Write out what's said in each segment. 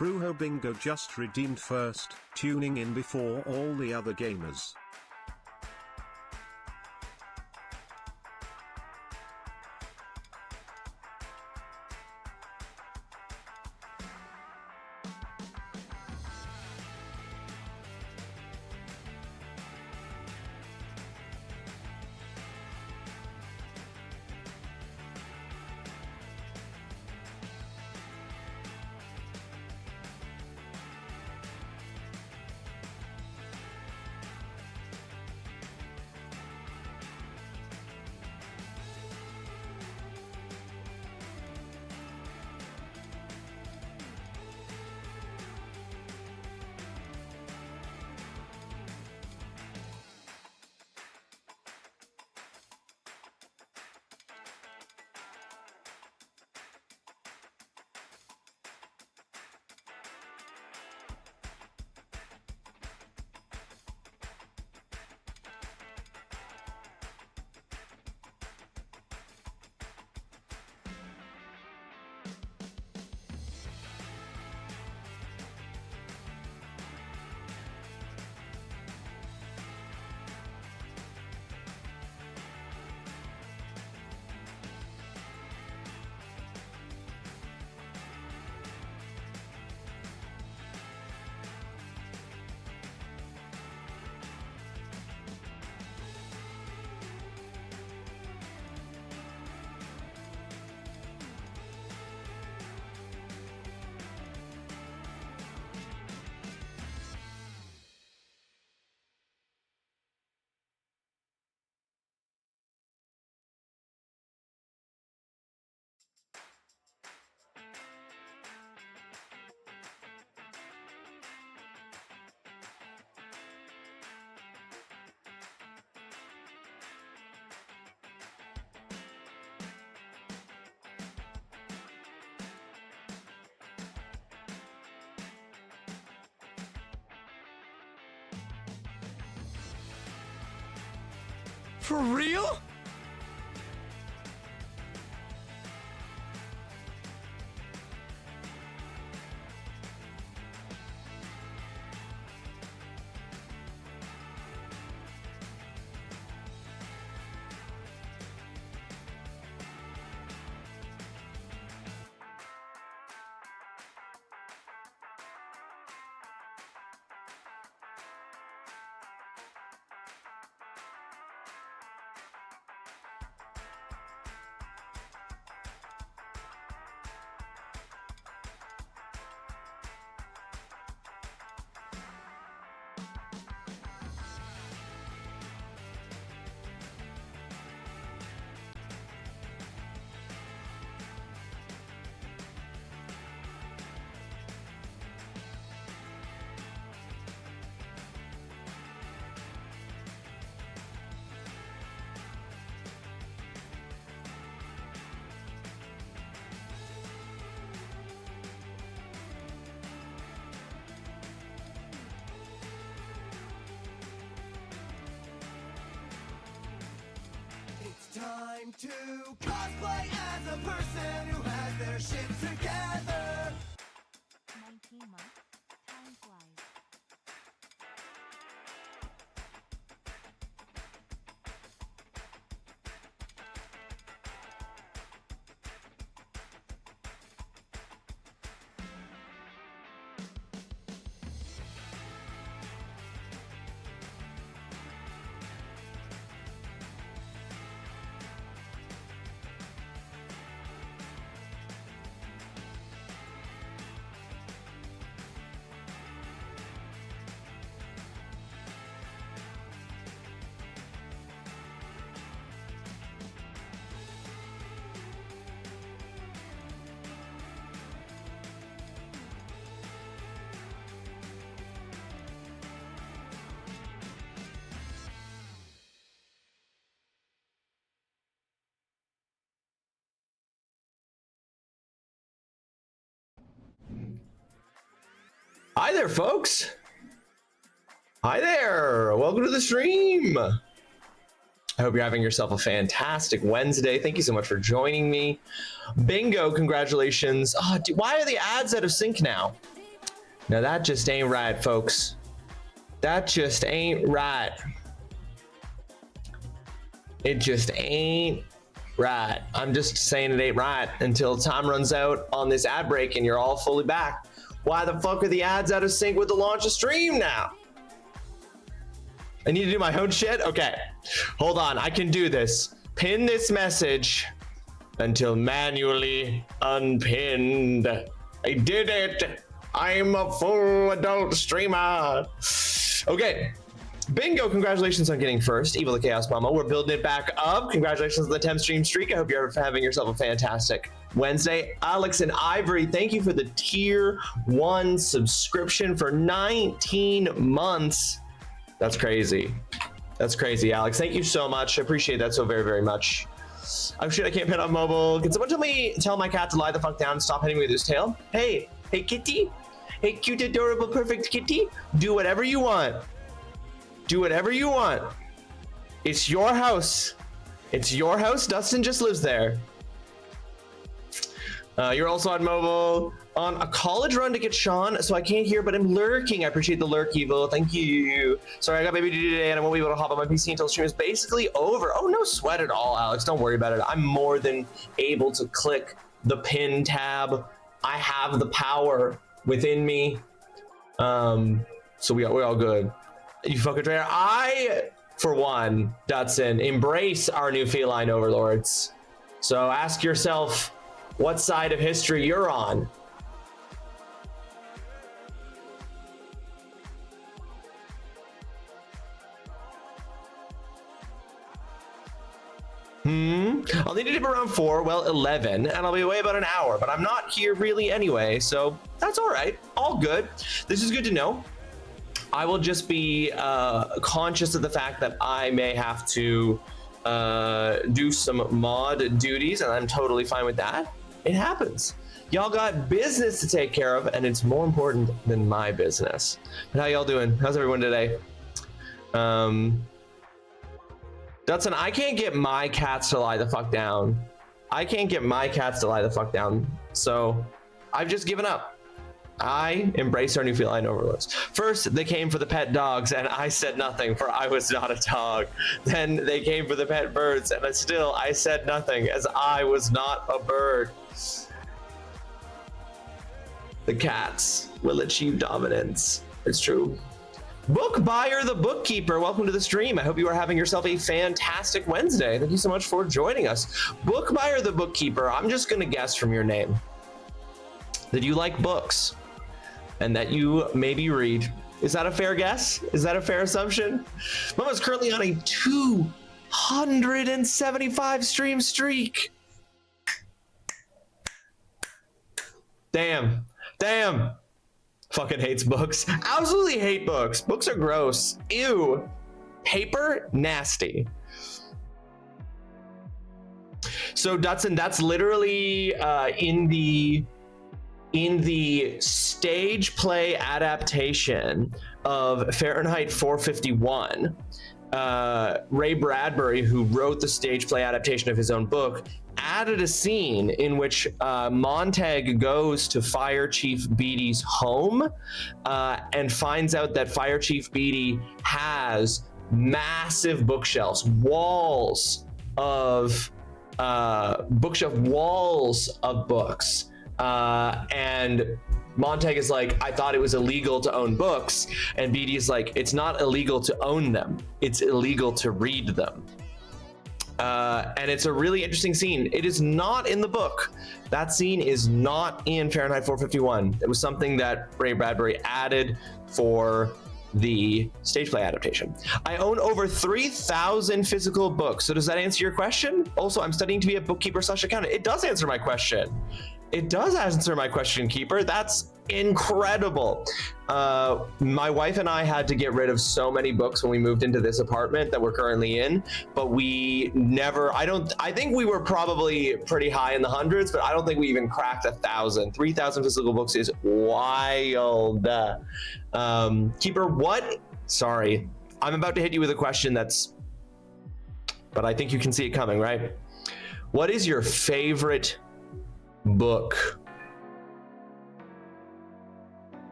Brujo Bingo just redeemed first, tuning in before all the other gamers. For real? Time to cosplay as a person who has their shit together. 19 months, time flies. Hi there, folks. Hi there. Welcome to the stream. I hope you're having yourself a fantastic Wednesday. Thank you so much for joining me. Bingo, congratulations. Oh, why are the ads out of sync now? Now that just ain't right, folks. That just ain't right. It just ain't right. I'm just saying it ain't right until time runs out on this ad break and you're all fully back. Why the fuck are the ads out of sync with the launch of stream now? I need to do my own shit? Okay, hold on, I can do this. Pin this message until manually unpinned. I did it. I'm a full adult streamer. Okay. Bingo, congratulations on getting first. Evil the Chaos Mama, we're building it back up. Congratulations on the 10 stream streak. I hope you're having yourself a fantastic Wednesday. Alex and Ivory, thank you for the tier 1 subscription for 19 months. That's crazy. That's crazy, Alex. Thank you so much. I appreciate that so very, very much. Oh shit, I can't pin on mobile. Can someone tell my cat to lie the fuck down and stop hitting me with his tail? Hey kitty. Hey cute, adorable, perfect kitty. Do whatever you want. Do whatever you want. It's your house. It's your house. Dustin just lives there. You're also on mobile. On a college run to get Sean, so I can't hear, but I'm lurking. I appreciate the lurk, Evil. Thank you. Sorry, I got baby to do today, and I won't be able to hop on my PC until the stream is basically over. Oh, no sweat at all, Alex. Don't worry about it. I'm more than able to click the pin tab. I have the power within me. So we're all good. You fucking trainer. I, for one, Dutson, embrace our new feline overlords. So ask yourself what side of history you're on. I'll need to dip around 4, well, 11, and I'll be away about an hour, but I'm not here really anyway, so that's all right. All good. This is good to know. I will just be conscious of the fact that I may have to do some mod duties, and I'm totally fine with that. It happens. Y'all got business to take care of, and it's more important than my business. But how y'all doing? How's everyone today? Dutson, I can't get my cats to lie the fuck down. I can't get my cats to lie the fuck down. So I've just given up. I embrace our new feline overlords. First, they came for the pet dogs, and I said nothing, for I was not a dog. Then they came for the pet birds, and I said nothing, as I was not a bird. The cats will achieve dominance. It's true. Book Buyer the Bookkeeper, welcome to the stream. I hope you are having yourself a fantastic Wednesday. Thank you so much for joining us. Book Buyer the Bookkeeper, I'm just gonna guess from your name that you like books and that you maybe read. Is that a fair guess? Is that a fair assumption? Mama's currently on a 275 stream streak. Damn. Fucking hates books. Absolutely hate books. Books are gross. Ew. Paper, nasty. So Dutson, that's literally in the stage play adaptation of Fahrenheit 451. Ray Bradbury, who wrote the stage play adaptation of his own book, added a scene in which Montag goes to Fire Chief Beatty's home and finds out that Fire Chief Beatty has massive bookshelves, walls of books, and Montag is like, I thought it was illegal to own books, and Beatty is like, it's not illegal to own them, it's illegal to read them. And it's a really interesting scene. It is not in the book. That scene is not in Fahrenheit 451. It was something that Ray Bradbury added for the stage play adaptation. I own over 3,000 physical books. So does that answer your question? Also, I'm studying to be a bookkeeper/accountant. It does answer my question. It does answer my question, Keeper. That's incredible. My wife and I had to get rid of so many books when we moved into this apartment that we're currently in, but we never, I think we were probably pretty high in the hundreds, but I don't think we even cracked 1,000. 3,000 physical books is wild. Keeper, sorry, I'm about to hit you with a question but I think you can see it coming, right? What is your favorite book?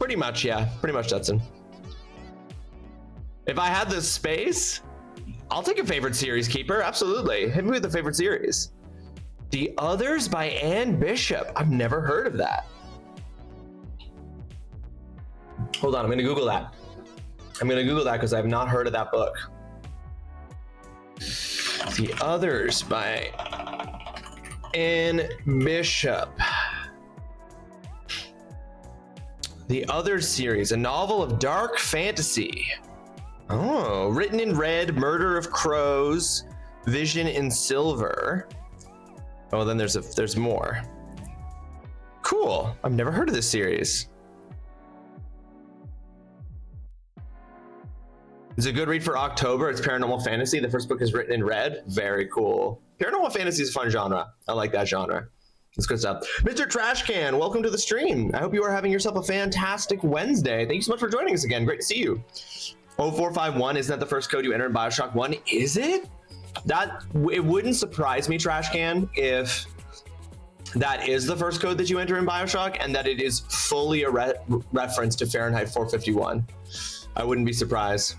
Pretty much, yeah. Pretty much, Judson. If I had the space, I'll take a favorite series, Keeper. Absolutely. Hit me with a favorite series. The Others by Anne Bishop. I've never heard of that. Hold on, I'm gonna Google that. I'm gonna Google that because I've not heard of that book. The Others by Anne Bishop. The Others series, a novel of dark fantasy. Oh, written in red, Murder of Crows, Vision in silver. Oh, then there's more. Cool. I've never heard of this series. It's a good read for October. It's paranormal fantasy. The first book is written in red. Very cool. Paranormal fantasy is a fun genre. I like that genre. It's good stuff. Mr. Trashcan, welcome to the stream. I hope you are having yourself a fantastic Wednesday. Thank you so much for joining us again. Great to see you. 0451, isn't that the first code you enter in Bioshock 1? Is it? It wouldn't surprise me, Trashcan, if that is the first code that you enter in Bioshock and that it is fully a reference to Fahrenheit 451. I wouldn't be surprised.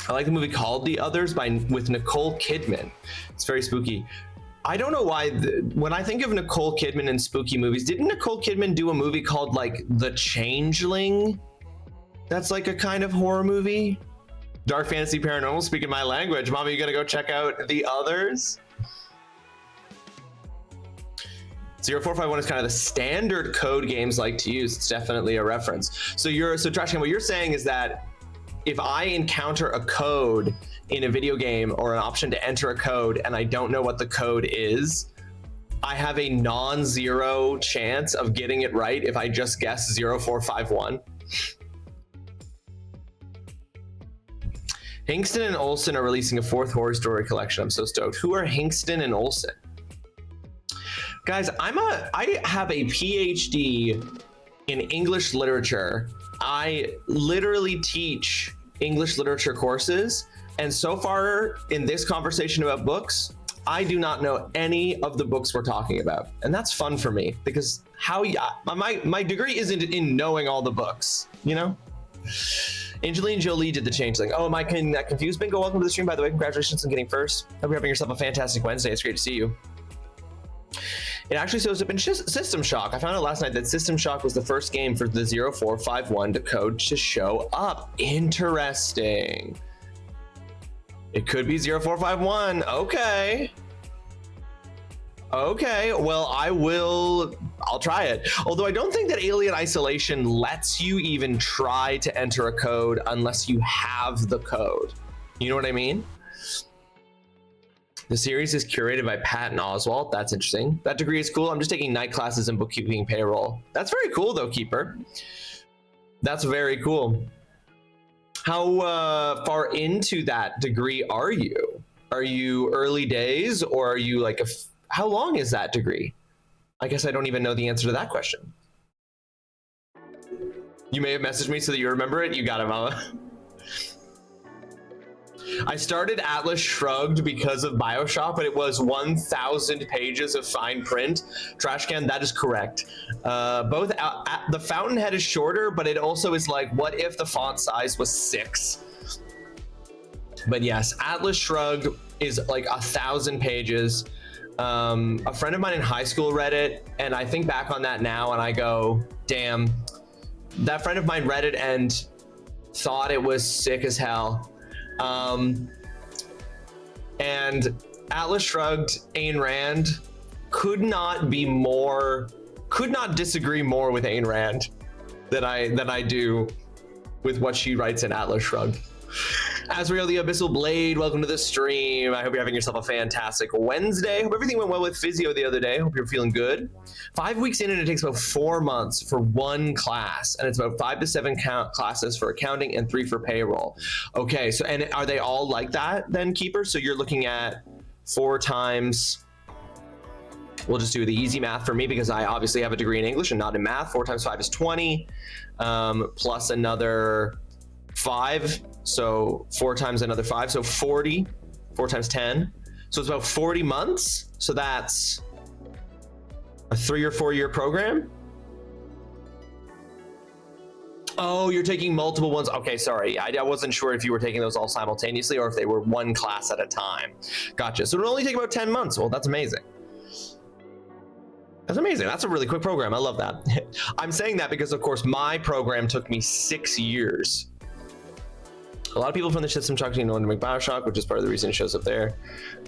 I like the movie called The Others with Nicole Kidman. It's very spooky. I don't know why, when I think of Nicole Kidman in spooky movies, didn't Nicole Kidman do a movie called like The Changeling? That's like a kind of horror movie. Dark fantasy paranormal, speaking my language. Mama, you gonna go check out The Others? 0451 is kind of the standard code games like to use. It's definitely a reference. So Trashcan, what you're saying is that if I encounter a code in a video game or an option to enter a code and I don't know what the code is, I have a non-zero chance of getting it right if I just guess 0451. Hingston and Olsen are releasing a 4th horror story collection. I'm so stoked. Who are Hingston and Olsen? Guys, I have a PhD in English literature. I literally teach English literature courses. And so far in this conversation about books, I do not know any of the books we're talking about. And that's fun for me because my degree isn't in knowing all the books, you know? Angelina Jolie did The Changeling. Oh, am I confused? Bingo, welcome to the stream, by the way. Congratulations on getting first. Hope you're having yourself a fantastic Wednesday. It's great to see you. It actually shows up in System Shock. I found out last night that System Shock was the first game for the 0451 code to show up. Interesting. It could be 0451. Okay. Okay, well, I'll try it. Although I don't think that Alien Isolation lets you even try to enter a code unless you have the code. You know what I mean? The series is curated by Patton Oswalt. That's interesting. That degree is cool. I'm just taking night classes in bookkeeping payroll. That's very cool though, Keeper. That's very cool. How far into that degree are you? Are you early days or are you like how long is that degree? I guess I don't even know the answer to that question. You may have messaged me so that you remember it. You got it, Mama. I started Atlas Shrugged because of Bioshock, but it was 1,000 pages of fine print. Trashcan, that is correct. The Fountainhead is shorter, but it also is like, what if the font size was 6? But yes, Atlas Shrugged is like 1,000 pages. A friend of mine in high school read it, and I think back on that now and I go, damn, that friend of mine read it and thought it was sick as hell. And Atlas Shrugged, Ayn Rand, could not disagree more with Ayn Rand than I do with what she writes in Atlas Shrugged. Azrael the Abyssal Blade, welcome to the stream. I hope you're having yourself a fantastic Wednesday. Hope everything went well with physio the other day. Hope you're feeling good. 5 weeks in and it takes about 4 months for one class, and it's about 5 to 7 classes for accounting and 3 for payroll. Okay, so and are they all like that then, Keeper? So you're looking at 4 times, we'll just do the easy math for me because I obviously have a degree in English and not in math. 4 times 5 is 20, plus another 5, so 4 times another 5, so 40. 4 times 10, so it's about 40 months. So that's a 3 or 4 year program. Oh, you're taking multiple ones. Okay, sorry. I wasn't sure if you were taking those all simultaneously or if they were one class at a time. Gotcha. So it'll only take about 10 months. Well, that's amazing. That's amazing. That's a really quick program. I love that. I'm saying that because, of course, my program took me 6 years. A lot of people from the system talk to you to make Bioshock, which is part of the reason it shows up there.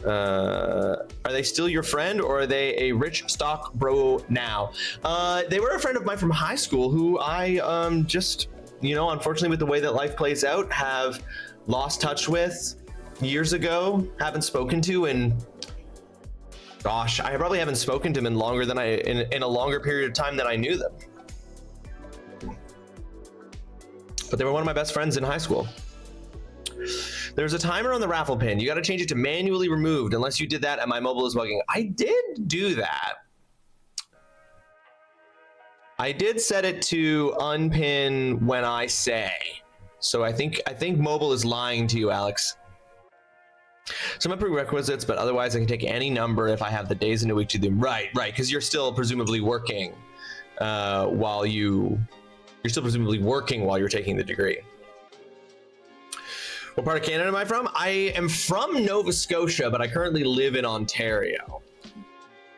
Are they still your friend, or are they a rich stock bro now? They were a friend of mine from high school who I just, you know, unfortunately with the way that life plays out, have lost touch with years ago, haven't spoken to, and gosh, I probably haven't spoken to them in longer than in a longer period of time than I knew them. But they were one of my best friends in high school. There's a timer on the raffle pin. You got to change it to manually removed unless you did that and my mobile is bugging. I did do that. I did set it to unpin when I say. So I think mobile is lying to you, Alex. Some prerequisites, but otherwise I can take any number if I have the days in a week to do them. Right, because you're still presumably working while you're taking the degree. What part of Canada am I from? I am from Nova Scotia, but I currently live in Ontario.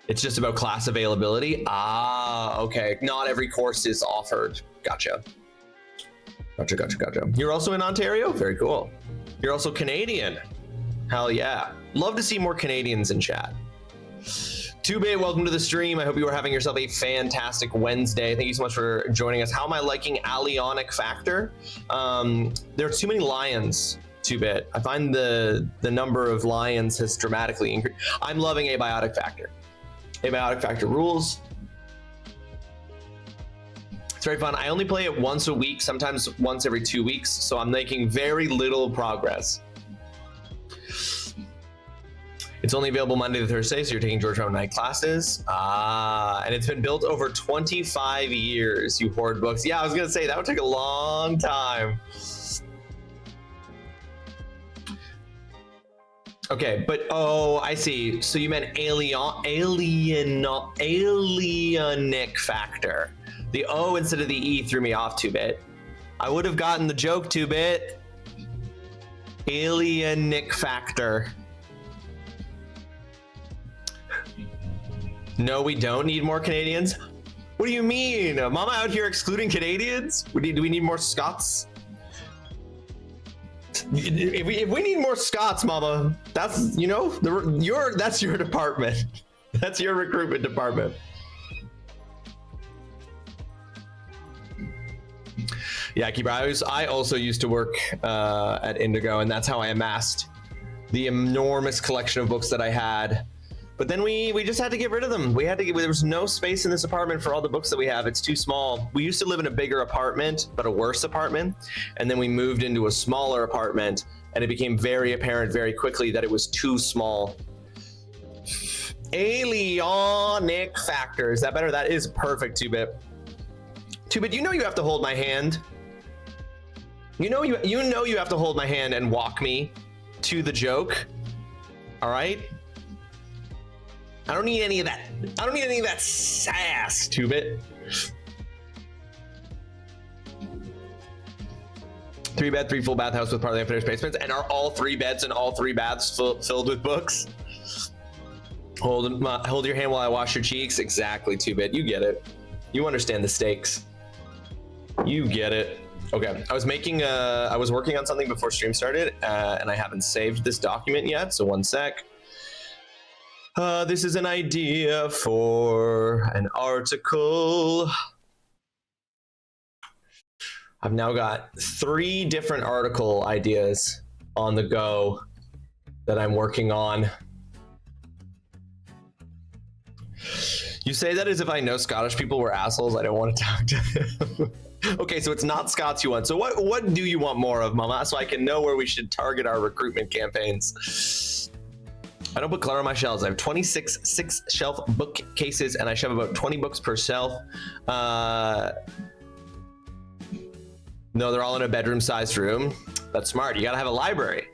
It's just about class availability. Ah, okay. Not every course is offered. Gotcha. You're also in Ontario? Very cool. You're also Canadian. Hell yeah. Love to see more Canadians in chat. 2-Bit, welcome to the stream. I hope you are having yourself a fantastic Wednesday. Thank you so much for joining us. How am I liking Alionic Factor? There are too many lions, 2-Bit. I find the number of lions has dramatically increased. I'm loving Abiotic Factor. Abiotic Factor rules. It's very fun. I only play it once a week, sometimes once every 2 weeks, so I'm making very little progress. It's only available Monday to Thursday, so you're taking Georgetown night classes. And it's been built over 25 years, you hoard books. Yeah, I was gonna say, that would take a long time. Okay, but oh, I see. So you meant alienic factor. The O instead of the E threw me off 2-Bit. I would have gotten the joke, 2-Bit. Alienic factor. No, we don't need more Canadians. What do you mean? Mama out here excluding Canadians? Do we need more Scots? If we need more Scots, Mama, that's, you know, that's your department. That's your recruitment department. Yeah, Keeper, I also used to work at Indigo, and that's how I amassed the enormous collection of books that I had. But then we just had to get rid of them. There was no space in this apartment for all the books that we have. It's too small. We used to live in a bigger apartment, but a worse apartment. And then we moved into a smaller apartment, and it became very apparent very quickly that it was too small. Alionic factor. Is that better? That is perfect, 2-Bit. 2-Bit, you know you have to hold my hand. You know you have to hold my hand and walk me to the joke. All right? I don't need any of that. I don't need any of that sass, 2-Bit. 3-bed, 3 full bathhouse with partly unfinished basements. And are all 3 beds and all 3 baths filled with books? Hold your hand while I wash your cheeks. Exactly, 2-Bit. You get it. You understand the stakes. You get it. Okay, I was working on something before stream started, and I haven't saved this document yet. So 1 sec. This is an idea for an article. I've now got 3 different article ideas on the go that I'm working on. You say that as if I know Scottish people were assholes. I don't want to talk to them. Okay, so it's not Scots you want. So what do you want more of, Mama? So I can know where we should target our recruitment campaigns. I don't put clutter on my shelves. I have 26 6-shelf bookcases, and I shove about 20 books per shelf. No, they're all in a bedroom-sized room. That's smart. You gotta have a library.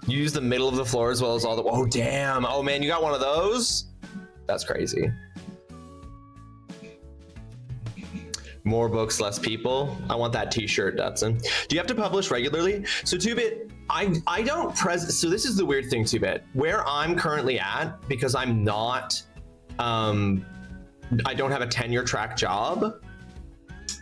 You use the middle of the floor as well as all the... Oh, damn. Oh, man, you got one of those? That's crazy. More books, less people. I want that t-shirt, Dutson. Do you have to publish regularly? So 2-Bit, I don't so this is the weird thing, 2-Bit. Where I'm currently at, because I'm not, I don't have a tenure track job,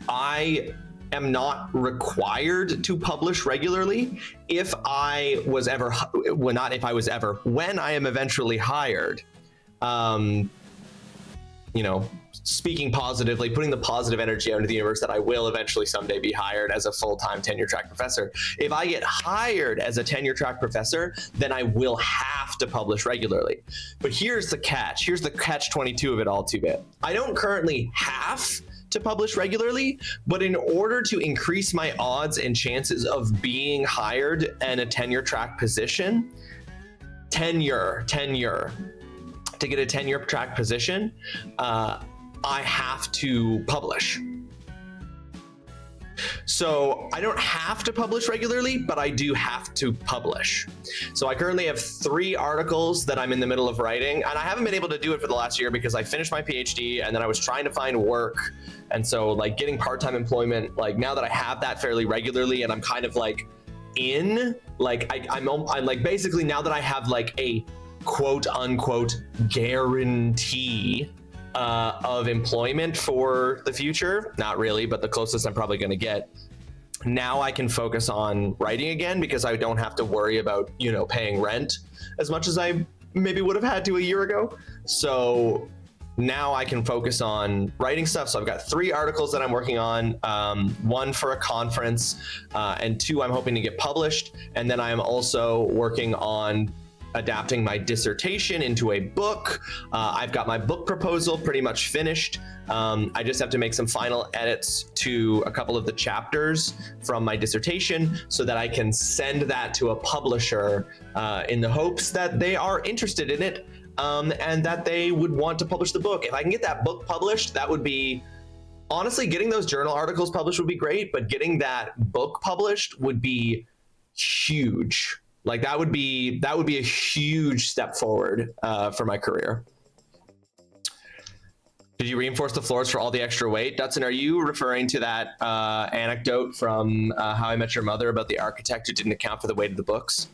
I am not required to publish regularly. If I was ever, well, not if I was ever, when I am eventually hired, you know, speaking positively, putting the positive energy out into the universe that I will eventually someday be hired as a full-time tenure track professor. If I get hired as a tenure track professor, then I will have to publish regularly. But here's the catch. Here's the catch 22 of it all, 2-Bit. I don't currently have to publish regularly, but in order to increase my odds and chances of being hired in a tenure track position, to get a tenure track position, I have to publish. So I don't have to publish regularly, but I do have to publish. So I currently have 3 articles that I'm in the middle of writing, and I haven't been able to do it for the last year because I finished my PhD and then I was trying to find work. And so like getting part-time employment, like now that I have that fairly regularly and I'm kind of like in, like I'm like basically now that I have like a quote unquote guarantee of employment for the future, not really, but the closest I'm probably going to get. Now I can focus on writing again because I don't have to worry about, you know, paying rent as much as I maybe would have had to a year ago. So now I can focus on writing stuff. So I've got 3 articles that I'm working on, 1 for a conference, and 2 I'm hoping to get published. And then I am also working on adapting my dissertation into a book. I've got my book proposal pretty much finished. I just have to make some final edits to a couple of the chapters from my dissertation so that I can send that to a publisher in the hopes that they are interested in it and that they would want to publish the book. If I can get that book published, that would be, honestly, getting those journal articles published would be great, but getting that book published would be huge. Like that would be a huge step forward for my career. Did you reinforce the floors for all the extra weight? Dutson, are you referring to that anecdote from How I Met Your Mother about the architect who didn't account for the weight of the books?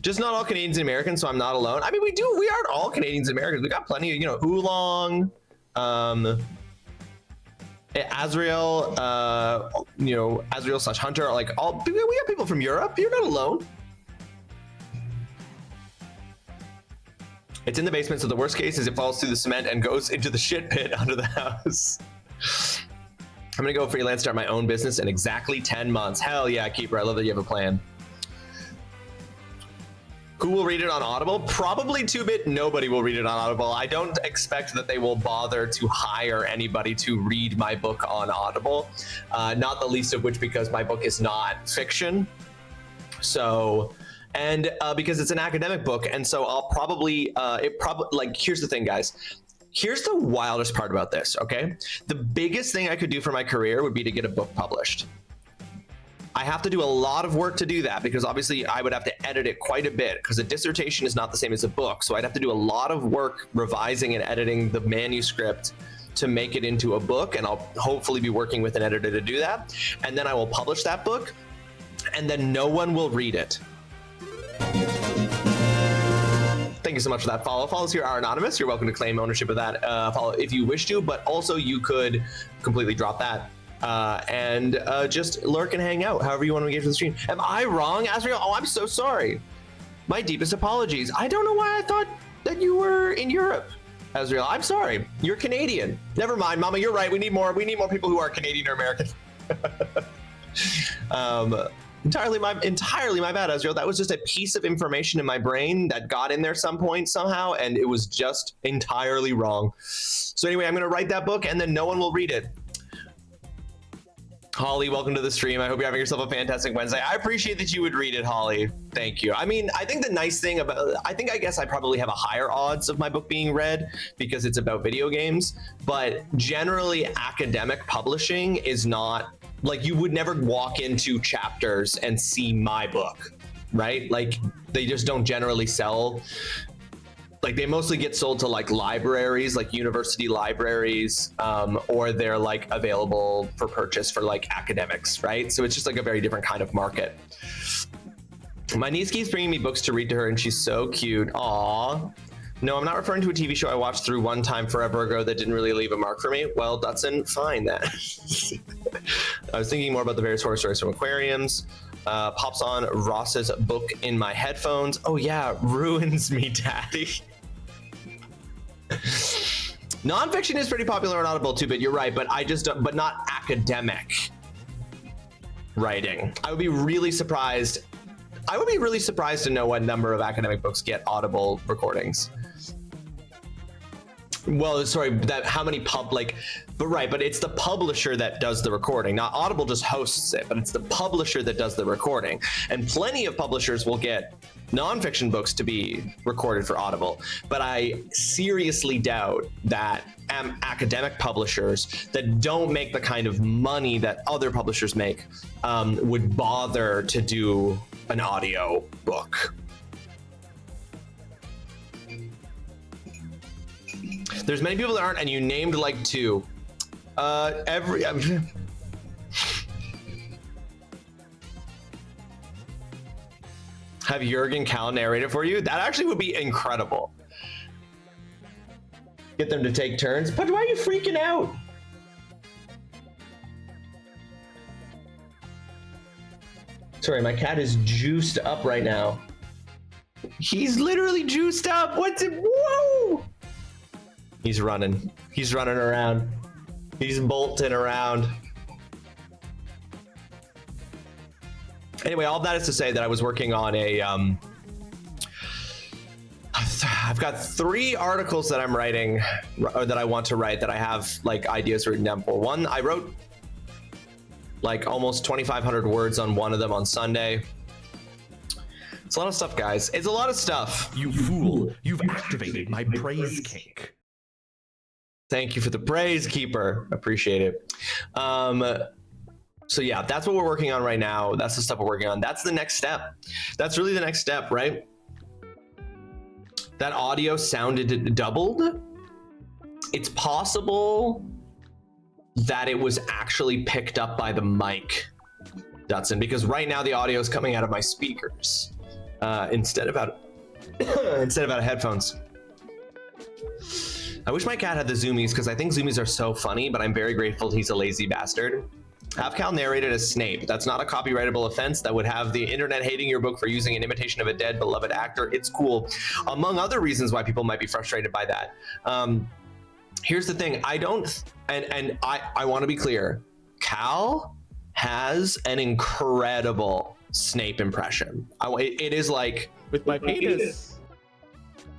Just not all Canadians and Americans, so I'm not alone. I mean, we aren't all Canadians and Americans. We got plenty of, you know, Oolong, Azrael, you know, Azrael/Hunter, like we got people from Europe. You're not alone. It's in the basement, so the worst case is it falls through the cement and goes into the shit pit under the house. I'm gonna go freelance, start my own business in exactly 10 months. Hell yeah, Keeper, I love that you have a plan. Who will read it on Audible? Probably 2-Bit, nobody will read it on Audible. I don't expect that they will bother to hire anybody to read my book on Audible. Not the least of which because my book is not fiction. So, and because it's an academic book, and so I'll probably, like, here's the thing, guys. Here's the wildest part about this, okay? The biggest thing I could do for my career would be to get a book published. I have to do a lot of work to do that because obviously I would have to edit it quite a bit because a dissertation is not the same as a book. So I'd have to do a lot of work revising and editing the manuscript to make it into a book, and I'll hopefully be working with an editor to do that. And then I will publish that book, and then no one will read it. Thank you so much for that follow. Follows here are anonymous. You're welcome to claim ownership of that follow if you wish to, but also you could completely drop that and just lurk and hang out, however you want to engage with the stream. Am I wrong, Azrael? Oh, I'm so sorry. My deepest apologies. I don't know why I thought that you were in Europe, Azrael. I'm sorry. You're Canadian. Never mind, Mama. You're right. We need more people who are Canadian or American. Entirely my bad, Azrael. That was just a piece of information in my brain that got in there some point somehow, and it was just entirely wrong. So anyway, I'm gonna write that book, and then no one will read it. Holly, welcome to the stream. I hope you're having yourself a fantastic Wednesday. I appreciate that you would read it, Holly. Thank you. I mean, I think the nice thing about, I guess I probably have a higher odds of my book being read because it's about video games, but generally academic publishing is not, like, you would never walk into Chapters and see my book, right? Like, they just don't generally sell like they mostly get sold to like libraries, like university libraries, or they're like available for purchase for like academics, right? So it's just like a very different kind of market. My niece keeps bringing me books to read to her, and she's so cute. Aw. No, I'm not referring to a TV show I watched through one time forever ago that didn't really leave a mark for me. Well, Dutson, fine then. I was thinking more about the various horror stories from aquariums. Pops on Ross's book in my headphones. Oh yeah, ruins me, daddy. Nonfiction is pretty popular on Audible too, but you're right. But I just don't, but not academic writing. I would be really surprised. I would be really surprised to know what number of academic books get Audible recordings. Well, sorry, that how many but right, but it's the publisher that does the recording. Not Audible just hosts it, but it's the publisher that does the recording. And plenty of publishers will get nonfiction books to be recorded for Audible. But I seriously doubt that academic publishers that don't make the kind of money that other publishers make would bother to do an audio book. There's many people that aren't, and you named like 2. Have Jurgen Cal narrate it for you? That actually would be incredible. Get them to take turns. But why are you freaking out? Sorry, my cat is juiced up right now. He's literally juiced up. What's it? Whoa! He's running. He's running around. He's bolting around. Anyway, all that is to say that I was working on a I've got 3 articles that I'm writing, or that I want to write, that I have like ideas written down for. One, I wrote like almost 2,500 words on one of them on Sunday. It's a lot of stuff, guys. It's a lot of stuff. You fool, you've activated my praise cake. Thank you for the praise, Keeper. Appreciate it. So yeah, that's what we're working on right now. That's the stuff we're working on. That's the next step. That's really the next step, right? That audio sounded doubled. It's possible that it was actually picked up by the mic, Dutson, because right now the audio is coming out of my speakers instead of out of headphones. I wish my cat had the zoomies, because I think zoomies are so funny, but I'm very grateful he's a lazy bastard. Have Cal narrated as Snape. That's not a copyrightable offense that would have the internet hating your book for using an imitation of a dead beloved actor. It's cool. Among other reasons why people might be frustrated by that. Here's the thing. I want to be clear. Cal has an incredible Snape impression. It is like, With my penis.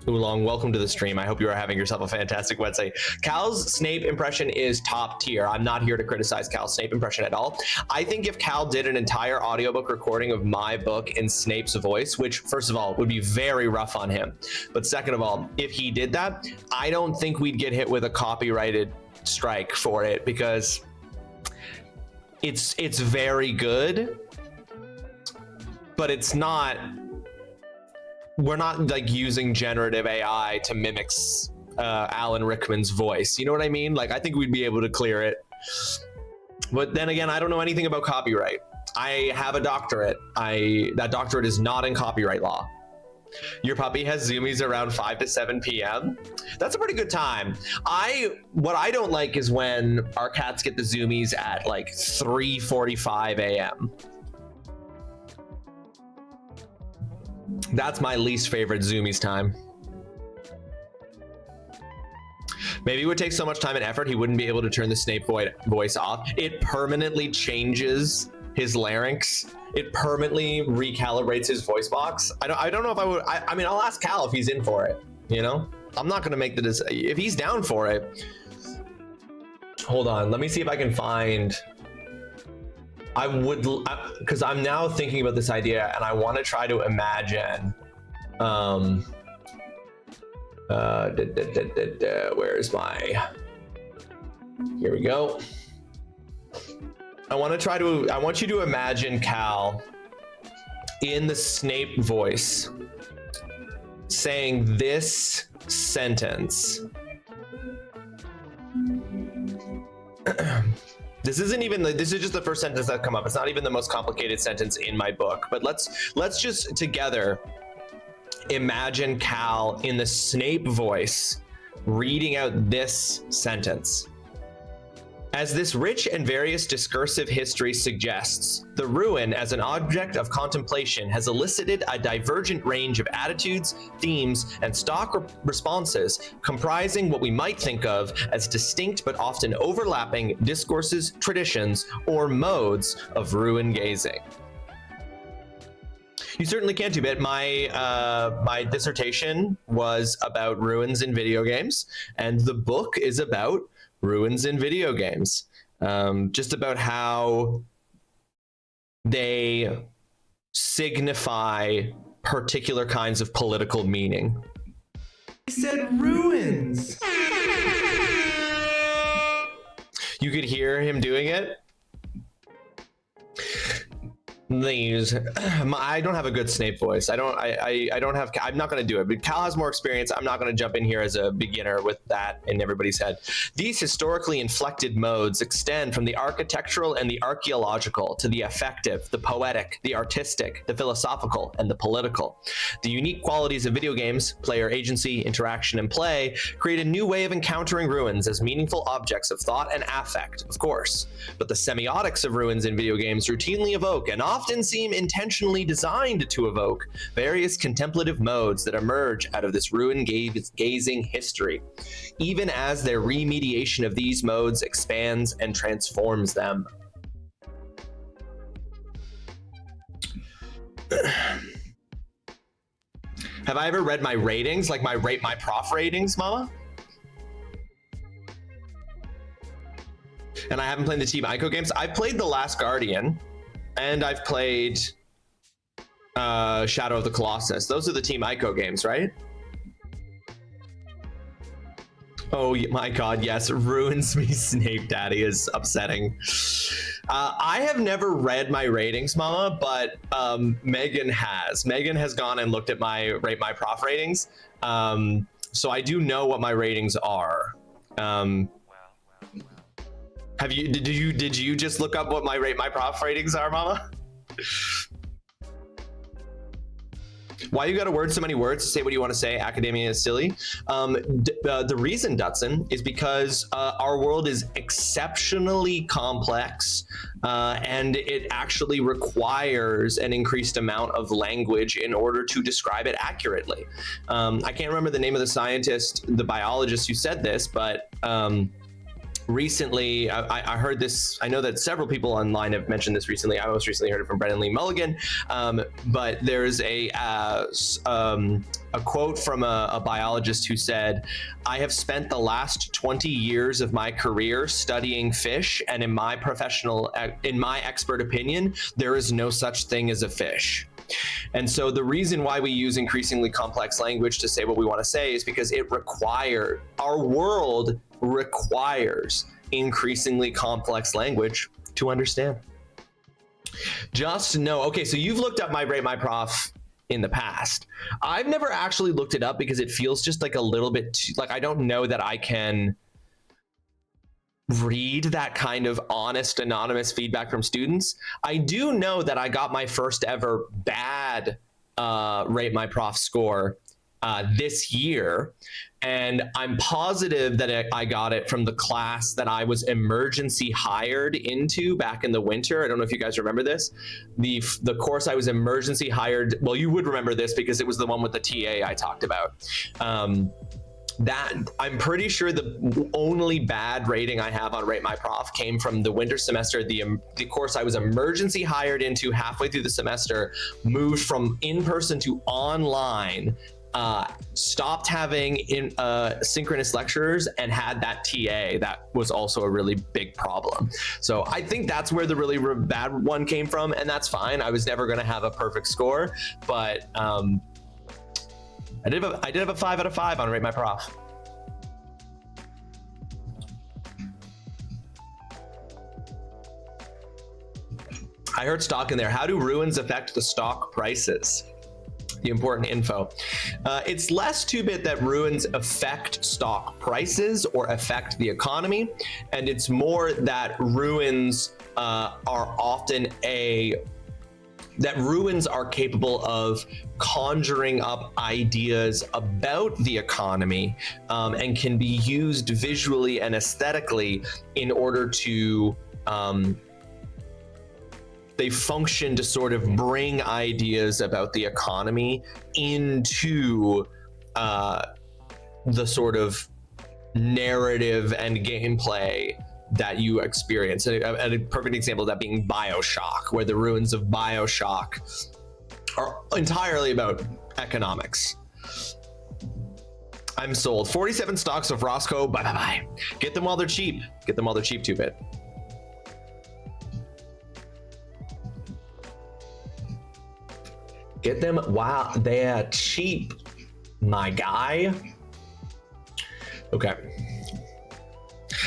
Oolong, welcome to the stream. I hope you are having yourself a fantastic Wednesday. Cal's Snape impression is top tier. I'm not here to criticize Cal's Snape impression at all. I think if Cal did an entire audiobook recording of my book in Snape's voice, which first of all would be very rough on him, but second of all, if he did that, I don't think we'd get hit with a copyrighted strike for it, because it's very good, but it's not. We're not like using generative AI to mimic Alan Rickman's voice. You know what I mean? Like, I think we'd be able to clear it. But then again, I don't know anything about copyright. I have a doctorate. That doctorate is not in copyright law. Your puppy has zoomies around 5 to 7 p.m. That's a pretty good time. What I don't like is when our cats get the zoomies at like 3:45 a.m. That's my least favorite zoomies time. Maybe it would take so much time and effort he wouldn't be able to turn the Snape voice off. It permanently changes his larynx. It permanently recalibrates his voice box. I don't know if I would. I mean, I'll ask Cal if he's in for it. You know, I'm not gonna make the decision. If he's down for it. Hold on, let me see if I can find. I would, because I'm now thinking about this idea and I want to try to imagine, where's my, here we go. I want you to imagine Cal in the Snape voice. saying this sentence. This isn't even this is just the first sentence that come up. It's not even the most complicated sentence in my book, but let's just together imagine Cal in the Snape voice reading out this sentence. As this rich and various discursive history suggests, the ruin as an object of contemplation has elicited a divergent range of attitudes, themes, and stock responses comprising what we might think of as distinct but often overlapping discourses, traditions, or modes of ruin gazing. You certainly can't do it. My dissertation was about ruins in video games, and the book is about ruins in video games, just about how they signify particular kinds of political meaning. He said ruins. You could hear him doing it. I don't have a good Snape voice. I don't have, I'm not going to do it, but Cal has more experience. I'm not going to jump in here as a beginner with that in everybody's head. These historically inflected modes extend from the architectural and the archaeological to the affective, the poetic, the artistic, the philosophical, and the political. The unique qualities of video games, player agency, interaction, and play create a new way of encountering ruins as meaningful objects of thought and affect, of course. But the semiotics of ruins in video games routinely evoke and often seem intentionally designed to evoke various contemplative modes that emerge out of this ruin-gazing history, even as their remediation of these modes expands and transforms them. Have I ever read my ratings, like my Rate My Prof ratings, Mama? And I haven't played the Team Ico games. I've played The Last Guardian, and I've played Shadow of the Colossus. Those are the Team Ico games, right? Oh my God, yes, ruins me Snape Daddy is upsetting. I have never read my ratings, Mama, but Megan has. Megan has gone and looked at my Rate My Prof ratings. So I do know what my ratings are. Did you just look up what my Rate My Prof ratings are, Mama? Why you gotta word so many words to say what you want to say? Academia is silly. The reason, Dutson, is because our world is exceptionally complex, and it actually requires an increased amount of language in order to describe it accurately. I can't remember the name of the scientist, the biologist who said this, but recently, I heard this. I know that several people online have mentioned this recently. I most recently heard it from Brendan Lee Mulligan. But there's a quote from a biologist who said, "I have spent the last 20 years of my career studying fish, and in my expert opinion, there is no such thing as a fish." And so the reason why we use increasingly complex language to say what we want to say is because our world requires increasingly complex language to understand. Just know, okay, so you've looked up my Rate My Prof in the past. I've never actually looked it up because it feels just like a little bit like I don't know that I can read that kind of honest, anonymous feedback from students. I do know that I got my first ever bad Rate My Prof score this year, and I'm positive that I got it from the class that I was emergency hired into back in the winter. I don't know if you guys remember this. The course I was emergency hired, well, you would remember this because it was the one with the TA I talked about. That I'm pretty sure the only bad rating I have on Rate My Prof came from the winter semester. The course I was emergency hired into halfway through the semester, moved from in-person to online, stopped having synchronous lecturers, and had that TA. That was also a really big problem. So I think that's where the really bad one came from, and that's fine. I was never going to have a perfect score, but I did have a 5 out of 5 on Rate My Prof. I heard stock in there. How do ruins affect the stock prices? the important info. It's less 2-bit that ruins affect stock prices or affect the economy, and it's more that ruins ruins are capable of conjuring up ideas about the economy, and can be used visually and aesthetically in order to they function to sort of bring ideas about the economy into the sort of narrative and gameplay that you experience. And a perfect example of that being BioShock, where the ruins of BioShock are entirely about economics. I'm sold. 47 stocks of Roscoe. Bye bye bye. Get them while they're cheap. Get them while they're cheap, 2-bit. Get them while they're cheap, my guy. Okay.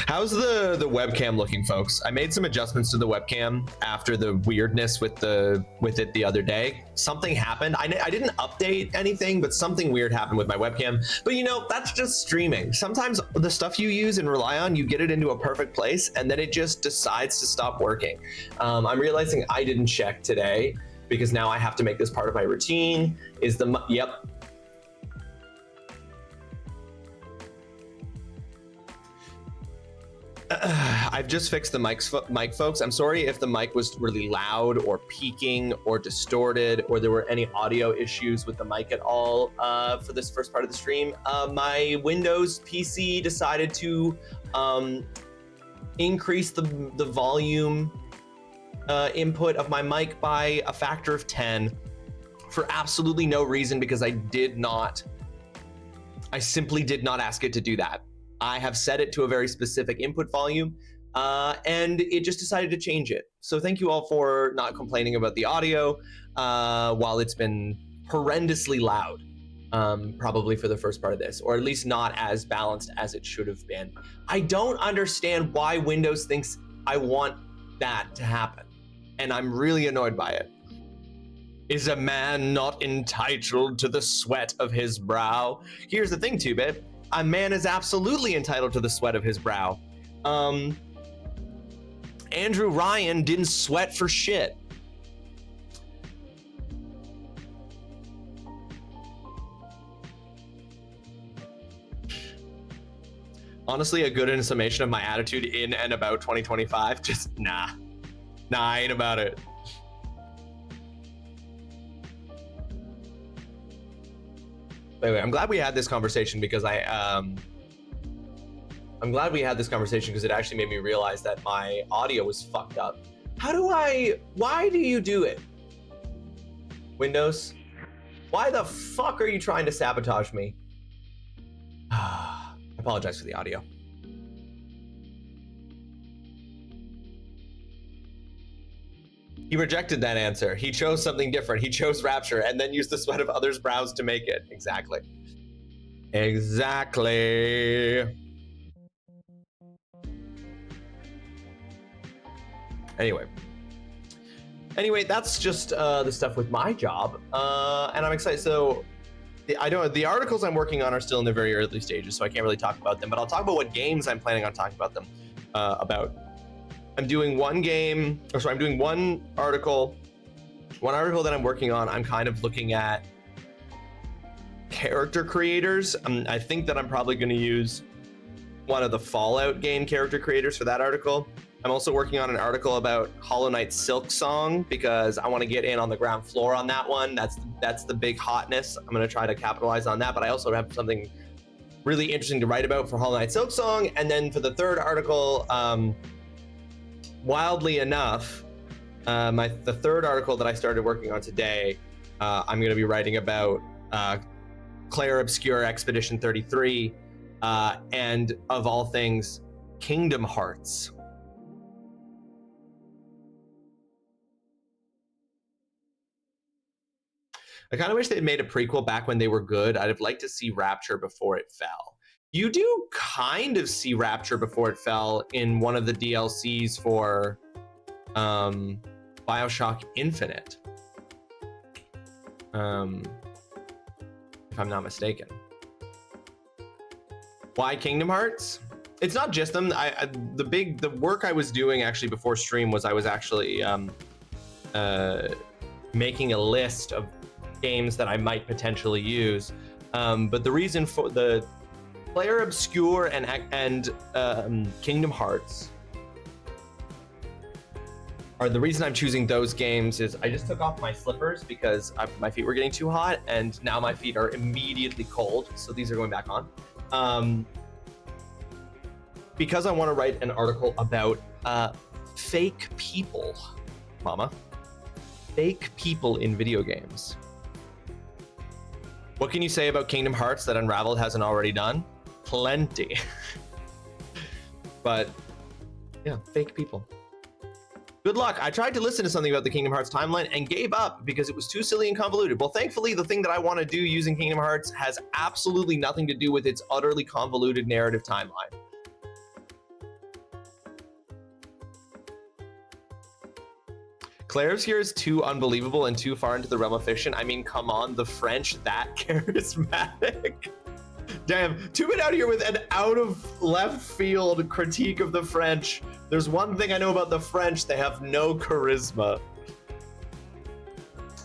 How's the webcam looking, folks? I made some adjustments to the webcam after the weirdness with it the other day. Something happened. I didn't update anything, but something weird happened with my webcam. But you know, that's just streaming. Sometimes the stuff you use and rely on, you get it into a perfect place, and then it just decides to stop working. I'm realizing I didn't check today, because now I have to make this part of my routine. Yep. I've just fixed the mic, folks. I'm sorry if the mic was really loud or peaking or distorted, or there were any audio issues with the mic at all for this first part of the stream. My Windows PC decided to increase the volume input of my mic by a factor of 10 for absolutely no reason, because I simply did not ask it to do that. I have set it to a very specific input volume, and it just decided to change it. So thank you all for not complaining about the audio while it's been horrendously loud, probably for the first part of this, or at least not as balanced as it should have been. I don't understand why Windows thinks I want that to happen, and I'm really annoyed by it. Is a man not entitled to the sweat of his brow? Here's the thing, 2-bit. A man is absolutely entitled to the sweat of his brow. Andrew Ryan didn't sweat for shit. Honestly, a good summation of my attitude in and about 2025, just nah, I ain't about it. Anyway, I'm glad we had this conversation because I'm glad we had this conversation because it actually made me realize that my audio was fucked up. Why do you do it? Windows, why the fuck are you trying to sabotage me? I apologize for the audio. He rejected that answer. He chose something different. He chose Rapture and then used the sweat of others' brows to make it. Exactly. Anyway, that's just the stuff with my job, and I'm excited. So the articles I'm working on are still in the very early stages, so I can't really talk about them, but I'll talk about what games I'm planning on talking about them about. I'm doing one article that I'm working on. I'm kind of looking at character creators. I think that I'm probably going to use one of the Fallout game character creators for that article. I'm also working on an article about Hollow Knight Silk Song because I want to get in on the ground floor on that one. That's the big hotness. I'm going to try to capitalize on that, but I also have something really interesting to write about for Hollow Knight Silk Song. And then for the third article, wildly enough, the third article that I started working on today, I'm going to be writing about Claire Obscure Expedition 33, and of all things, Kingdom Hearts. I kind of wish they'd made a prequel back when they were good. I'd have liked to see Rapture before it fell. You do kind of see Rapture before it fell in one of the DLCs for BioShock Infinite. if I'm not mistaken. Why Kingdom Hearts? It's not just them. The work I was doing actually before stream was I was actually making a list of games that I might potentially use. But the reason for the Player Obscure and Kingdom Hearts are the reason I'm choosing those games is I just took off my slippers because my feet were getting too hot, and now my feet are immediately cold. So these are going back on. Because I want to write an article about fake people, mama. Fake people in video games. What can you say about Kingdom Hearts that Unraveled hasn't already done? Plenty. But yeah, fake people. Good luck. I tried to listen to something about the Kingdom Hearts timeline and gave up because it was too silly and convoluted. Well, thankfully, the thing that I want to do using Kingdom Hearts has absolutely nothing to do with its utterly convoluted narrative timeline. Claire Obscure is too unbelievable and too far into the realm of fiction. I mean, come on, the French that charismatic. Damn, too bad out here with an out of left field critique of the French. There's one thing I know about the French, they have no charisma.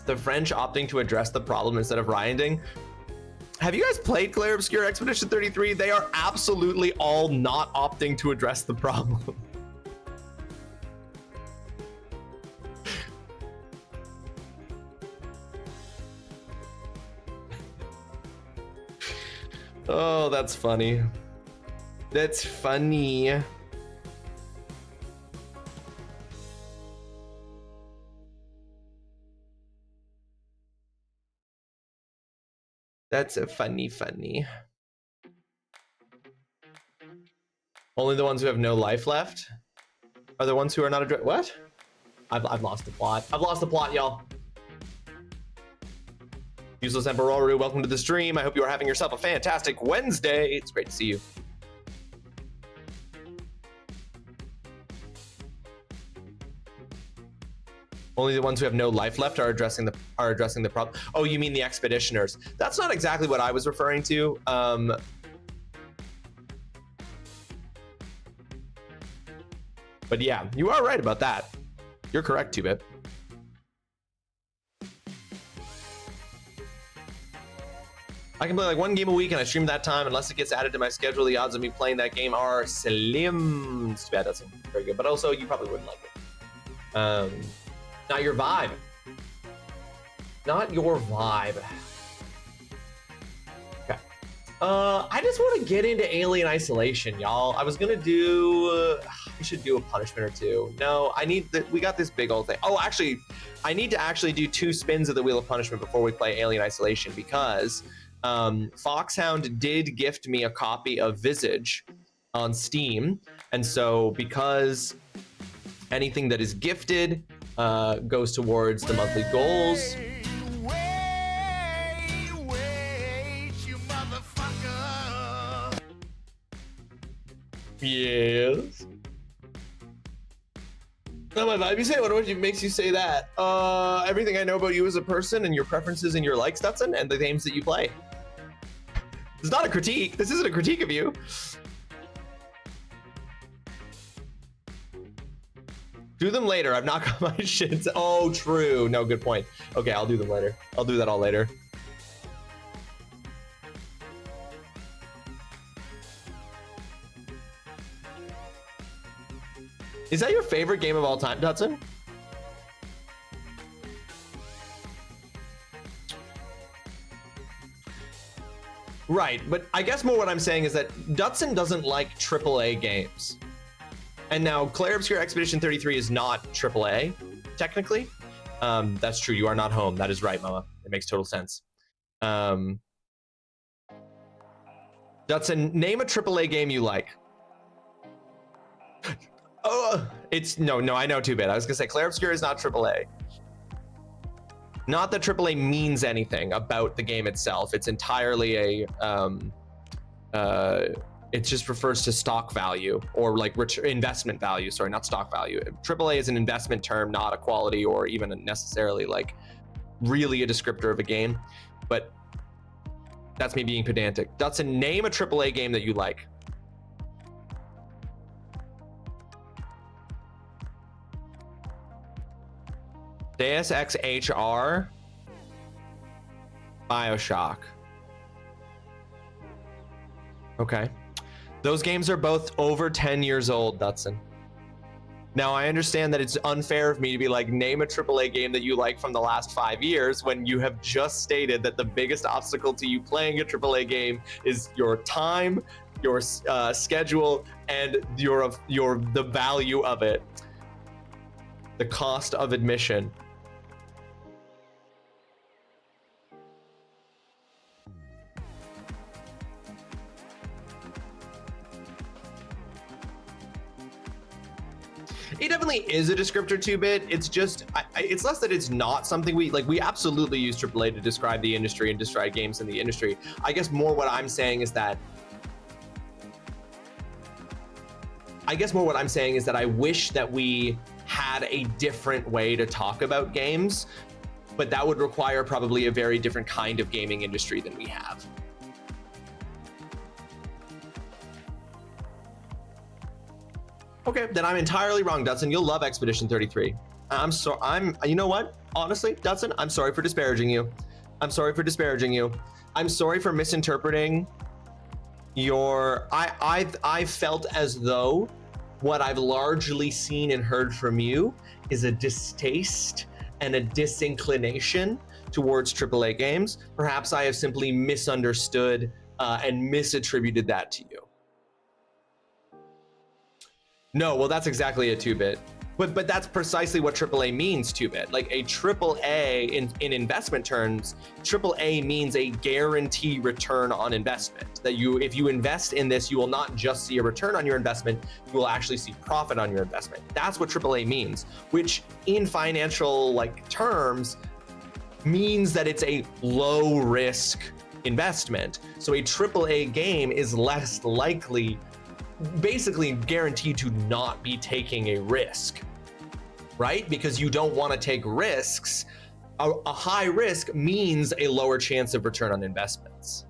The French opting to address the problem instead of rioting. Have you guys played Claire Obscure Expedition 33? They are absolutely all not opting to address the problem. Oh, that's funny. That's funny. That's a funny. Only the ones who have no life left are the ones who are not addressed. What? I've lost the plot. I've lost the plot, y'all. Useless Emperoru, welcome to the stream. I hope you are having yourself a fantastic Wednesday. It's great to see you. Only the ones who have no life left are addressing the problem. Oh, you mean the expeditioners? That's not exactly what I was referring to. But yeah, you are right about that. You're correct, 2-Bit. I can play like one game a week and I stream that time. Unless it gets added to my schedule, the odds of me playing that game are slim. It's too bad, that's very good. But also, you probably wouldn't like it. Not your vibe. Not your vibe. Okay. I just want to get into Alien Isolation, y'all. I was gonna do. I should do a punishment or two. No, we got this big old thing. Oh, actually, I need to actually do 2 spins of the Wheel of Punishment before we play Alien Isolation because Foxhound did gift me a copy of Visage on Steam, and so because anything that is gifted goes towards the monthly goals. Wait, you motherfucker. Yes. Not my vibe. You say what makes you say that? Everything I know about you as a person and your preferences and your likes, Dutson, and the games that you play. It's not a critique. This isn't a critique of you. Do them later. I've not got my shit. Oh, true. No, good point. Okay, I'll do them later. I'll do that all later. Is that your favorite game of all time, Dutson? Right, but I guess more what I'm saying is that Dutson doesn't like AAA games. And now Claire Obscure Expedition 33 is not AAA, technically. That's true, you are not home. That is right, Mama. It makes total sense. Dutson, name a AAA game you like. Oh, it's no, I know 2-Bit. I was gonna say Claire Obscure is not AAA. Not that AAA means anything about the game itself. It's entirely it just refers to stock value or like investment value. Sorry, not stock value. AAA is an investment term, not a quality or even necessarily like really a descriptor of a game. But That's me being pedantic. Dutson, name a AAA game that you like. Deus Ex HR, BioShock. Okay. Those games are both over 10 years old, Dutson. Now, I understand that it's unfair of me to be like, name a AAA game that you like from the last 5 years when you have just stated that the biggest obstacle to you playing a AAA game is your time, your schedule, and the value of it. The cost of admission. It definitely is a descriptor 2-bit. It's just, it's less that it's not something we absolutely use AAA to describe the industry and describe games in the industry. I guess more what I'm saying is that I wish that we had a different way to talk about games, but that would require probably a very different kind of gaming industry than we have. Okay, then I'm entirely wrong, Dutson. You'll love Expedition 33. You know what? Honestly, Dutson, I'm sorry for disparaging you. I'm sorry for misinterpreting your, I felt as though what I've largely seen and heard from you is a distaste and a disinclination towards AAA games. Perhaps I have simply misunderstood and misattributed that to you. No, well, that's exactly a 2-bit. But that's precisely what AAA means, 2-bit. Like a AAA in investment terms, AAA means a guarantee return on investment. That if you invest in this, you will not just see a return on your investment, you will actually see profit on your investment. That's what AAA means, which in financial terms means that it's a low risk investment. So a AAA game is less likely, basically guaranteed to not be taking a risk, right? Because you don't want to take risks. A high risk means a lower chance of return on investments.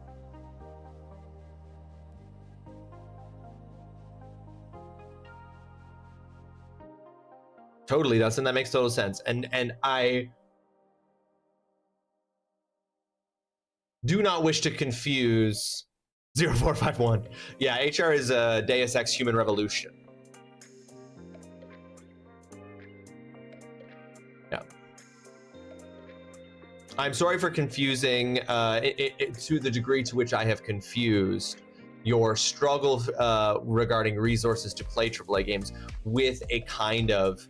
Totally, Dustin, that makes total sense. And I do not wish to confuse 0451. Yeah, HR is a Deus Ex Human Revolution. Yeah. I'm sorry for confusing to the degree to which I have confused your struggle regarding resources to play AAA games with a kind of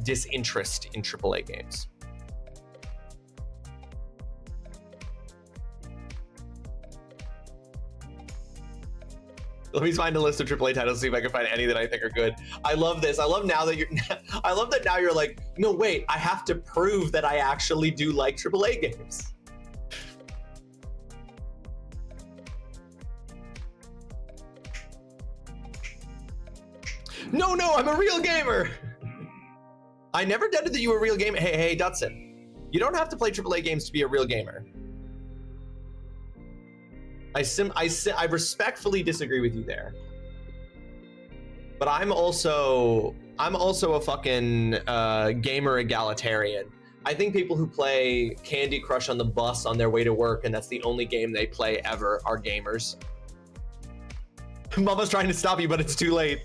disinterest in AAA games. Let me find a list of AAA titles, see if I can find any that I think are good. I love this. I love now that you're like, no, wait, I have to prove that I actually do like AAA games. No, I'm a real gamer. I never doubted that you were a real gamer. Hey, Dutson, you don't have to play AAA games to be a real gamer. I respectfully disagree with you there. But I'm also a fucking gamer egalitarian. I think people who play Candy Crush on the bus on their way to work and that's the only game they play ever are gamers. Mama's trying to stop you, but it's too late.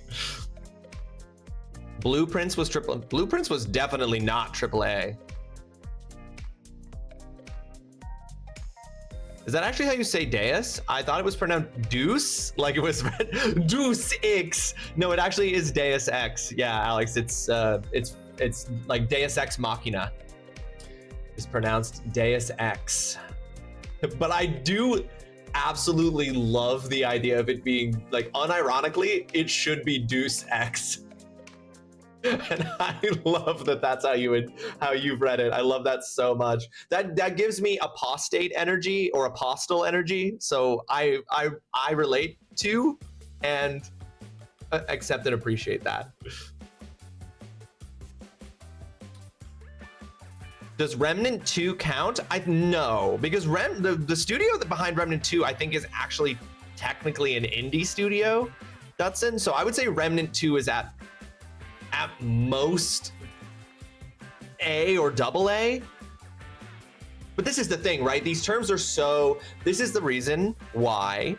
Blueprints was definitely not AAA. Is that actually how you say Deus? I thought it was pronounced Deuce, like it was Deuce X. No, it actually is Deus Ex. Yeah, Alex, it's like Deus Ex Machina. It's pronounced Deus Ex. But I do absolutely love the idea of it being like, unironically, it should be Deuce X. And I love that that's how you've read it. I love that so much. That gives me apostate energy or apostle energy. So I relate to and accept and appreciate that. Does Remnant 2 count? No, because the studio behind Remnant 2, I think, is actually technically an indie studio, Dutson. So I would say Remnant 2 is at most A or double A. But this is the thing, right? These terms are so, this is the reason why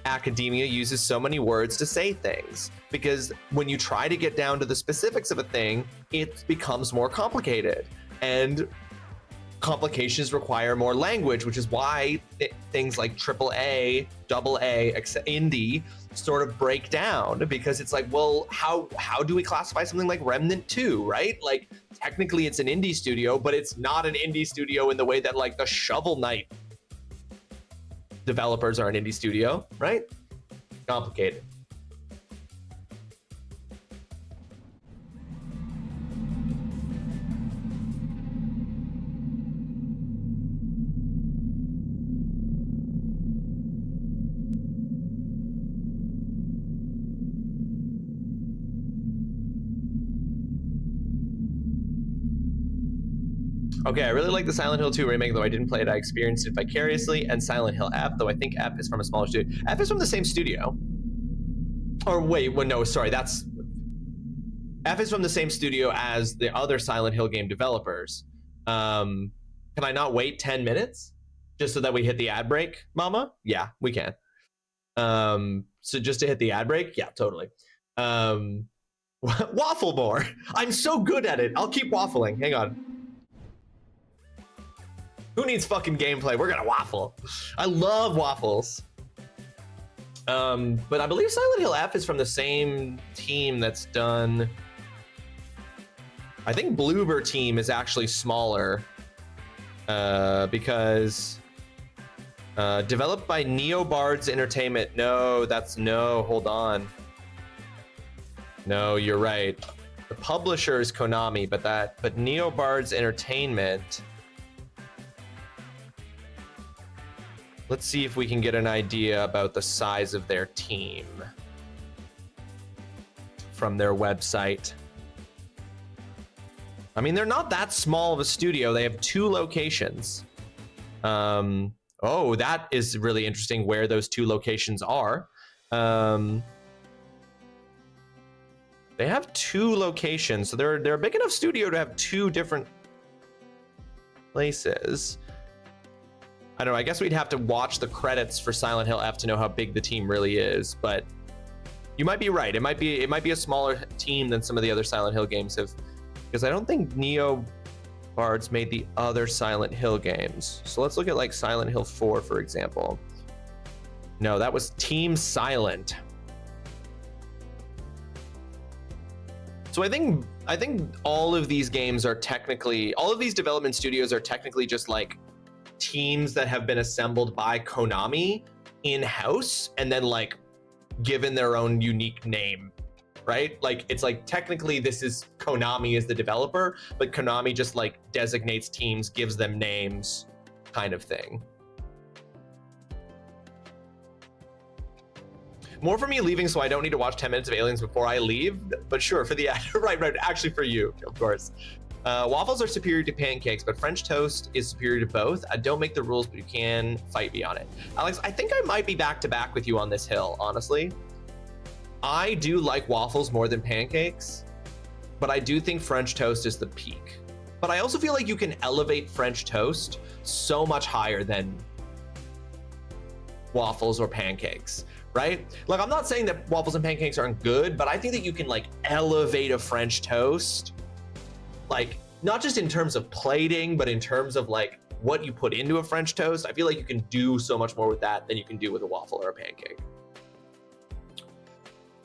academia uses so many words to say things, because when you try to get down to the specifics of a thing, it becomes more complicated, and complications require more language, which is why things like AAA, AA, indie sort of break down, because it's like, well, how do we classify something like Remnant 2, right? Like, technically it's an indie studio, but it's not an indie studio in the way that like the Shovel Knight developers are an indie studio, right? Complicated. Okay, I really like the Silent Hill 2 remake, though I didn't play it. I experienced it vicariously, and Silent Hill F, though I think F is from a smaller studio. F is from the same studio. Or wait, well, no, sorry, that's... F is from the same studio as the other Silent Hill game developers. Can I not wait 10 minutes? Just so that we hit the ad break, mama? Yeah, we can. So just to hit the ad break? Yeah, totally. Waffle more. I'm so good at it. I'll keep waffling. Hang on. Who needs fucking gameplay? We're gonna waffle. I love waffles. But I believe Silent Hill F is from the same team that's done... I think Bloober team is actually smaller. Because... developed by Neobards Entertainment. No, hold on. No, you're right. The publisher is Konami, but Neobards Entertainment... Let's see if we can get an idea about the size of their team from their website. I mean, they're not that small of a studio. They have 2 locations. Oh, that is really interesting where those 2 locations are. They have 2 locations, so they're a big enough studio to have 2 different places. I don't know, I guess we'd have to watch the credits for Silent Hill F to know how big the team really is, but you might be right. It might be a smaller team than some of the other Silent Hill games have, because I don't think Neobards made the other Silent Hill games. So let's look at like Silent Hill 4, for example. No, that was Team Silent. So I think all of these games are technically, all of these development studios are technically just like teams that have been assembled by Konami in-house and then like given their own unique name, right? Like it's like technically this is Konami as the developer, but Konami just like designates teams, gives them names, kind of thing. More for me leaving, so I don't need to watch 10 minutes of Aliens before I leave, but sure, for the right, actually for you, of course. Waffles are superior to pancakes, but French toast is superior to both. I don't make the rules, but you can fight me on it. Alex, I think I might be back to back with you on this hill, honestly. I do like waffles more than pancakes, but I do think French toast is the peak. But I also feel like you can elevate French toast so much higher than waffles or pancakes, right? Like, I'm not saying that waffles and pancakes aren't good, but I think that you can like elevate a French toast, like not just in terms of plating, but in terms of like what you put into a French toast. I feel like you can do so much more with that than you can do with a waffle or a pancake.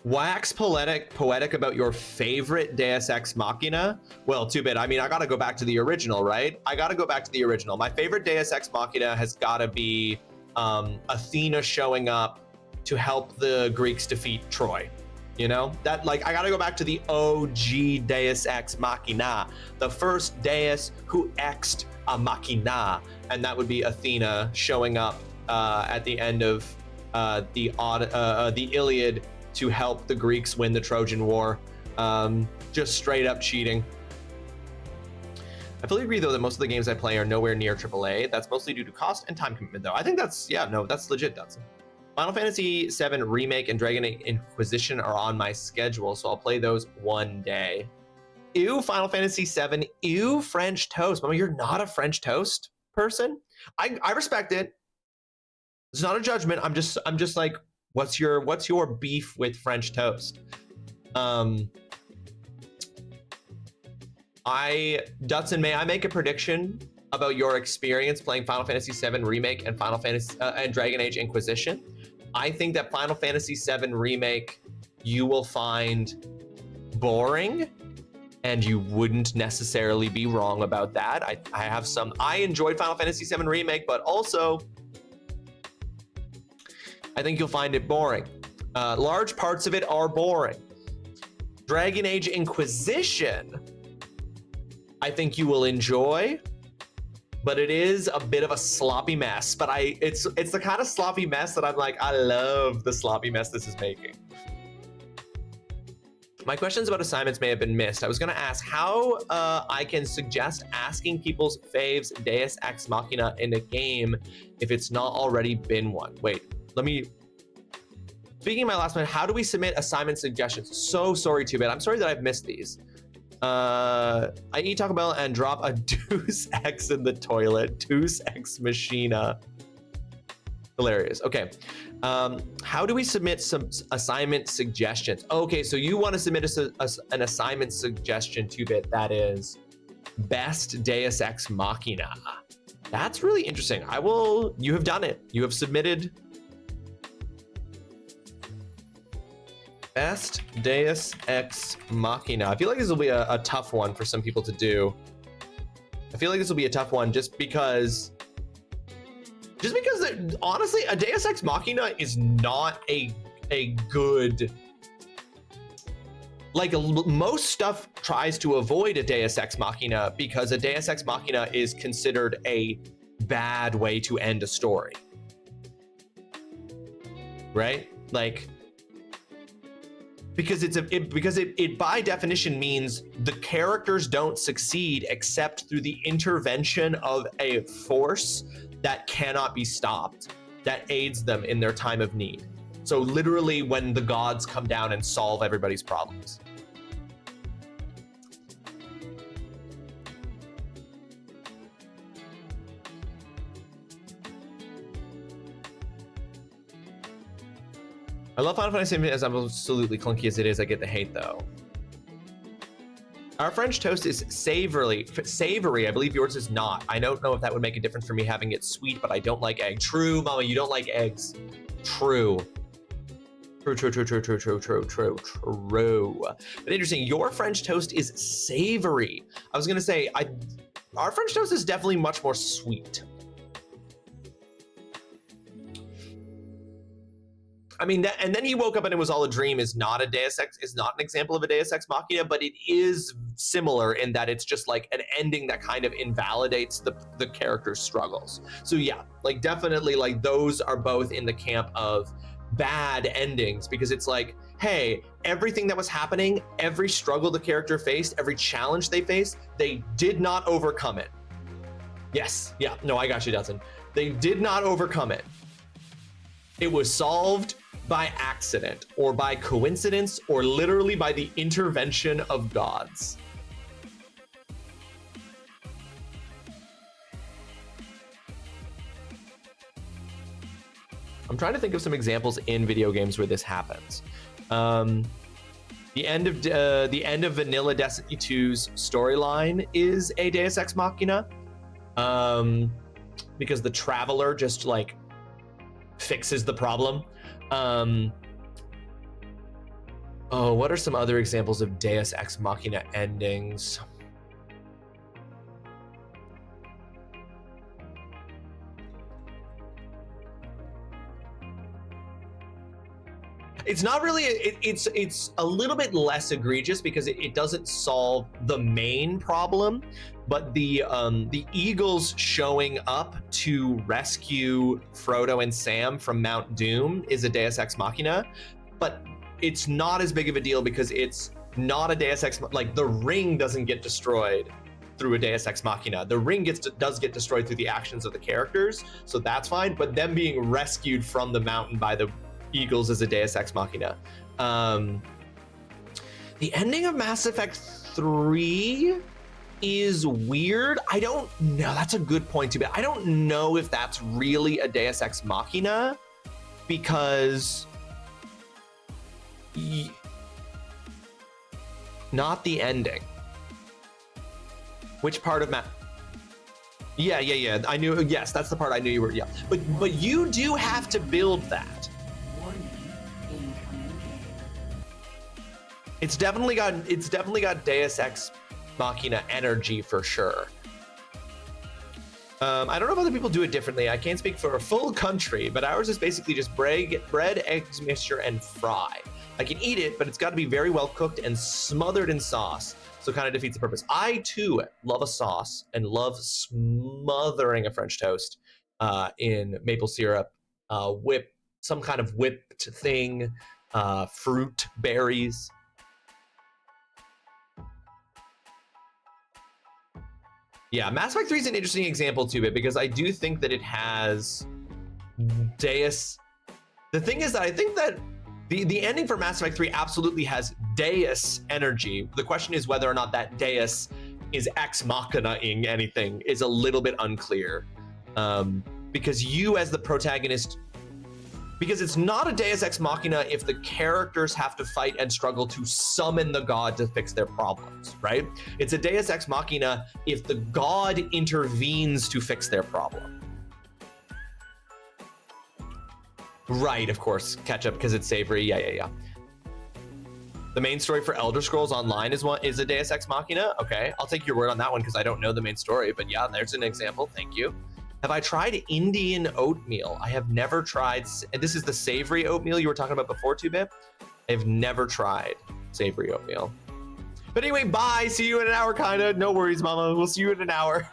Wax poetic about your favorite Deus Ex Machina? Well, too bad. I mean, I gotta go back to the original, right? I gotta go back to the original. My favorite Deus Ex Machina has gotta be Athena showing up to help the Greeks defeat Troy. You know, that like I gotta go back to the OG Deus Ex Machina, the first Deus who exed a Machina, and that would be Athena showing up at the end of the Iliad to help the Greeks win the Trojan War. Just straight up cheating. I fully agree, though, that most of the games I play are nowhere near AAA. That's mostly due to cost and time commitment, though. I think that's, yeah, no, that's legit, Dutson. Final Fantasy VII Remake and Dragon Age Inquisition are on my schedule, so I'll play those one day. Ew, Final Fantasy VII. Ew, French toast. Mama, you're not a French toast person? I respect it. It's not a judgment. I'm just like, what's your beef with French toast? Dutson, may I make a prediction about your experience playing Final Fantasy VII Remake and Final Fantasy and Dragon Age Inquisition? I think that Final Fantasy VII Remake you will find boring, and you wouldn't necessarily be wrong about that. I enjoyed Final Fantasy VII Remake, but also I think you'll find it boring. Large parts of it are boring. Dragon Age Inquisition, I think you will enjoy, but it is a bit of a sloppy mess. But it's the kind of sloppy mess that I'm like, I love the sloppy mess this is making. My questions about assignments may have been missed. I was gonna ask how I can suggest asking people's faves Deus Ex Machina in a game if it's not already been one. Wait, let me, speaking of my last one, how do we submit assignment suggestions? So sorry, 2-Bit. I'm sorry that I've missed these. I eat Taco Bell and drop a Deus Ex in the toilet. Deus Ex Machina. Hilarious. Okay. How do we submit some assignment suggestions? Okay, so you want to submit an assignment suggestion, 2-Bit, that is best Deus Ex Machina. That's really interesting. You have done it. You have submitted best Deus Ex Machina. I feel like this will be a tough one for some people to do. I feel like this will be a tough one just because honestly, a Deus Ex Machina is not a good, like, most stuff tries to avoid a Deus Ex Machina because a Deus Ex Machina is considered a bad way to end a story, right? Like, because it by definition means the characters don't succeed except through the intervention of a force that cannot be stopped, that aids them in their time of need. So literally when the gods come down and solve everybody's problems. I love Final Fantasy as absolutely clunky as it is. I get the hate though. Our French toast is savory. I believe yours is not. I don't know if that would make a difference for me having it sweet, but I don't like egg. True, Mama, you don't like eggs. True. True. But interesting, your French toast is savory. I was gonna say, our French toast is definitely much more sweet. I mean, and then he woke up and it was all a dream is not an example of a Deus Ex Machina, but it is similar in that it's just like an ending that kind of invalidates the character's struggles. So yeah, like definitely like those are both in the camp of bad endings because it's like, hey, everything that was happening, every struggle the character faced, every challenge they faced, they did not overcome it. Yes, yeah, no, I got you, Dutson. They did not overcome it. It was solved by accident or by coincidence or literally by the intervention of gods. I'm trying to think of some examples in video games where this happens. The end of Vanilla Destiny 2's storyline is a Deus Ex Machina, because the Traveler just like fixes the problem. What are some other examples of Deus Ex Machina endings? It's not really, it's a little bit less egregious because it doesn't solve the main problem, but the Eagles showing up to rescue Frodo and Sam from Mount Doom is a Deus Ex Machina, but it's not as big of a deal because it's not a Deus Ex, like the ring doesn't get destroyed. through a Deus Ex Machina. The ring does get destroyed through the actions of the characters, so that's fine. But them being rescued from the mountain by the eagles is a Deus Ex Machina. The ending of Mass Effect 3 is weird. I don't know. That's a good point too, but I don't know if that's really a Deus Ex Machina, because not the ending. Which part of Yeah. I knew. Yes, that's the part I knew you were. Yeah, but you do have to build that. It's definitely got Deus Ex Machina energy for sure. I don't know if other people do it differently. I can't speak for a full country, but ours is basically just bread, eggs, mixture, and fry. I can eat it, but it's got to be very well cooked and smothered in sauce, so it kind of defeats the purpose. I too love a sauce and love smothering a French toast in maple syrup, some kind of whipped thing, fruit, berries. Yeah, Mass Effect 3 is an interesting example too, because I do think that it has Deus. The thing is that I think that the ending for Mass Effect 3 absolutely has Deus energy. The question is whether or not that Deus is ex machina-ing anything is a little bit unclear. Because you as the protagonist, because it's not a Deus Ex Machina if the characters have to fight and struggle to summon the god to fix their problems, right? It's a Deus Ex Machina if the god intervenes to fix their problem. Right, of course, ketchup because it's savory. Yeah. The main story for Elder Scrolls Online is a Deus Ex Machina. Okay, I'll take your word on that one because I don't know the main story, but yeah, there's an example. Thank you. Have I tried Indian oatmeal? I have never tried, and this is the savory oatmeal you were talking about before, 2-Bit. I've never tried savory oatmeal. But anyway, bye. See you in an hour, kinda. No worries, mama. We'll see you in an hour.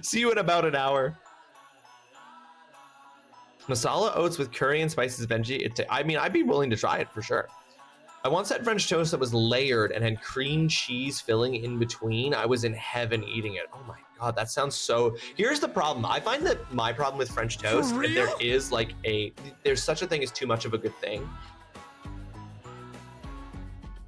See you in about an hour. Masala oats with curry and spices veggie. I mean, I'd be willing to try it for sure. I once had French toast that was layered and had cream cheese filling in between. I was in heaven eating it. Oh my God, that sounds so... Here's the problem. I find that my problem with French toast, and there is like there's such a thing as too much of a good thing.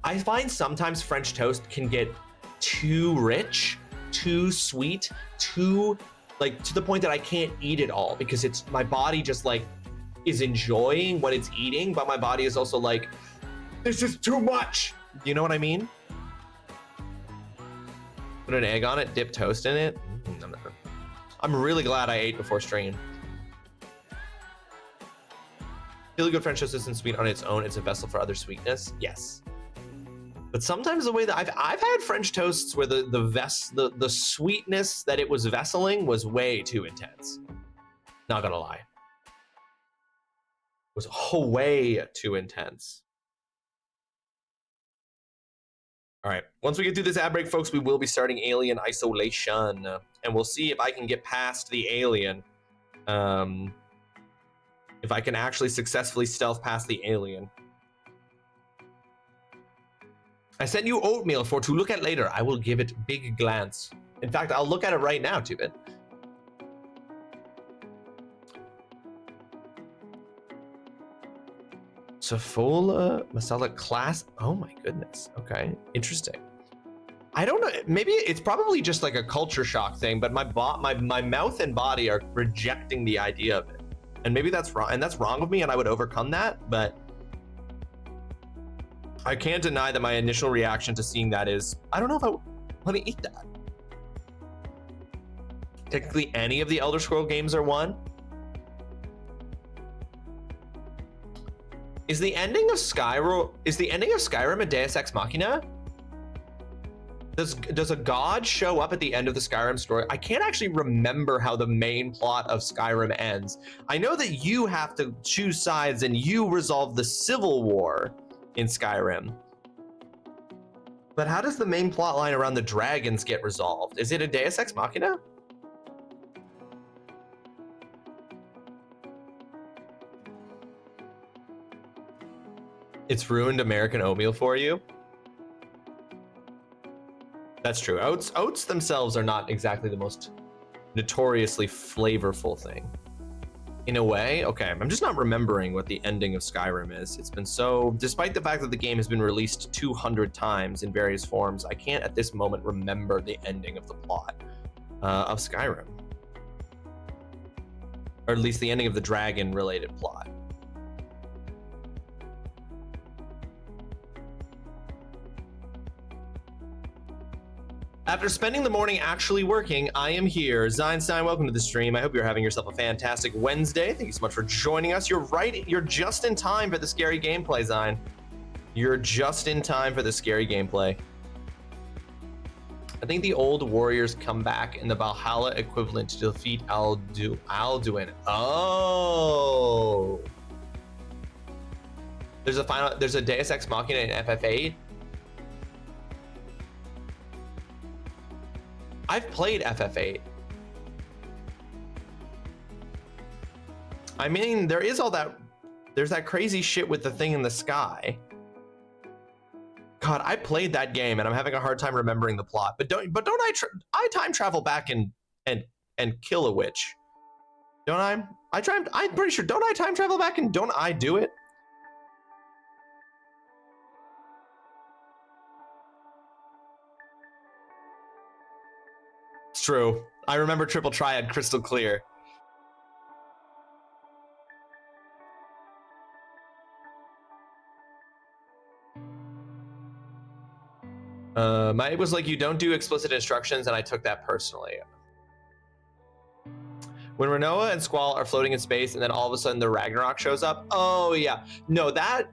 I find sometimes French toast can get too rich, too sweet, too like to the point that I can't eat it all because it's my body just like is enjoying what it's eating, but my body is also like, this is too much. You know what I mean? Put an egg on it, dip toast in it. I'm really glad I ate before stream. Really good French toast isn't sweet on its own. It's a vessel for other sweetness. Yes. But sometimes the way that I've had French toasts where the sweetness that it was vesseling was way too intense. Not gonna lie. It was way too intense. All right, once we get through this ad break, folks, we will be starting Alien Isolation, and we'll see if I can get past the alien. If I can actually successfully stealth past the alien. I sent you oatmeal to look at later. I will give it big glance. In fact, I'll look at it right now, 2-Bit. Safola masala class. Oh my goodness. Okay, interesting. I don't know. Maybe it's probably just like a culture shock thing, but my mouth and body are rejecting the idea of it, and maybe that's wrong. And that's wrong of me, and I would overcome that. But I can't deny that my initial reaction to seeing that is, I don't know if I want to eat that. Technically, any of the Elder Scrolls games are one. Is the ending of Skyrim a Deus Ex Machina? Does a god show up at the end of the Skyrim story? I can't actually remember how the main plot of Skyrim ends. I know that you have to choose sides and you resolve the civil war in Skyrim. But how does the main plot line around the dragons get resolved? Is it a Deus Ex Machina? It's ruined American oatmeal for you? That's true. Oats themselves are not exactly the most notoriously flavorful thing. In a way, okay, I'm just not remembering what the ending of Skyrim is. It's been so, despite the fact that the game has been released 200 times in various forms, I can't at this moment remember the ending of the plot of Skyrim. Or at least the ending of the dragon-related plot. After spending the morning actually working, I am here. Zeinstein, welcome to the stream. I hope you're having yourself a fantastic Wednesday. Thank you so much for joining us. You're right, you're just in time for the scary gameplay, Zein. You're just in time for the scary gameplay. I think the old warriors come back in the Valhalla equivalent to defeat Alduin. Oh. There's a Deus Ex Machina in FF8. I've played FF8. I mean, there's that crazy shit with the thing in the sky. God, I played that game and I'm having a hard time remembering the plot. But don't I time travel back and kill a witch? Don't I? I'm pretty sure. Don't I time travel back and don't I do it? It's true. I remember Triple Triad crystal clear. Mike was like, you don't do explicit instructions, and I took that personally. When Renoa and Squall are floating in space, and then all of a sudden the Ragnarok shows up. Oh yeah, no, that's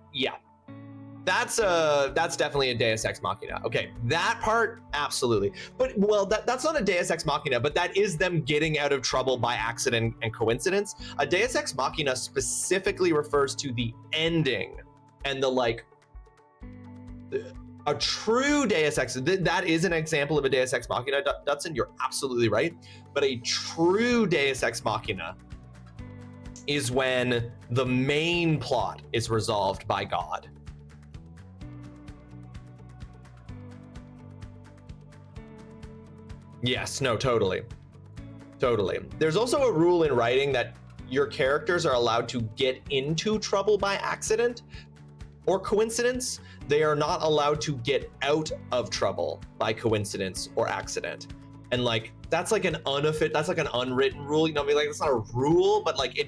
definitely a Deus Ex Machina. Okay, that part absolutely. But well, that's not a Deus Ex Machina, but that is them getting out of trouble by accident and coincidence. A Deus Ex Machina specifically refers to the ending and the like. A true Deus Ex, that is an example of a Deus Ex Machina, Dutson, you're absolutely right. But a true Deus Ex Machina is when the main plot is resolved by God. Yes, no, totally. Totally. There's also a rule in writing that your characters are allowed to get into trouble by accident or coincidence. They are not allowed to get out of trouble by coincidence or accident. And like, that's like an unwritten rule, you know what I mean? Like, it's not a rule, but like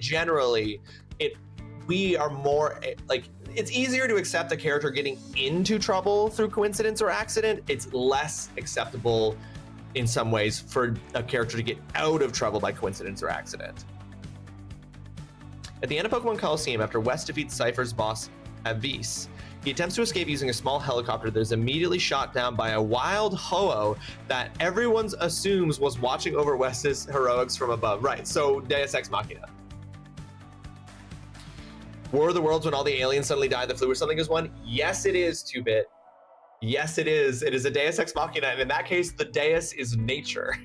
we are more like, it's easier to accept a character getting into trouble through coincidence or accident. It's less acceptable in some ways for a character to get out of trouble by coincidence or accident. At the end of Pokemon Coliseum, after West defeats Cypher's boss Avis, he attempts to escape using a small helicopter that is immediately shot down by a wild Ho-Oh that everyone assumes was watching over West's heroics from above. Right, so Deus Ex Machina. War of the Worlds when all the aliens suddenly died, the flu or something is one? Yes, it is, 2-Bit. Yes, it is. It is a Deus Ex Machina, and in that case, the Deus is nature.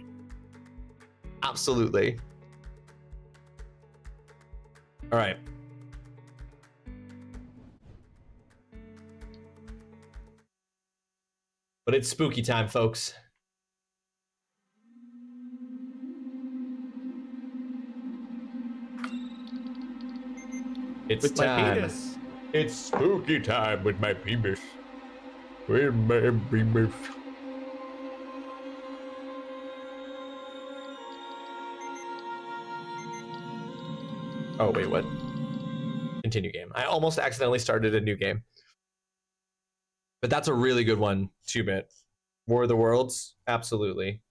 Absolutely. All right. But it's spooky time, folks. It's time. It's spooky time with my penis. With my penis. Oh, wait, what? Continue game. I almost accidentally started a new game. But that's a really good one, 2-Bit. War of the Worlds? Absolutely.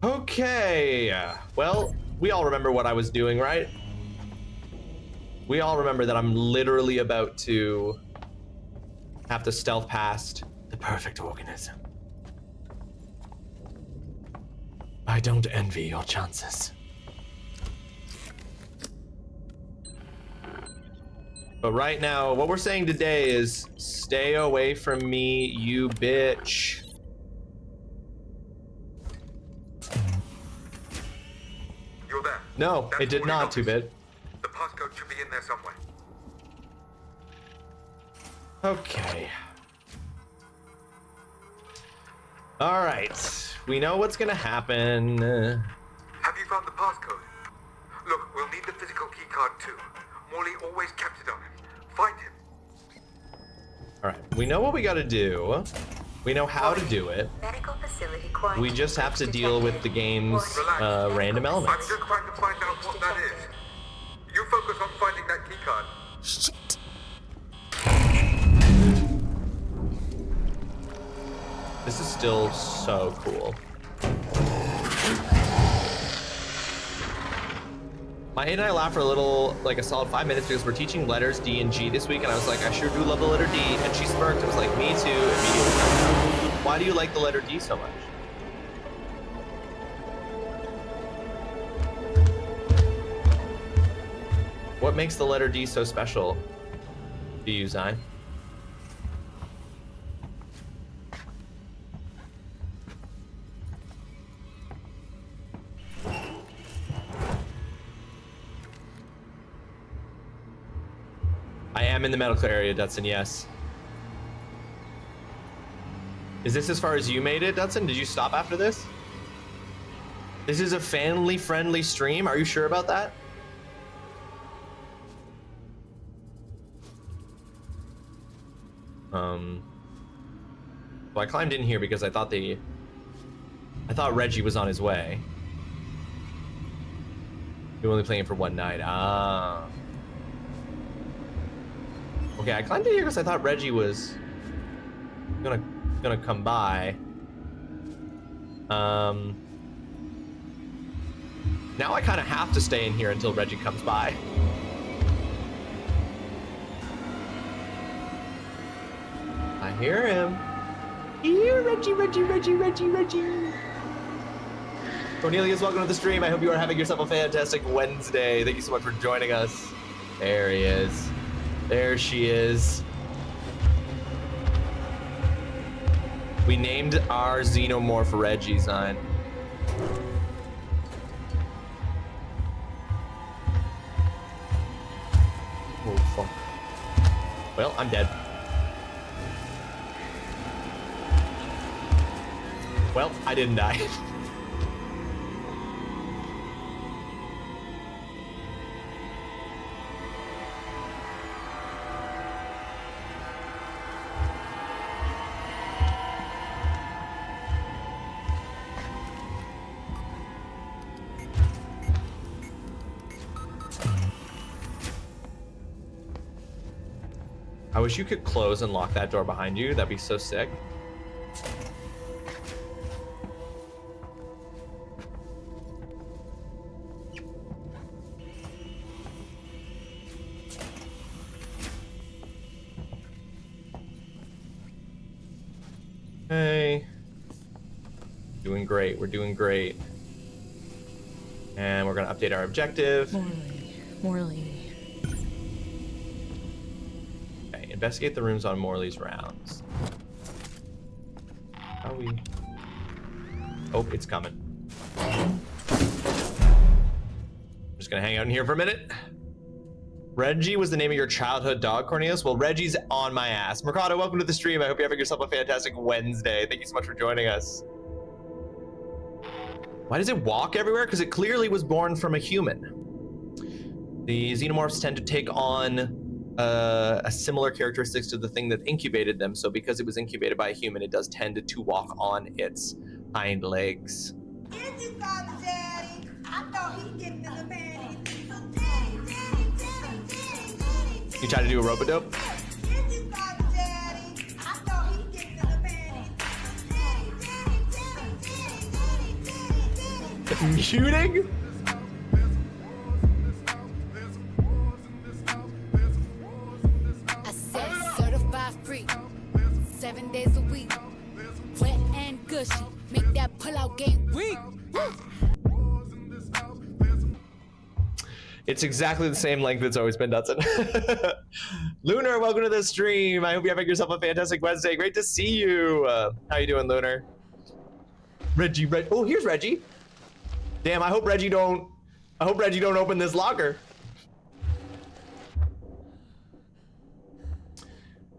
Okay. Well, we all remember what I was doing, right? We all remember that I'm literally about to have to stealth past the perfect organism. I don't envy your chances. But right now, what we're saying today is stay away from me, you bitch. You're there. No, That's it did all not, you 2-Bit. The passcode should be in there somewhere. Okay. All right. We know what's gonna happen. Have you found the passcode? Look, we'll need the physical keycard too. Morley always kept it on him. Find him. All right. We know what we gotta do. We know how to do it. Medical facility We just have to deal with the game's random I'm elements. just trying to find out what that is. You focus on finding that keycard. Shit. This is still so cool. My aunt and I laughed for a little, like a solid 5 minutes because we're teaching letters D and G this week, and I was like, I sure do love the letter D, and she smirked and was like, me too, immediately. Why do you like the letter D so much? What makes the letter D so special to you, Zion? I am in the medical area, Dutson, yes. Is this as far as you made it, Dutson? Did you stop after this? This is a family-friendly stream? Are you sure about that? Well, I climbed in here because I thought Reggie was on his way. You're only playing for one night. Ah. Okay, I climbed in here because I thought Reggie was gonna come by. Now I kind of have to stay in here until Reggie comes by. I hear him. Here, Reggie. Cornelius, welcome to the stream. I hope you are having yourself a fantastic Wednesday. Thank you so much for joining us. There he is. There she is. We named our xenomorph Reggie, Zion. Oh, fuck. Well, I'm dead. Well, I didn't die. I wish you could close and lock that door behind you. That'd be so sick. Hey. Doing great. We're doing great. And we're going to update our objective. Morley. Okay, investigate the rooms on Morley's rounds. How are we? Oh, it's coming. I'm just gonna hang out in here for a minute. Reggie was the name of your childhood dog, Cornelius? Well, Reggie's on my ass. Mercado, welcome to the stream. I hope you're having yourself a fantastic Wednesday. Thank you so much for joining us. Why does it walk everywhere? Because it clearly was born from a human. The xenomorphs tend to take on a similar characteristics to the thing that incubated them. So because it was incubated by a human, it does tend to walk on its hind legs. Get you, Father Daddy. I thought he'd get in the panties. You try to do a rope-a-dope? Get you, Father Daddy. I thought he'd get in the panties. Muting? I said certified free, 7 days a week. Wet and gushy, make that pull-out game weak. It's exactly the same length it's always been, Dutson. Lunar, welcome to the stream. I hope you're having yourself a fantastic Wednesday. Great to see you. How you doing, Lunar? Reggie. Oh, here's Reggie. Damn, I hope Reggie don't open this locker.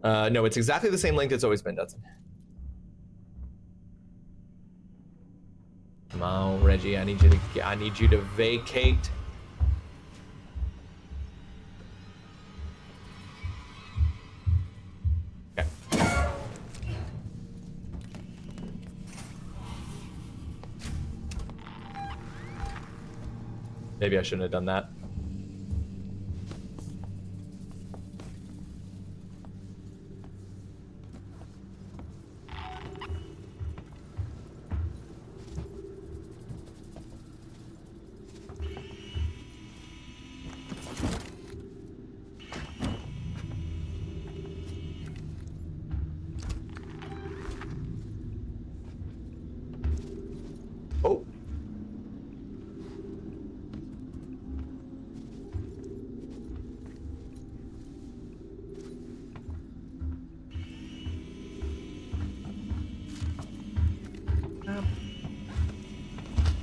No, it's exactly the same length it's always been, Dudson. Come on, Reggie. I need you to vacate. Okay. Maybe I shouldn't have done that. Oh.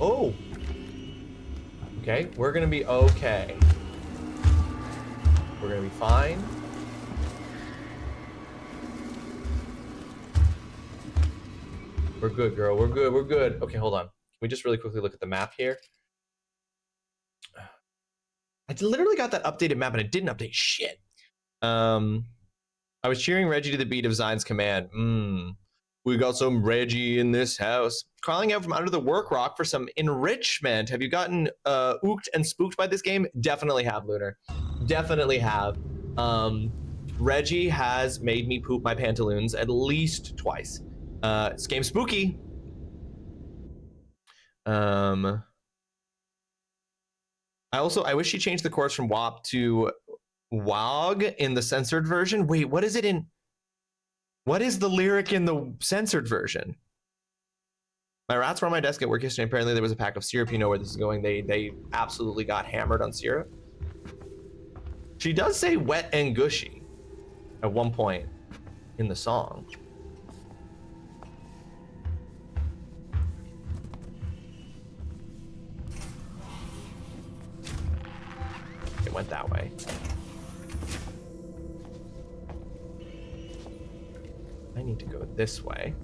Oh. Okay, we're gonna be okay. We're gonna be fine. We're good, girl. We're good. We're good. Okay, hold on. Can we just really quickly look at the map here? I literally got that updated map and it didn't update shit. I was cheering Reggie to the beat of Zion's command. We got some Reggie in this house. Crawling out from under the work rock for some enrichment. Have you gotten ooked and spooked by this game? Definitely have, Lunar. Definitely have. Reggie has made me poop my pantaloons at least twice. This game's spooky. I wish she changed the chorus from WAP to WOG in the censored version. Wait, what is it in? What is the lyric in the censored version? My rats were on my desk at work yesterday. Apparently there was a pack of syrup. You know where this is going. They absolutely got hammered on syrup. She does say wet and gushy at one point in the song. It went that way. I need to go this way.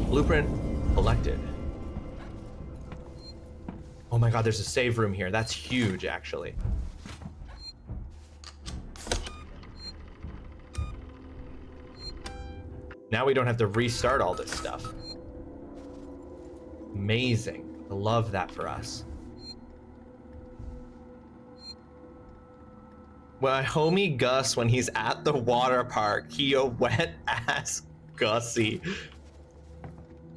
Blueprint collected. Oh my god, there's a save room here. That's huge, actually. Now we don't have to restart all this stuff. Amazing. I love that for us. Well, homie Gus, when he's at the water park, he a wet ass Gussie.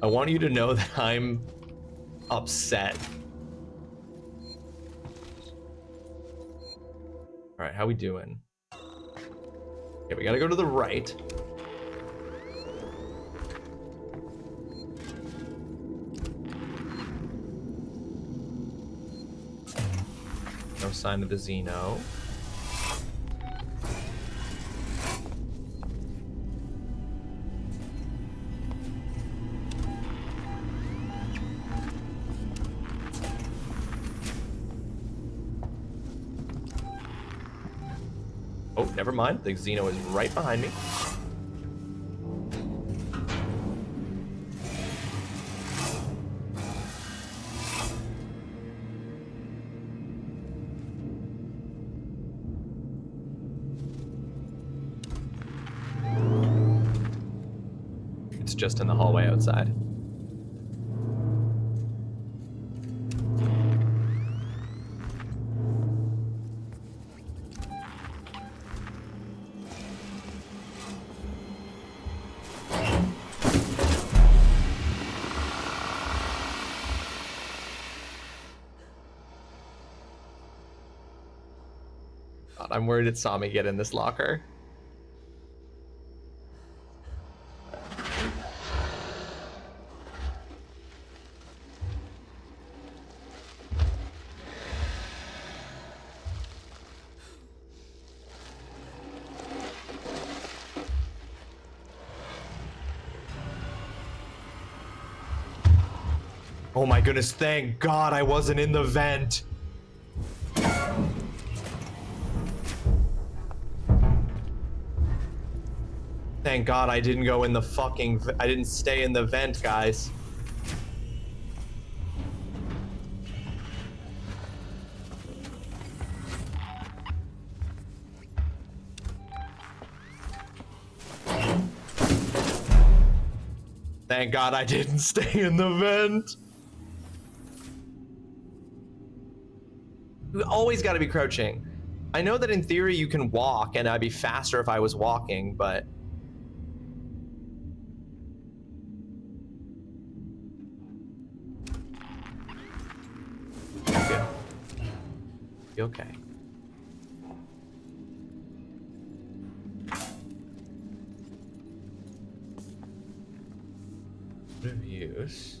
I want you to know that I'm upset. All right, how we doing? Okay, we gotta go to the right. No sign of the Xeno. Oh, never mind. The Xeno is right behind me. It's just in the hallway outside. God, I'm worried it saw me get in this locker. Oh my goodness, thank God I wasn't in the vent. Thank God I didn't go in the fucking, I didn't stay in the vent, guys. Thank God I didn't stay in the vent. You always got to be crouching. I know that in theory you can walk and I'd be faster if I was walking, but good. You okay? Reviews.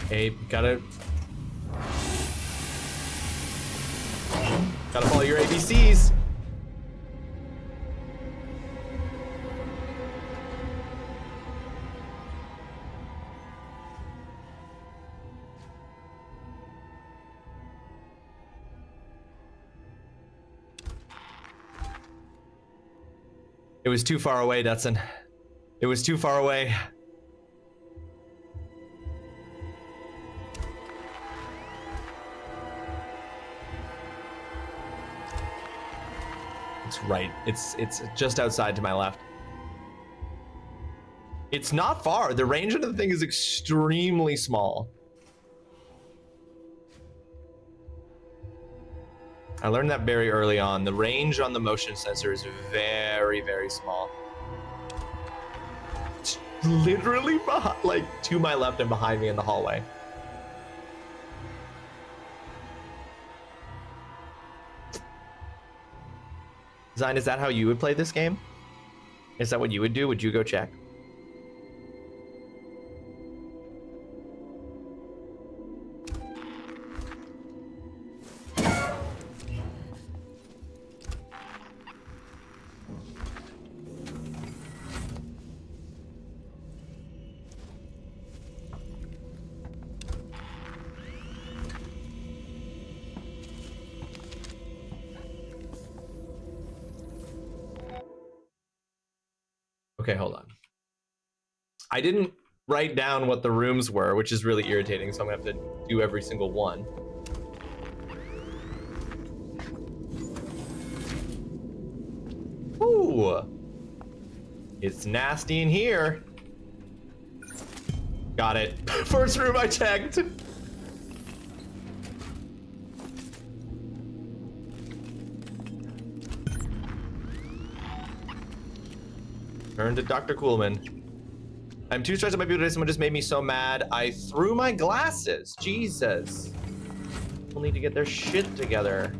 Hey, gotta follow your ABCs. It was too far away, Dutson. It was too far away. It's right. It's just outside to my left. It's not far. The range of the thing is extremely small. I learned that very early on. The range on the motion sensor is very, very small. It's literally behind, like to my left and behind me in the hallway. Zine, is that how you would play this game? Is that what you would do? Would you go check? Okay, hold on. I didn't write down what the rooms were, which is really irritating, so I'm gonna have to do every single one. Ooh. It's nasty in here. Got it. First room I checked. Turn to Dr. Coolman. I'm too stressed about my beauty today. Someone just made me so mad. I threw my glasses. Jesus. People need to get their shit together.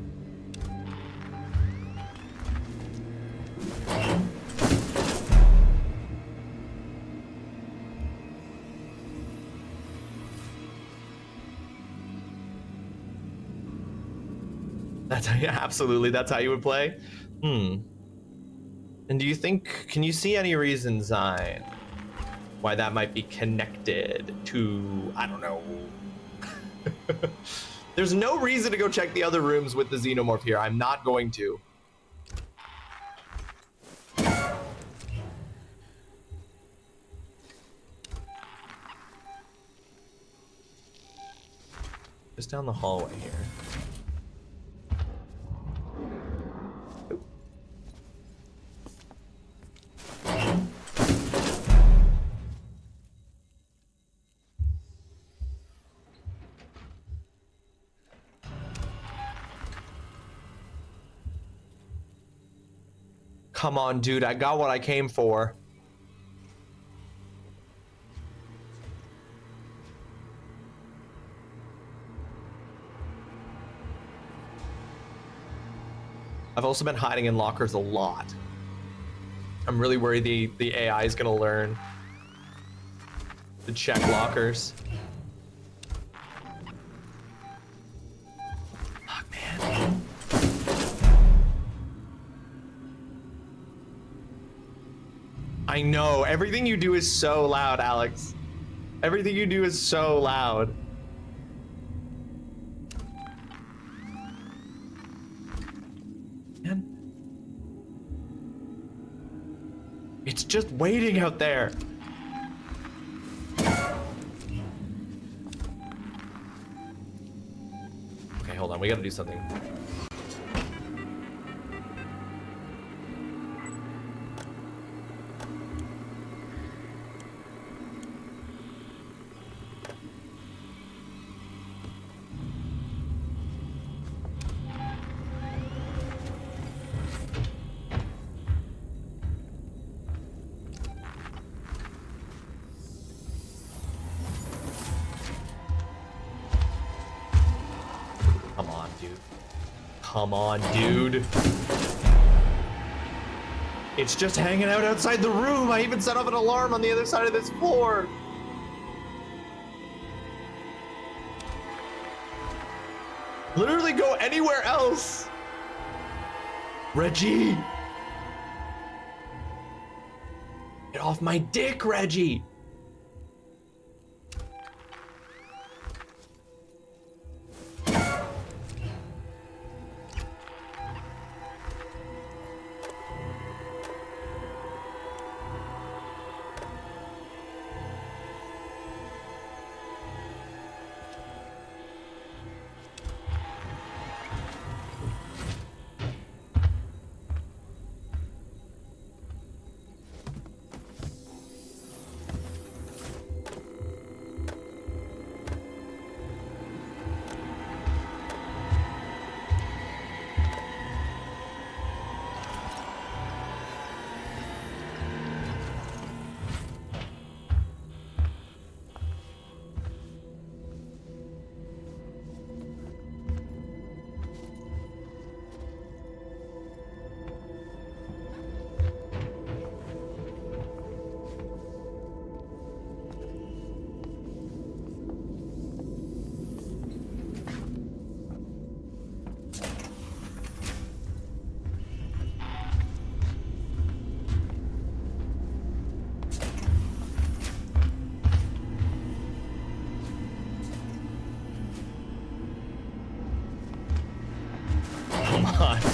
That's how, yeah, absolutely. That's how you would play. And do you think, can you see any reason, Zine, why that might be connected to, I don't know. There's no reason to go check the other rooms with the xenomorph here. I'm not going to. Just down the hallway here. Come on, dude, I got what I came for. I've also been hiding in lockers a lot. I'm really worried the AI is gonna learn to check lockers. Fuck, man. I know. Everything you do is so loud, Alex. Everything you do is so loud. Man. It's just waiting out there. Okay, hold on. We gotta do something. Come on, dude. It's just hanging out outside the room. I even set off an alarm on the other side of this floor. Literally go anywhere else. Reggie. Get off my dick, Reggie.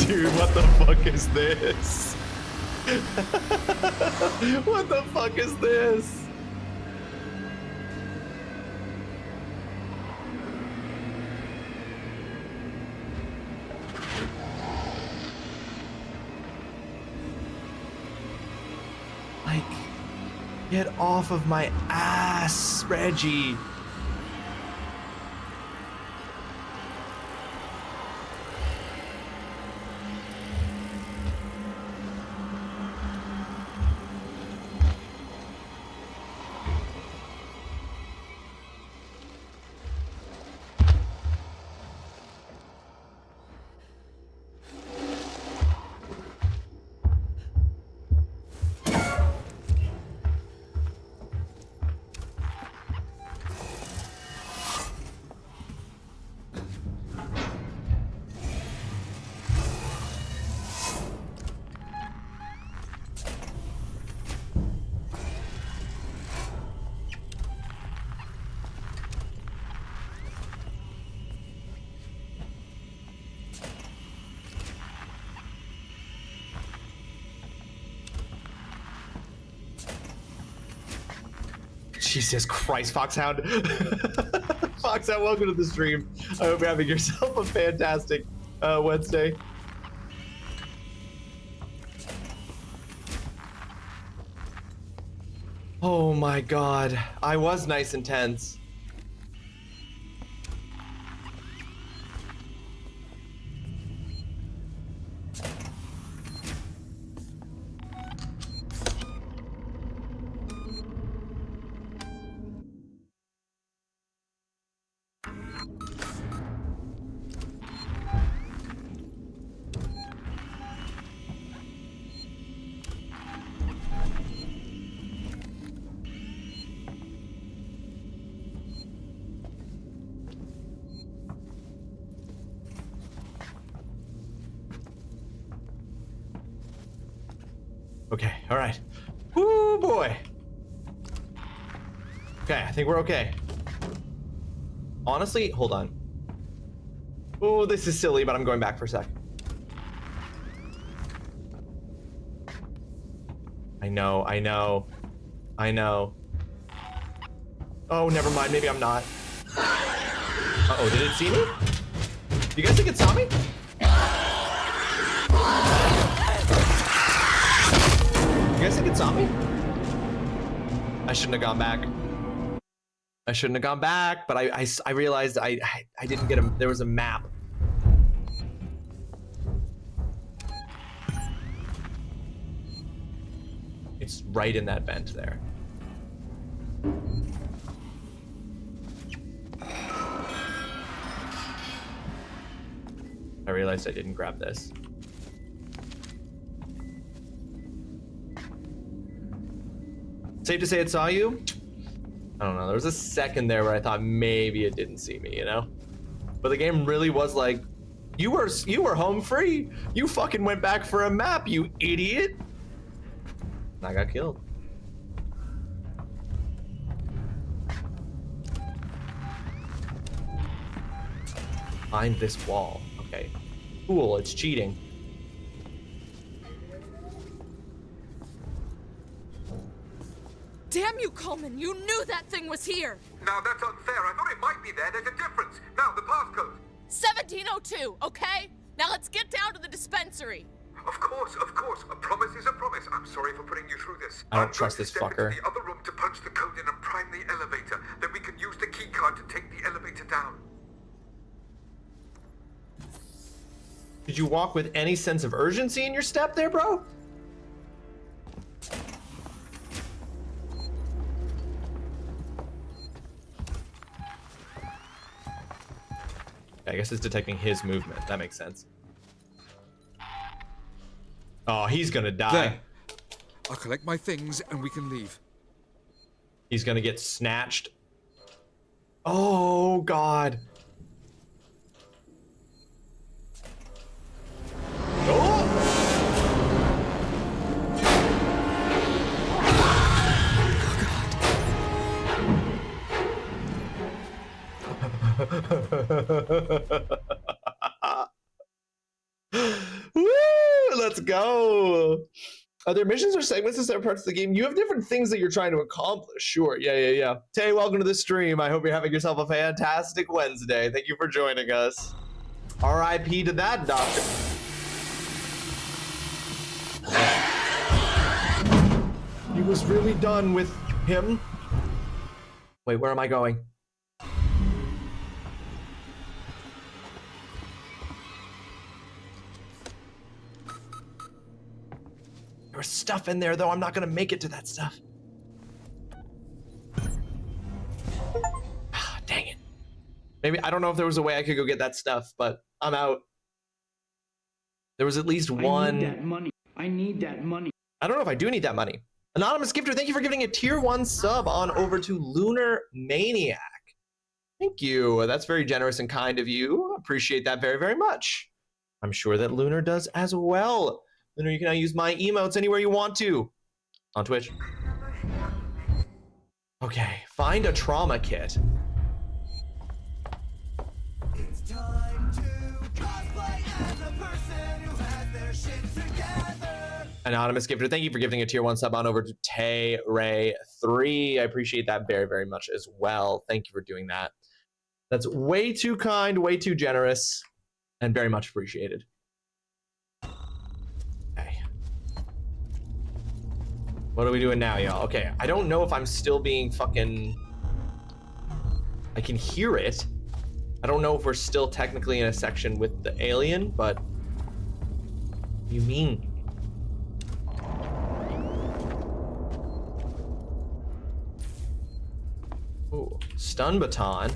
Dude, what the fuck is this? What the fuck is this? Like, get off of my ass, Reggie. Jesus Christ, Foxhound. Foxhound, welcome to the stream. I hope you're having yourself a fantastic Wednesday. Oh my God, I was nice and tense. Okay, all right. Ooh, boy. Okay, I think we're okay. Honestly, hold on. Oh, this is silly, but I'm going back for a sec. I know. Oh, never mind. Maybe I'm not. Uh-oh, did it see me? You guys think it saw me? You guys think it saw me? I shouldn't have gone back. I shouldn't have gone back, but I realized I didn't get there was a map. It's right in that vent there. I realized I didn't grab this. Safe to say it saw you? I don't know. There was a second there where I thought maybe it didn't see me, you know? But the game really was like, you were home free. You fucking went back for a map, you idiot. And I got killed. Find this wall. Okay. Cool, it's cheating. Damn you, Coleman! You knew that thing was here! Now that's unfair. I thought it might be there. There's a difference. Now, the passcode. 1702, okay? Now let's get down to the dispensary. Of course. A promise is a promise. I'm sorry for putting you through this. I don't trust this fucker. Into the other room to punch the code in and prime the elevator. Then we can use the key card to take the elevator down. Did you walk with any sense of urgency in your step there, bro? I guess it's detecting his movement. That makes sense. Oh, he's gonna die. There. I'll collect my things and we can leave. He's gonna get snatched. Oh, God. Woo! Let's go. Are there missions or segments in separate parts of the game? You have different things that you're trying to accomplish. Sure. Yeah. Tay, welcome to the stream. I hope you're having yourself a fantastic Wednesday. Thank you for joining us. R.I.P. to that doctor. He was really done with him. Wait, where am I going? There was stuff in there, though. I'm not gonna make it to that stuff. Ah, dang it. Maybe, I don't know if there was a way I could go get that stuff, but I'm out. There was at least one. I need that money. I need that money. I don't know if I do need that money. Anonymous Gifter, thank you for giving a tier 1 sub on over to Lunar Maniac. Thank you. That's very generous and kind of you. Appreciate that very, very much. I'm sure that Lunar does as well. Lunar, you can now use my emotes anywhere you want to. On Twitch. Okay, find a trauma kit. It's time to cosplay as a person who has their shit together. Anonymous Gifter, thank you for giving a tier 1 sub on over to Tay Ray 3. I appreciate that very, very much as well. Thank you for doing that. That's way too kind, way too generous, and very much appreciated. Okay. What are we doing now, y'all? Okay, I don't know if I'm still being fucking... I can hear it. I don't know if we're still technically in a section with the alien, but... What do you mean? Ooh, stun baton.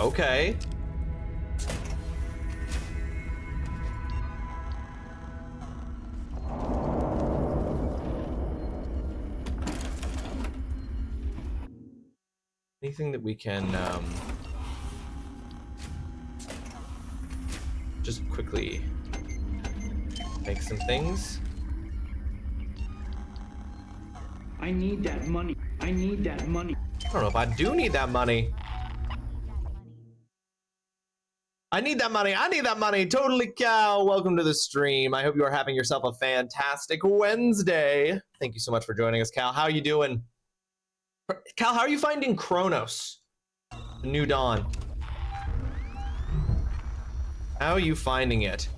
Okay. Anything that we can just quickly make some things. I need that money. I need that money. I don't know if I do need that money. I need that money. I need that money. Totally Cow. Welcome to the stream. I hope you are having yourself a fantastic Wednesday. Thank you so much for joining us, Cal. How are you doing? Cal, how are you finding Kronos? The New Dawn. How are you finding it?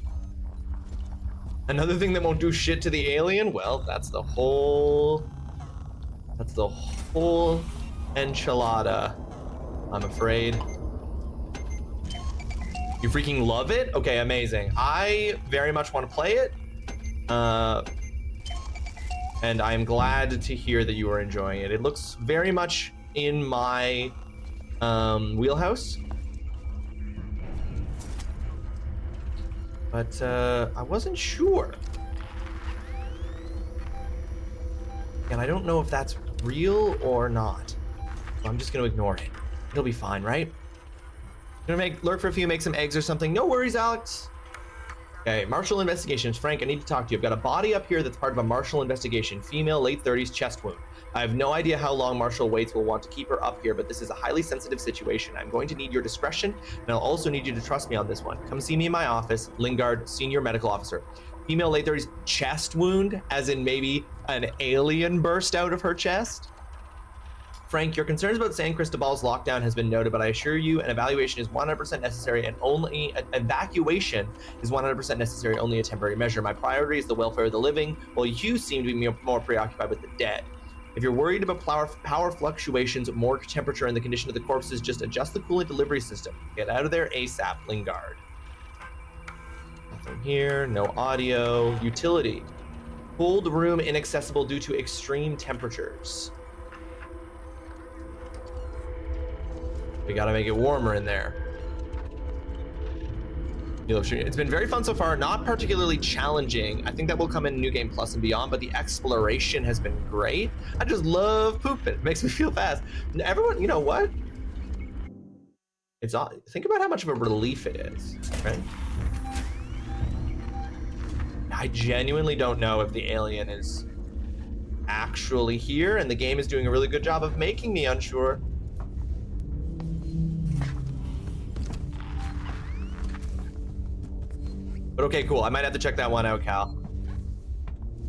Another thing that won't do shit to the alien? Well, that's the whole enchilada, I'm afraid. You freaking love it? Okay, amazing. I very much want to play it. And I'm glad to hear that you are enjoying it. It looks very much in my wheelhouse. But I wasn't sure. And I don't know if that's real or not. So I'm just gonna ignore it. It'll be fine, right? Gonna lurk for a few, make some eggs or something. No worries, Alex. Okay, Marshall investigations. Frank, I need to talk to you. I've got a body up here that's part of a Marshall investigation. Female, late 30s, chest wound. I have no idea how long Marshall Waits will want to keep her up here, but this is a highly sensitive situation. I'm going to need your discretion, and I'll also need you to trust me on this one. Come see me in my office. Lingard, Senior Medical Officer. Female, late 30s, chest wound, as in maybe an alien burst out of her chest. Frank, your concerns about San Cristobal's lockdown has been noted, but I assure you an evaluation is 100% necessary and only evacuation is 100% necessary, only a temporary measure. My priority is the welfare of the living, while you seem to be more preoccupied with the dead. If you're worried about power fluctuations, morgue temperature, and the condition of the corpses, just adjust the coolant delivery system. Get out of there ASAP, Lingard. Nothing here, no audio. Utility. Cold room inaccessible due to extreme temperatures. We gotta make it warmer in there. It's been very fun so far, not particularly challenging. I think that will come in New Game Plus and beyond, but the exploration has been great. I just love pooping. It makes me feel fast. Everyone, you know what? Think about how much of a relief it is, right? I genuinely don't know if the alien is actually here, and the game is doing a really good job of making me unsure. But okay, cool. I might have to check that one out, Cal.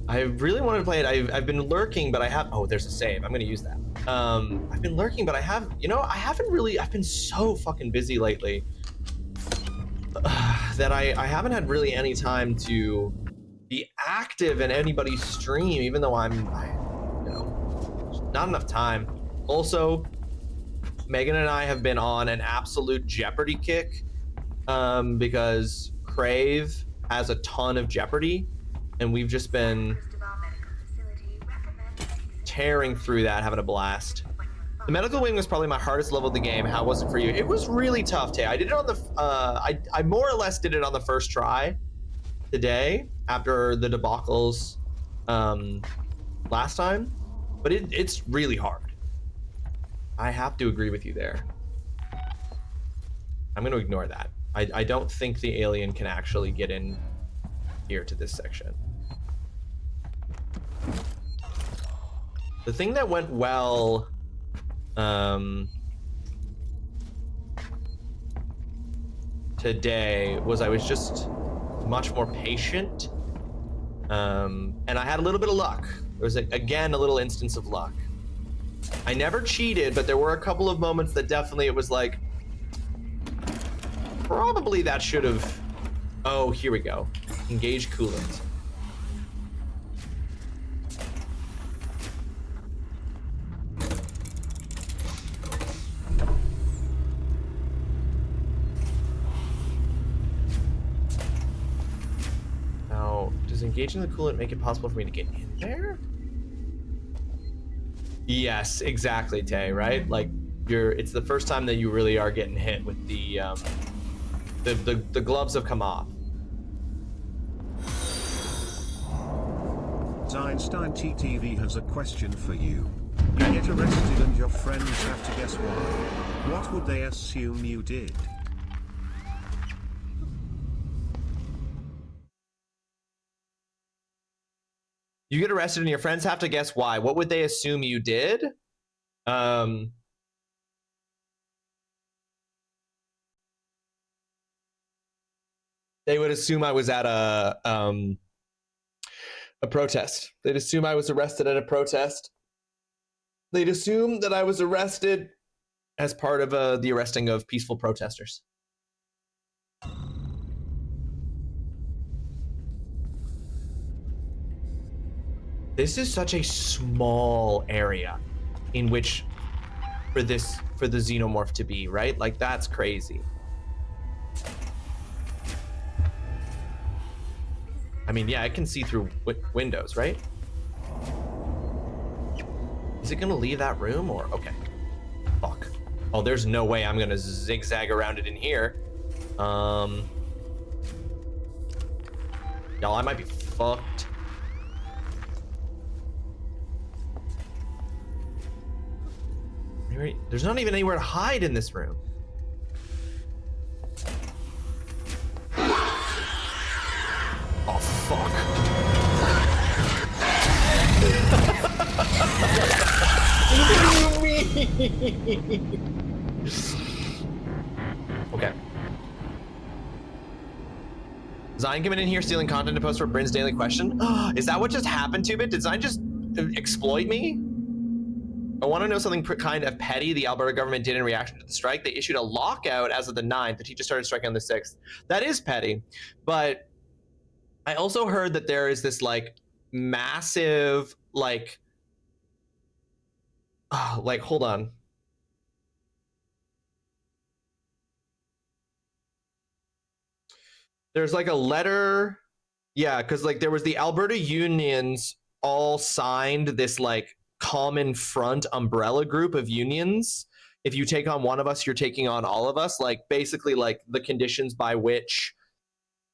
I really wanted to play it. I've been lurking, but I have. Oh, there's a save. I'm gonna use that. I've been lurking, but I haven't really. I've been so fucking busy lately that I haven't had really any time to be active in anybody's stream, even though not enough time. Also, Megan and I have been on an absolute Jeopardy kick because Crave has a ton of Jeopardy, and we've just been tearing through that, having a blast. The medical wing was probably my hardest level of the game. How was it for you? It was really tough, Tay. I did it on the I more or less did it on the first try today after the debacles last time, but it's really hard. I have to agree with you there. I'm going to ignore that. I don't think the alien can actually get in here to this section. The thing that went well today was I was just much more patient, and I had a little bit of luck. There was again a little instance of luck. I never cheated, but there were a couple of moments that definitely it was like, probably that should have. Oh, here we go. Engage coolant. Now, does engaging the coolant make it possible for me to get in there? Yes, exactly, Tay, right? Like, it's the first time that you really are getting hit with the gloves have come off. Einstein TTV has a question for you. You get arrested and your friends have to guess why. What would they assume you did? You get arrested and your friends have to guess why. What would they assume you did? They would assume I was at a protest. They'd assume I was arrested at a protest. They'd assume that I was arrested as part of the arresting of peaceful protesters. This is such a small area in which for the xenomorph to be, right? Like, that's crazy. I mean, yeah, I can see through windows, right? Is it gonna leave that room or okay? Fuck. Oh, there's no way I'm gonna zigzag around it in here. Y'all, I might be fucked. There's not even anywhere to hide in this room. Oh, fuck. What do you mean? Okay. Zion coming in here stealing content to post for Bryn's daily question. Is that what just happened to it? Did Zion just exploit me? I want to know something kind of petty the Alberta government did in reaction to the strike. They issued a lockout as of the 9th. The teachers started striking on the 6th. That is petty. But I also heard that there is this like massive like hold on. There's like a letter. Yeah, because like there was the Alberta unions all signed this like common front umbrella group of unions. If you take on one of us, you're taking on all of us. Like basically like the conditions by which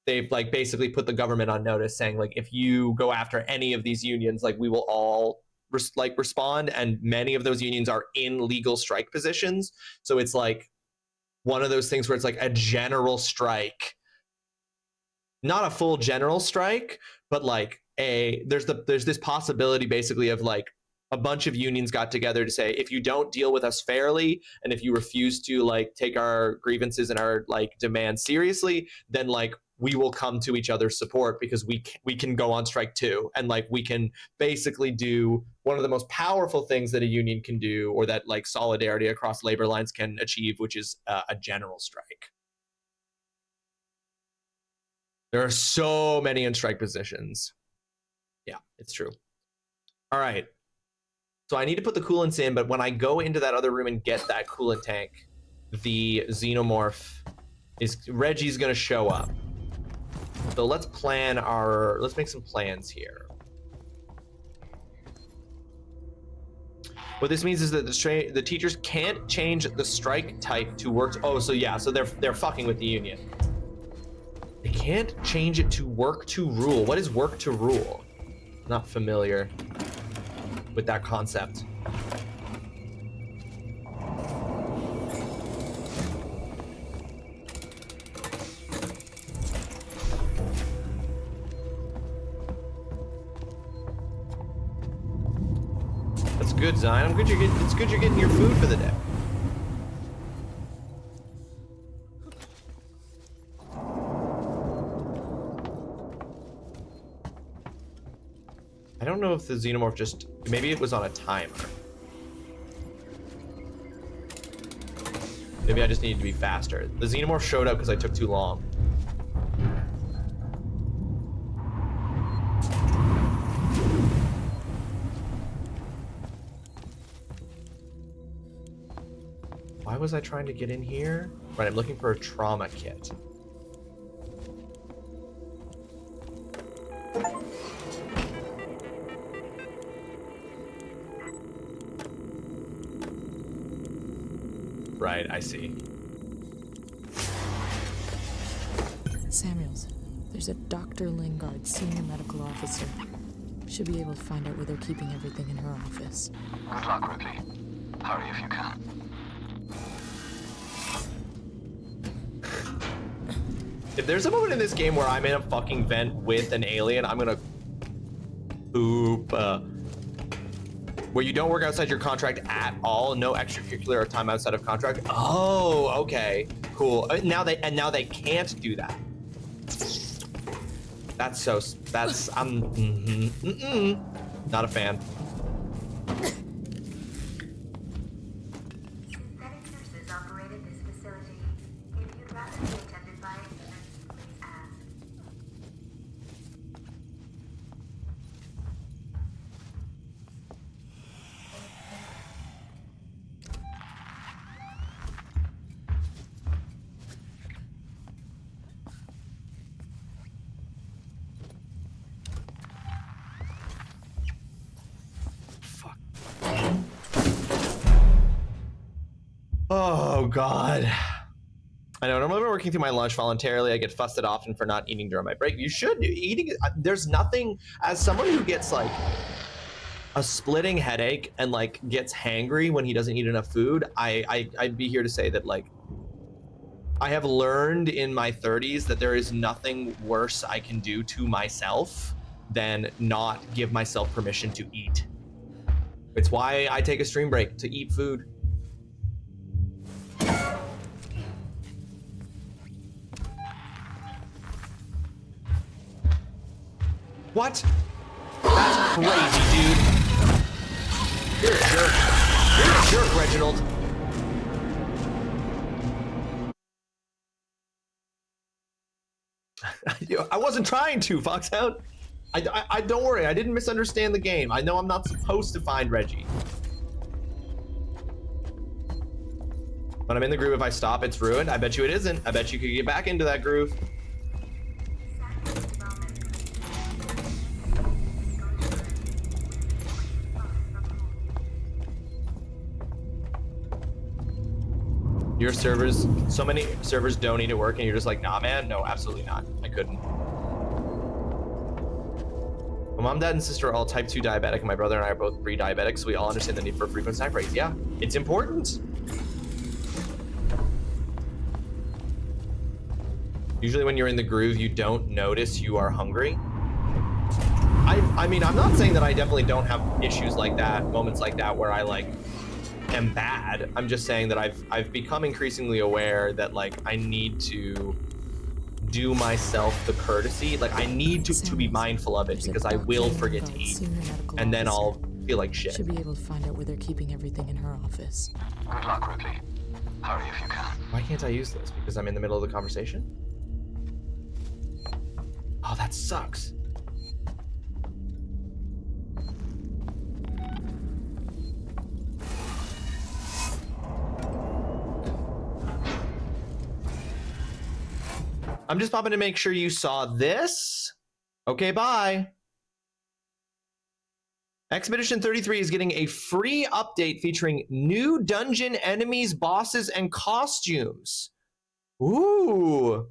they've like basically put the government on notice saying like, if you go after any of these unions, like we will all respond. And many of those unions are in legal strike positions. So it's like one of those things where it's like a general strike, not a full general strike, but like there's this possibility basically of like a bunch of unions got together to say, if you don't deal with us fairly, and if you refuse to like take our grievances and our like demands seriously, then like we will come to each other's support because we can go on strike too. And like we can basically do one of the most powerful things that a union can do, or that like solidarity across labor lines can achieve, which is a general strike. There are so many in strike positions. Yeah, it's true. All right. So I need to put the coolant in, but when I go into that other room and get that coolant tank, the xenomorph Reggie's gonna show up. So let's make some plans here. What this means is that the teachers can't change the strike type to work. So they're fucking with the union. They can't change it to work to rule. What is work to rule? Not familiar with that concept. That's good, Zion. It's good you're getting your food for the day. I don't know if the xenomorph maybe it was on a timer. Maybe I just needed to be faster. The xenomorph showed up because I took too long. Why was I trying to get in here? Right, I'm looking for a trauma kit. Right, I see. Samuels, there's a Dr. Lingard, senior medical officer. Should be able to find out where they're keeping everything in her office. Good luck, Ripley. Hurry if you can. If there's a moment in this game where I'm in a fucking vent with an alien, I'm gonna Poop. Where you don't work outside your contract at all, no extracurricular or time outside of contract. Oh, okay, cool. Now they can't do that. That's not a fan. Synthetic nurses operated this facility. If you'd rather be attended by a nurse, please ask. Oh God. I know, normally when working through my lunch voluntarily, I get fussed at often for not eating during my break. You should. Eating, there's nothing, as someone who gets like a splitting headache and like gets hangry when he doesn't eat enough food, I'd be here to say that like, I have learned in my 30s that there is nothing worse I can do to myself than not give myself permission to eat. It's why I take a stream break, to eat food. What? That's crazy, dude. You're a jerk. You're a jerk, Reginald. I wasn't trying to, Foxhound. I don't worry, I didn't misunderstand the game. I know I'm not supposed to find Reggie. When I'm in the groove, if I stop, it's ruined. I bet you it isn't. I bet you could get back into that groove. Your servers, so many servers don't need to work and you're just like, nah, man, no, absolutely not. I couldn't. My mom, dad, and sister are all type 2 diabetic, and my brother and I are both pre-diabetic, so we all understand the need for frequent snack breaks. Yeah, it's important. Usually when you're in the groove, you don't notice you are hungry. I mean, I'm not saying that I definitely don't have issues like that, moments like that where I like am bad. I'm just saying that I've become increasingly aware that like I need to do myself the courtesy. Like I need to be mindful of it because I will forget to eat, and then I'll feel like shit. Should be able to find out where they're keeping everything in her office. Good luck, Ripley. Hurry if you can. Why can't I use this? Because I'm in the middle of the conversation? Oh, that sucks. I'm just popping to make sure you saw this. Okay, bye. Expedition 33 is getting a free update featuring new dungeon enemies, bosses, and costumes. Ooh.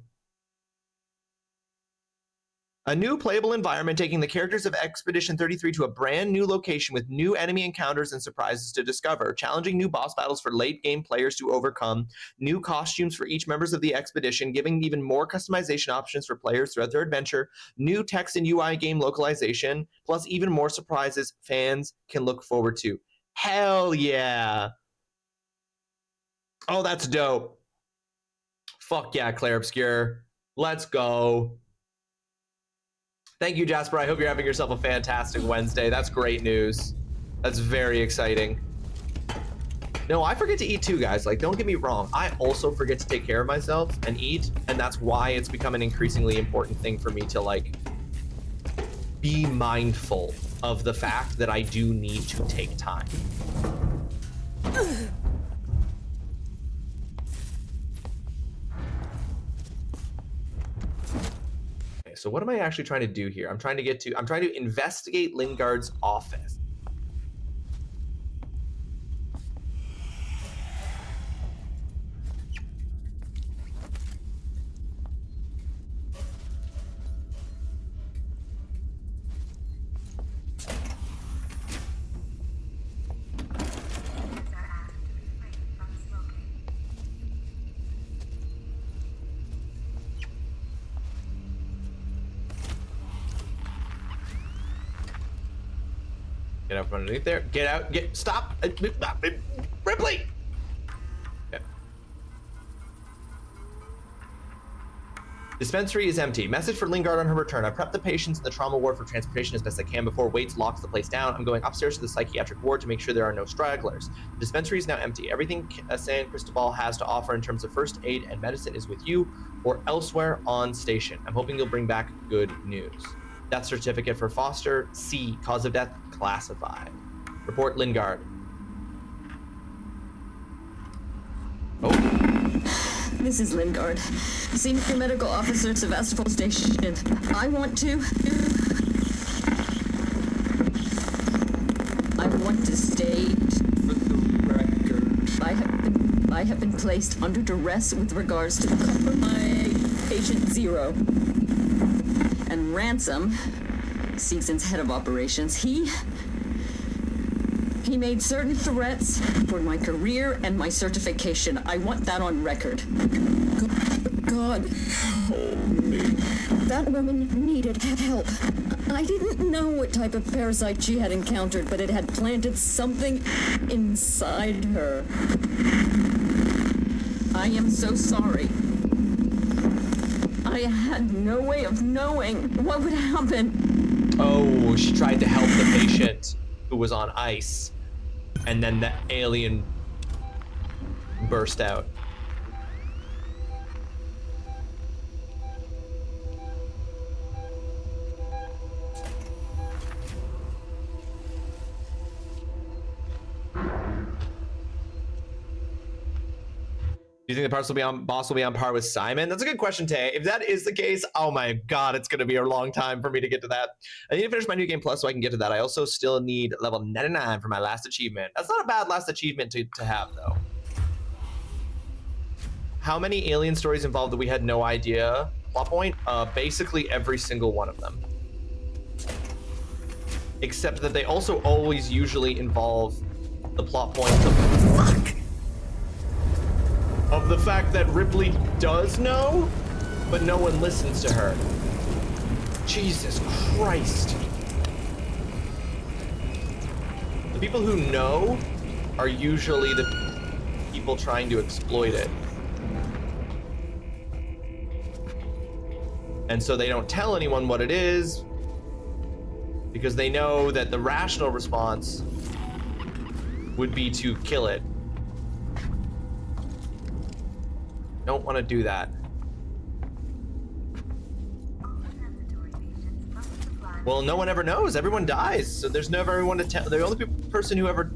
A new playable environment taking the characters of Expedition 33 to a brand new location with new enemy encounters and surprises to discover, challenging new boss battles for late game players to overcome, new costumes for each members of the expedition, giving even more customization options for players throughout their adventure, new text and UI game localization, plus even more surprises fans can look forward to. Hell yeah. Oh, that's dope. Fuck yeah, Claire Obscure. Let's go. Thank you, Jasper. I hope you're having yourself a fantastic Wednesday. That's great news. That's very exciting. No, I forget to eat too, guys. Like, don't get me wrong. I also forget to take care of myself and eat, and that's why it's become an increasingly important thing for me to, like, be mindful of the fact that I do need to take time. So what am I actually trying to do here? I'm trying to investigate Lingard's office. Get out from underneath there. Get out. Stop. Ripley. Okay. Dispensary is empty. Message for Lingard on her return. I prepped the patients in the trauma ward for transportation as best I can before Waits locks the place down. I'm going upstairs to the psychiatric ward to make sure there are no stragglers. The dispensary is now empty. Everything San Cristobal has to offer in terms of first aid and medicine is with you or elsewhere on station. I'm hoping you'll bring back good news. Death certificate for Foster. C. Cause of death classified. Report Lingard. Oh. This is Lingard, Senior Medical Officer at Sevastopol Station. I want to state for the record. I have been placed under duress with regards to the compromised patient 0. And Ransom, Season's head of operations, he made certain threats for my career and my certification. I want that on record. God. That woman needed help. I didn't know what type of parasite she had encountered, but it had planted something inside her. I am so sorry. I had no way of knowing what would happen. Oh, she tried to help the patient who was on ice. And then the alien burst out. Do you think the boss will be on par with Simon? That's a good question, Tay. If that is the case, oh my god, it's going to be a long time for me to get to that. I need to finish my New Game Plus so I can get to that. I also still need level 99 for my last achievement. That's not a bad last achievement to have, though. How many alien stories involved that we had no idea? Plot point? Basically every single one of them. Except that they also always usually involve the plot point of the fact that Ripley does know, but no one listens to her. Jesus Christ. The people who know are usually the people trying to exploit it. And so they don't tell anyone what it is because they know that the rational response would be to kill it. Don't want to do that. Well, no one ever knows. Everyone dies, so there's never anyone to tell. The only person who ever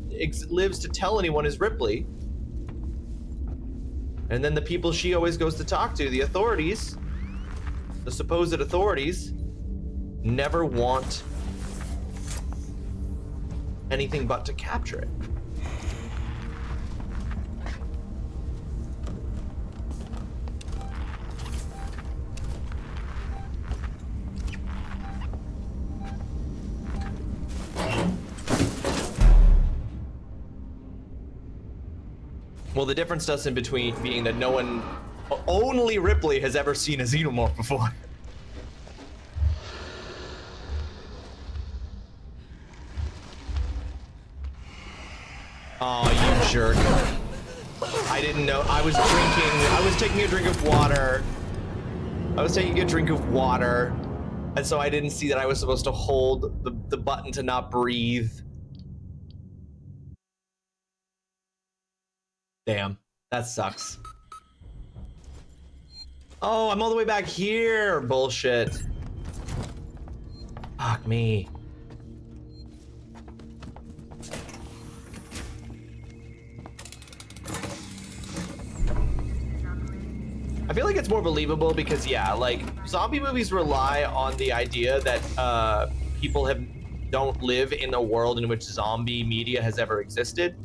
lives to tell anyone is Ripley. And then the people she always goes to talk to, the authorities, the supposed authorities, never want anything but to capture it. Well, the difference does in between being that only Ripley has ever seen a xenomorph before. Oh, you jerk. I didn't know. I was taking a drink of water. And so I didn't see that I was supposed to hold the button to not breathe. Damn, that sucks. Oh, I'm all the way back here. Bullshit. Fuck me. I feel like it's more believable because, yeah, like, zombie movies rely on the idea that people don't live in a world in which zombie media has ever existed.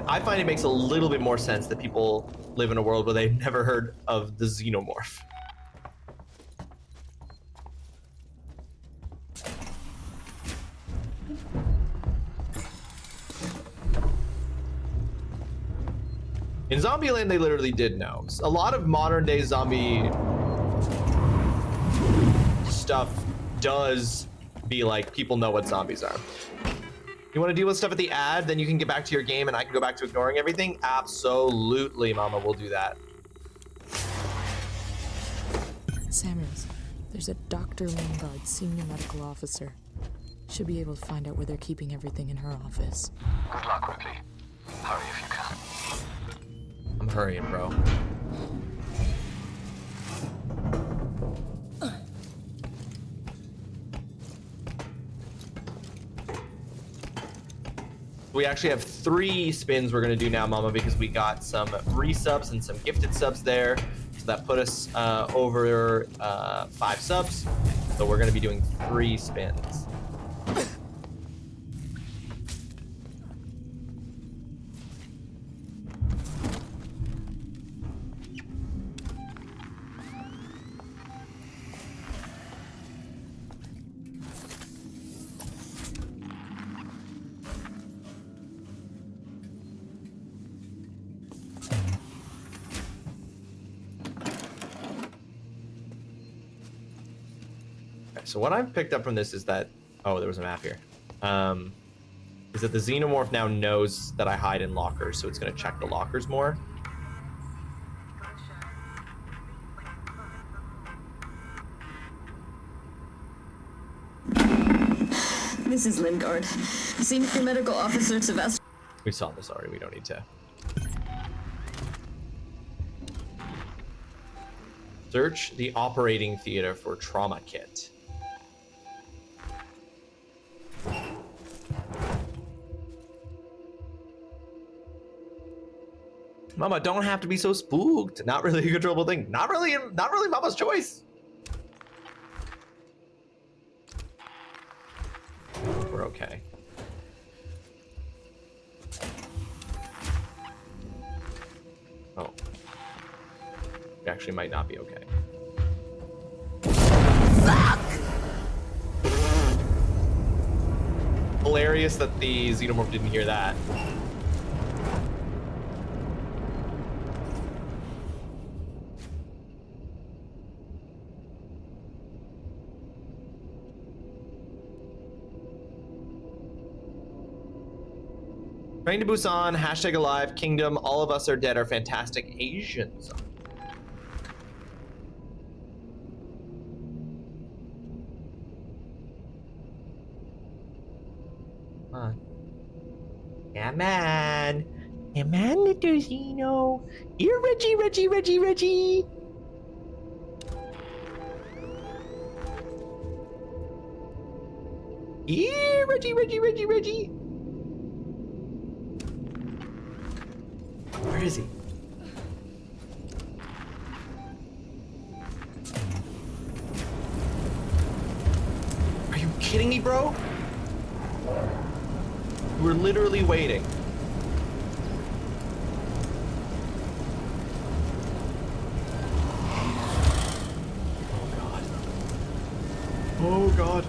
I find it makes a little bit more sense that people live in a world where they've never heard of the xenomorph. In Zombieland, they literally did know. A lot of modern day zombie stuff does be like, people know what zombies are. You want to deal with stuff at the ad, then you can get back to your game and I can go back to ignoring everything? Absolutely, Mama, we'll do that. Samuels, there's a Dr. Lingard, senior medical officer. Should be able to find out where they're keeping everything in her office. Good luck, Ripley. Hurry if you can. I'm hurrying, bro. We actually have 3 spins we're gonna do now, Mama, because we got some resubs and some gifted subs there. So that put us over 5 subs. So we're gonna be doing 3 spins. So what I've picked up from this is that, oh, there was a map here. Is that the xenomorph now knows that I hide in lockers, so it's gonna check the lockers more. This is Lingard, senior medical officer Sylvester. We saw this already, we don't need to. Search the operating theater for trauma kit. Mama, don't have to be so spooked. Not really a controllable thing. Not really Mama's choice. We're okay. Oh. We actually might not be okay. Fuck! Hilarious that the xenomorph didn't hear that. Train to Busan, hashtag alive, kingdom, all of us are dead, are fantastic Asians. Come on. Come on. Come on, little Xeno. Here, Reggie, Reggie, Reggie, Reggie. Here, Reggie, Reggie, Reggie, Reggie. Where is he? Are you kidding me, bro? We're literally waiting. Oh God. Oh God.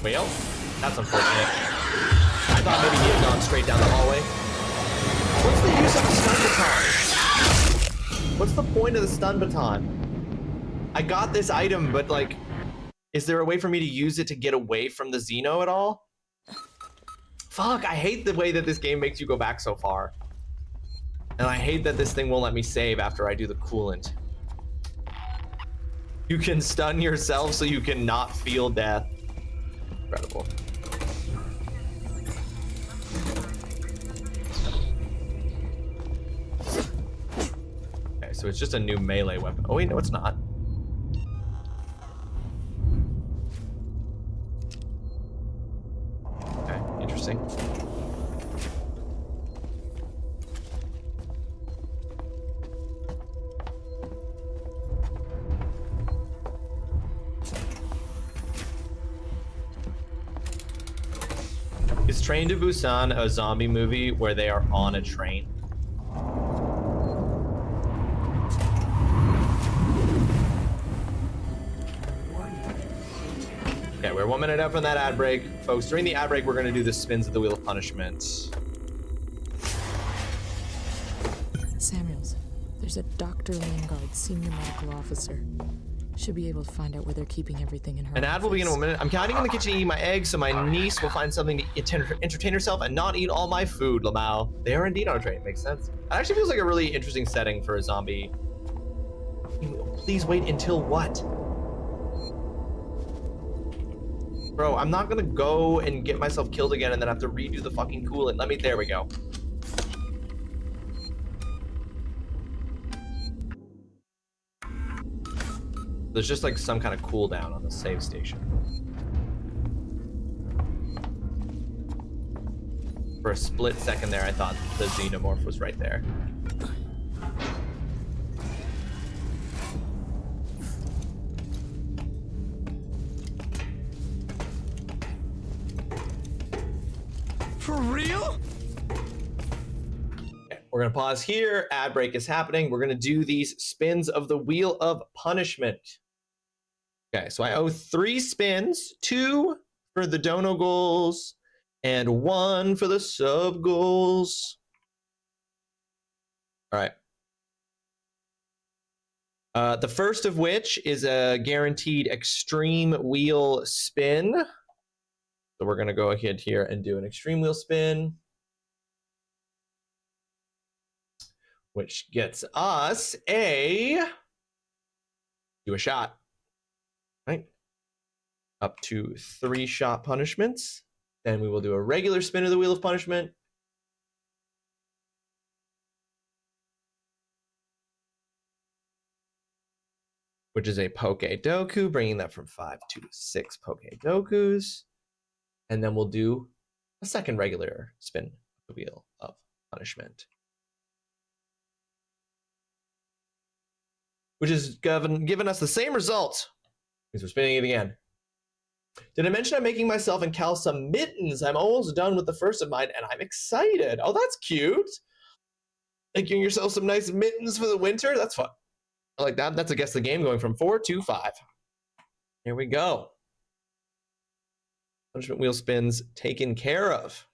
Well, that's unfortunate. I thought maybe he had gone straight down the hallway. What's the use of the stun baton? What's the point of the stun baton? I got this item, but like, is there a way for me to use it to get away from the Xeno at all? Fuck, I hate the way that this game makes you go back so far. And I hate that this thing won't let me save after I do the coolant. You can stun yourself so you cannot feel death. Incredible. Okay, so it's just a new melee weapon. Oh wait, no, it's not. Okay, interesting. Is Train to Busan a zombie movie where they are on a train? Okay, we're 1 minute out from that ad break. Folks, during the ad break, we're gonna do the spins of the Wheel of Punishment. Samuels, there's a Dr. Lingard, senior medical officer. Should be able to find out where they're keeping everything in her An ad will begin in office. 1 minute. I'm counting in the kitchen eating my eggs, so my niece will find something to entertain herself and not eat all my food, Lamau. They are indeed on a train. Makes sense. It actually feels like a really interesting setting for a zombie. Please wait until what? Bro, I'm not gonna go and get myself killed again and then have to redo the fucking coolant. There we go. There's just like some kind of cooldown on the save station. For a split second there, I thought the xenomorph was right there. For real? We're gonna pause here. Ad break is happening. We're gonna do these spins of the Wheel of Punishment. Okay, so I owe 3 spins, 2 for the dono goals and 1 for the sub goals. All right. The first of which is a guaranteed extreme wheel spin. So we're gonna go ahead here and do an extreme wheel spin, which gets us a shot, right? Up to 3 shot punishments. Then we will do a regular spin of the Wheel of Punishment. Which is a Poke Doku, bringing that from 5 to 6 Poke Dokus. And then we'll do a second regular spin of the Wheel of Punishment, which has given us the same result, because we're spinning it again. Did I mention I'm making myself and Cal some mittens? I'm almost done with the first of mine, and I'm excited. Oh, that's cute. Making yourself some nice mittens for the winter? That's fun. I like that. That's, I guess, the game going from 4 to 5. Here we go. Punishment wheel spins taken care of.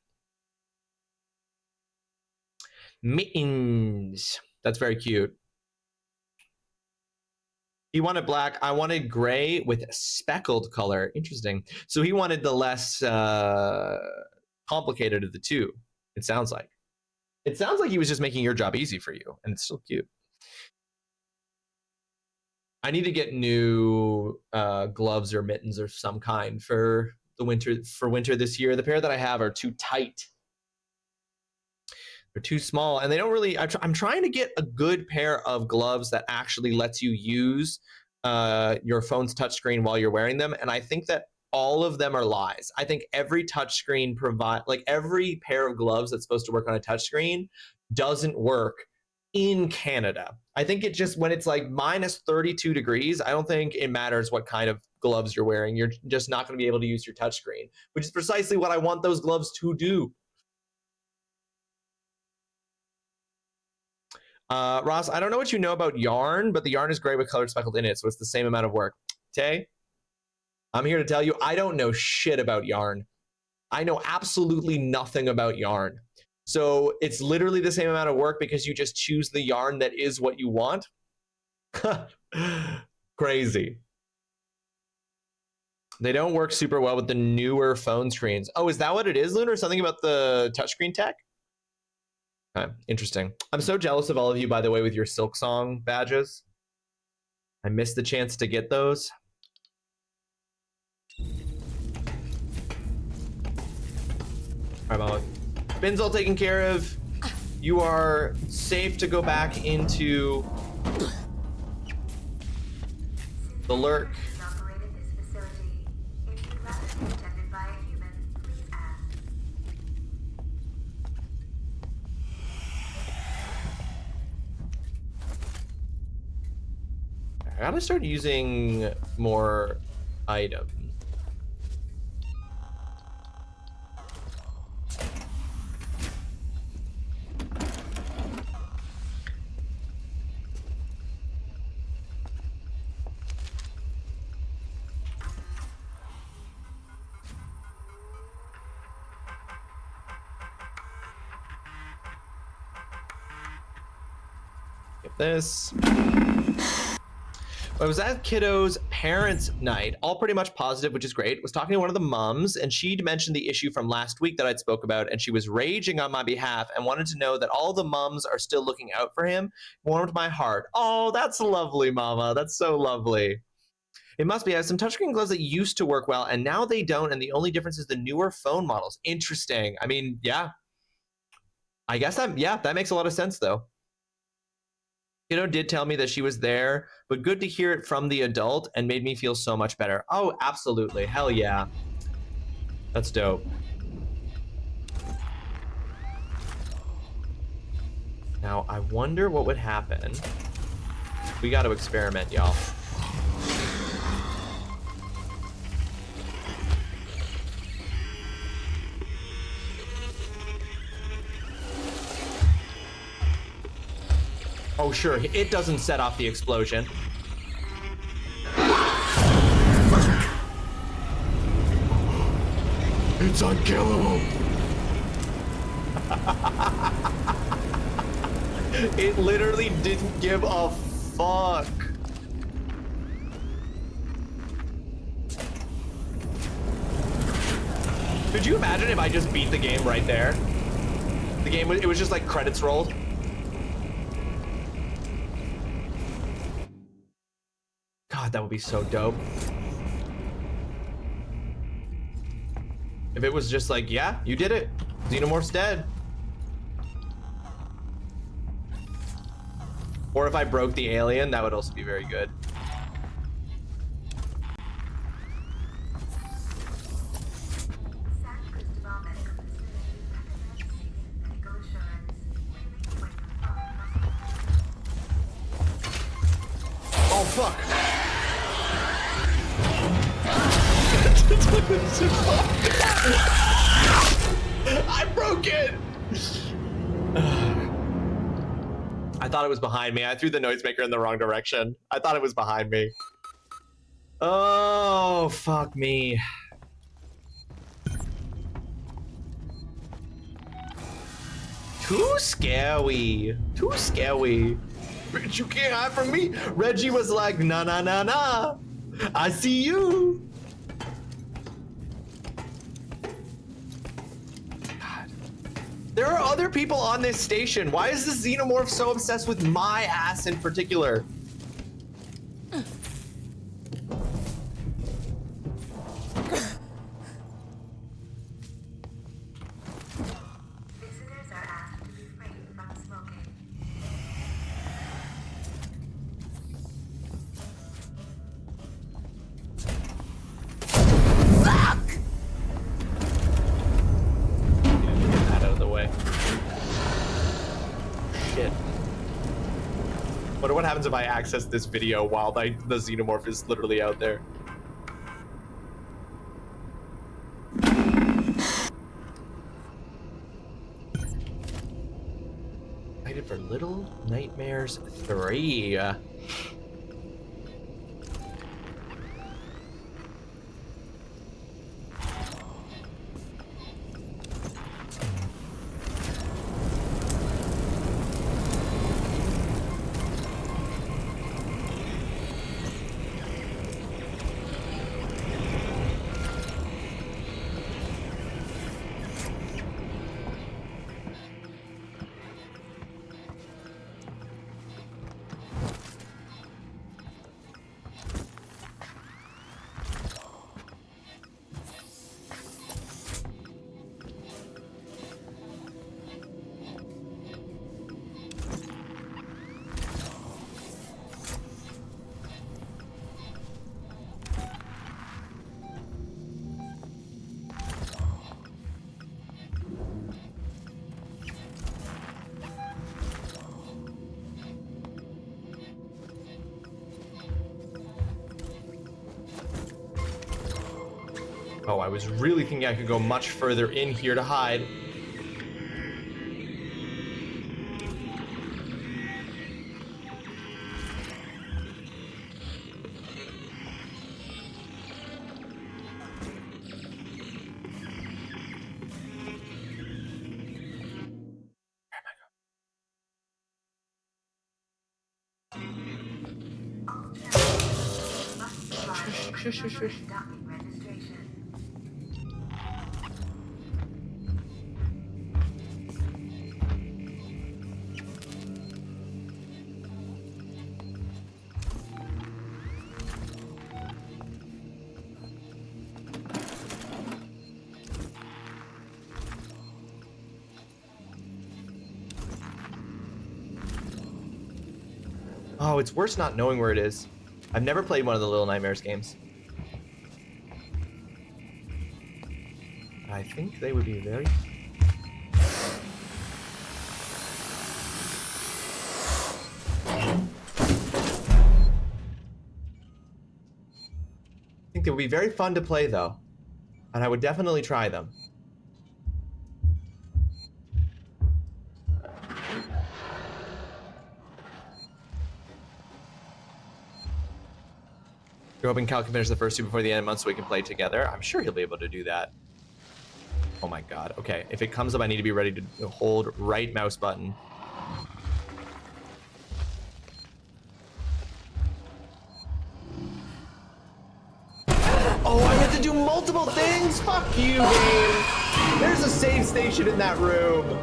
Mittens. That's very cute. He wanted black. I wanted gray with speckled color. Interesting. So he wanted the less complicated of the two, it sounds like. It sounds like he was just making your job easy for you, and it's still cute. I need to get new gloves or mittens of some kind for the winter this year. The pair that I have are too tight. They're too small, and they don't really. I'm trying to get a good pair of gloves that actually lets you use your phone's touchscreen while you're wearing them, and I think that all of them are lies. I think every touchscreen every pair of gloves that's supposed to work on a touchscreen doesn't work in Canada. I think it just, when it's like minus 32 degrees, I don't think it matters what kind of gloves you're wearing. You're just not going to be able to use your touchscreen, which is precisely what I want those gloves to do. Ross, I don't know what you know about yarn, but the yarn is gray with colored speckled in it, so it's the same amount of work. Tay, I'm here to tell you, I don't know shit about yarn. I know absolutely nothing about yarn. So it's literally the same amount of work because you just choose the yarn that is what you want. Crazy. They don't work super well with the newer phone screens. Oh, is that what it is, Lunar? Something about the touchscreen tech? Okay, interesting. I'm so jealous of all of you, by the way, with your Silksong badges. I missed the chance to get those. All right, Mama. Spin's all taken care of. You are safe to go back into the lurk. I gotta start using more items. this. I was at kiddo's parents' night, all pretty much positive, which is great. Was talking to one of the mums, and she'd mentioned the issue from last week that I'd spoke about, and she was raging on my behalf and wanted to know that all the mums are still looking out for him. Warmed my heart. Oh, that's lovely, Mama. That's so lovely. It must be. I have some touchscreen gloves that used to work well, and now they don't, and the only difference is the newer phone models. Interesting. I mean, yeah. I guess that makes a lot of sense, though. Kiddo did tell me that she was there, but good to hear it from the adult and made me feel so much better. Oh, absolutely. Hell yeah. That's dope. Now, I wonder what would happen. We got to experiment, y'all. Oh, sure, it doesn't set off the explosion. It's unkillable. It literally didn't give a fuck. Could you imagine if I just beat the game right there? The game, it was just like credits rolled. God, that would be so dope. If it was just like, yeah, you did it. Xenomorph's dead. Or if I broke the alien, that would also be very good. Oh, fuck. I broke it. I thought it was behind me. I threw the noisemaker in the wrong direction. I thought it was behind me. Oh, fuck me. Too scary. Too scary. Bitch, you can't hide from me. Reggie was like, nah, nah, nah, nah. I see you. God. There are other people on this station. Why is this xenomorph so obsessed with my ass in particular? Visitors are asked to refrain from smoking. Fuck! Get that out of the way. Shit. Wonder what happens if I access this video while the xenomorph is literally out there. Excited for Little Nightmares 3. Oh, I was really thinking I could go much further in here to hide. shush, shush, shush. Conducting registration. Oh, it's worse not knowing where it is. I've never played one of the Little Nightmares games. I think they would be very... I think they would be very fun to play, though. And I would definitely try them. You're hoping Cal can finish the first two before the end of the month so we can play together. I'm sure he'll be able to do that. Oh my god. Okay, if it comes up, I need to be ready to hold right mouse button. Oh, I have to do multiple things? Fuck you, game. There's a save station in that room.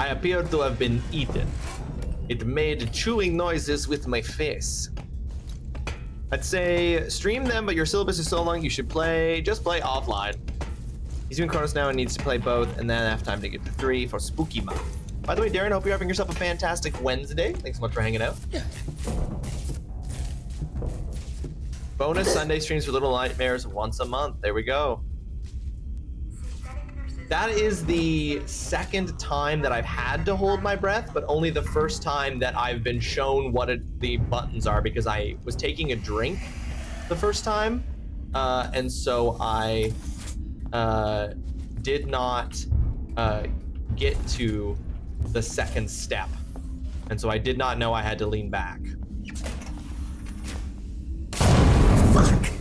I appear to have been eaten. It made chewing noises with my face. I'd say stream them, but your syllabus is so long you should just play offline. He's doing Chronos now and needs to play both, and then have time to get to 3 for Spooky Month. By the way, Darren, hope you're having yourself a fantastic Wednesday. Thanks so much for hanging out. Bonus Sunday streams for Little Nightmares once a month. There we go. That is the second time that I've had to hold my breath, but only the first time that I've been shown what the buttons are, because I was taking a drink the first time, and so I did not get to the second step, and so I did not know I had to lean back. Fuck.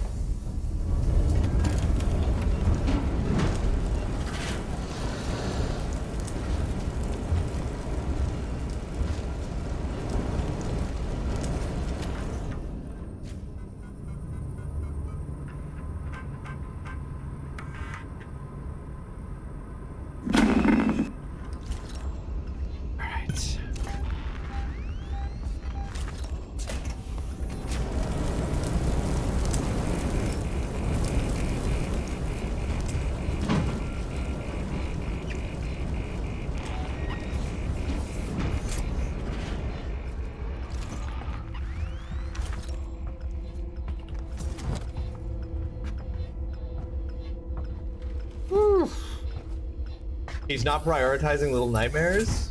He's not prioritizing Little Nightmares?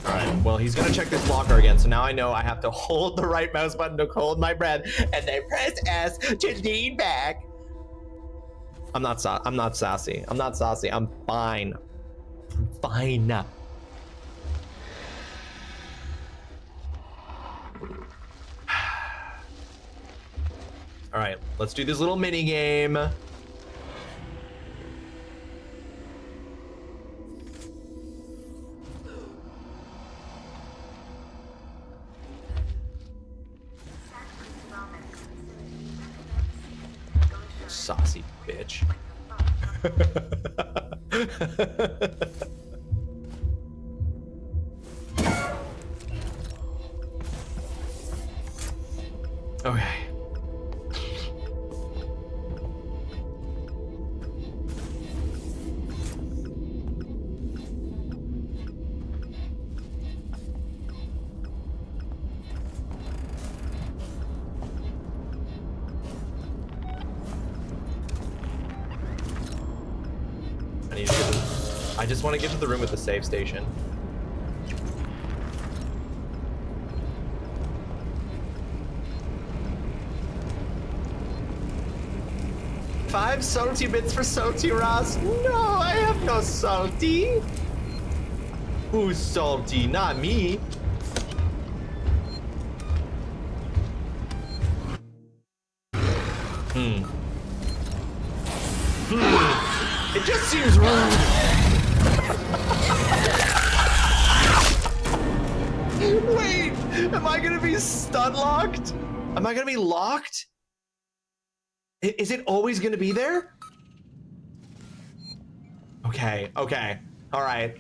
Alright, well, he's gonna check this blocker again, so now I know I have to hold the right mouse button to hold my breath, and then press S to lean back. I'm not sassy. I'm not saucy. I'm fine. I'm fine. All right, let's do this little mini game. Saucy bitch. Okay. I just want to get to the room with the save station. 5 salty bits for salty Ross. No, I have no salty. Who's salty? Not me. It just seems rude. Wait, am I gonna be stun locked? Am I gonna be locked? Is it always gonna be there? Okay, okay, all right.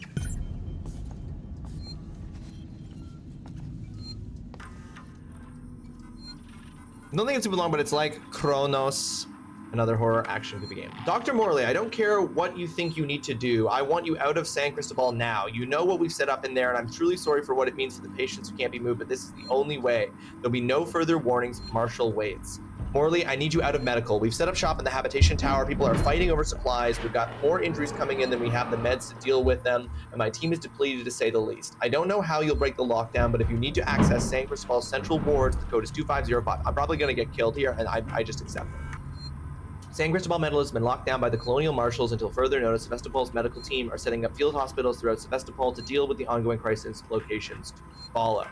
I don't think it's super long, but it's like Chronos, another horror action movie game. Dr. Morley, I don't care what you think you need to do. I want you out of San Cristobal now. You know what we've set up in there, and I'm truly sorry for what it means for the patients who can't be moved, but this is the only way. There'll be no further warnings. Marshall waits. Morley, I need you out of medical. We've set up shop in the habitation tower. People are fighting over supplies. We've got more injuries coming in than we have the meds to deal with them, and my team is depleted to say the least. I don't know how you'll break the lockdown, but if you need to access San Cristobal's central wards, the code is 2505. I'm probably gonna get killed here, and I just accept it. San Cristobal Metal has been locked down by the Colonial Marshals until further notice. Sevastopol's medical team are setting up field hospitals throughout Sevastopol to deal with the ongoing crisis locations to follow.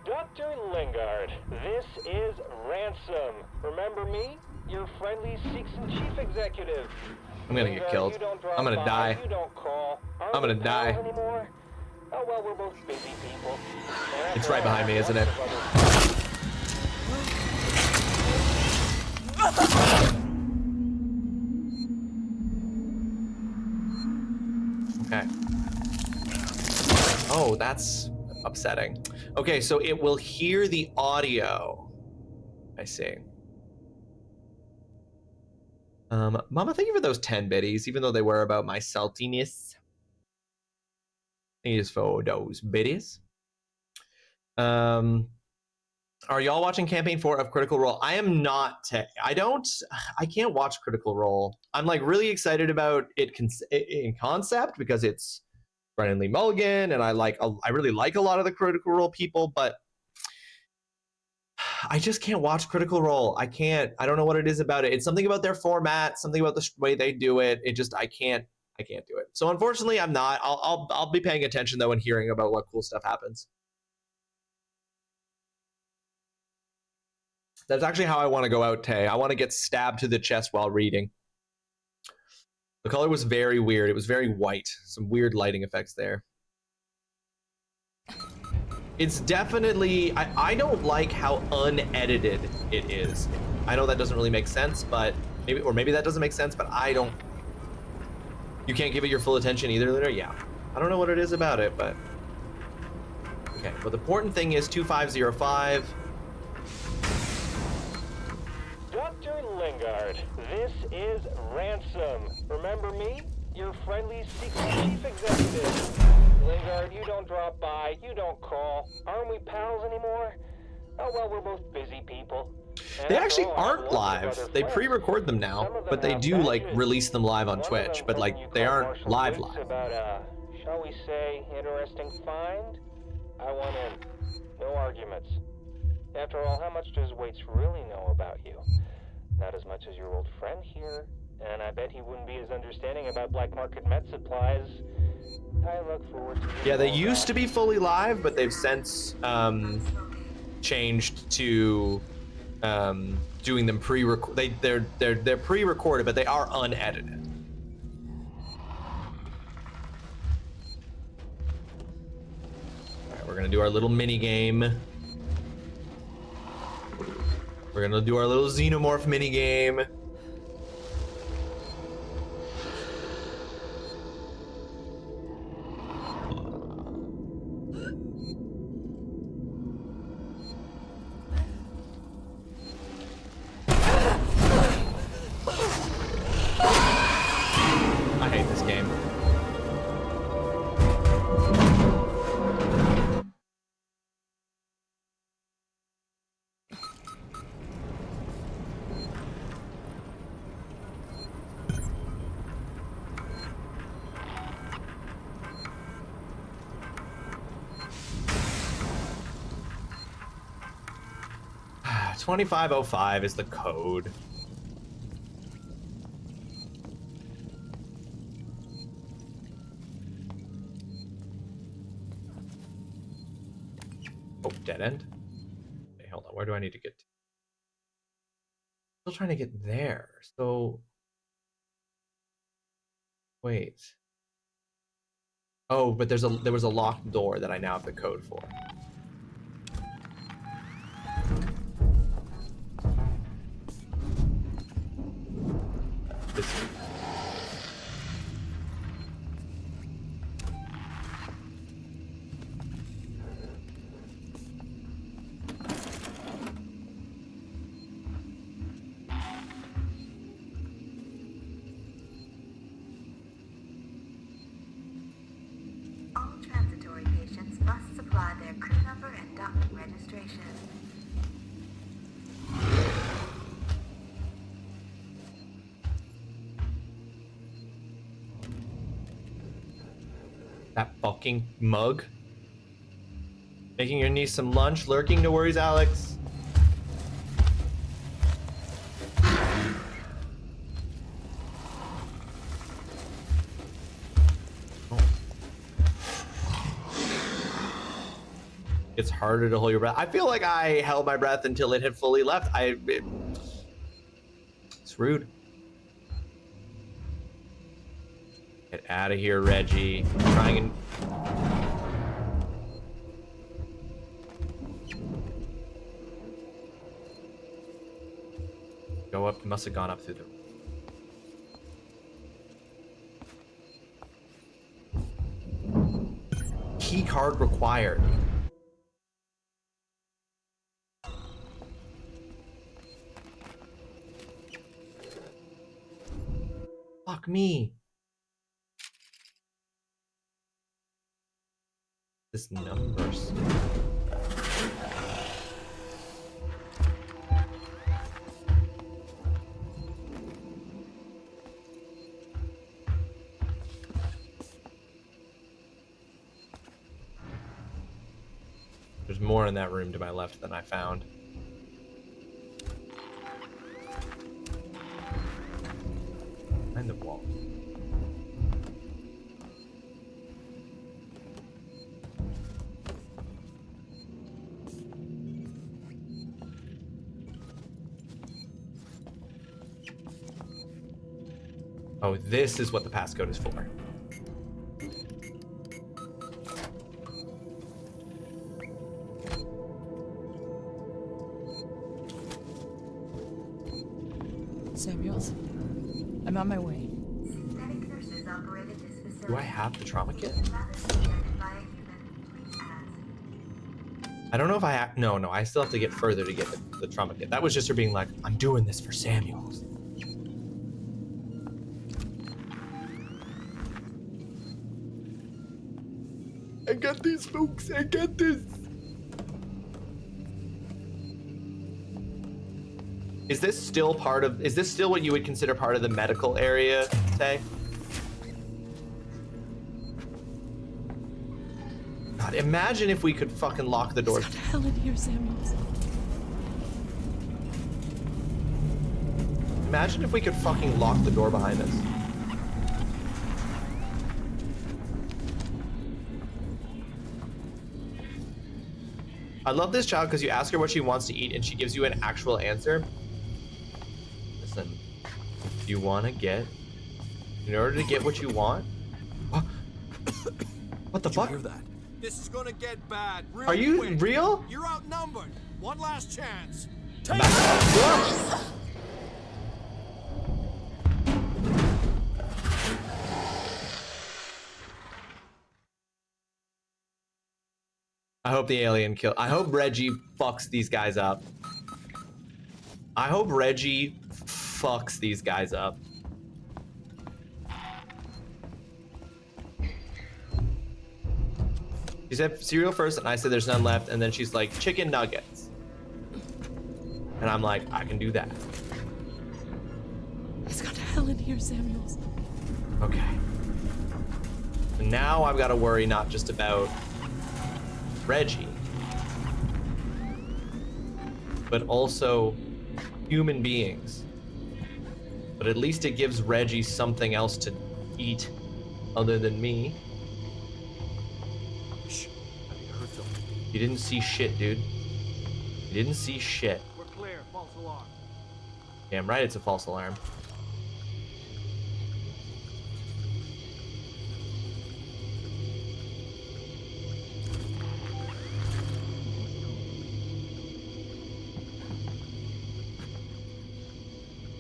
Dr. Lingard, this is Ransom. Remember me? Your friendly Seegson chief executive. I'm gonna get killed. I'm gonna die. I'm gonna die. Anymore? Oh, well, we're both busy people. It's right behind me, isn't it? Okay. Oh, that's upsetting. Okay, so it will hear the audio. I see. Mama, thank you for those 10 biddies, even though they were about my saltiness. Thank you for those biddies. Are y'all watching campaign 4 of Critical Role? I am not. I can't watch Critical Role. I'm like really excited about it in concept because it's Brennan Lee Mulligan, and I really like a lot of the Critical Role people, but I just can't watch Critical Role. I can't. I don't know what it is about it. It's something about their format, something about the way they do it. It just I can't do it. So unfortunately, I'm not. I'll be paying attention though and hearing about what cool stuff happens. That's actually how I want to go out, Tay. I want to get stabbed to the chest while reading. The color was very weird. It was very white. Some weird lighting effects there. It's definitely... I don't like how unedited it is. I know that doesn't really make sense, but... Maybe that doesn't make sense, but I don't... You can't give it your full attention either, Lunar? Yeah. I don't know what it is about it, but... Okay, but the important thing is 2505... Dr. Lingard, this is Ransom. Remember me? Your friendly Seegson chief executive. Lingard, you don't drop by, you don't call. Aren't we pals anymore? Oh, well, we're both busy people. They actually aren't live. They pre-record them now, but they do like release them live on Twitch, but like they aren't live. About shall we say, interesting find? I want in. No arguments. After all, how much does Waits really know about you? Not as much as your old friend here, and I bet he wouldn't be as understanding about black market med supplies. I look forward to... Yeah, they used to be fully live, but they've since changed to doing them pre-record. They're pre-recorded, but they are unedited. All right, we're gonna do our little mini game. We're gonna do our little xenomorph mini game. I hate this game. $2505 is the code. Oh, dead end. Okay, hold on. Where do I need to get to? Still trying to get there. So wait. Oh, but there was a locked door that I now have the code for. This. All transitory patients must supply their crew number and document registration. That fucking mug. Making your niece some lunch, lurking, no worries, Alex. It's harder to hold your breath. I feel like I held my breath until it had fully left. It's rude. Get out of here, Reggie. I'm trying and... Go up. Must have gone up through the... Key card required. Fuck me. This numbers. There's more in that room to my left than I found. Behind the wall. Oh, this is what the passcode is for. Samuels, I'm on my way. Synthetic nurses operated this facility. Do I have the trauma kit? Rather than injected by a human, please ask. I don't know if I have... No, I still have to get further to get the trauma kit. That was just her being like, I'm doing this for Samuels. I got this, folks. I got this. Is this still part of... Is this still what you would consider part of the medical area, Tay? God, imagine if we could fucking lock the doors. It's got hell in here, Samuels. Imagine if we could fucking lock the door behind us. I love this child because you ask her what she wants to eat and she gives you an actual answer. Listen, if you want to get, in order to get what you want, what the fuck? Hear that? This is gonna get bad. Are you quick. real? You're outnumbered. One last chance. Take it! I hope the alien kill. I hope Reggie fucks these guys up. I hope Reggie fucks these guys up. She said cereal first, and I said there's none left, and then she's like, chicken nuggets. And I'm like, I can do that. It's got hell in here, Samuels. Okay. And now I've got to worry not just about Reggie, but also human beings. But at least it gives Reggie something else to eat other than me. Shh. I heard something. You didn't see shit, dude. You didn't see shit. We're clear. False alarm. Damn right it's a false alarm.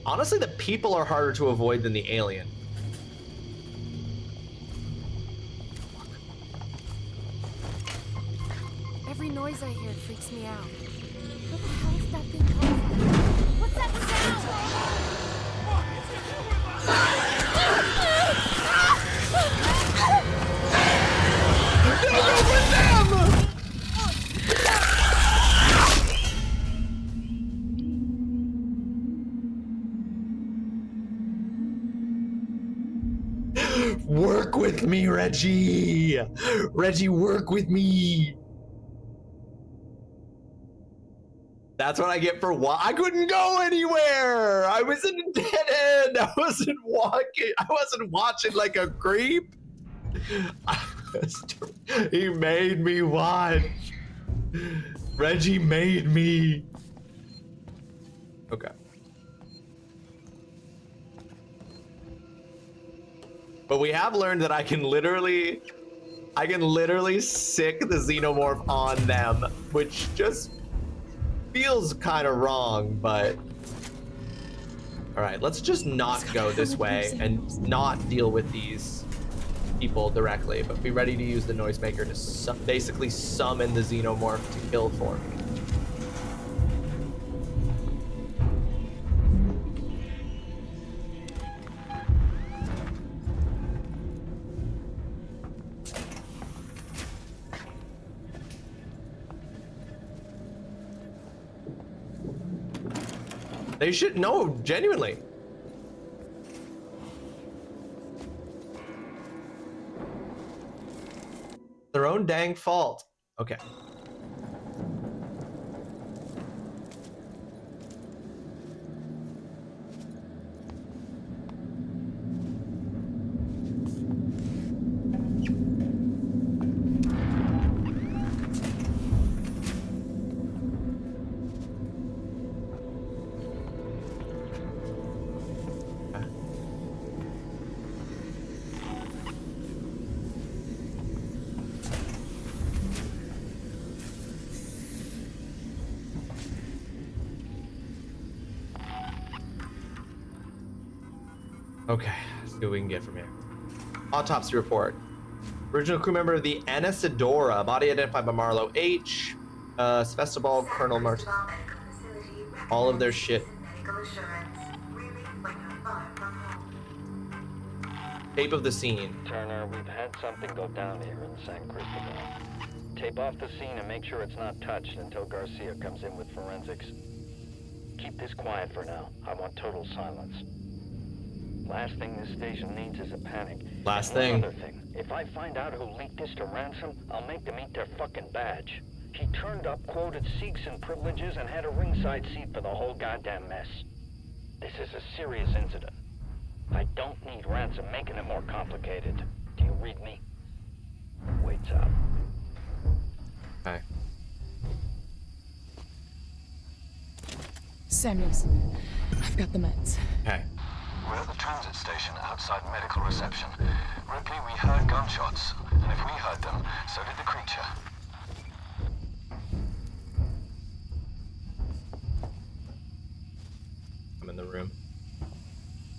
Honestly, the people are harder to avoid than the alien. Every noise I hear freaks me out. Where the hell is that thing coming from? What's that Work with me, Reggie! Reggie, work with me! That's what I get for what? I couldn't go anywhere! I was in a dead end! I wasn't walking! I wasn't watching like a creep! He made me watch! Reggie made me! Okay. But we have learned that I can literally sick the xenomorph on them, which just feels kind of wrong, but all right, let's just not go this way and not deal with these people directly, but be ready to use the noisemaker to basically summon the xenomorph to kill for me. They should know, genuinely. Their own dang fault. Okay. Okay, let's see what we can get from here. Autopsy report. Original crew member of the Anasidora, body identified by Marlowe H. Sevastopol, Colonel Martin. All of their shit. Tape of the scene. Turner, we've had something go down here in San Cristobal. Tape off the scene and make sure it's not touched until Garcia comes in with forensics. Keep this quiet for now. I want total silence. Last thing this station needs is a panic. Last and thing. One other thing. If I find out who leaked this to Ransom, I'll make them eat their fucking badge. He turned up, quoted Seegson privileges, and had a ringside seat for the whole goddamn mess. This is a serious incident. I don't need Ransom making it more complicated. Do you read me? Waits out. Okay. Samuels, I've got the meds. Okay. We're at the transit station outside medical reception. Ripley, we heard gunshots, and if we heard them, so did the creature. I'm in the room.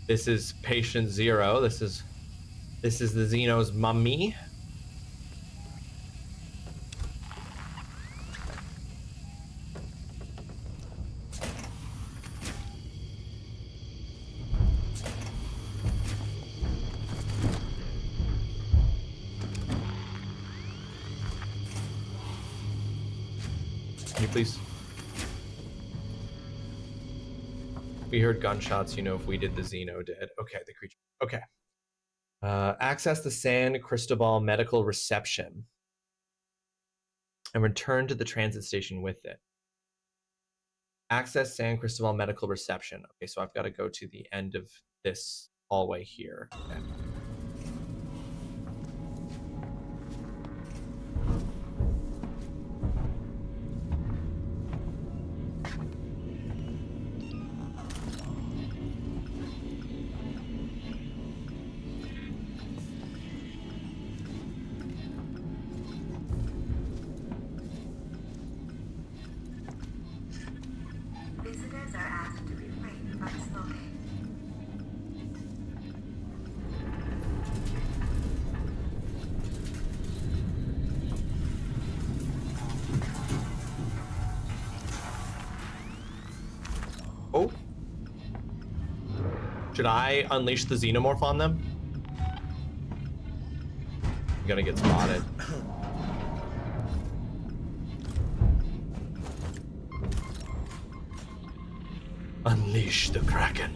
This is patient 0. This is the Xeno's mummy. Can you please? We heard gunshots, you know, if we did, the Xeno did. Okay, the creature. Okay. Access the San Cristobal medical reception and return to the transit station with it. Access San Cristobal medical reception. Okay, so I've got to go to the end of this hallway here. Okay. Should I unleash the xenomorph on them? I'm gonna get spotted. Unleash the Kraken.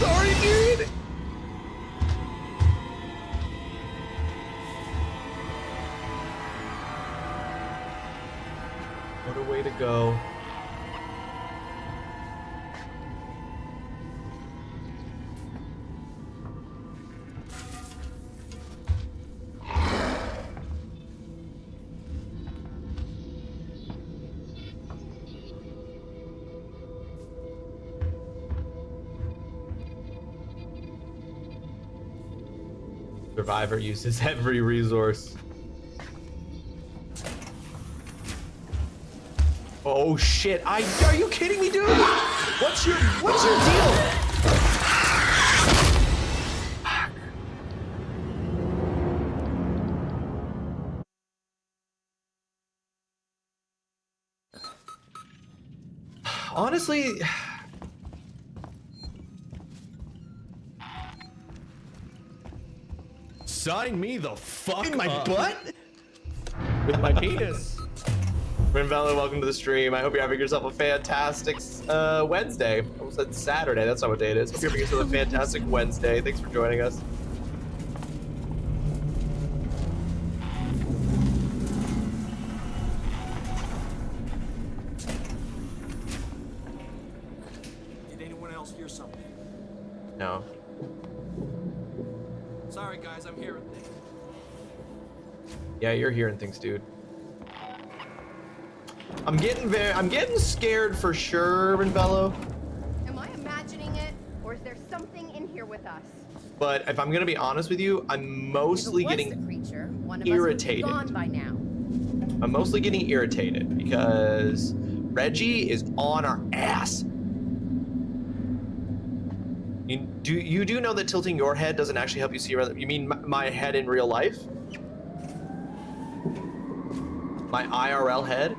Sorry, dude. What a way to go. Survivor uses every resource. Oh shit! Are you kidding me, dude? What's your deal? Honestly, Sign me the fuck in my up. butt with my penis. Rinvello, welcome to the stream. I hope you're having yourself a fantastic Wednesday. I almost said Saturday. That's not what day it is. Hope you're having yourself a fantastic Wednesday. Thanks for joining us. Did anyone else hear something? No. Sorry, guys, I'm hearing things. Yeah, you're hearing things, dude. I'm getting scared for sure, Rinvello. Am I imagining it, or is there something in here with us? But if I'm gonna be honest with you, I'm mostly getting irritated. One of us would be gone by now. I'm mostly getting irritated because Reggie is on our ass. You do know that tilting your head doesn't actually help you see around. You mean my head in real life? My IRL head?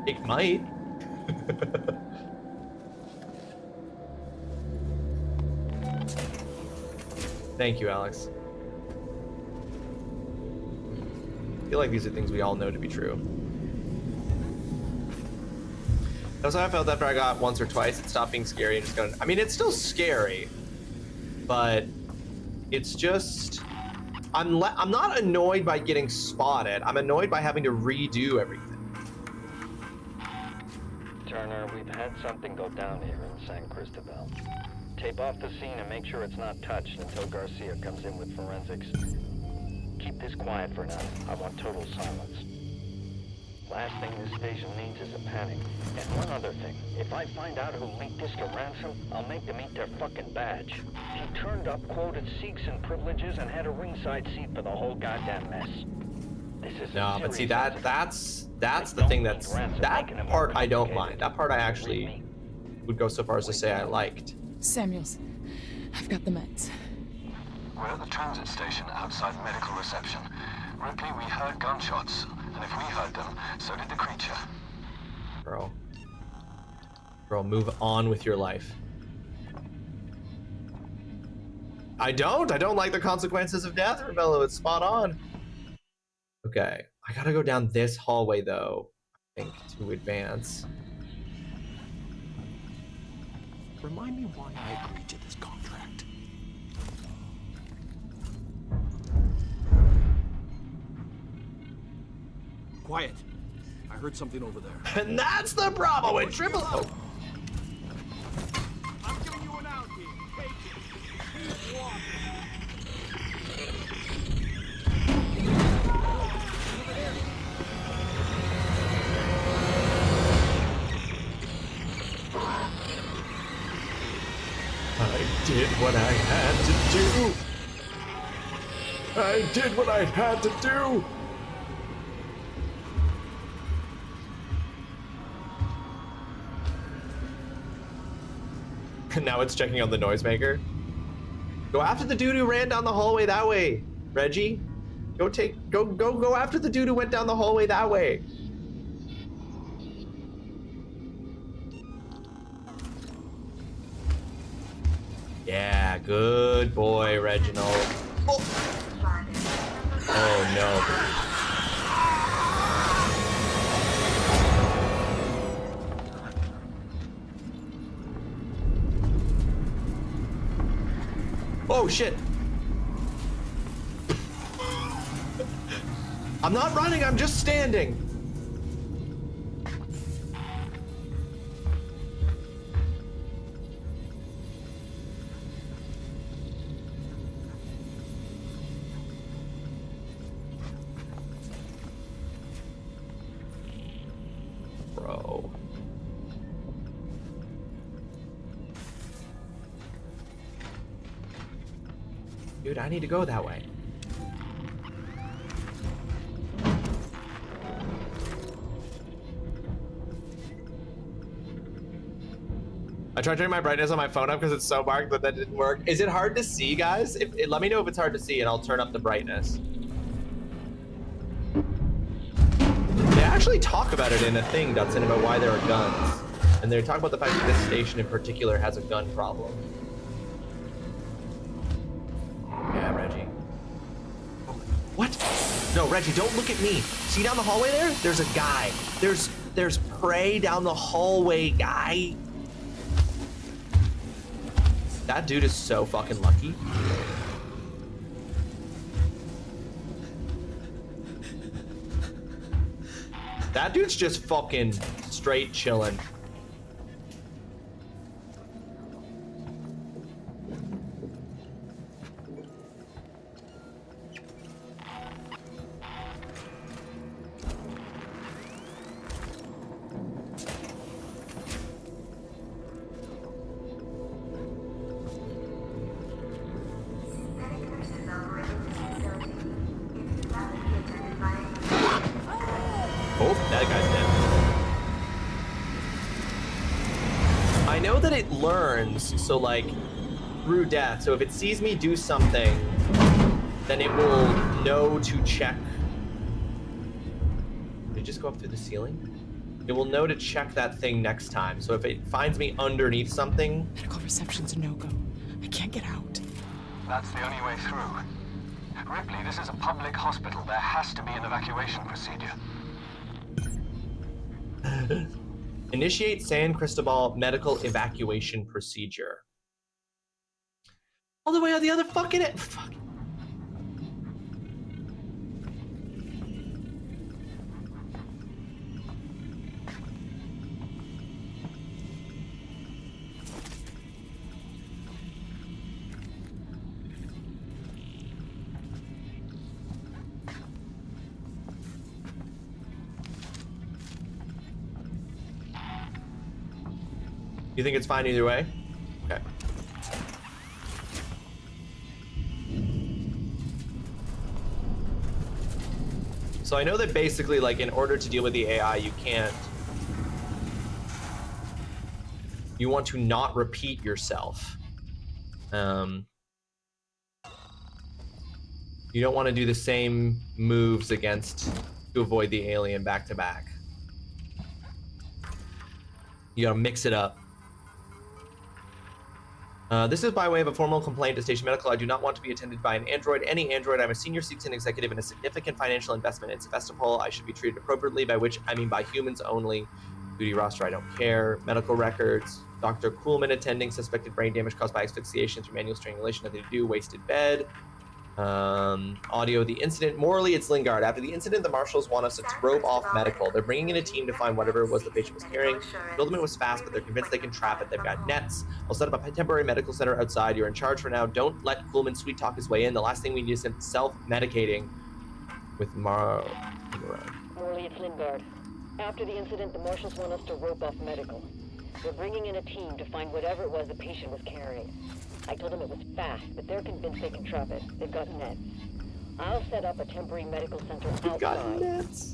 It might. Thank you, Alex. I feel like these are things we all know to be true. That's how I felt after I got once or twice. It stopped being scary and just going. I mean, it's still scary, but it's just. I'm not annoyed by getting spotted. I'm annoyed by having to redo everything. Turner, we've had something go down here in San Cristobal. Tape off the scene and make sure it's not touched until Garcia comes in with forensics. Keep this quiet for now. I want total silence. Last thing this station needs is a panic. And one other thing. If I find out who linked this to Ransom, I'll make them eat their fucking badge. He turned up, quoted Sikhs and privileges, and had a ringside seat for the whole goddamn mess. This is No, but see that's the thing that part I don't mind. That part I actually would go so far as to say I liked. Samuels, I've got the meds. We're at the transit station outside medical reception. Ripley, we heard gunshots, and if we heard them, so did the creature. Girl, move on with your life. I don't like the consequences of death, Rinvello. It's spot on. Okay, I gotta go down this hallway though, I think, to advance. Remind me why I agreed to this contract. Quiet. I heard something over there. And that's the problem with triple. Oh. I'm giving you an out here. Take it. Keep walking. I did what I had to do. I did what I had to do. Now it's checking on the noisemaker. Go after the dude who ran down the hallway that way. Reggie, go after the dude who went down the hallway that way. Yeah, good boy, Reginald. Oh no. Oh shit. I'm not running, I'm just standing. Bro. Dude, I need to go that way. I tried turning my brightness on my phone up because it's so dark, but that didn't work. Is it hard to see, guys? Let me know if it's hard to see and I'll turn up the brightness. They actually talk about it in a thing, Dutson, about why there are guns. And they talk about the fact that this station in particular has a gun problem. Yeah, Reggie. What? No, Reggie, don't look at me. See down the hallway there? There's a guy. There's prey down the hallway, guy. That dude is so fucking lucky. That dude's just fucking straight chilling. Oh, that guy's dead. I know that it learns, so like, through death. So if it sees me do something, then it will know to check. Did it just go up through the ceiling? It will know to check that thing next time. So if it finds me underneath something. Medical reception's a no-go. I can't get out. That's the only way through. Ripley, this is a public hospital. There has to be an evacuation procedure. Initiate San Cristobal medical evacuation procedure. All the way on the other fucking end. Fuck. You think it's fine either way? Okay. So I know that basically, like, in order to deal with the AI, you want to not repeat yourself. You don't want to do the same moves to avoid the alien back to back. You gotta mix it up. This is by way of a formal complaint to Station Medical. I do not want to be attended by an android. Any android. I'm a senior Seegson executive in a significant financial investment in Sevastopol. I should be treated appropriately, by which I mean by humans only. Duty roster, I don't care. Medical records. Dr. Kuhlman attending. Suspected brain damage caused by asphyxiation through manual strangulation. Nothing to do. Wasted bed. Audio, the incident. Morally, it's Lingard. After the incident, the marshals want us to rope off medical. They're bringing in a team to find whatever it was the patient was carrying. Buildman was fast, but they're convinced they can trap it. They've got nets. I'll set up a temporary medical center outside. You're in charge for now. Don't let Kuhlman sweet talk his way in. The last thing we need is him self-medicating with Morley, it's Lingard. After the incident, the marshals want us to rope off medical. They're bringing in a team to find whatever it was the patient was carrying. I told them it was fast, but they're convinced they can trap it. They've got nets. I'll set up a temporary medical center outside.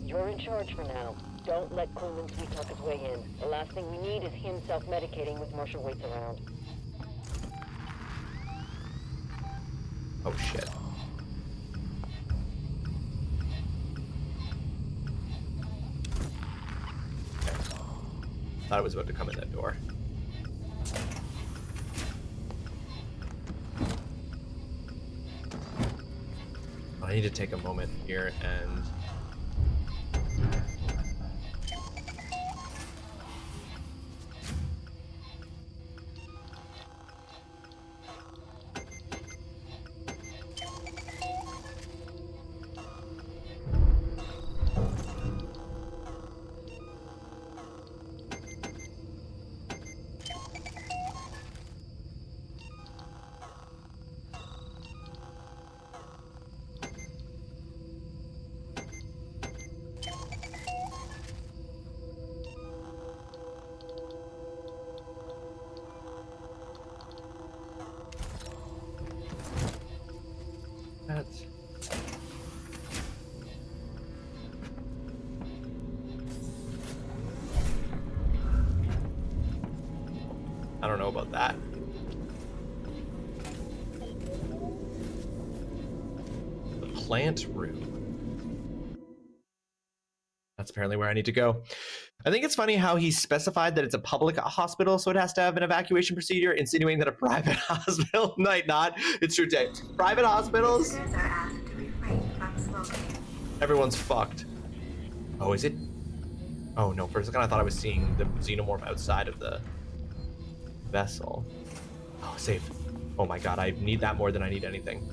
You're in charge for now. Don't let Kuhlman sweet talk his way in. The last thing we need is him self-medicating with Marshal Waits around. Oh shit. thought it was about to come in that door. I need to take a moment here and that's I don't know about that. The plant room. That's apparently where I need to go. I think it's funny how he specified that it's a public hospital, so it has to have an evacuation procedure, insinuating that a private hospital might not. It's true, Jay. Private hospitals? Visitors are asked to refrain from smoking. Everyone's fucked. Oh, is it? Oh no, for a second I thought I was seeing the xenomorph outside of the vessel. Oh, safe. Oh my god, I need that more than I need anything.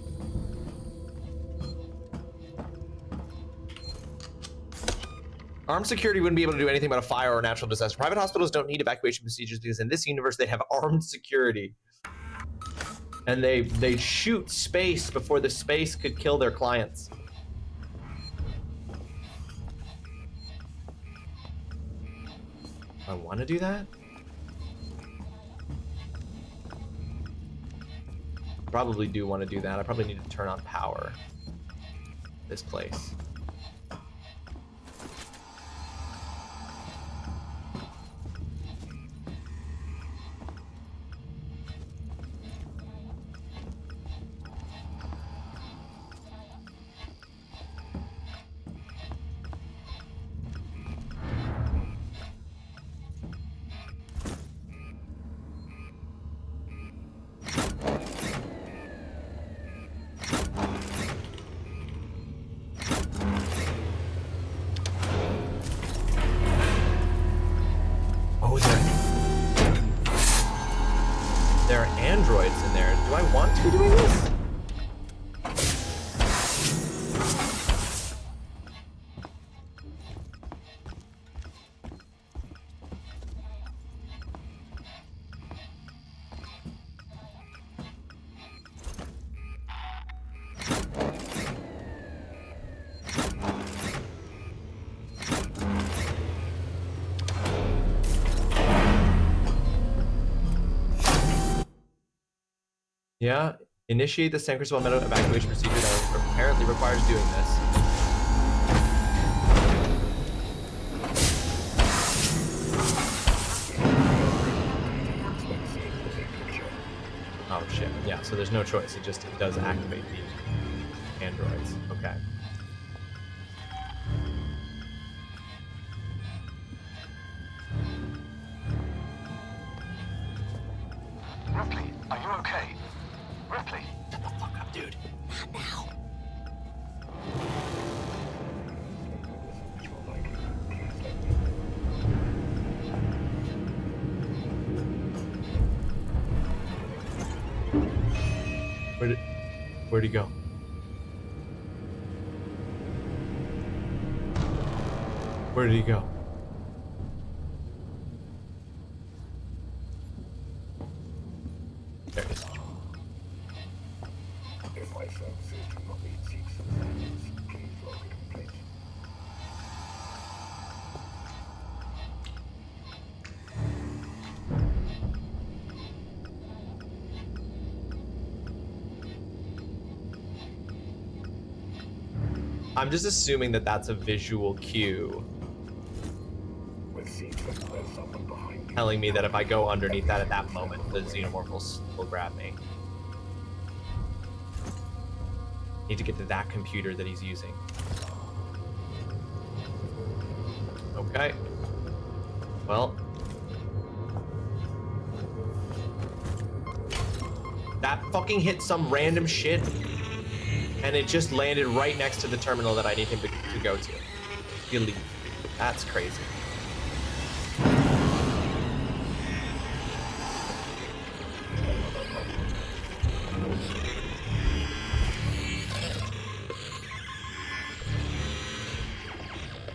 Armed security wouldn't be able to do anything about a fire or a natural disaster. Private hospitals don't need evacuation procedures because in this universe they have armed security. And they shoot space before the space could kill their clients. I want to do that? Probably do want to do that. I probably need to turn on power. This place. There are androids in there. Do I want to be doing this? Yeah, initiate the San Cristobal Meadow evacuation procedure that apparently requires doing this. Oh shit, yeah, so there's no choice, it does activate the androids, okay. Ripley, are you okay? Ripley? Shut the fuck up, dude. Not now. Where'd he go? Where did he go? There it is. If my son says to not meet 6 seconds, please log a complaint. I'm just assuming that that's a visual cue telling me that if I go underneath that at that moment, the xenomorph will grab me. Need to get to that computer that he's using. Okay. Well, That fucking hit some random shit, and it just landed right next to the terminal that I need him to go to. You leave. That's crazy.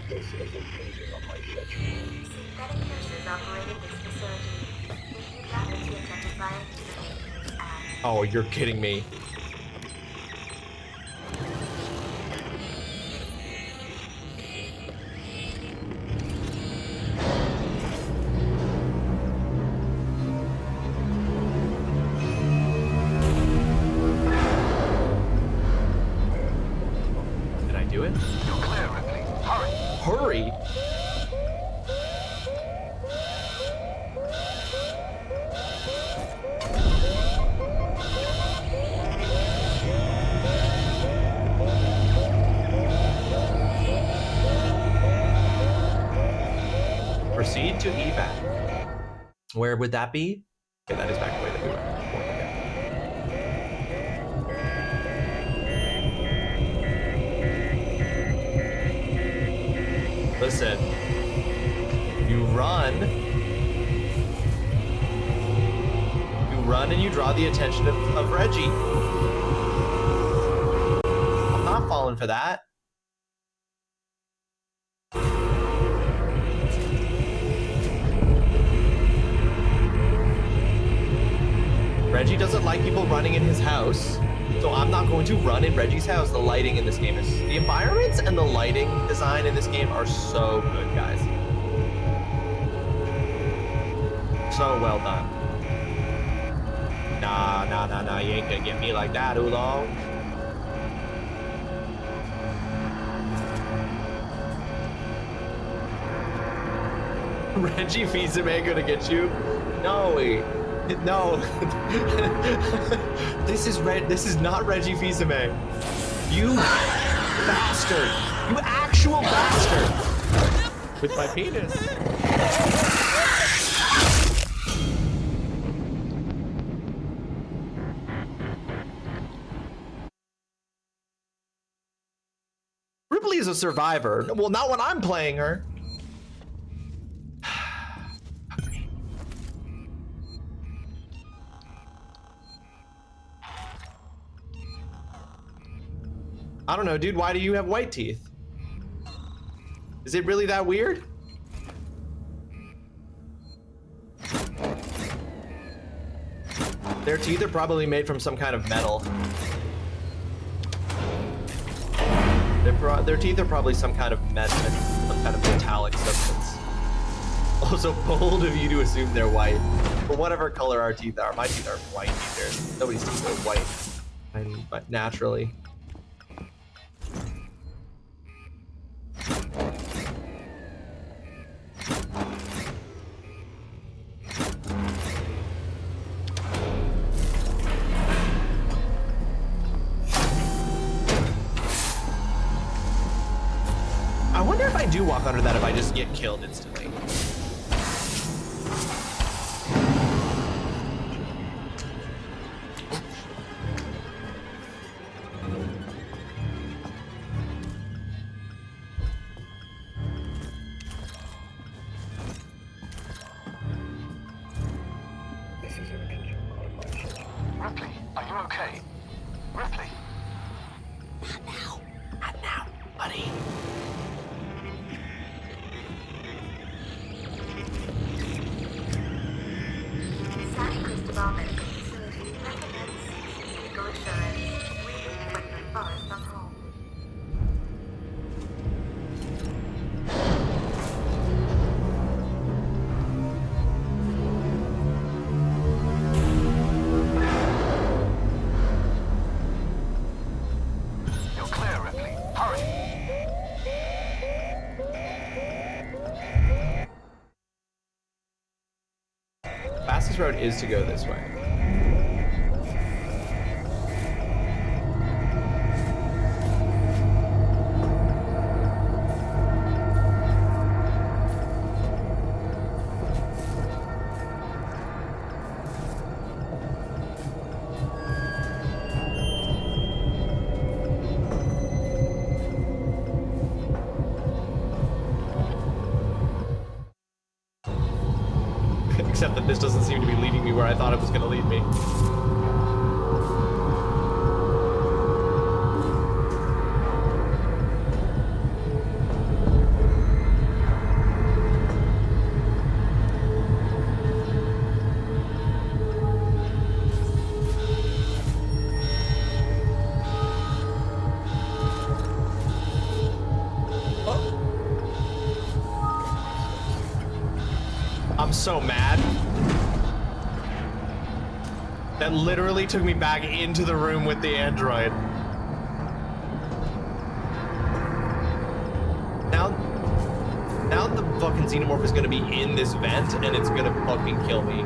This is impinging on my schedule. Synthetic nurses operated this facility. If you'd rather be attended by a human, please ask. Oh, you're kidding me. Did I do it? You're clear, Ripley. Hurry. Hurry? Proceed to evac. Where would that be? Okay, that is back the way that we went before. Okay. Listen, you run and you draw the attention of Reggie. I'm not falling for that. Reggie doesn't like people running in his house, so I'm not going to run in Reggie's house. The lighting in this game is... The environments and the lighting design in this game are so good, guys. So well done. Nah, you ain't gonna get me like that, Oolong. Reggie Fils-Aime ain't gonna get you? No. This is not Reggie Fils-Aime. You bastard. You actual bastard. With my penis. Ripley is a survivor. Well, not when I'm playing her. I don't know, dude. Why do you have white teeth? Is it really that weird? Their teeth are probably made from some kind of metal. Their teeth are probably some kind of metallic substance. Also, bold of you to assume they're white. But whatever color our teeth are, my teeth aren't white either. Nobody's teeth are white, but naturally. I wonder if I do walk under that if I just get killed instantly. Ripley, are you okay? Ripley? Not now, buddy. San Cristobal Medical Facility recommends seeking medical assurance. Waiting when you're far from home. You're clear, Ripley. Hurry. Fastest road is to go this way. Except that this doesn't seem to be leading me where I thought it was going to lead me. I'm so mad. That literally took me back into the room with the android. Now the fucking xenomorph is gonna be in this vent and it's gonna fucking kill me.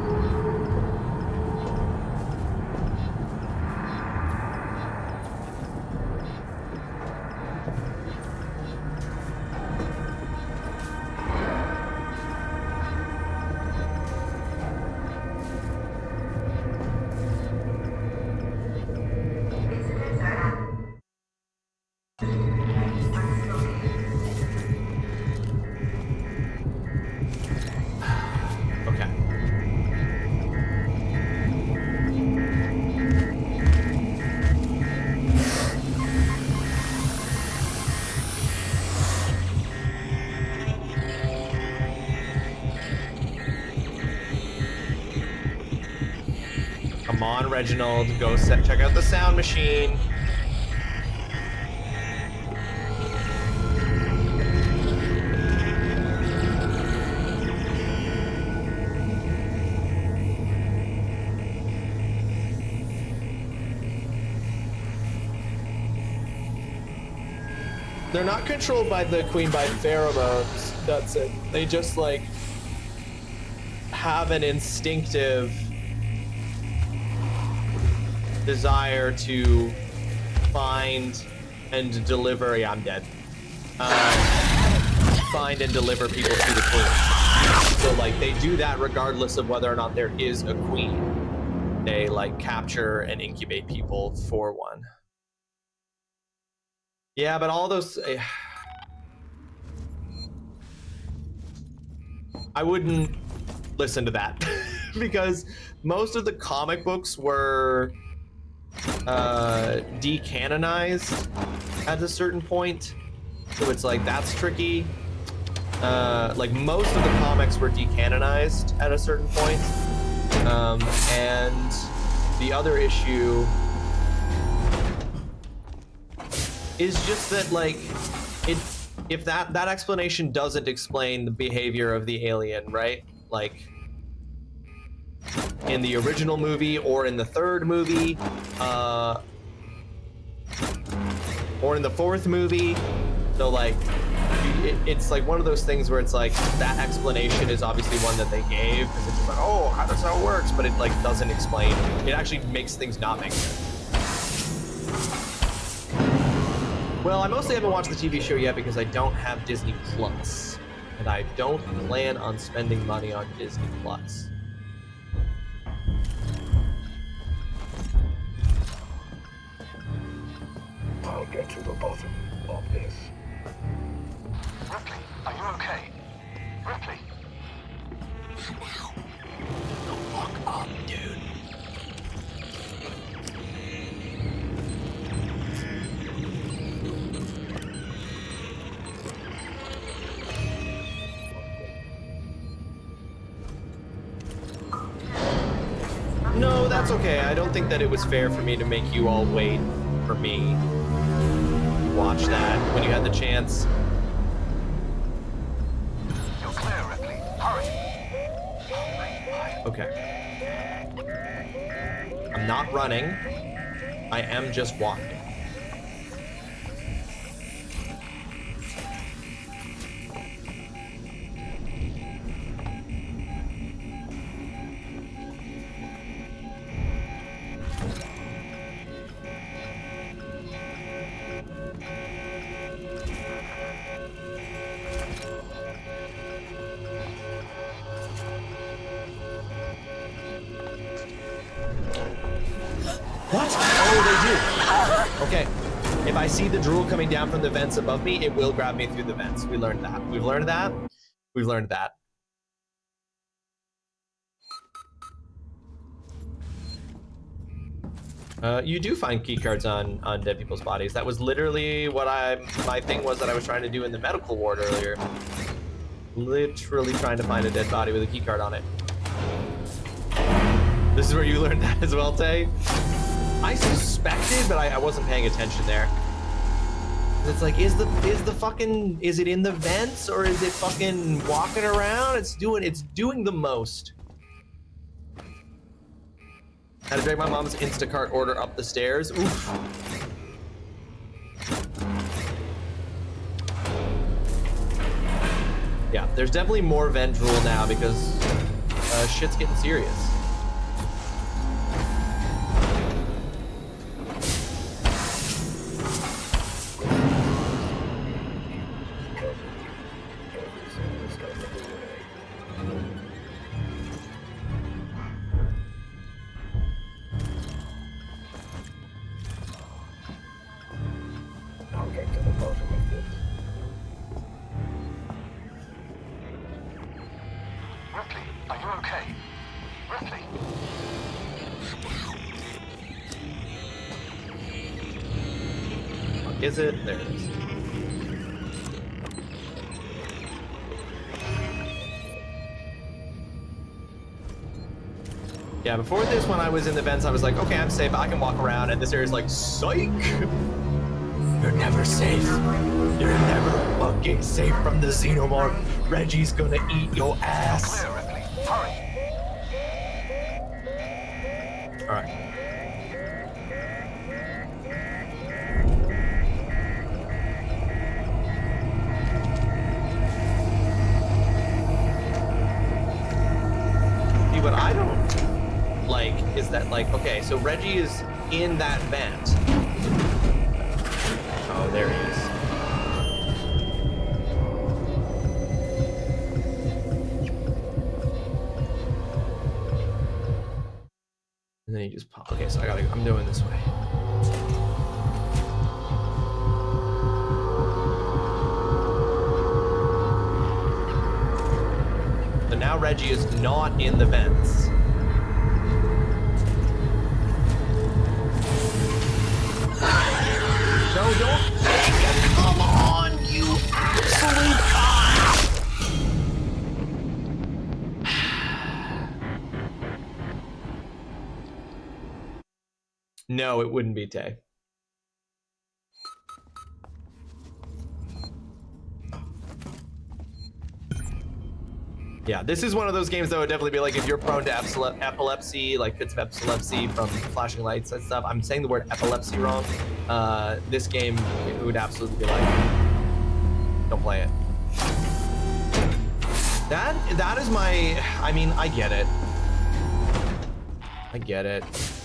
Come on, Reginald, go check out the sound machine. They're not controlled by the queen by pheromones. That's it. They just like have an instinctive desire to find and deliver. Yeah, I'm dead. Find and deliver people to the queen. So like they do that regardless of whether or not there is a queen. They like capture and incubate people for one. Yeah, but all those... I wouldn't listen to that because most of the comic books were decanonized at a certain point. So it's like, that's tricky. Like most of the comics were decanonized at a certain point. And the other issue is just that like if that explanation doesn't explain the behavior of the alien, right? Like in the original movie or in the third movie, or in the fourth movie. So like it's like one of those things where it's like that explanation is obviously one that they gave because it's just like, oh, that's how it works, but it like doesn't explain. It actually makes things not make sense. Well, I mostly haven't watched the TV show yet because I don't have Disney Plus, and I don't plan on spending money on Disney Plus. I'll get to the bottom of this. Ripley, are you okay? Ripley? Not now. The fuck up, dude. No, that's okay. I don't think that it was fair for me to make you all wait for me. Watch that when you had the chance. You're clear, Ripley. Hurry. Okay. I'm not running. I am just walking. What? Oh, they do. Okay. If I see the drool coming down from the vents above me, it will grab me through the vents. We learned that. We've learned that. We've learned that. You do find key cards on dead people's bodies. That was literally what my thing was that I was trying to do in the medical ward earlier. Literally trying to find a dead body with a key card on it. This is where you learned that as well, Tay? I suspected, but I wasn't paying attention there. It's like, is it in the vents or is it fucking walking around? It's doing the most. Had to drag my mom's Instacart order up the stairs. Oof. Yeah, there's definitely more vent rule now because shit's getting serious. I'll get to the bottom of this. Ripley, are you okay? Ripley? Is it? There it is. Yeah, before this, when I was in the vents, I was like, okay, I'm safe. I can walk around. And this area's like, psych! You're never safe. You're never fucking safe from the xenomorph. Reggie's gonna eat your ass. Clear, Ripley. Hurry. All right. See, what I don't like is that, like, okay, so Reggie is in that vent. Oh, there he is. And then he just pop. Okay, so I'm doing this way. So now Reggie is not in the vents. No, don't take it. Come on, you absolute cock. No, it wouldn't be Tay. Yeah, this is one of those games that would definitely be like, if you're prone to epilepsy, like fits of epilepsy from flashing lights and stuff. I'm saying the word epilepsy wrong. This game, it would absolutely be like, don't play it. That is my, I mean, I get it. I get it.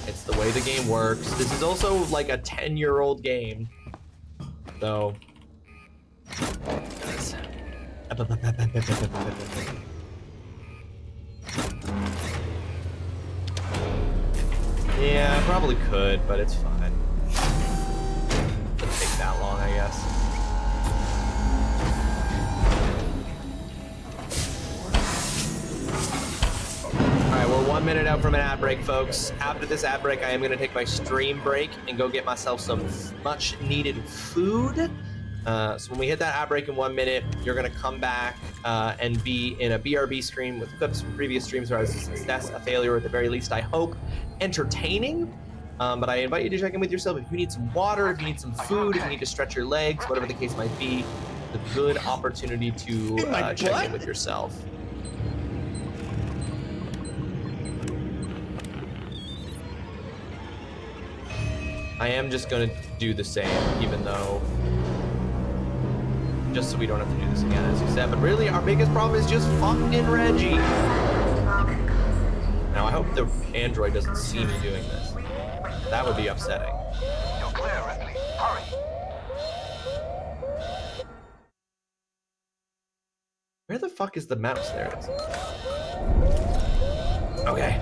It's the way the game works. This is also like a 10-year-old game. So. Yeah, I probably could, but it's fine. Doesn't take that long, I guess. Alright, we're 1 minute out from an ad break, folks. After this ad break, I am going to take my stream break and go get myself some much needed food. So when we hit that ad break in 1 minute, you're going to come back and be in a BRB stream with clips from previous streams where I was a success, a failure, or at the very least, I hope, entertaining. But I invite you to check in with yourself. If you need some water, if you need some food, if you need to stretch your legs, whatever the case might be, it's a good opportunity to check in with yourself. I am just going to do the same, even though... just so we don't have to do this again, as you said. But really, our biggest problem is just fucking Reggie. Now, I hope the android doesn't see me doing this. That would be upsetting. You're clear, Ripley. Hurry. Where the fuck is the mouse? There it is. Okay.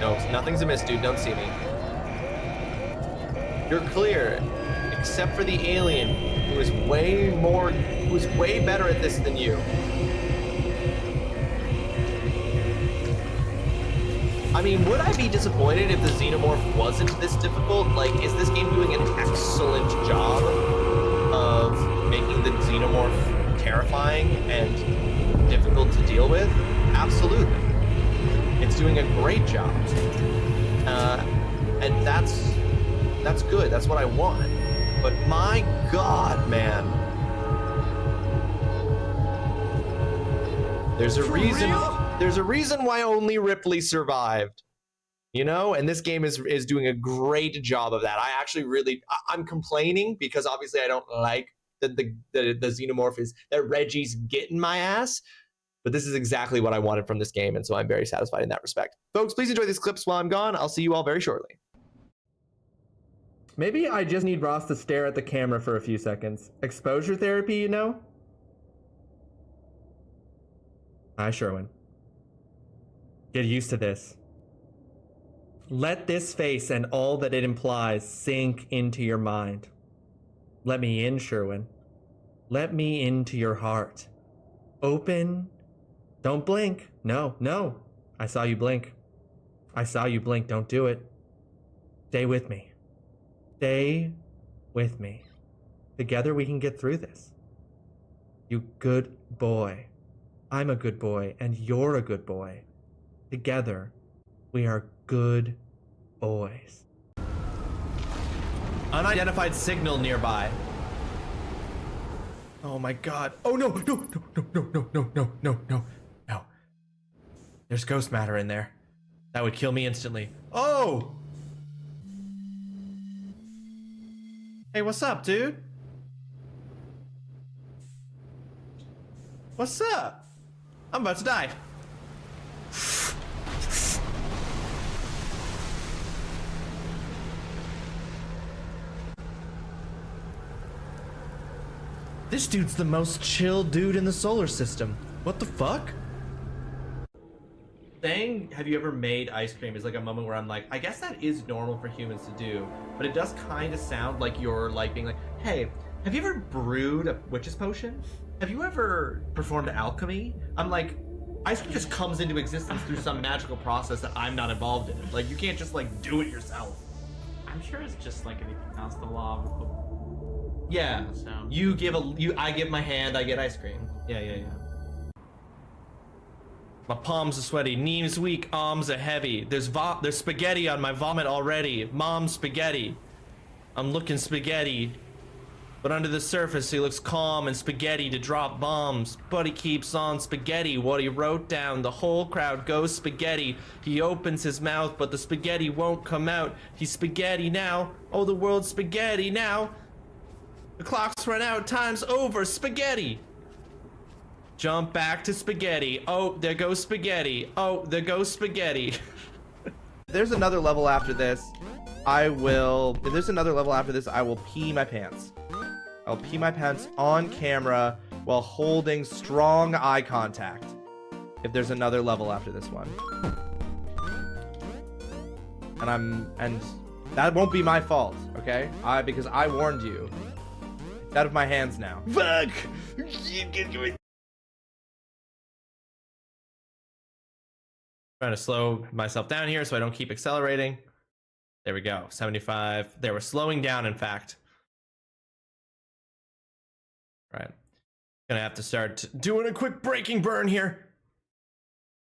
No, nothing's amiss, dude. Don't see me. You're clear, except for the alien. who is way better at this than you. I mean, would I be disappointed if the Xenomorph wasn't this difficult? Like, is this game doing an excellent job of making the Xenomorph terrifying and difficult to deal with? Absolutely. It's doing a great job. And that's good. That's what I want. But my God, man. There's a reason why only Ripley survived. You know, and this game is doing a great job of that. I actually I'm complaining because obviously I don't like the Xenomorph is that Reggie's getting my ass. But this is exactly what I wanted from this game, and so I'm very satisfied in that respect. Folks, please enjoy these clips while I'm gone. I'll see you all very shortly. Maybe I just need Ross to stare at the camera for a few seconds. Exposure therapy, you know? Hi, Sherwin. Get used to this. Let this face and all that it implies sink into your mind. Let me in, Sherwin. Let me into your heart. Open. Don't blink. No. I saw you blink. I saw you blink. Don't do it. Stay with me. Stay with me. Together we can get through this. You good boy. I'm a good boy, and you're a good boy. Together, we are good boys. Unidentified signal nearby. Oh my God. Oh no. There's ghost matter in there. That would kill me instantly. Oh! Hey, what's up, dude? What's up? I'm about to die. This dude's the most chill dude in the solar system. What the fuck? Saying, have you ever made ice cream is like a moment where I'm like, I guess that is normal for humans to do, but it does kind of sound like you're like being like, hey, have you ever brewed a witch's potion? Have you ever performed alchemy? I'm like, ice cream just comes into existence through some magical process that I'm not involved in. Like, you can't just like do it yourself. I'm sure it's just like anything else, the law of Yeah, so. I give my hand, I get ice cream. Yeah. My palms are sweaty, knees weak, arms are heavy. There's spaghetti on my vomit already. Mom's spaghetti. I'm looking spaghetti. But under the surface, he looks calm and spaghetti to drop bombs. But he keeps on spaghetti. What he wrote down, the whole crowd goes spaghetti. He opens his mouth, but the spaghetti won't come out. He's spaghetti now. Oh, the world's spaghetti now. The clock's run out, time's over, spaghetti. Jump back to spaghetti. Oh, there goes spaghetti. Oh, there goes spaghetti. There's another level after this. If there's another level after this, I will pee my pants. I'll pee my pants on camera while holding strong eye contact. If there's another level after this one. And that won't be my fault, okay? Because I warned you. It's out of my hands now. Fuck! Trying to slow myself down here so I don't keep accelerating. There we go. 75. There, we're slowing down, in fact. Right. Gonna have to start doing a quick braking burn here.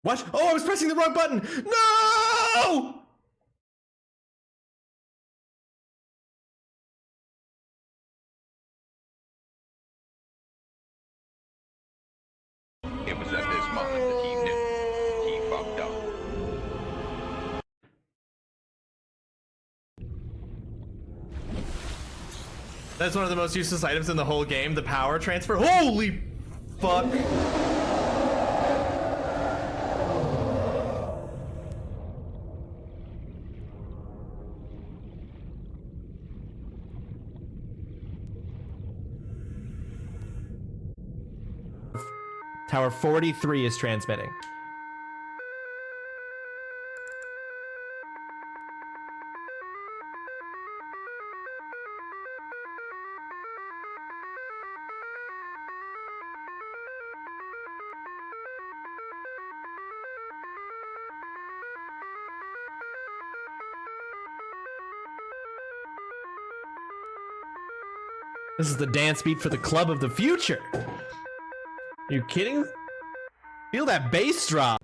What? Oh, I was pressing the wrong button! No! It was at this moment that he knew he fucked up. That's one of the most useless items in the whole game, the power transfer. Holy fuck. Tower 43 is transmitting. This is the dance beat for the club of the future. Are you kidding? Feel that bass drop.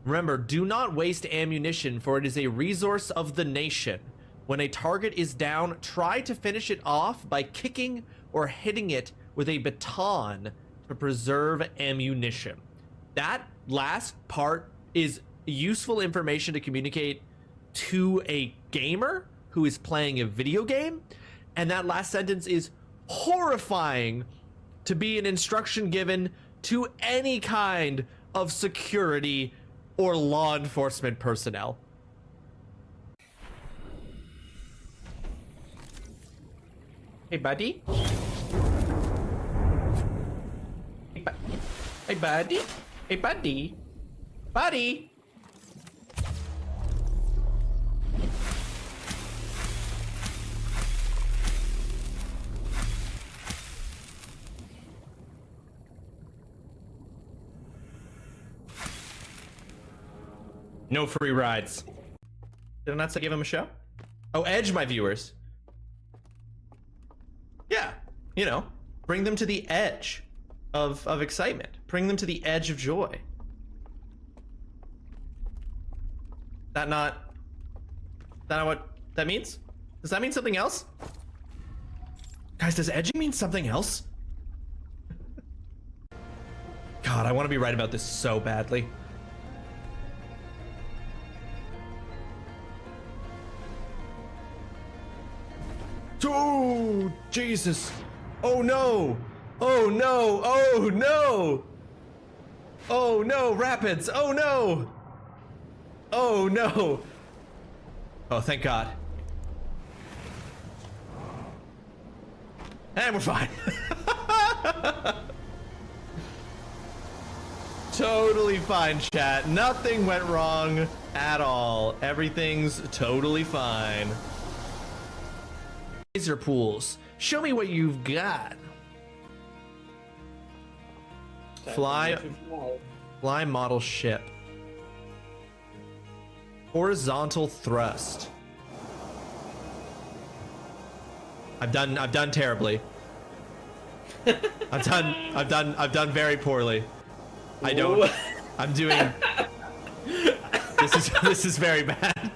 Remember, do not waste ammunition, for it is a resource of the nation. When a target is down, try to finish it off by kicking or hitting it with a baton to preserve ammunition. That last part is useful information to communicate to a gamer who is playing a video game, and that last sentence is horrifying to be an instruction given to any kind of security or law enforcement personnel. Hey, buddy. Hey, buddy. Hey, buddy. Buddy. No free rides. Did I not say give him a show? Oh, edge my viewers. Yeah, you know, bring them to the edge of excitement. Bring them to the edge of joy. That not what that means? Does that mean something else? Guys, does edging mean something else? God, I want to be right about this so badly. Oh, Jesus. Oh, no. Oh, no. Oh, no. Oh, no. Rapids. Oh, no. Oh, no. Oh, thank God. And we're fine. Totally fine, chat. Nothing went wrong at all. Everything's totally fine. Laser pools. Show me what you've got. Fly model ship. Horizontal thrust. I've done terribly. I've done very poorly. I'm doing this is very bad.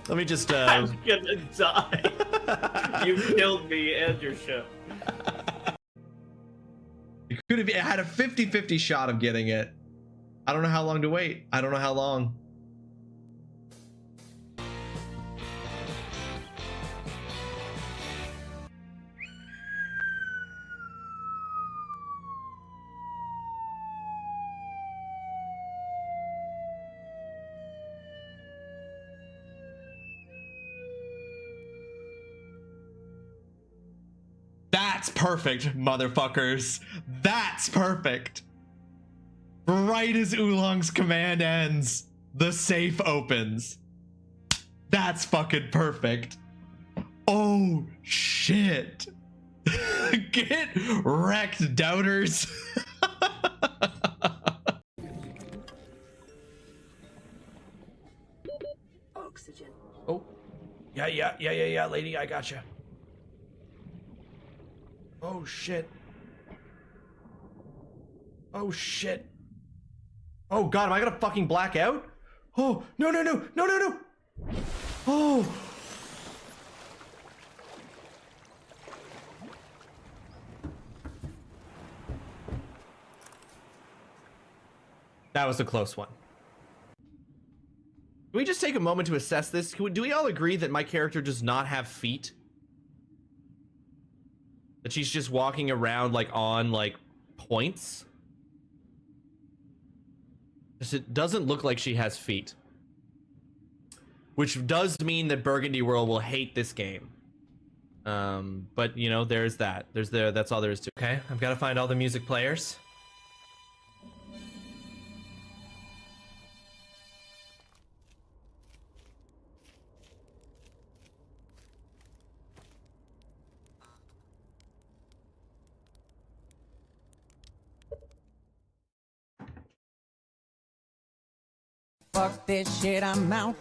Let me just I'm gonna die. You killed me and your ship. It had a 50-50 shot of getting it. I don't know how long to wait. I don't know how long. That's perfect, motherfuckers. That's perfect. Right as Oolong's command ends, the safe opens. That's fucking perfect. Oh, shit. Get wrecked, doubters. Oxygen. Oh. Yeah, lady, I gotcha. Oh shit. Oh shit. Oh God, am I gonna fucking black out? Oh, no. Oh. That was a close one. Can we just take a moment to assess this? Do we all agree that my character does not have feet? That she's just walking around like on like points? It doesn't look like she has feet. Which does mean that Burgundy World will hate this game. But you know, there's that. That's all there is to it. Okay, I've got to find all the music players. Fuck this shit, I'm out.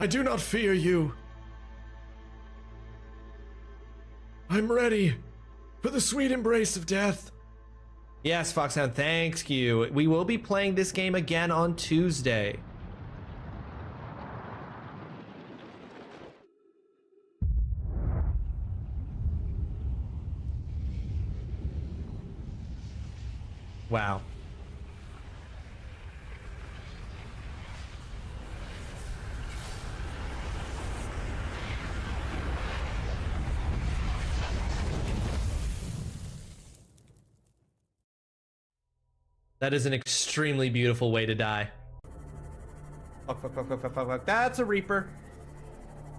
I do not fear you. I'm ready for the sweet embrace of death. Yes, Foxhound, thank you. We will be playing this game again on Tuesday. Wow. That is an extremely beautiful way to die. Fuck, fuck, fuck, fuck, fuck, fuck, fuck. That's a Reaper.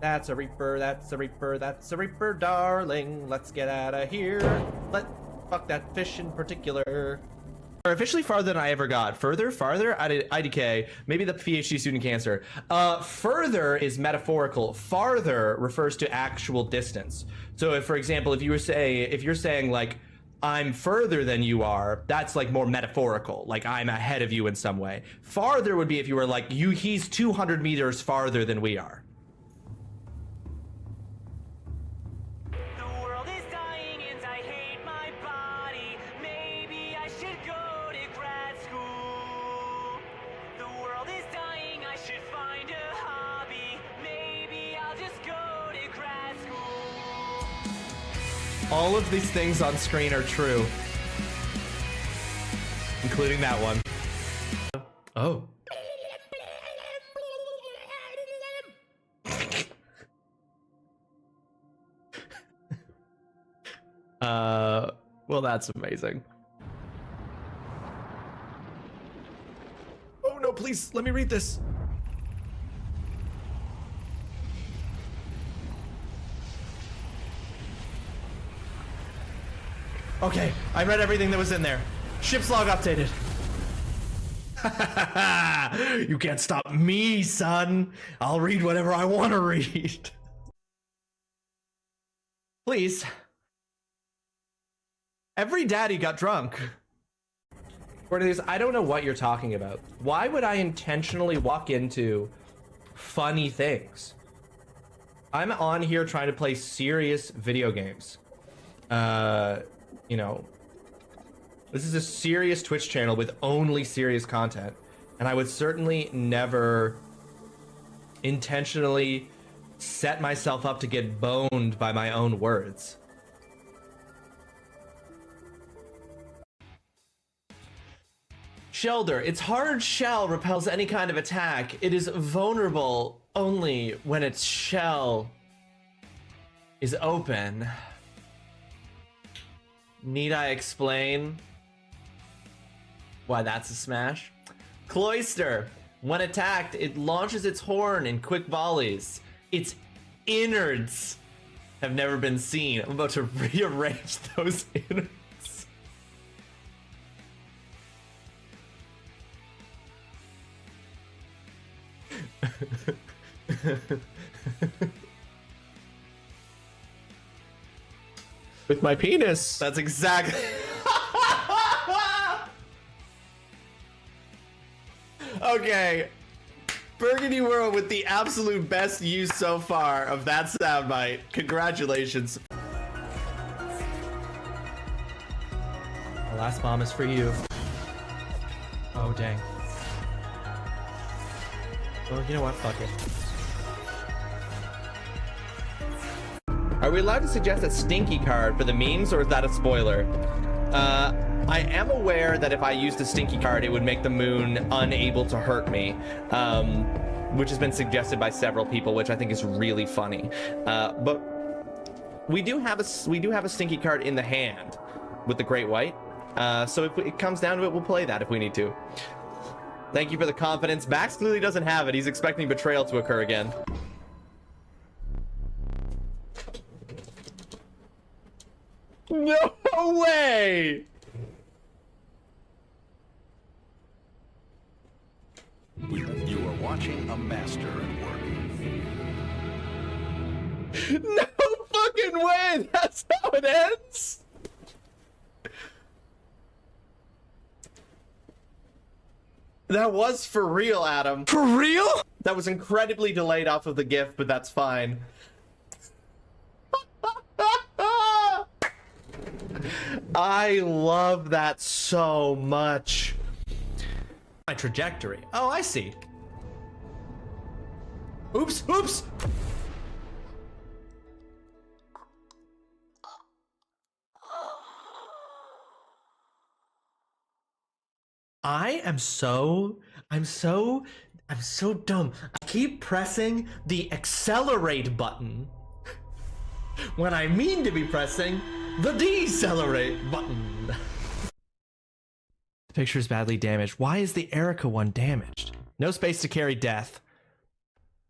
That's a Reaper, that's a Reaper, that's a Reaper, darling. Let's get out of here. Fuck that fish in particular. Officially farther than I ever got. Farther? IDK. Maybe the PhD student cancer. Further is metaphorical. Farther refers to actual distance. So if, for example, if you're saying like, I'm further than you are, that's like more metaphorical, like I'm ahead of you in some way. Farther would be if you were like, he's 200 meters farther than we are. The world is dying and I hate my body. Maybe I should go to grad school. The world is dying, I should find a hobby. Maybe I'll just go to grad school. All of these things on screen are true. Including that one. Oh. Well, that's amazing. Oh no, please, let me read this. Okay, I read everything that was in there. Ship's log updated. You can't stop me, son. I'll read whatever I want to read. Please. Every daddy got drunk. According to this, I don't know what you're talking about. Why would I intentionally walk into funny things? I'm on here trying to play serious video games. You know, this is a serious Twitch channel with only serious content, and I would certainly never intentionally set myself up to get boned by my own words. Shelter, its hard shell repels any kind of attack. It is vulnerable only when its shell is open. Need I explain why that's a smash? Cloister, when attacked, it launches its horn in quick volleys. Its innards have never been seen. I'm about to rearrange those innards. With my penis. That's exactly. Okay. Burgundy World with the absolute best use so far of that soundbite. Congratulations. The last bomb is for you. Oh, dang. Well, you know what? Fuck it. Are we allowed to suggest a stinky card for the memes, or is that a spoiler? I am aware that if I used a stinky card, it would make the moon unable to hurt me, which has been suggested by several people, which I think is really funny. But we do have a stinky card in the hand with the Great White. So if it comes down to it, we'll play that if we need to. Thank you for the confidence. Max clearly doesn't have it. He's expecting betrayal to occur again. No way! You are watching a master at work. No fucking way! That's how it ends? That was for real, Adam. For real? That was incredibly delayed off of the GIF, but that's fine. I love that so much. My trajectory. Oh, I see. Oops, oops. I'm so dumb. I keep pressing the accelerate button when I mean to be pressing the decelerate button. The picture is badly damaged. Why is the Erica one damaged? No space to carry death.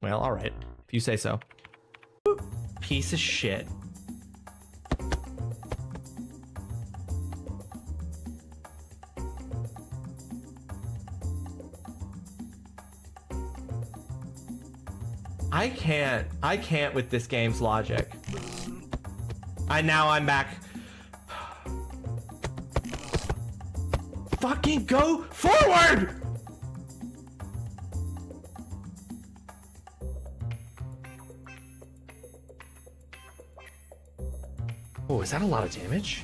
Well, all right, if you say so. Piece of shit. I can't with this game's logic. Now I'm back. Fucking go forward! Oh, is that a lot of damage?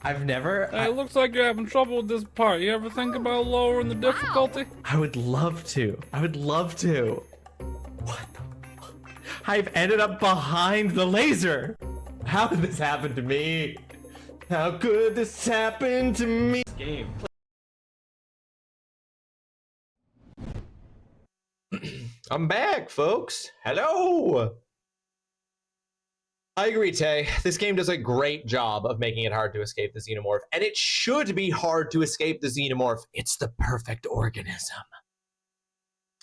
I've never. Hey, it looks like you're having trouble with this part. You ever think about lowering the difficulty? I would love to. I would love to. What the fuck? I've ended up behind the laser. How did this happen to me? How could this happen to me? Game. I'm back, folks. Hello. I agree, Tay. This game does a great job of making it hard to escape the xenomorph, and it should be hard to escape the xenomorph. It's the perfect organism.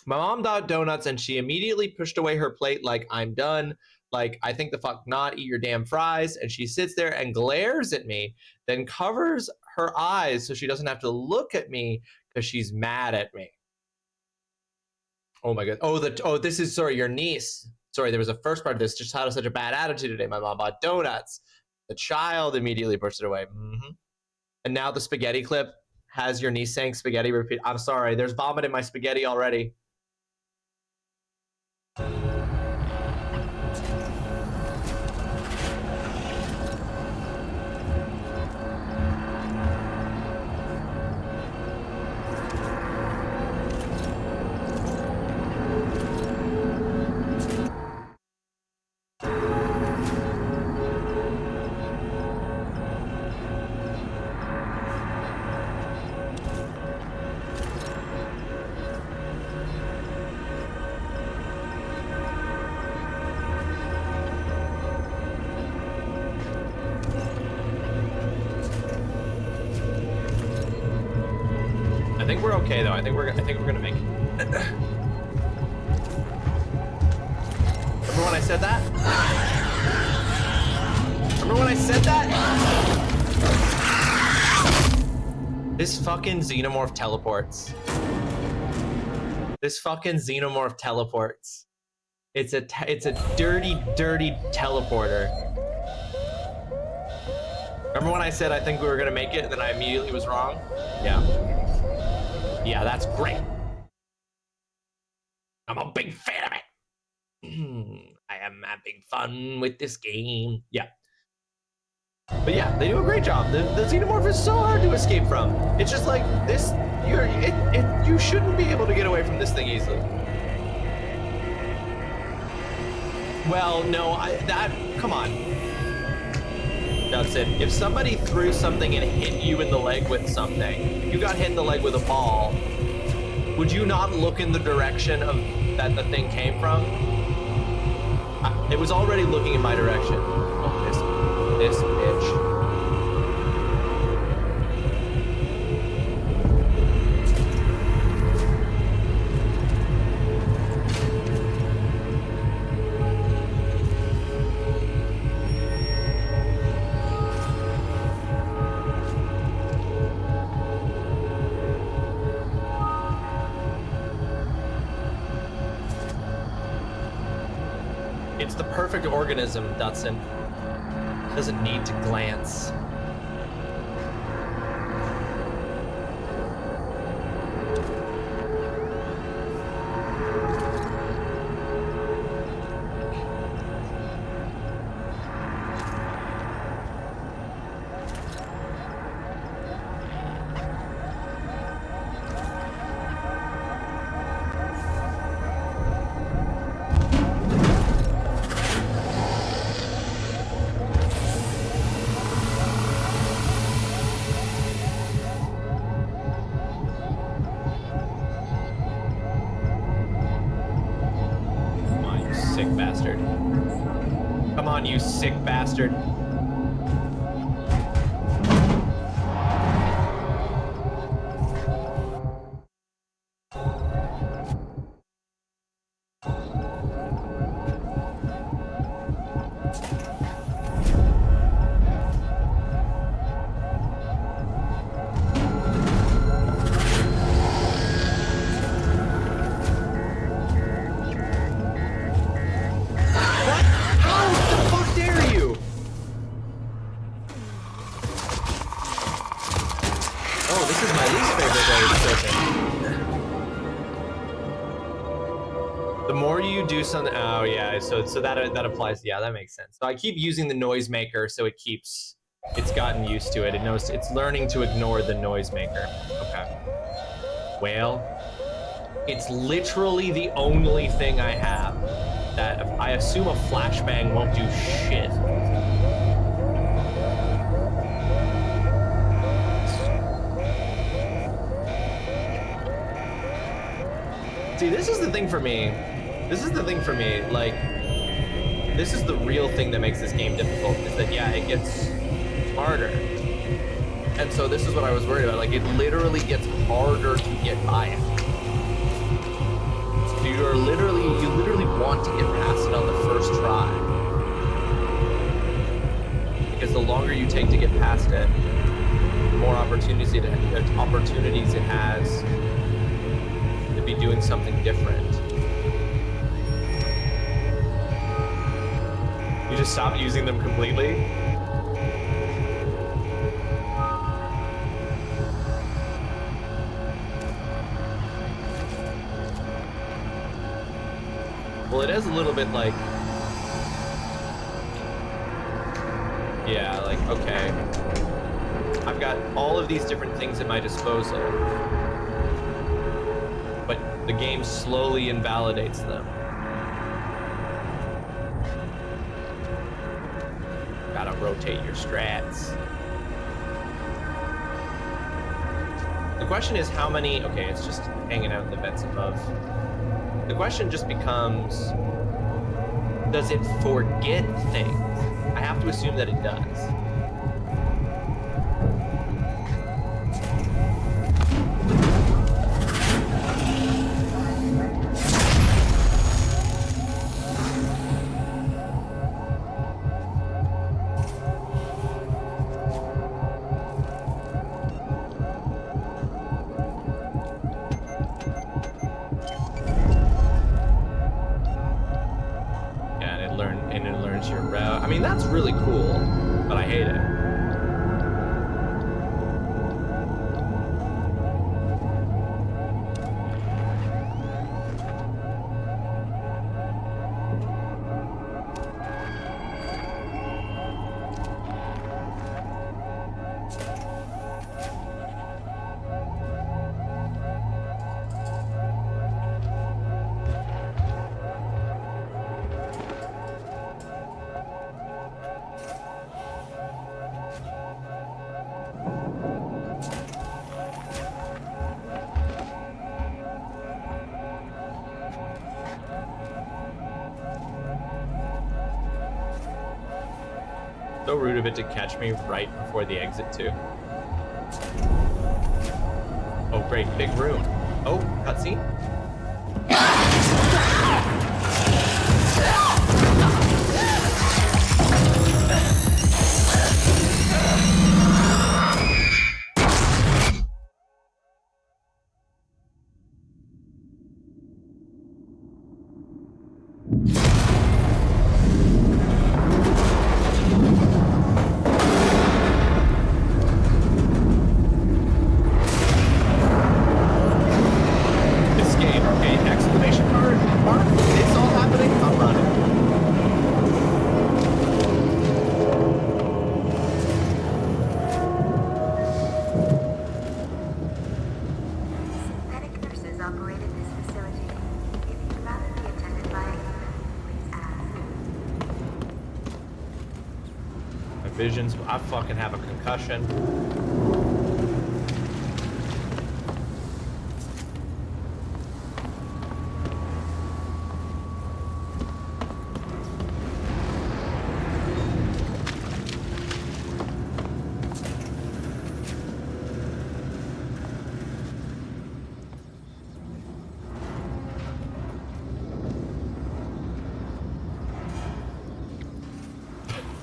My mom got donuts, and she immediately pushed away her plate like, I'm done. Like, I think the fuck not, eat your damn fries. And she sits there and glares at me, then covers her eyes so she doesn't have to look at me because she's mad at me. Oh my god. Oh, this is, sorry, your niece. Sorry, there was a first part of this. Just had such a bad attitude today. My mom bought donuts. The child immediately pushed it away. And now the spaghetti clip has your niece saying spaghetti repeat. I'm sorry, there's vomit in my spaghetti already. I think we're okay though. I think we're gonna make it. Remember when I said that? Remember when I said that? This fucking xenomorph teleports. This fucking xenomorph teleports. It's a dirty, dirty teleporter. Remember when I said I think we were gonna make it and then I immediately was wrong? Yeah. Yeah, that's great. I'm a big fan of it. I am having fun with this game. Yeah. But yeah, they do a great job. The xenomorph is so hard to escape from. It's just like this. You shouldn't be able to get away from this thing easily. Well, no, come on. That's it. If somebody threw something and hit you in the leg with something, you got hit in the leg with a ball, would you not look in the direction of that the thing came from? It was already looking in my direction. Oh, this bitch. It's the perfect organism, Dutson. Doesn't need to glance. Sick bastard. Come on, you sick bastard. Oh yeah, so that applies. Yeah, that makes sense. So I keep using the noisemaker, so it's gotten used to it. It knows it's learning to ignore the noisemaker. Okay. Well, it's literally the only thing I have that I assume a flashbang won't do shit. See, this is the thing for me. Like, this is the real thing that makes this game difficult, is that, yeah, it gets harder. And so this is what I was worried about. Like, it literally gets harder to get by it. So you literally want to get past it on the first try. Because the longer you take to get past it, the more opportunities it has to be doing something different. You just stop using them completely? Well, it is a little bit like... Yeah, like, okay. I've got all of these different things at my disposal, but the game slowly invalidates them. Gotta rotate your strats. The question is how many... Okay, it's just hanging out in the vents above. The question just becomes, does it forget things? I have to assume that it does. That's really cool, but I hate it. So rude of it to catch me right before the exit too. Oh great, big room. Oh, cutscene. visions. I fucking have a concussion.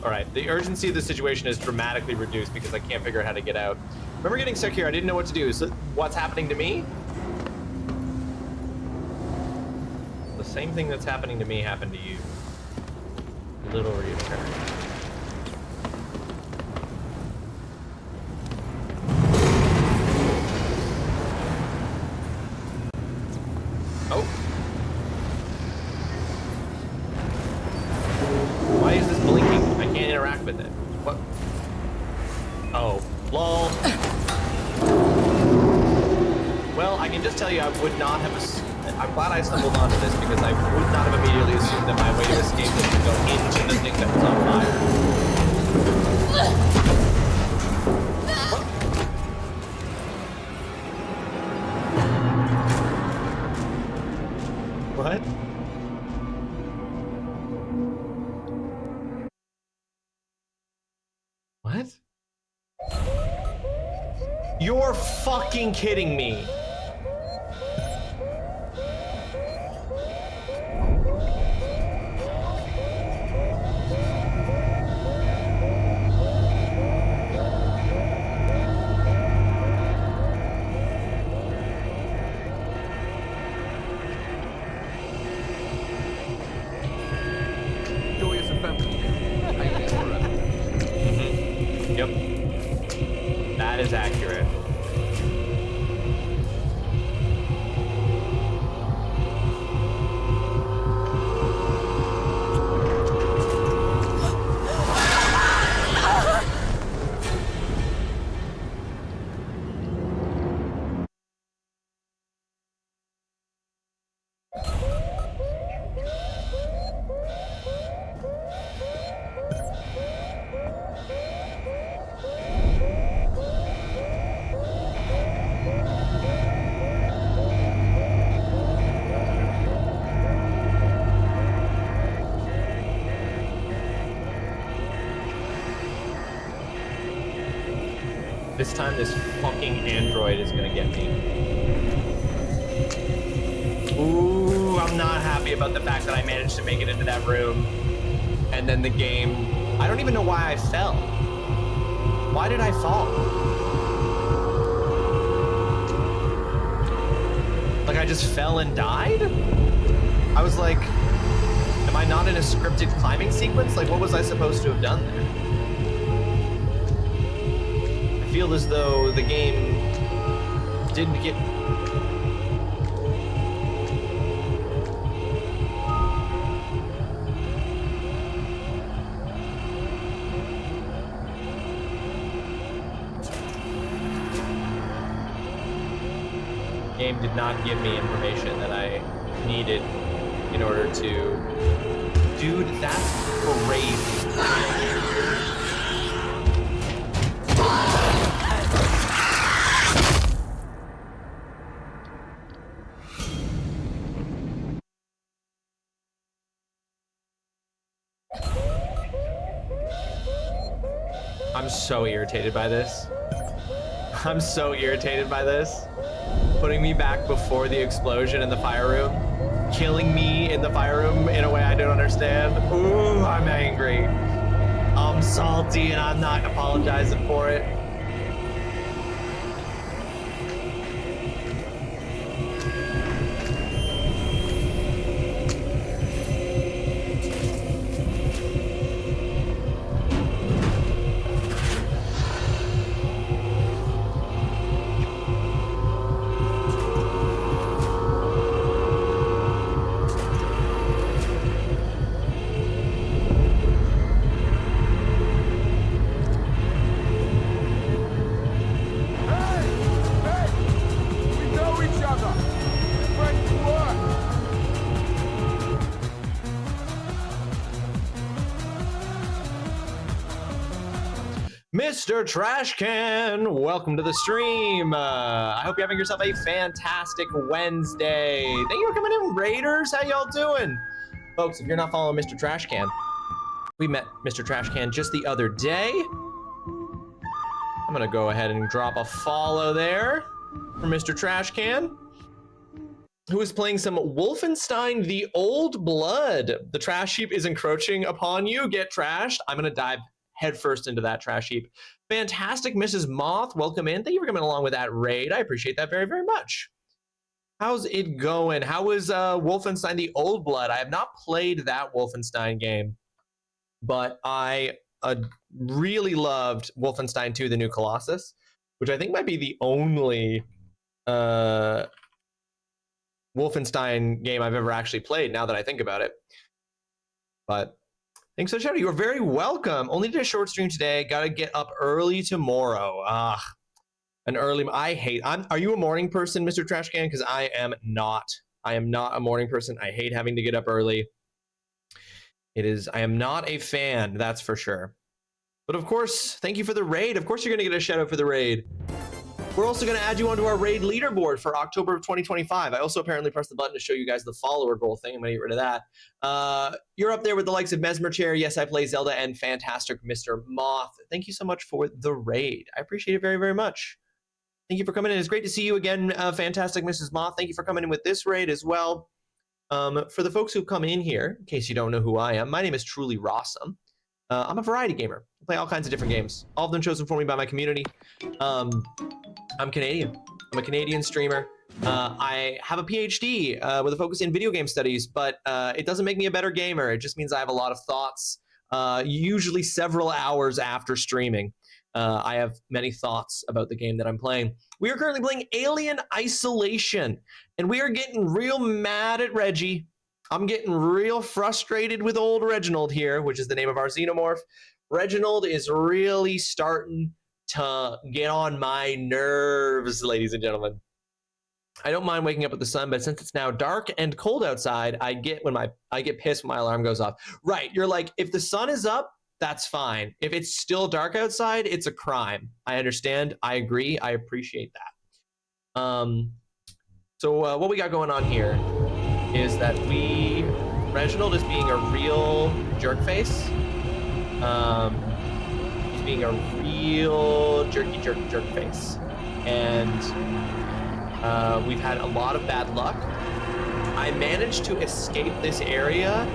Alright, the urgency of the situation is dramatically reduced because I can't figure out how to get out. Remember getting stuck here, I didn't know what to do. So what's happening to me? The same thing that's happening to me happened to you. Little reoccurring. Oh. Why is this blinking? I can't interact with it. What? Oh, lol. Well, I can just tell you I would not have... I'm glad I stumbled onto this because I would not have immediately assumed that my way to escape was to go into the thing that was on fire. What? What? You're fucking kidding me. Joyous assembly. Yep. That is accurate. This time, this fucking android is gonna get me. Ooh, I'm not happy about the fact that I managed to make it into that room. And then the game... I don't even know why I fell. Why did I fall? Like, I just fell and died? I was like... Am I not in a scripted climbing sequence? Like, what was I supposed to have done there? I feel as though the game didn't get... The game did not give me information that I needed in order to... Dude, that's crazy. I'm so irritated by this. I'm so irritated by this. Putting me back before the explosion in the fire room. Killing me in the fire room in a way I don't understand. Ooh, I'm angry. I'm salty and I'm not apologizing for it. Mr. Trash Can, welcome to the stream. I hope you're having yourself a fantastic Wednesday. Thank you for coming in, Raiders. How y'all doing? Folks, if you're not following Mr. Trash Can, we met Mr. Trash Can just the other day. I'm gonna go ahead and drop a follow there for Mr. Trash Can, who is playing some Wolfenstein: The Old Blood. The trash heap is encroaching upon you. Get trashed. I'm gonna dive headfirst into that trash heap. Fantastic, Mrs. Moth. Welcome in. Thank you for coming along with that raid. I appreciate that very, very much. How's it going? How is Wolfenstein: The Old Blood? I have not played that Wolfenstein game, but I really loved Wolfenstein 2: The New Colossus, which I think might be the only Wolfenstein game I've ever actually played, now that I think about it. But thanks so much. You are very welcome. Only did a short stream today. Gotta get up early tomorrow. An early. Are you a morning person, Mr. Trash Can? Because I am not. I am not a morning person. I hate having to get up early. I am not a fan, that's for sure. But of course, thank you for the raid. Of course you're gonna get a shout out for the raid. We're also going to add you onto our raid leaderboard for October of 2025. I also apparently pressed the button to show you guys the follower goal thing. I'm going to get rid of that. You're up there with the likes of Mesmer Chair, Yes I Play Zelda, and Fantastic Mr. Moth. Thank you so much for the raid. I appreciate it very, very much. Thank you for coming in. It's great to see you again, Fantastic Mrs. Moth. Thank you for coming in with this raid as well. For the folks who come in here, in case you don't know who I am, my name is TrulyRawesome. I'm a variety gamer. I play all kinds of different games, all of them chosen for me by my community. I'm Canadian. I'm a Canadian streamer. I have a PhD with a focus in video game studies, but it doesn't make me a better gamer. It just means I have a lot of thoughts, usually several hours after streaming. I have many thoughts about the game that I'm playing. We are currently playing Alien Isolation, and we are getting real mad at Reggie. I'm getting real frustrated with old Reginald here, which is the name of our xenomorph. Reginald is really starting to get on my nerves, ladies and gentlemen. I don't mind waking up with the sun, but since it's now dark and cold outside, I get pissed when my alarm goes off. Right, you're like, if the sun is up, that's fine. If it's still dark outside, it's a crime. I understand. I agree. I appreciate that. So what we got going on here is that Reginald is being a real jerk face. He's being a real jerk face. And we've had a lot of bad luck. I managed to escape this area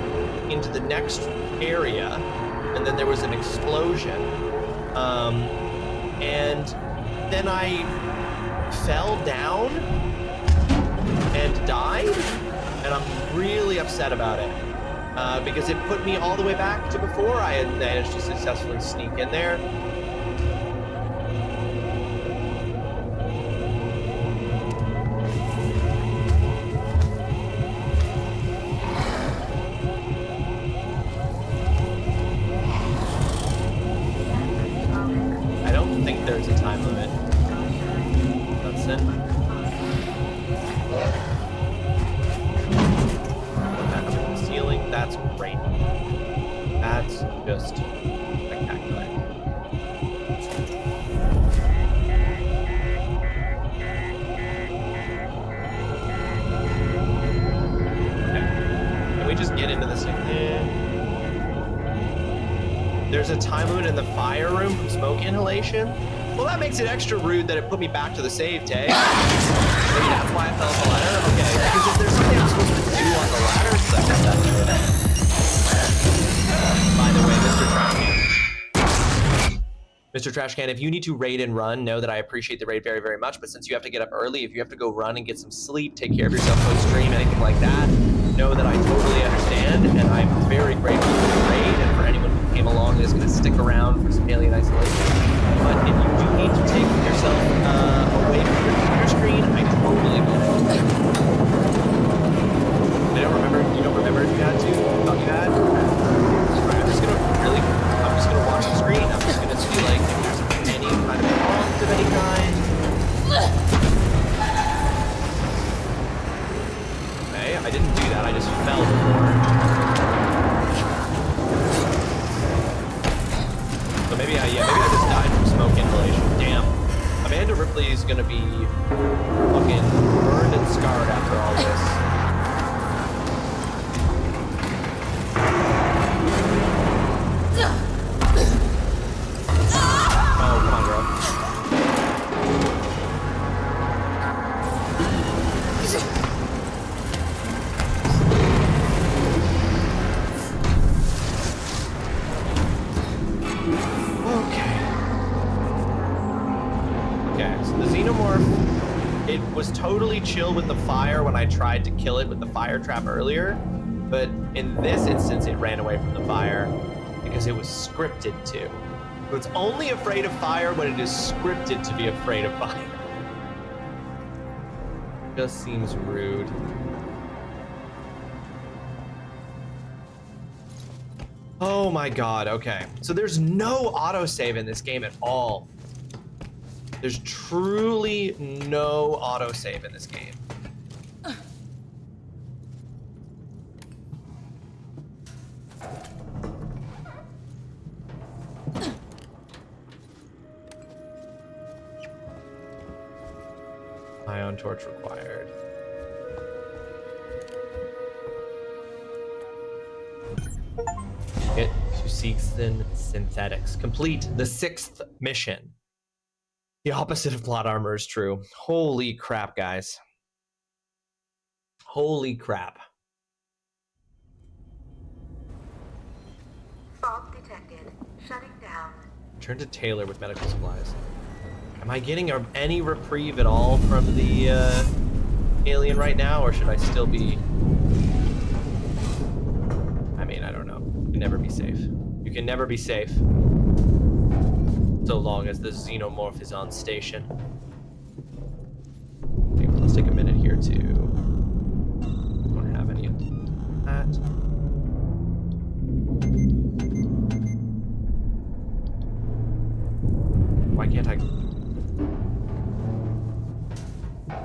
into the next area, and then there was an explosion. And then I fell down and died. And I'm really upset about it because it put me all the way back to before I had managed to successfully sneak in there. I don't think there's a time limit. That's it. That's great. That's just spectacular. Okay. Can we just get into this again? There's a time limit in the fire room from smoke inhalation? Well, that makes it extra rude that it put me back to the save tag. Maybe that's why I fell off the ladder? Okay, because if there's something I'm supposed to do on the ladder, so that's good. By the way, Mr. Trash Can. Mr. Trash Can, if you need to raid and run, know that I appreciate the raid very, very much, but since you have to get up early, if you have to go run and get some sleep, take care of yourself post-stream, anything like that, know that I totally understand, and I'm very grateful for the raid and for anyone who came along and is going to stick around for some Alien Isolation. But if you do need to take yourself away from your computer screen, I totally get it. You don't remember if you had to? Thought you had? Alright, I'm just gonna watch the screen. I'm just gonna see like if there's any kind of prompt of any kind. Okay, I didn't do that, I just fell before. So maybe I just died from obviously is gonna be fucking burned and scarred after all this. Oh, come on, girl. Okay, so the xenomorph, it was totally chill with the fire when I tried to kill it with the fire trap earlier, but in this instance it ran away from the fire because it was scripted to. So it's only afraid of fire when it is scripted to be afraid of fire. Just seems rude. Oh my god, okay. So there's no autosave in this game at all. There's truly no autosave in this game. Ion torch required. Hit to Seegson Synthetics. Complete the 6th mission. The opposite of plot armor is true. Holy crap, guys. Holy crap. Fault detected. Shutting down. Turn to Taylor with medical supplies. Am I getting any reprieve at all from the alien right now, or should I still be... I mean, I don't know. You can never be safe. You can never be safe. So long as the xenomorph is on station. Okay, let's take a minute here to... Don't have any of that. Why can't I...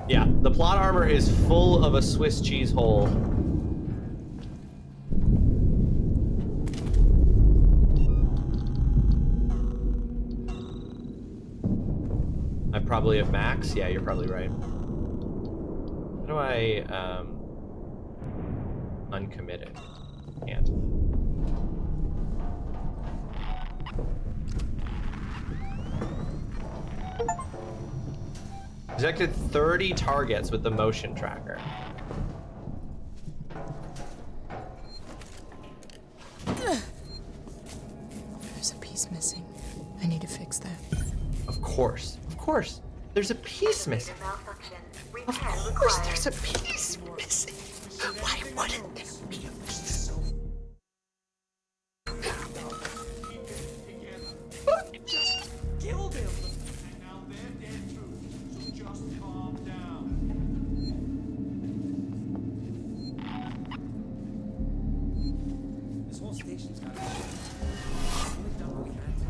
Yeah, the plot armor is full of a Swiss cheese hole. I probably have max. Yeah, you're probably right. How do I uncommit it? Can't. Detected 30 targets with the motion tracker. There's a piece missing. I need to fix that. Of course. Of course. There's a piece missing. Of course there's a piece missing. Why wouldn't there be a piece? Killed him. And now they're dead too. So just calm down. This whole station's got to be. We've done what we had to.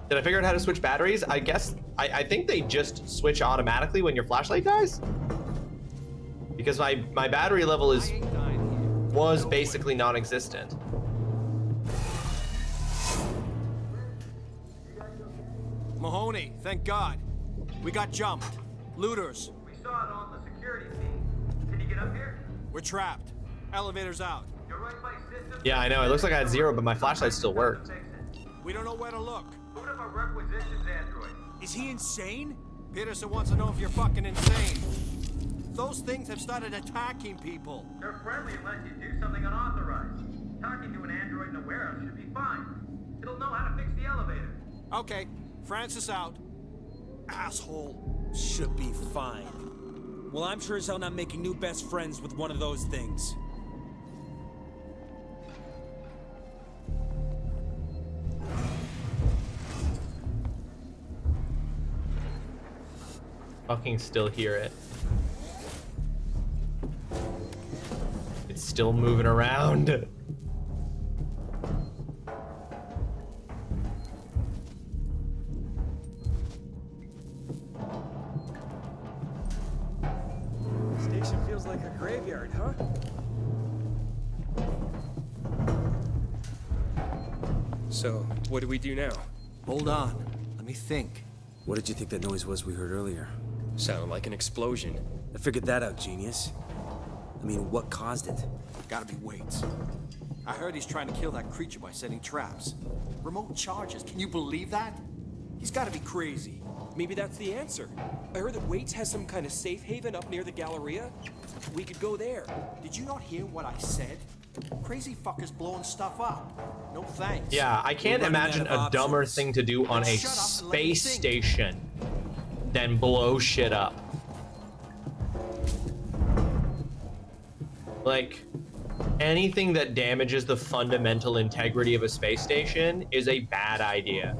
Did I figure out how to switch batteries? I guess, I think they just switch automatically when your flashlight dies. Because my battery level was basically non-existent. Mahoney, thank God. We got jumped. Looters. We saw it on the security feed. Can you get up here? We're trapped. Elevator's out. You're right by system. Yeah, I know. It looks like I had 0, but my flashlight still worked. We don't know where to look. Boot up a requisitions android. Is he insane? Peterson wants to know if you're fucking insane. Those things have started attacking people. They're friendly unless you do something unauthorized. Talking to an android in a warehouse should be fine. It'll know how to fix the elevator. Okay, Francis out. Asshole. Should be fine. Well, I'm sure as hell not making new best friends with one of those things. Fucking still hear it. It's still moving around. Station feels like a graveyard, huh? So, what do we do now? Hold on. Let me think. What did you think that noise was we heard earlier? Sounded like an explosion. I figured that out, genius. I mean, what caused it? Gotta be Waits. I heard he's trying to kill that creature by setting traps. Remote charges, can you believe that? He's gotta be crazy. Maybe that's the answer. I heard that Waits has some kind of safe haven up near the Galleria. We could go there. Did you not hear what I said? Crazy fuckers blowing stuff up. No thanks. Yeah, I can't imagine a dumber thing to do on a space station than blow shit up. Like, anything that damages the fundamental integrity of a space station is a bad idea.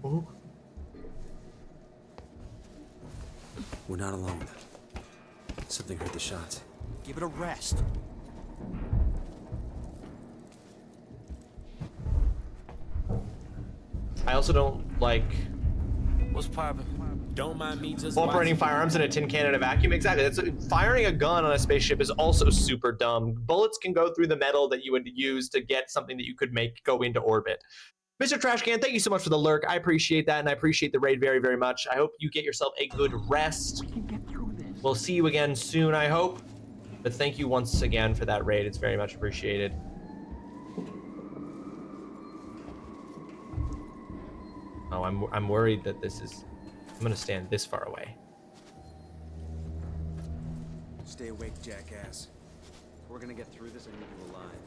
Ooh. We're not alone. Something heard the shots. Give it a rest. I also don't like What's poppin'? Don't mind me just operating firearms in a tin can in a vacuum. Exactly. That's firing a gun on a spaceship is also super dumb. Bullets can go through the metal that you would use to get something that you could make go into orbit. Mr. Trashcan, thank you so much for the lurk. I appreciate that, and I appreciate the raid very, very much. I hope you get yourself a good rest. We'll see you again soon, I hope. But thank you once again for that raid. It's very much appreciated. Oh, I'm worried that this is... I'm gonna stand this far away. Stay awake, jackass. If we're gonna get through this, I need you alive.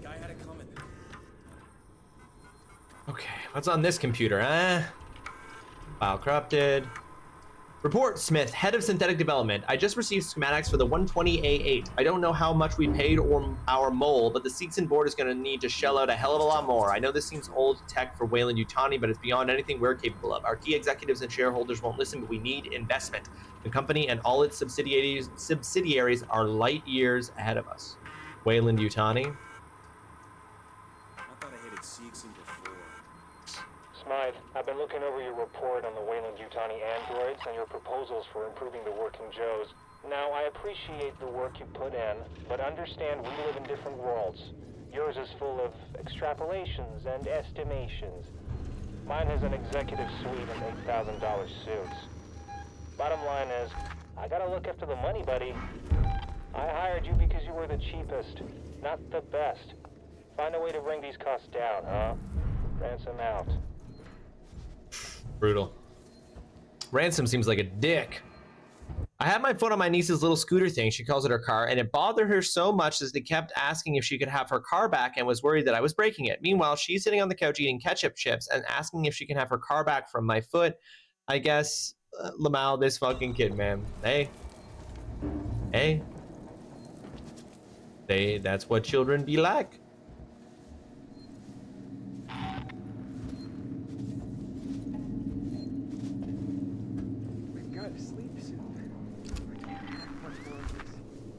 Guy had it coming. Okay, what's on this computer, huh? File corrupted. Report, Smith, head of synthetic development. I just received schematics for the 120A8. I don't know how much we paid or our mole, but the Seegson board is going to need to shell out a hell of a lot more. I know this seems old tech for Weyland-Yutani, but it's beyond anything we're capable of. Our key executives and shareholders won't listen, but we need investment. The company and all its subsidiaries are light years ahead of us. Weyland-Yutani. I thought I hated Seegson before. Smythe, I've been looking over your report on the Weyland-Yutani androids and your proposals for improving the working Joes. Now, I appreciate the work you put in, but understand we live in different worlds. Yours is full of extrapolations and estimations. Mine has an executive suite and $8,000 suits. Bottom line is, I gotta look after the money, buddy. I hired you because you were the cheapest, not the best. Find a way to bring these costs down, huh? Ransom out. Brutal. Ransom seems like a dick. I had my foot on my niece's little scooter thing, she calls it her car, and it bothered her so much that they kept asking if she could have her car back and was worried that I was breaking it. Meanwhile, she's sitting on the couch eating ketchup chips and asking if she can have her car back from my foot. I guess, Lamau, this fucking kid, man. Hey. That's what children be like.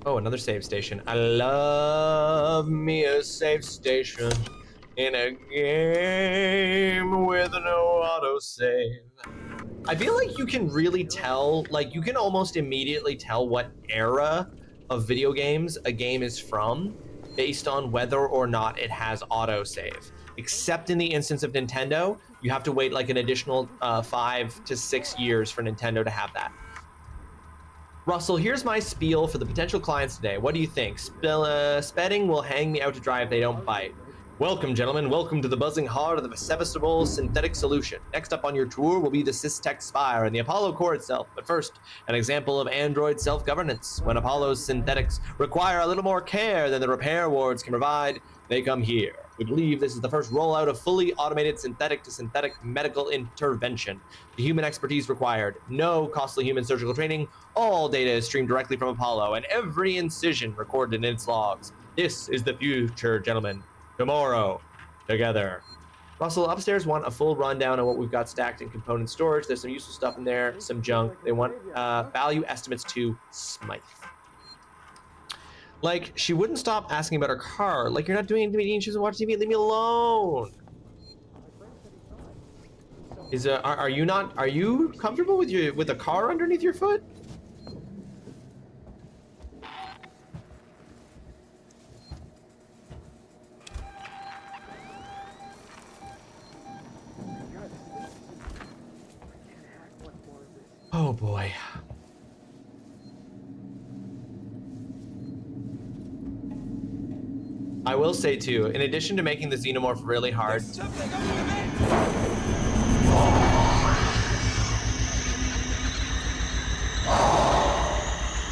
Oh, another save station. I love me a save station in a game with no autosave. I feel like you can really tell, like you can almost immediately tell what era of video games a game is from based on whether or not it has autosave. Except in the instance of Nintendo, you have to wait like an additional 5 to 6 years for Nintendo to have that. Russell, here's my spiel for the potential clients today. What do you think? Spedding will hang me out to dry if they don't bite. Welcome, gentlemen. Welcome to the buzzing heart of the Sevastopol synthetic solution. Next up on your tour will be the Systech Spire and the Apollo core itself. But first, an example of Android self-governance. When Apollo's synthetics require a little more care than the repair wards can provide, they come here. We believe this is the first rollout of fully automated synthetic-to-synthetic medical intervention. The human expertise required. No costly human surgical training. All data is streamed directly from Apollo, and every incision recorded in its logs. This is the future, gentlemen. Tomorrow, together. Russell, upstairs want a full rundown of what we've got stacked in component storage. There's some useful stuff in there, some junk. They want value estimates to Smythe. Like, she wouldn't stop asking about her car. Like, you're not doing anything, she doesn't watch TV, leave me alone. Are you comfortable with a car underneath your foot? Oh boy. I will say too, in addition to making the xenomorph really hard.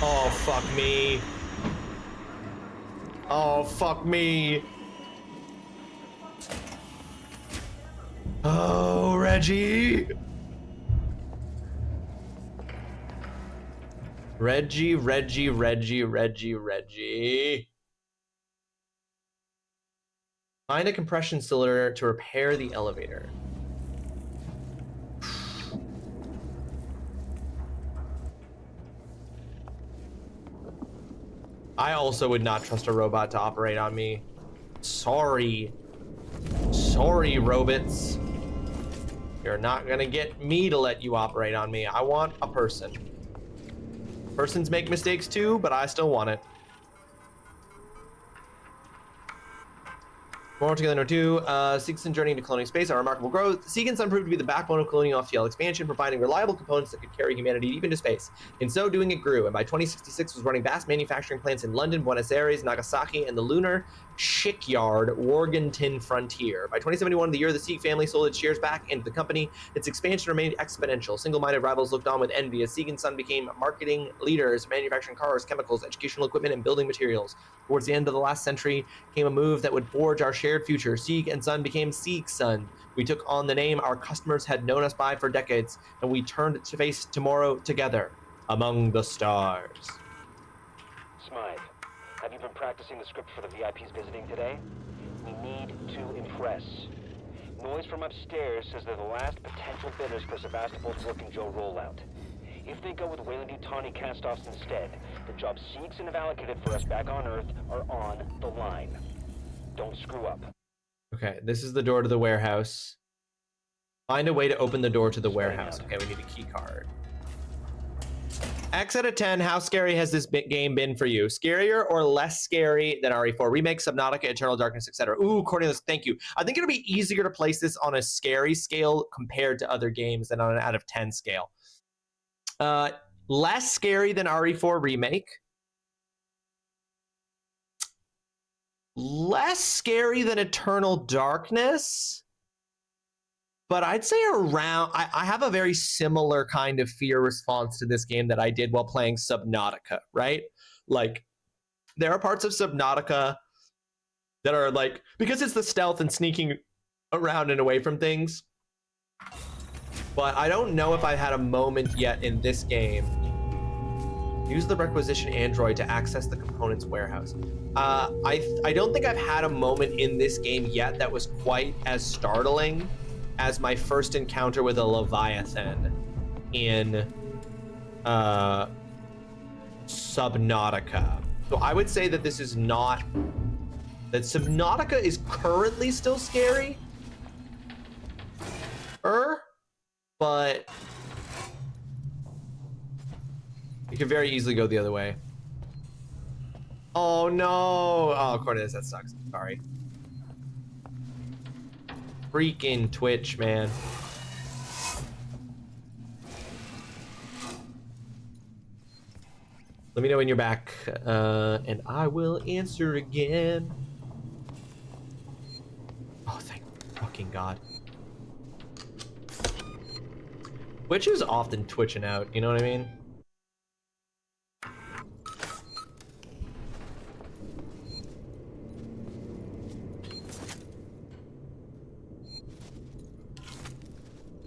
Oh fuck me. Oh fuck me. Oh, Reggie. Reggie. Find a compression cylinder to repair the elevator. I also would not trust a robot to operate on me. Sorry, robots. You're not gonna get me to let you operate on me. I want a person. Persons make mistakes too, but I still want it. More together, no two. Seegson journey into cloning space, our remarkable growth. Seegson proved to be the backbone of colonial FTL expansion, providing reliable components that could carry humanity deep into space. In so doing, it grew, and by 2066 was running vast manufacturing plants in London, Buenos Aires, Nagasaki, and the lunar shipyard Worgenton frontier. By 2071, the year the Sieg family sold its shares back into the company, its expansion remained exponential. Single-minded rivals looked on with envy as Seegson became marketing leaders, manufacturing cars, chemicals, educational equipment, and building materials. Towards the end of the last century came a move that would forge our shared future. Sieg and Son became Seegson. We took on the name our customers had known us by for decades, and we turned to face tomorrow together among the stars. Smythe, have you been practicing the script for the VIPs visiting today? We need to impress. Noise from upstairs says they're the last potential bidders for Sevastopol's working Joe rollout. If they go with Weyland-Yutani cast-offs instead, the jobs Seegson have allocated for us back on Earth are on the line. Don't screw up. Okay, this is the door to the warehouse. Find a way to open the door to the warehouse. Okay, we need a key card. X out of 10, how scary has this game been for you? Scarier or less scary than RE4 Remake, Subnautica, Eternal Darkness, etc.? Ooh, Cornelius, thank you. I think it'll be easier to place this on a scary scale compared to other games than on an out of 10 scale. Less scary than RE4 Remake. Less scary than Eternal Darkness. But I'd say around, I have a very similar kind of fear response to this game that I did while playing Subnautica, right? Like, there are parts of Subnautica that are like, because it's the stealth and sneaking around and away from things. But I don't know if I've had a moment yet in this game. Use the requisition android to access the components warehouse. I don't think I've had a moment in this game yet that was quite as startling as my first encounter with a Leviathan in Subnautica. So I would say that this is not, that Subnautica is currently still scary. But you could very easily go the other way. Oh no! Oh, Cornelius, that sucks. Sorry. Freaking Twitch, man. Let me know when you're back, and I will answer again. Oh, thank fucking God. Twitch is often twitching out, you know what I mean?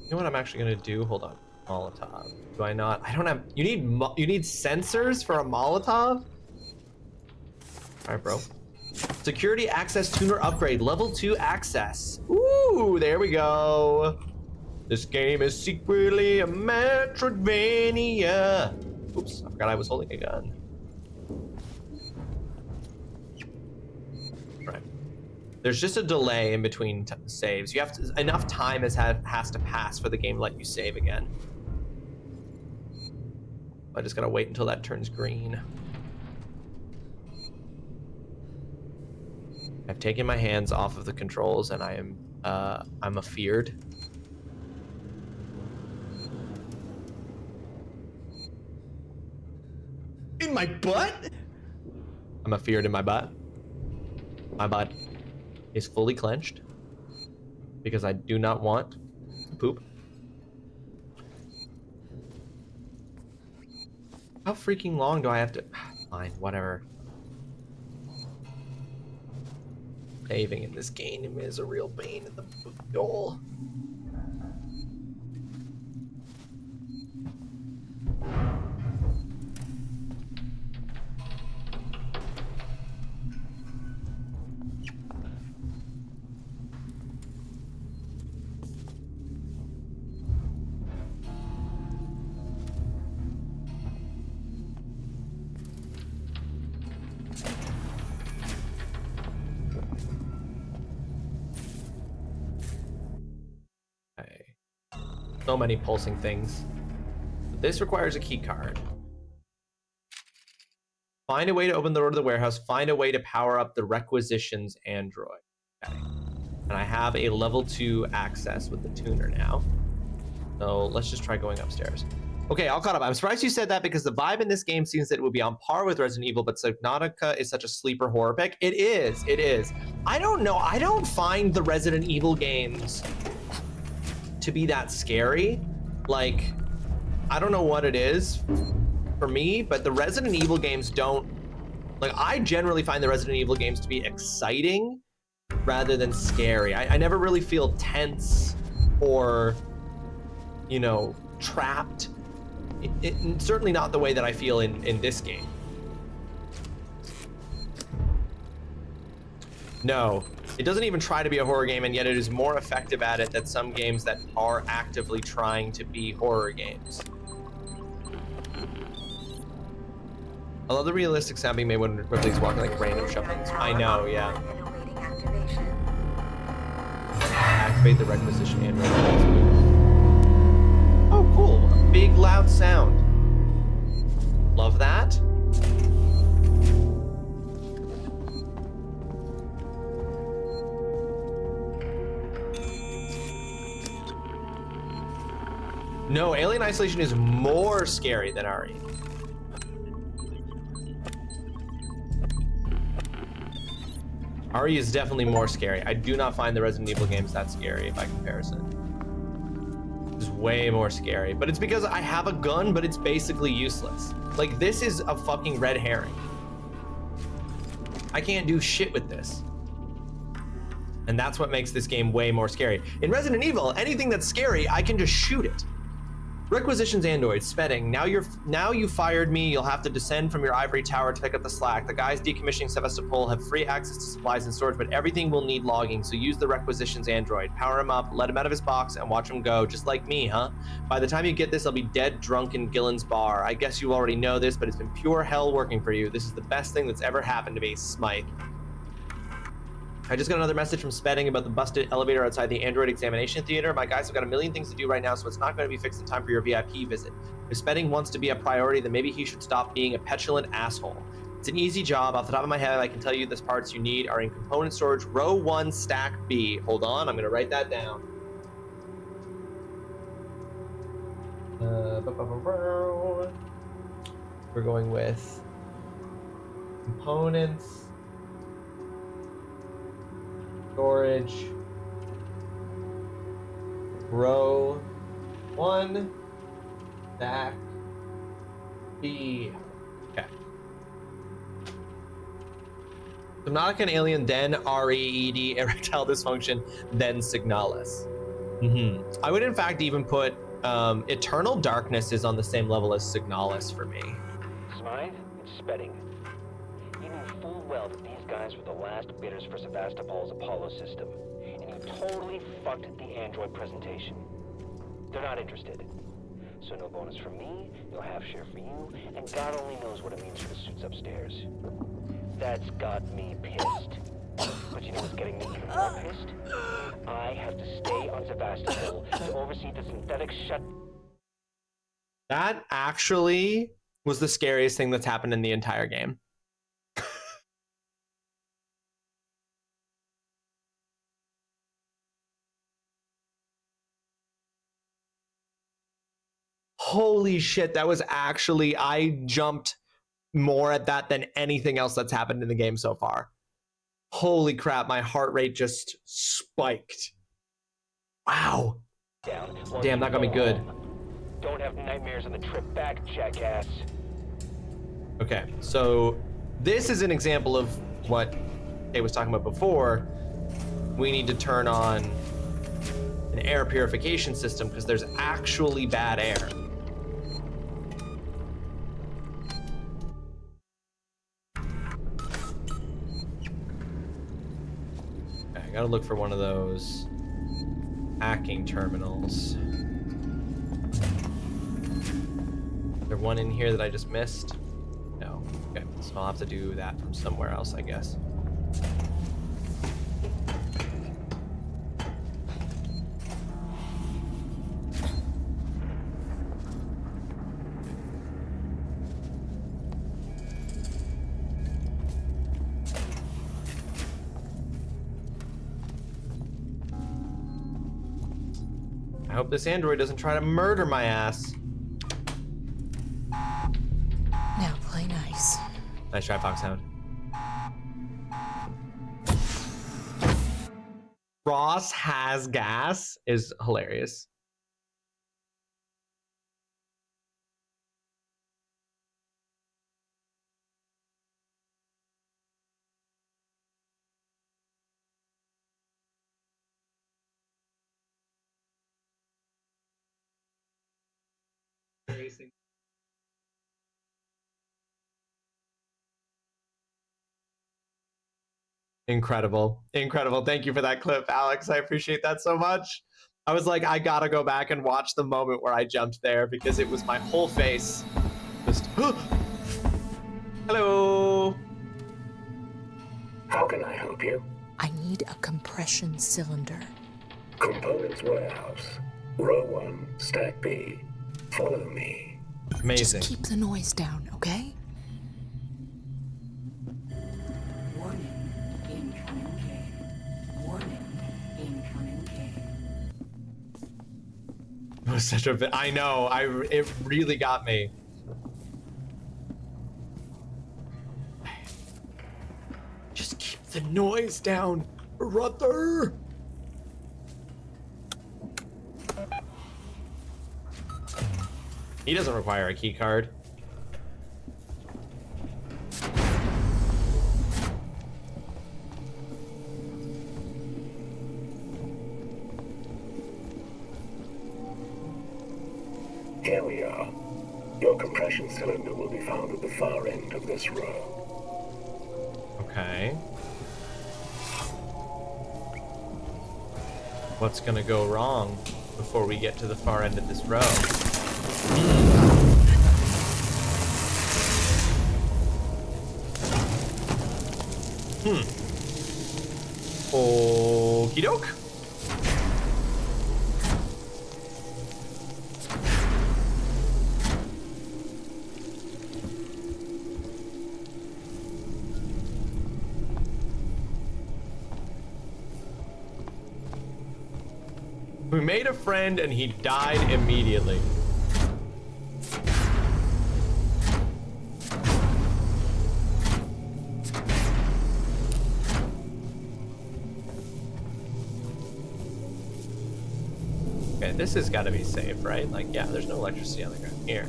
You know what I'm actually gonna do? Hold on. Molotov. Do I not? I don't have. You need sensors for a Molotov? All right, bro. Security access tuner upgrade, level 2 access. Ooh, there we go. This game is secretly a Metroidvania. Oops, I forgot I was holding a gun. There's just a delay in between saves. You have to, enough time has to pass for the game to let you save again. I just gotta wait until that turns green. I've taken my hands off of the controls and I'm afeared. In my butt? I'm afeared in my butt. My butt is fully clenched because I do not want to poop. How freaking long do I have to? Fine, whatever. Saving in this game is a real pain in the goal. So many pulsing things. This requires a key card. Find a way to open the door to the warehouse. Find a way to power up the requisitions android. Okay. And I have a level 2 access with the tuner now. So let's just try going upstairs. Okay, all caught up. I'm surprised you said that because the vibe in this game seems that it would be on par with Resident Evil, but Subnautica is such a sleeper horror pick. It is, it is. I don't know. I don't find the Resident Evil games to be that scary. Like, I don't know what it is for me, but the Resident Evil games don't, like, I generally find the Resident Evil games to be exciting rather than scary. I never really feel tense or, you know, trapped. Certainly not the way that I feel in this game. No, it doesn't even try to be a horror game, and yet it is more effective at it than some games that are actively trying to be horror games. I love the realistic sound being made when Ripley's walking, like random shufflings. I know, yeah. Activate the requisition android. Oh, cool. A big, loud sound. Love that. No, Alien Isolation is more scary than RE. RE is definitely more scary. I do not find the Resident Evil games that scary by comparison. It's way more scary, but it's because I have a gun, but it's basically useless. Like, this is a fucking red herring. I can't do shit with this. And that's what makes this game way more scary. In Resident Evil, anything that's scary, I can just shoot it. Requisitions android, Spedding. Now you fired me. You'll have to descend from your ivory tower to pick up the slack. The guys decommissioning Sevastopol have free access to supplies and storage, but everything will need logging, so use the requisitions android. Power him up, let him out of his box, and watch him go, just like me, huh? By the time you get this, I'll be dead drunk in Gillen's bar. I guess you already know this, but it's been pure hell working for you. This is the best thing that's ever happened to me, Smythe. I just got another message from Spedding about the busted elevator outside the Android examination theater. My guys have got a million things to do right now, so it's not going to be fixed in time for your VIP visit. If Spedding wants to be a priority, then maybe he should stop being a petulant asshole. It's an easy job. Off the top of my head, I can tell you the parts you need are in component storage, row 1, stack B. Hold on, I'm going to write that down. We're going with components. Storage, row 1, stack B. Okay. Subnautica and Alien, then REED, erectile dysfunction, then Signalis. I would in fact even put Eternal Darkness is on the same level as Signalis for me. Smythe, it's Spedding. You knew full well that these guys were the last bidders for Sevastopol's Apollo system, and you totally fucked the android presentation. They're not interested. So no bonus from me, no half share for you, and God only knows what it means for the suits upstairs. That's got me pissed. But you know what's getting me even more pissed? I have to stay on Sevastopol to oversee the synthetic shut. That actually was the scariest thing that's happened in the entire game. Holy shit, that was actually, I jumped more at that than anything else that's happened in the game so far. Holy crap, my heart rate just spiked. Wow. Damn, that got me good. Don't have nightmares on the trip back, jackass. Okay, so this is an example of what Kay was talking about before. We need to turn on an air purification system because there's actually bad air. Okay, I gotta look for one of those hacking terminals. Is there one in here that I just missed? No. Okay, so I'll have to do that from somewhere else, I guess. I hope this android doesn't try to murder my ass. Now play nice. Nice try, Foxhound. Ross has gas is hilarious. Incredible. Incredible. Thank you for that clip, Alex. I appreciate that so much. I was like, I gotta go back and watch the moment where I jumped there because it was my whole face. Just, hello. How can I help you? I need a compression cylinder. Components warehouse. Row 1, stack B. Follow me. Amazing. Just keep the noise down, okay? It was such a bit. I know. It really got me. Just keep the noise down, brother. He doesn't require a key card. Here we are. Your compression cylinder will be found at the far end of this row. Okay. What's gonna go wrong before we get to the far end of this row? Okie doke. We made a friend and he died immediately. Okay, this has got to be safe, right? Like, yeah, there's no electricity on the ground here.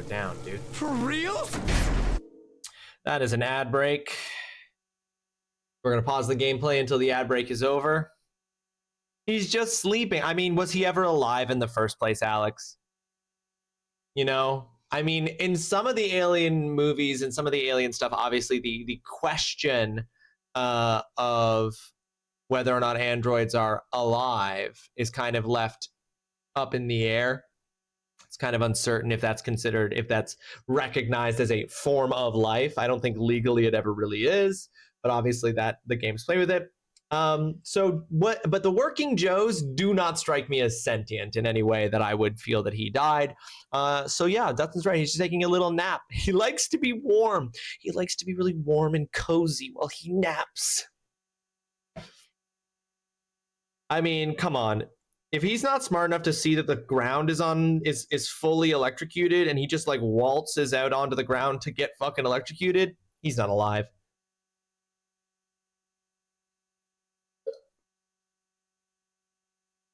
Down, dude. For real? That is an ad break. We're gonna pause the gameplay until the ad break is over. He's just sleeping. I mean, was he ever alive in the first place, Alex? You know, I mean, in some of the Alien movies and some of the Alien stuff, obviously the question of whether or not androids are alive is kind of left up in the air. It's kind of uncertain if that's considered, if that's recognized as a form of life. I don't think legally it ever really is, but obviously that the games play with it. But the working Joes do not strike me as sentient in any way that I would feel that he died. So yeah, Dustin's right. He's just taking a little nap. He likes to be warm. He likes to be really warm and cozy while he naps. I mean, come on. If he's not smart enough to see that the ground is fully electrocuted and he just like waltzes out onto the ground to get fucking electrocuted, he's not alive.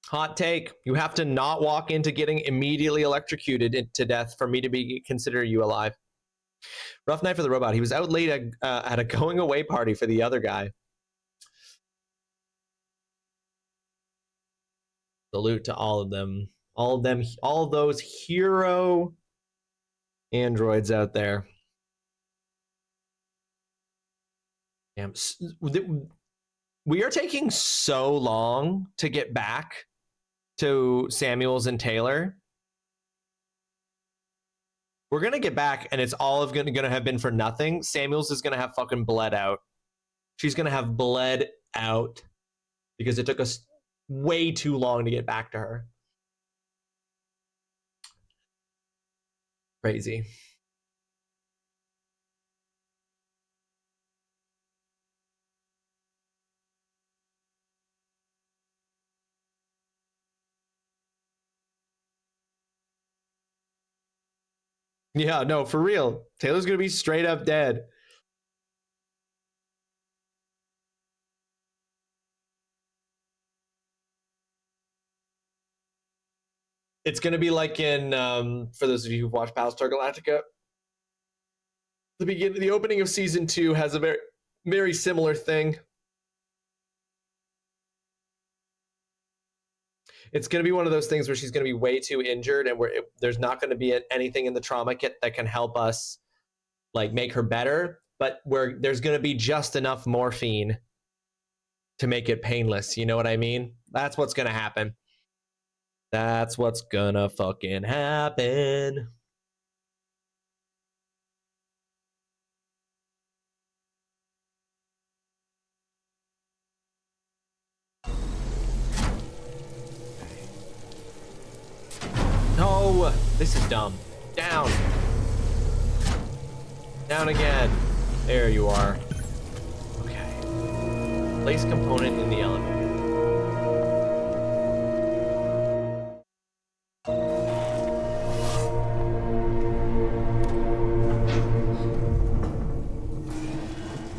Hot take. You have to not walk into getting immediately electrocuted to death for me to consider you alive. Rough night for the robot. He was out late at a going away party for the other guy. Salute to all of them. All those hero androids out there. Damn. We are taking so long to get back to Samuels and Taylor. We're going to get back and it's all of going to have been for nothing. Samuels is going to have fucking bled out. She's going to have bled out because it took us way too long to get back to her. Crazy. Yeah, no, for real. Taylor's gonna be straight up dead. It's gonna be like in for those of you who've watched Battlestar Galactica, the opening of season 2 has a very similar thing. It's going to be one of those things where she's going to be way too injured and there's not going to be anything in the trauma kit that can help us like make her better, but there's going to be just enough morphine to make it painless. You know what I mean? That's what's going to happen. That's what's going to fucking happen. No, this is dumb. Down. Down again. There you are. Okay. Place component in the elevator.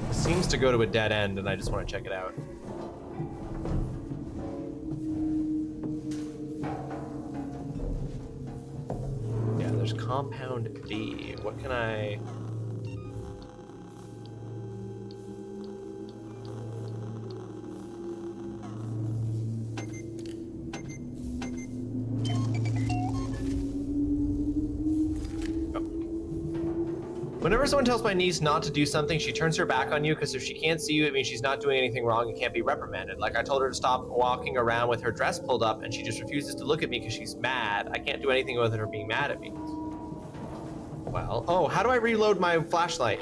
It seems to go to a dead end, and I just want to check it out. There's compound D. What can I... Whenever someone tells my niece not to do something, she turns her back on you because if she can't see you, it means she's not doing anything wrong and can't be reprimanded. Like I told her to stop walking around with her dress pulled up and she just refuses to look at me because she's mad. I can't do anything with her being mad at me. Well, oh, how do I reload my flashlight?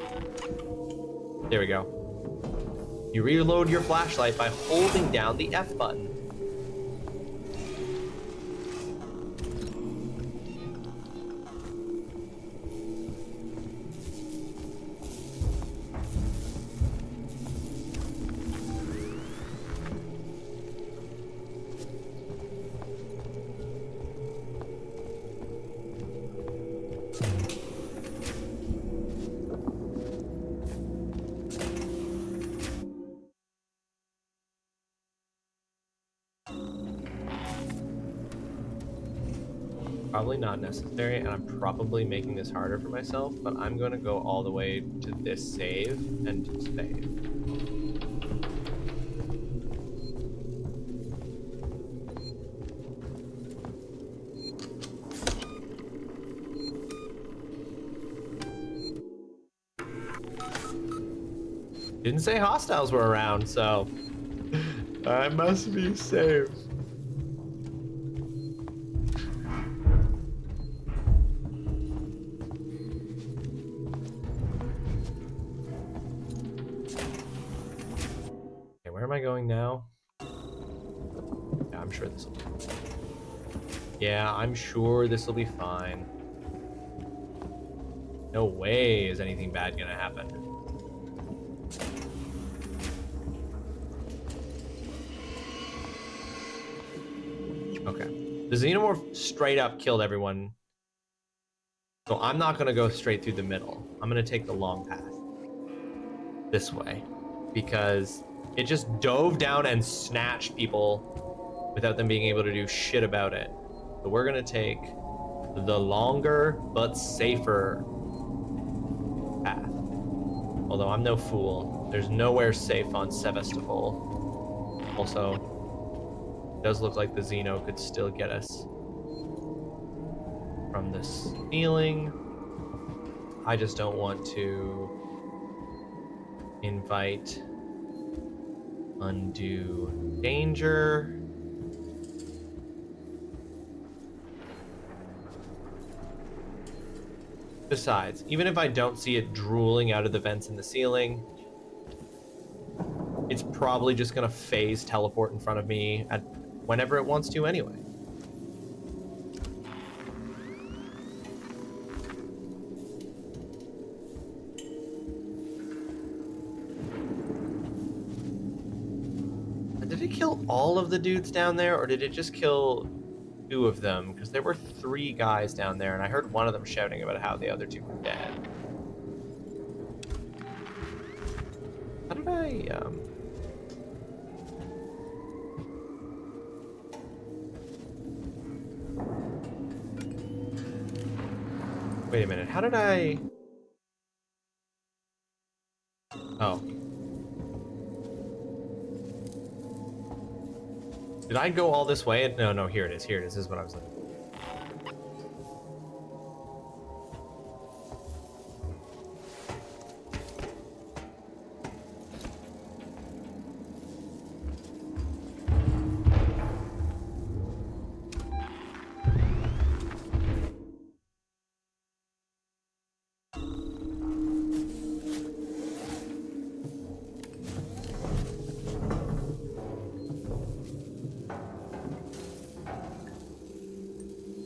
There we go. You reload your flashlight by holding down the F button. Probably not necessary, and I'm probably making this harder for myself, but I'm going to go all the way to this save and save. Didn't say hostiles were around, so I must be safe. Okay, where am I going now? Yeah, I'm sure this will be fine. Yeah, I'm sure this will be fine. No way is anything bad gonna happen. Okay. The Xenomorph straight up killed everyone. So I'm not gonna go straight through the middle. I'm gonna take the long path. This way. Because it just dove down and snatched people without them being able to do shit about it. So we're gonna take the longer but safer path. Although I'm no fool, there's nowhere safe on Sevastopol. Also, it does look like the Xeno could still get us from the ceiling. I just don't want to invite undue danger. Besides, even if I don't see it drooling out of the vents in the ceiling, it's probably just gonna phase teleport in front of me at whenever it wants to anyway. Did it kill all of the dudes down there, or did it just kill 2 of them? Because there were 3 guys down there, and I heard one of them shouting about how the other 2 were dead. How did I, Wait a minute, how did I... Oh. Did I go all this way? No, here it is. Here it is. This is what I was looking for.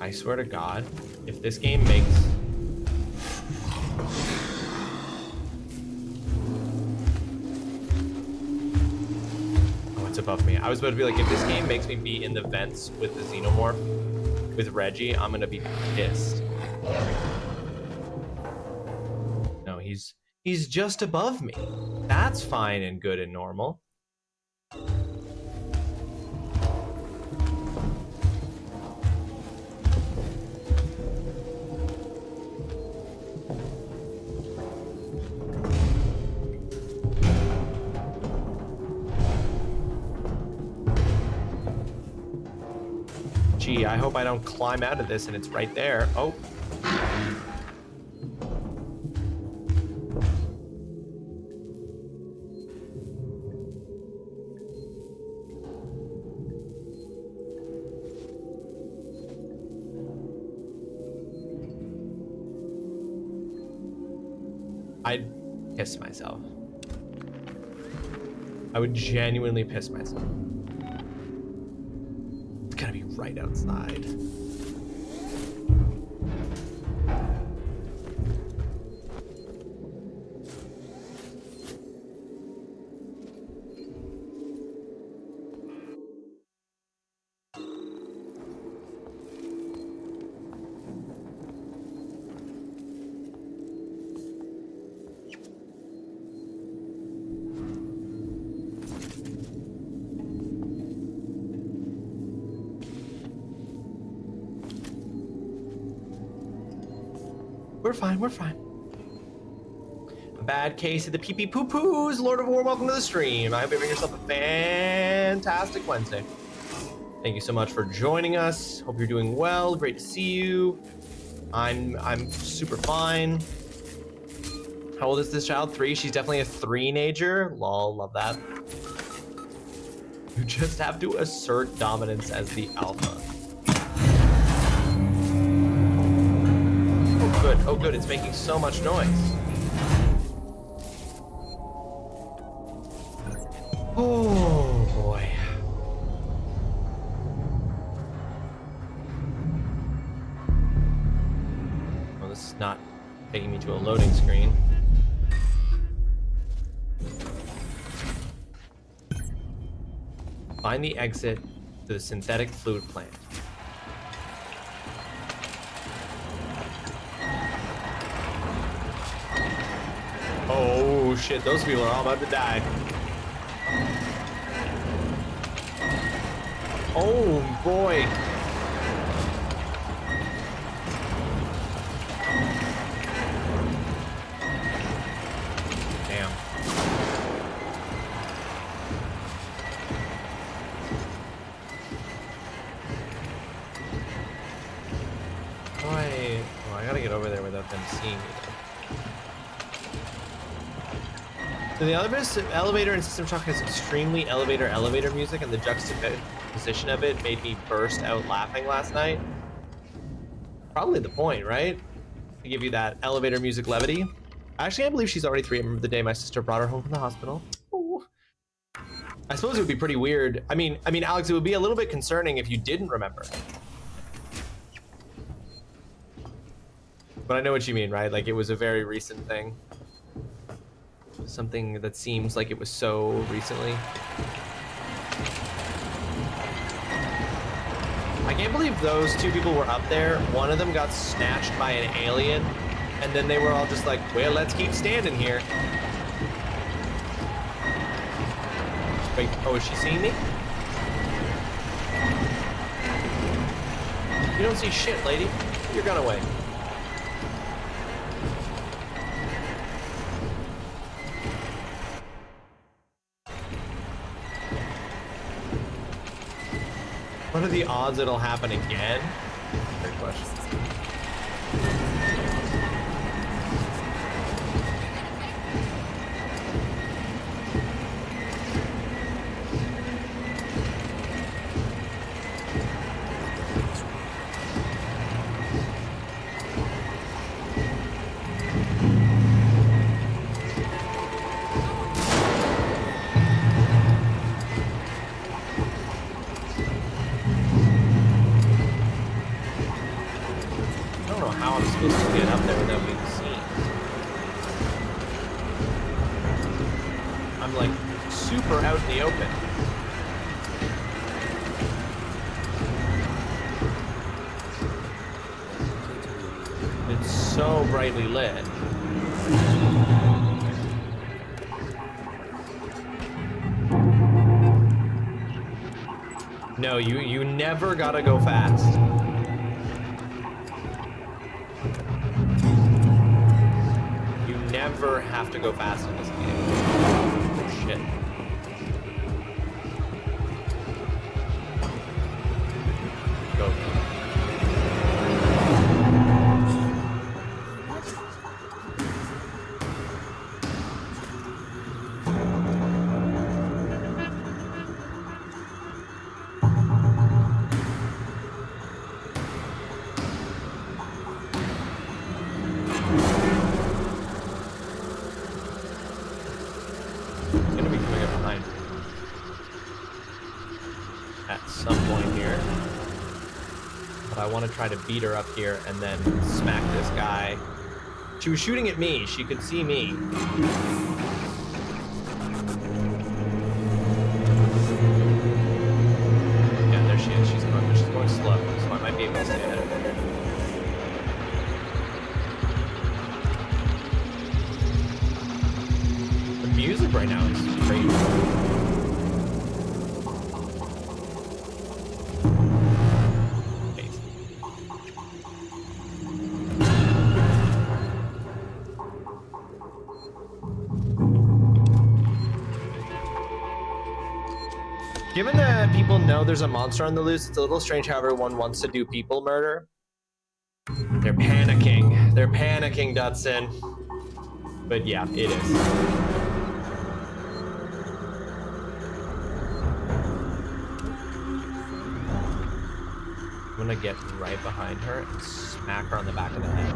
I swear to God, if this game makes... Oh, it's above me. I was about to be like, if this game makes me be in the vents with the Xenomorph, with Reggie, I'm gonna be pissed. No, he's just above me. That's fine and good and normal. Gee, I hope I don't climb out of this and it's right there. Oh. I'd piss myself. I would genuinely piss myself. It's gotta be right outside. We're fine, we're fine. A bad case of the pee-pee poo-poos. Lord of War, welcome to the stream. I hope you're having yourself a fantastic Wednesday. Thank you so much for joining us. Hope you're doing well. Great to see you. I'm super fine. How old is this child? 3? She's definitely a 3-nager. Lol, love that. You just have to assert dominance as the alpha. Oh good, oh good, it's making so much noise. Oh boy. Well, this is not taking me to a loading screen. Find the exit to the synthetic fluid plant. Oh shit, those people are all about to die. Oh boy. Damn. Oh, I gotta get over there without them seeing me. So the elevator in System Shock has extremely elevator music, and the juxtaposition of it made me burst out laughing last night. Probably the point, right? To give you that elevator music levity. Actually, I believe she's already 3. I remember the day my sister brought her home from the hospital. Ooh. I suppose it would be pretty weird. I mean, Alex, it would be a little bit concerning if you didn't remember. But I know what you mean, right? Like, it was a very recent thing. Something that seems like it was so recently. I can't believe those 2 people were up there. One of them got snatched by an alien, and then they were all just like, well, let's keep standing here. Wait, oh, is she seeing me? You don't see shit, lady. Put your gun away. What are the odds it'll happen again? Great question. Brightly lit. No, you never gotta go fast. You never have to go fast in this game. Oh, shit. Go. Try to beat her up here and then smack this guy. She was shooting at me. She could see me. Yeah, there she is. She's going slow, so I might be able to stay ahead of her. The music right now is crazy. Given that people know there's a monster on the loose, it's a little strange how everyone wants to do people murder. They're panicking. They're panicking, Dutson. But yeah, it is. I'm gonna get right behind her and smack her on the back of the head.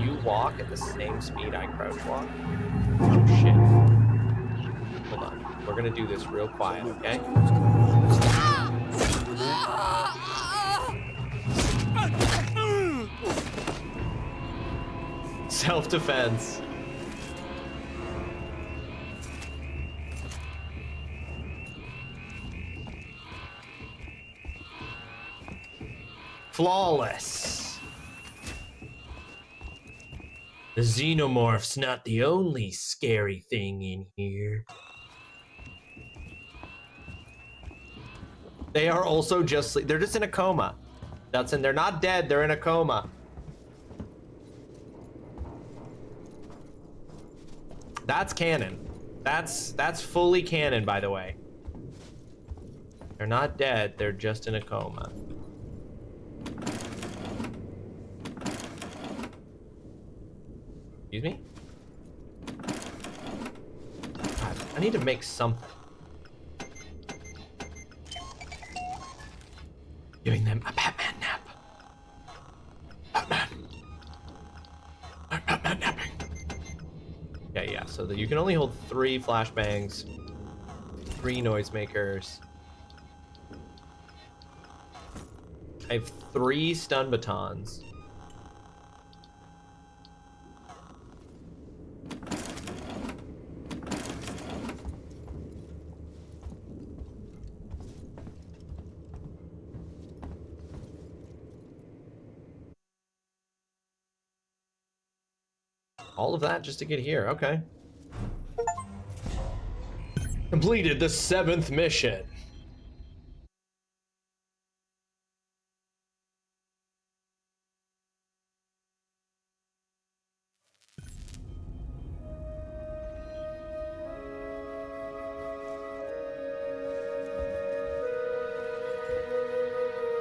You walk at the same speed I crouch walk. Oh shit. Hold on. We're gonna do this real quiet, okay? Self-defense. Flawless. The xenomorph's not the only scary thing in here. They are also just, they're just in a coma. They're not dead, they're in a coma. That's canon. That's fully canon, by the way. They're not dead, they're just in a coma. Excuse me? God, I need to make something. Giving them a Batman nap. Batman. I'm Batman napping. Yeah, so that you can only hold 3 flashbangs, 3 noisemakers. I have 3 stun batons. All of that just to get here, okay. Completed the 7th mission.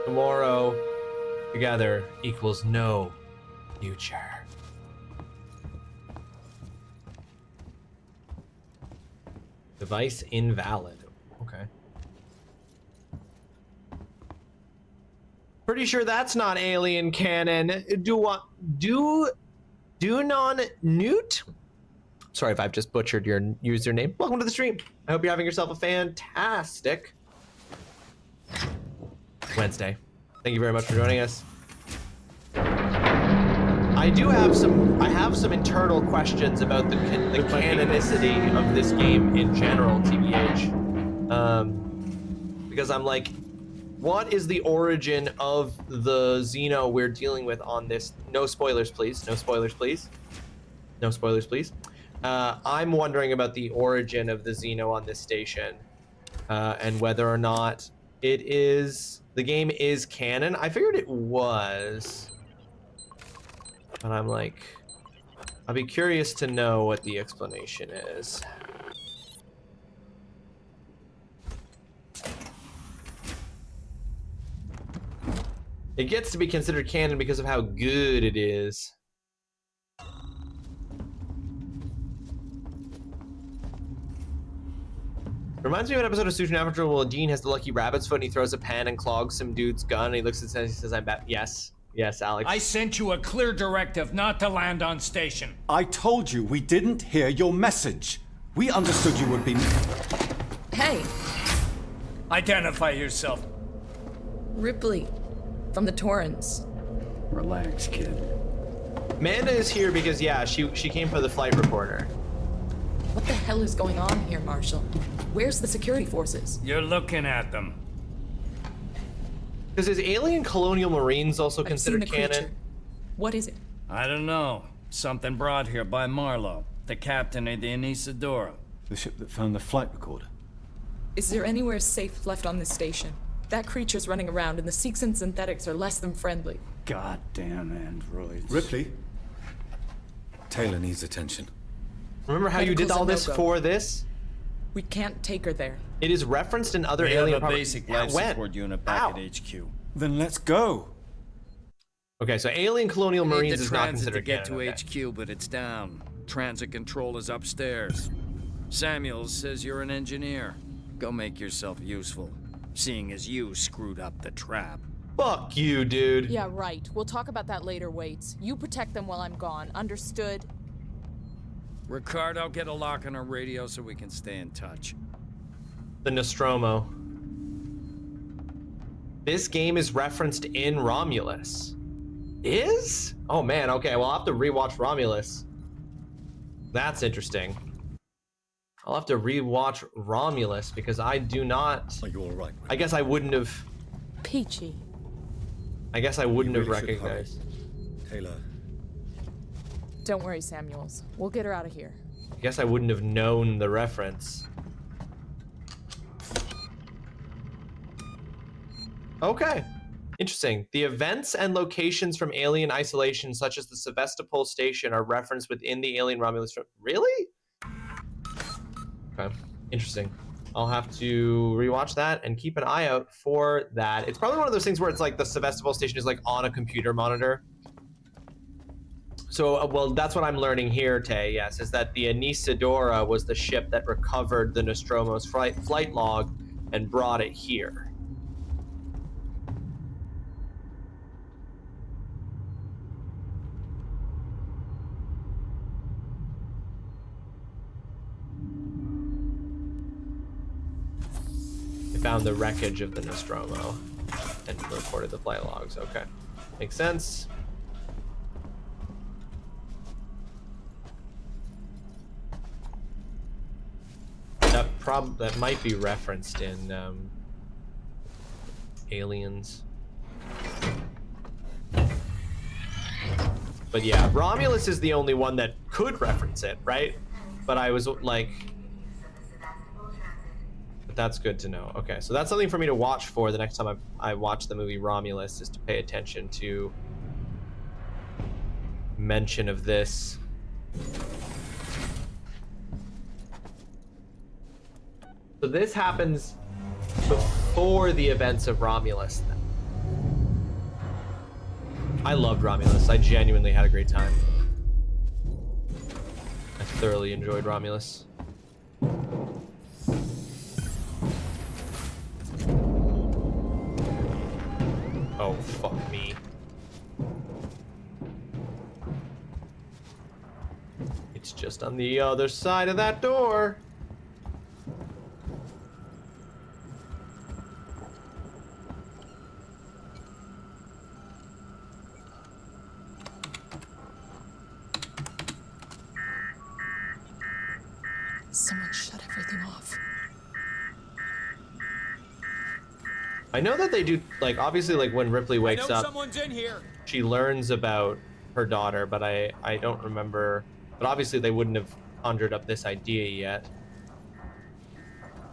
Tomorrow together equals no future. Device invalid. Okay. Pretty sure that's not alien canon. Do non newt? Sorry if I've just butchered your username. Welcome to the stream. I hope you're having yourself a fantastic Wednesday. Thank you very much for joining us. I have some internal questions about the canonicity of this game in general, TBH. Because I'm like, what is the origin of the Xeno we're dealing with on this? No spoilers, please. No spoilers, please. No spoilers, please. I'm wondering about the origin of the Xeno on this station, and whether or not the game is canon. I figured it was. But I'm like, I'll be curious to know what the explanation is. It gets to be considered canon because of how good it is. Reminds me of an episode of Supernatural where Dean has the lucky rabbit's foot and he throws a pen and clogs some dude's gun and he looks at it and he says, I'm back. Yes. Yes, Alex. I sent you a clear directive not to land on station. I told you we didn't hear your message. We understood you would be... Hey! Identify yourself. Ripley, from the Torrens. Relax, kid. Amanda is here because, yeah, she came for the flight reporter. What the hell is going on here, Marshall? Where's the security forces? You're looking at them. Because is Alien Colonial Marines also considered canon? What is it? I don't know. Something brought here by Marlowe, the captain of the Anisadora. The ship that found the flight recorder. Is there anywhere safe left on this station? That creature's running around and the Seeks and synthetics are less than friendly. Goddamn androids. Ripley. Taylor needs attention. Remember how you did all this for this? We can't take her there. It is referenced in other we Alien have a basic life support unit back at HQ. Then let's go. Okay, so alien colonial I need marines the is not transit considered to get canon, to okay. HQ, but it's down. Transit control is upstairs. Samuels says you're an engineer. Go make yourself useful, seeing as you screwed up the trap. Fuck you, dude. Yeah, right. We'll talk about that later, Waits. You protect them while I'm gone. Understood? Ricardo, get a lock on our radio so we can stay in touch. The Nostromo. This game is referenced in Romulus. Is? Oh man, okay, well I'll have to rewatch Romulus. That's interesting. I'll have to rewatch Romulus because I do not... Are you alright? I guess I wouldn't have... Peachy. I guess I wouldn't have really should recognized. Taylor. Don't worry, Samuels. We'll get her out of here. I guess I wouldn't have known the reference. Okay. Interesting. The events and locations from Alien Isolation, such as the Sevastopol station, are referenced within the Alien Romulus film. Really? Okay. Interesting. I'll have to rewatch that and keep an eye out for that. It's probably one of those things where it's like the Sevastopol station is like on a computer monitor. So, well, that's what I'm learning here, Tay, yes, is that the Anisadora was the ship that recovered the Nostromo's flight log and brought it here. They found the wreckage of the Nostromo and recorded the flight logs. Okay, makes sense. That might be referenced in Aliens. But yeah, Romulus is the only one that could reference it, right? But I was like, but that's good to know. Okay, so that's something for me to watch for the next time I watch the movie Romulus, is to pay attention to mention of this. So this happens before the events of Romulus then. I loved Romulus. I genuinely had a great time. I thoroughly enjoyed Romulus. Oh, fuck me. It's just on the other side of that door. Someone shut everything off. I know that they do, like, obviously, like, when Ripley wakes up, someone's in here. she learns about her daughter, but I don't remember. But obviously they wouldn't have conjured up this idea yet.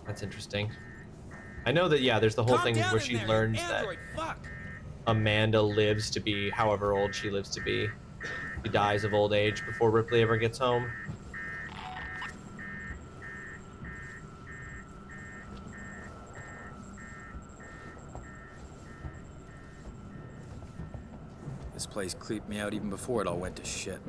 That's interesting. I know that, yeah, there's the whole thing where she learns that Amanda lives to be however old she lives to be. She dies of old age before Ripley ever gets home. This place creeped me out even before it all went to shit.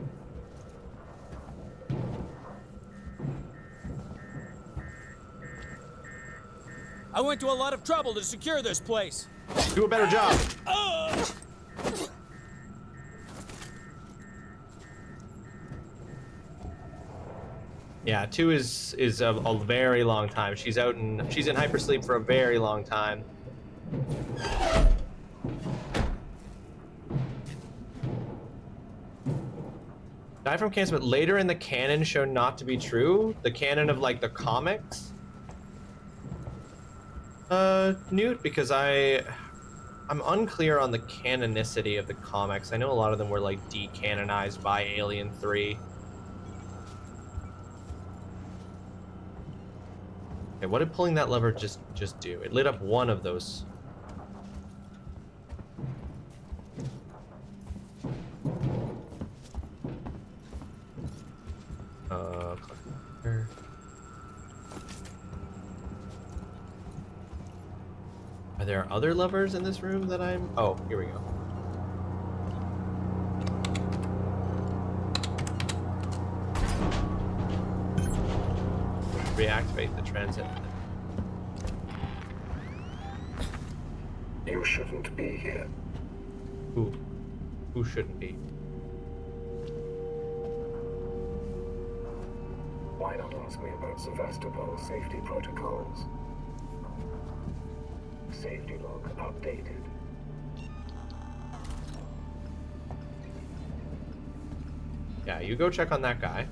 I went to a lot of trouble to secure this place. Do a better job. Yeah, 2 is a very long time. She's in hypersleep for a very long time. Die from cancer, but later in the canon shown not to be true. The canon of like the comics. Newt, because I'm unclear on the canonicity of the comics. I know a lot of them were like decanonized by Alien 3. Okay, what did pulling that lever just do? It lit up one of those. Are there other levers in this room that I'm... Oh, here we go. Reactivate the transit. You shouldn't be here. Who? Who shouldn't be? Why not ask me about Sevastopol's safety protocols? Safety log updated. Yeah, you go check on that guy.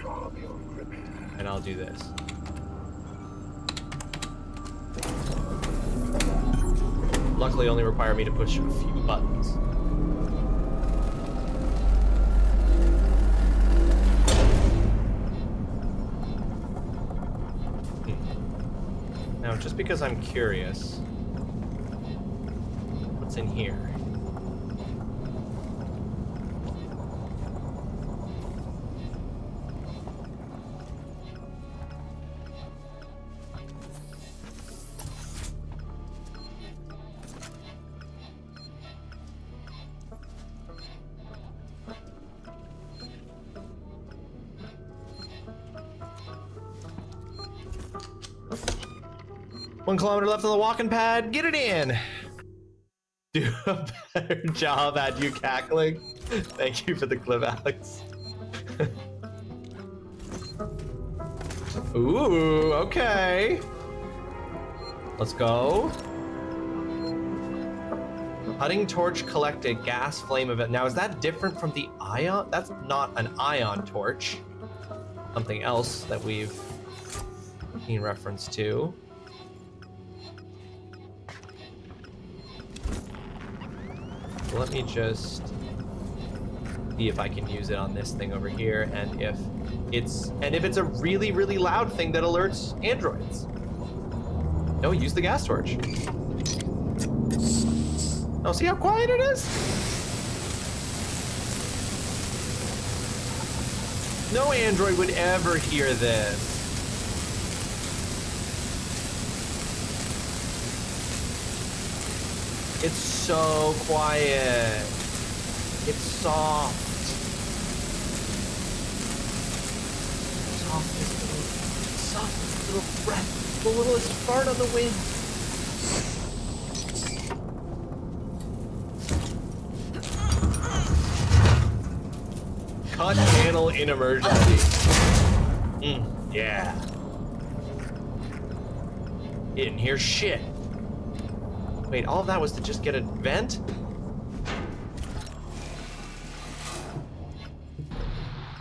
Far beyond repair. And I'll do this. Luckily, only require me to push a few buttons. Now, just because I'm curious, what's in here? One kilometer left on the walking pad. Get it in. Do a better job at you cackling. Thank you for the clip, Alex. Ooh, okay. Let's go. Cutting torch collected, gas flame event. Now, is that different from the ion? That's not an ion torch. Something else that we've seen reference to. Let me just see if I can use it on this thing over here, and if it's a really, really loud thing that alerts androids. No, use the gas torch. Oh, see how quiet it is? No android would ever hear this. It's so quiet. It's soft. Softest little breath. The littlest fart on the wind. Cut panel in emergency. Yeah. You didn't hear shit. Wait, all of that was to just get a vent?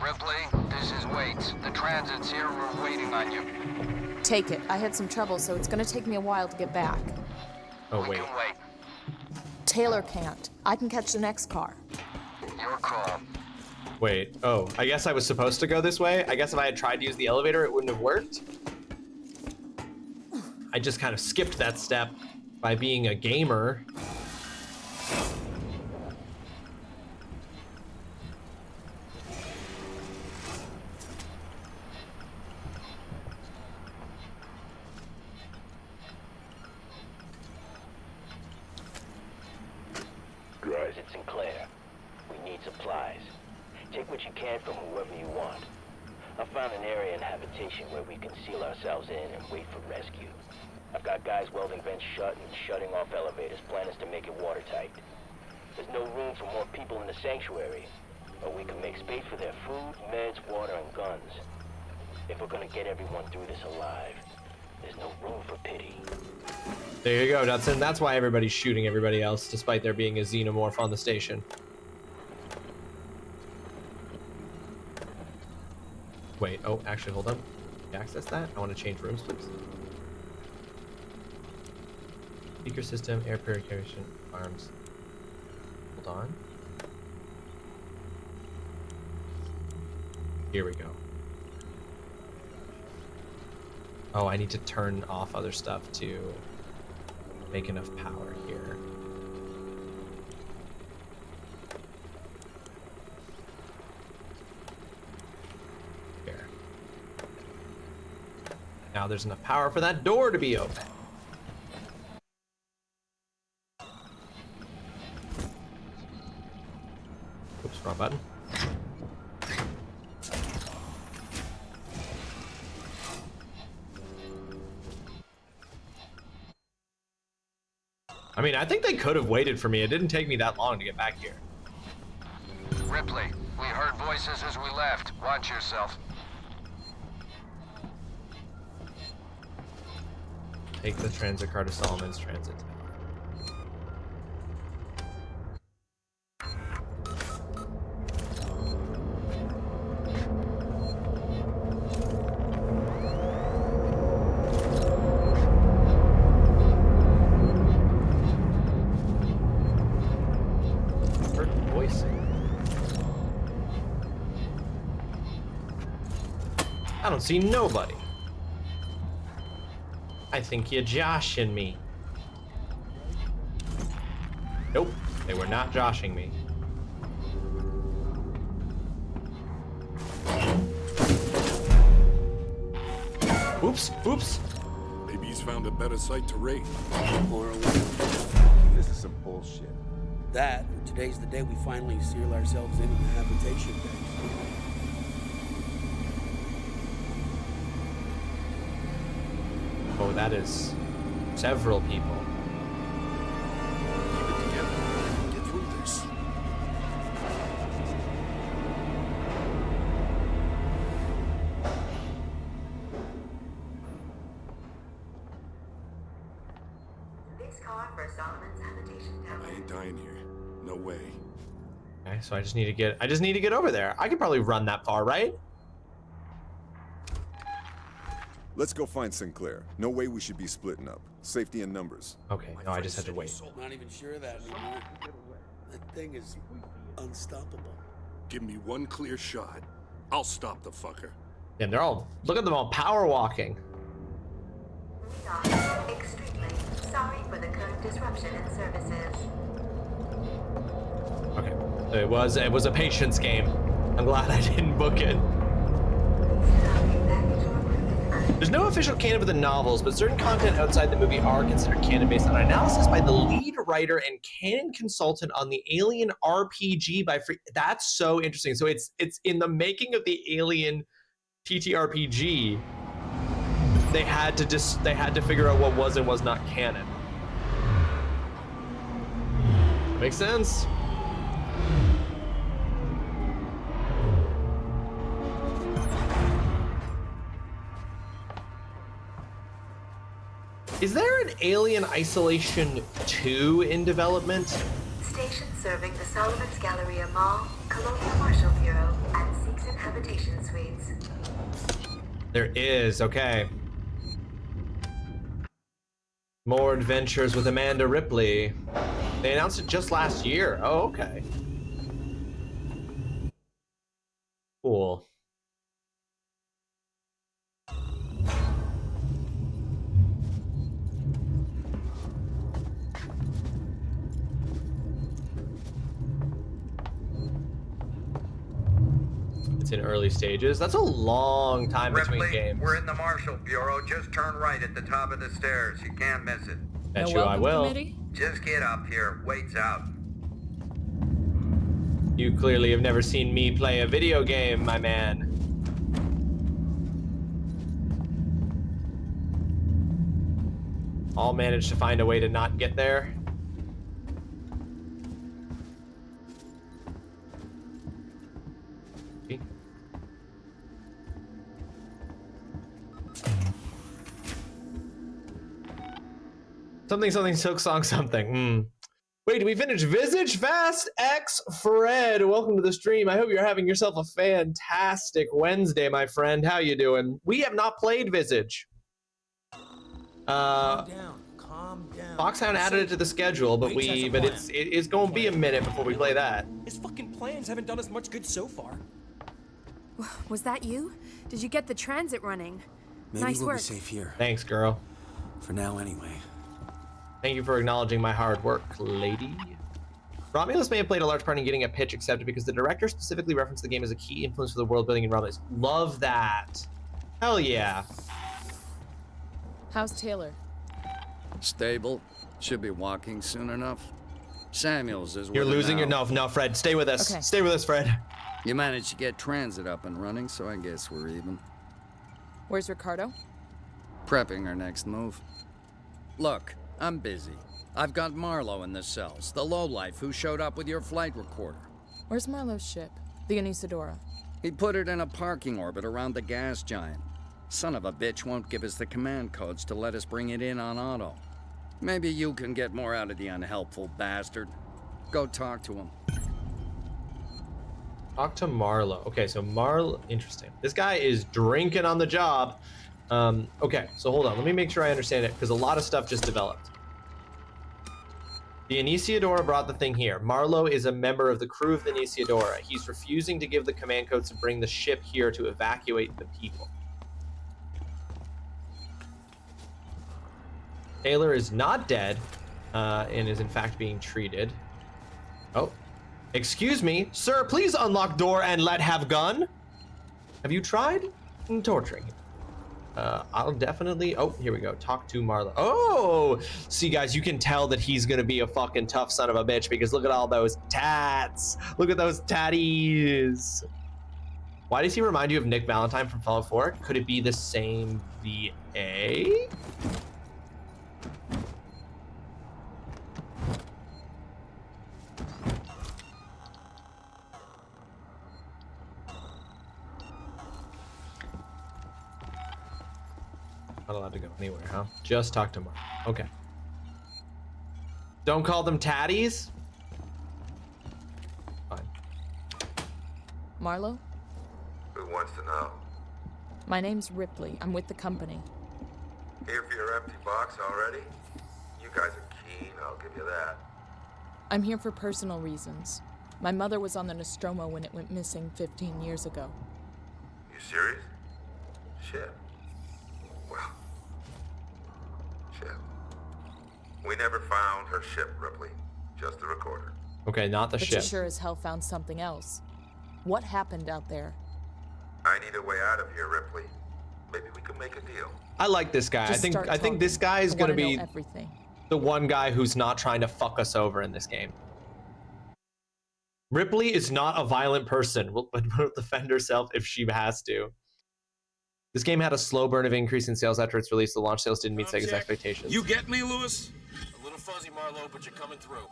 Ripley, this is Waits. The transit's here. We're waiting on you. Take it. I had some trouble, so it's gonna take me a while to get back. Oh, wait. Taylor can't. I can catch the next car. Your call. Wait, oh, I guess I was supposed to go this way? I guess if I had tried to use the elevator, it wouldn't have worked? I just kind of skipped that step by being a gamer. It's Sinclair. We need supplies. Take what you can from whoever you want. I found an area in habitation where we can seal ourselves in and wait for rescue. I've got guys welding vents shut and shutting off elevators. Plan is to make it watertight. There's no room for more people in the sanctuary, but we can make space for their food, meds, water, and guns. If we're gonna get everyone through this alive, there's no room for pity. There you go, Dudson. That's why everybody's shooting everybody else, despite there being a xenomorph on the station. Wait, oh, actually, hold on. Can you access that? I want to change rooms, please. Speaker system, air purification, arms. Hold on. Here we go. Oh, I need to turn off other stuff to make enough power here. Here. Now there's enough power for that door to be open. Wrong button. I mean, I think they could have waited for me. It didn't take me that long to get back here. Ripley, we heard voices as we left. Watch yourself. Take the transit car to Solomon's Transit. I don't see nobody. I think you're joshing me. Nope, they were not joshing me. Oops, oops. Maybe he's found a better site to raid. Or this is some bullshit. That, or today's the day we finally seal ourselves into the habitation base. Oh, that is several people. Keep it together. Get through this. This car for Solomon's habitation tower. I ain't dying here. No way. Okay, so I just need to get over there. I could probably run that far, right? Let's go find Sinclair. No way we should be splitting up. Safety in numbers. Okay, no, I just had to wait. Not even sure of that anymore. That thing is unstoppable. Give me one clear shot. I'll stop the fucker. And they're all, look at them all power walking. We are extremely sorry for the current disruption in services. Okay, it was a patience game. I'm glad I didn't book it. There's no official canon for the novels, but certain content outside the movie are considered canon based on analysis by the lead writer and canon consultant on the Alien RPG by Free. That's so interesting. So it's in the making of the Alien TTRPG. They had to figure out what was and was not canon. Makes sense. Is there an Alien Isolation 2 in development? Station serving the Solomon's Galleria Mall, Colonial Marshal Bureau, and Seegson Habitation Suites. There is, okay. More adventures with Amanda Ripley. They announced it just last year. Oh, okay. Cool. It's in early stages. That's a long time between games. We're in the Marshal Bureau. Just turn right at the top of the stairs. You can't miss it. Bet you I will. Just get up here. Wait's out. You clearly have never seen me play a video game, my man. I'll manage to find a way to not get there. Something, silk song, something. Wait, did we finish Visage? Fast X Fred, welcome to the stream. I hope you're having yourself a fantastic Wednesday, my friend. How you doing? We have not played Visage. Calm down. Foxhound added it to the schedule, but it's going to be a minute before we play that. His fucking plans haven't done us much good so far. Was that you? Did you get the transit running? Maybe nice we'll work. be safe here. Thanks, girl. For now, anyway. Thank you for acknowledging my hard work, lady. Romulus may have played a large part in getting a pitch accepted because the director specifically referenced the game as a key influence for the world building in Romulus. Love that. Hell yeah. How's Taylor? Stable. Should be walking soon enough. Samuels is. You're with her losing your now. no, Fred. Stay with us. Okay. Stay with us, Fred. You managed to get transit up and running, so I guess we're even. Where's Ricardo? Prepping our next move. Look, I'm busy. I've got Marlowe in the cells, the lowlife who showed up with your flight recorder. Where's Marlowe's ship? The Anisadora. He put it in a parking orbit around the gas giant. Son of a bitch won't give us the command codes to let us bring it in on auto. Maybe you can get more out of the unhelpful bastard. Go talk to him. Talk to Marlowe. Okay, so Marlowe, interesting. This guy is drinking on the job. Okay, so hold on. Let me make sure I understand it, because a lot of stuff just developed. The Anisadora brought the thing here. Marlowe is a member of the crew of the Anisadora. He's refusing to give the command codes to bring the ship here to evacuate the people. Taylor is not dead, and is in fact being treated. Oh, excuse me, sir, please unlock door and let have gun. Have you tried torturing him? I'll definitely, oh, here we go. Talk to Marlowe. Oh, see guys, you can tell that he's gonna be a fucking tough son of a bitch because look at all those tats. Look at those tatties. Why does he remind you of Nick Valentine from Fallout 4? Could it be the same VA? Not allowed to go anywhere, huh? Just talk to Mark. Okay. Don't call them tatties? Fine. Marlowe? Who wants to know? My name's Ripley. I'm with the company. Here for your empty box already? You guys are keen, I'll give you that. I'm here for personal reasons. My mother was on the Nostromo when it went missing 15 years ago. You serious? Shit. Well, shit. We never found her ship, Ripley. Just the recorder. Okay, not the but ship. you sure as hell found something else. What happened out there? I need a way out of here, Ripley. Maybe we can make a deal. I like this guy. Just I think this guy is gonna be everything. the one guy who's not trying to fuck us over in this game. Ripley is not a violent person, but will defend herself if she has to. This game had a slow burn of increase in sales after its release. The launch sales didn't meet Sega's expectations. You get me, Lewis? A little fuzzy, Marlowe, but you're coming through.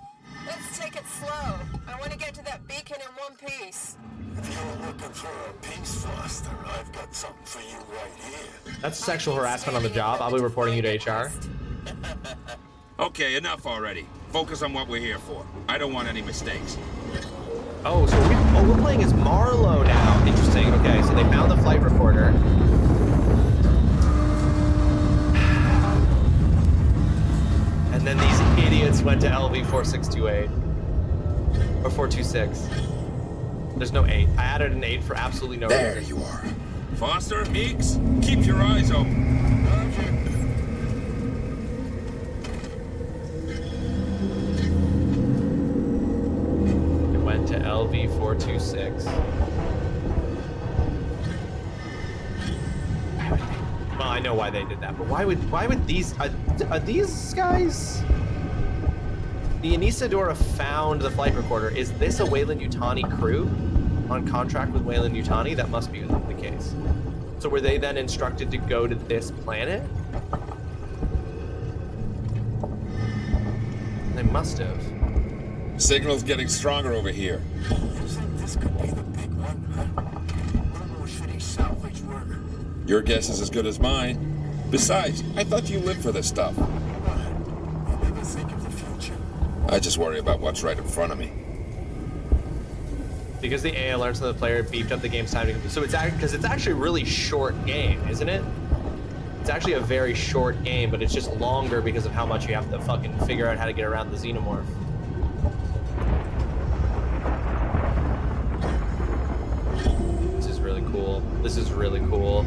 Let's take it slow. I want to get to that beacon in one piece. If you're looking for a peace, Foster, I've got something for you right here. That's sexual harassment on the job. I'll be reporting you to HR. Okay, enough already. Focus on what we're here for. I don't want any mistakes. Oh, so we're playing as Marlowe now. Interesting. Okay, so they found the flight recorder. And then these idiots went to LV 4628 or 426. There's no 8. I added an 8 for absolutely no reason. There you are. Foster, Meeks, keep your eyes open. It went to LV 426. Well, I know why they did that, but why would these are these guys? The Anisadora found the flight recorder. Is this a Weyland-Yutani crew on contract with Weyland-Yutani? That must be the case. So were they then instructed to go to this planet? They must have. Signal's getting stronger over here. You think this could be the big one? One more shitty salvage work. Your guess is as good as mine. Besides, I thought you lived for this stuff. I never think of the future. I just worry about what's right in front of me. Because the AI learns from the player beefed up the game's time to complete. So it's actually a really short game, isn't it? It's actually a very short game, but it's just longer because of how much you have to fucking figure out how to get around the xenomorph. This is really cool. This is really cool.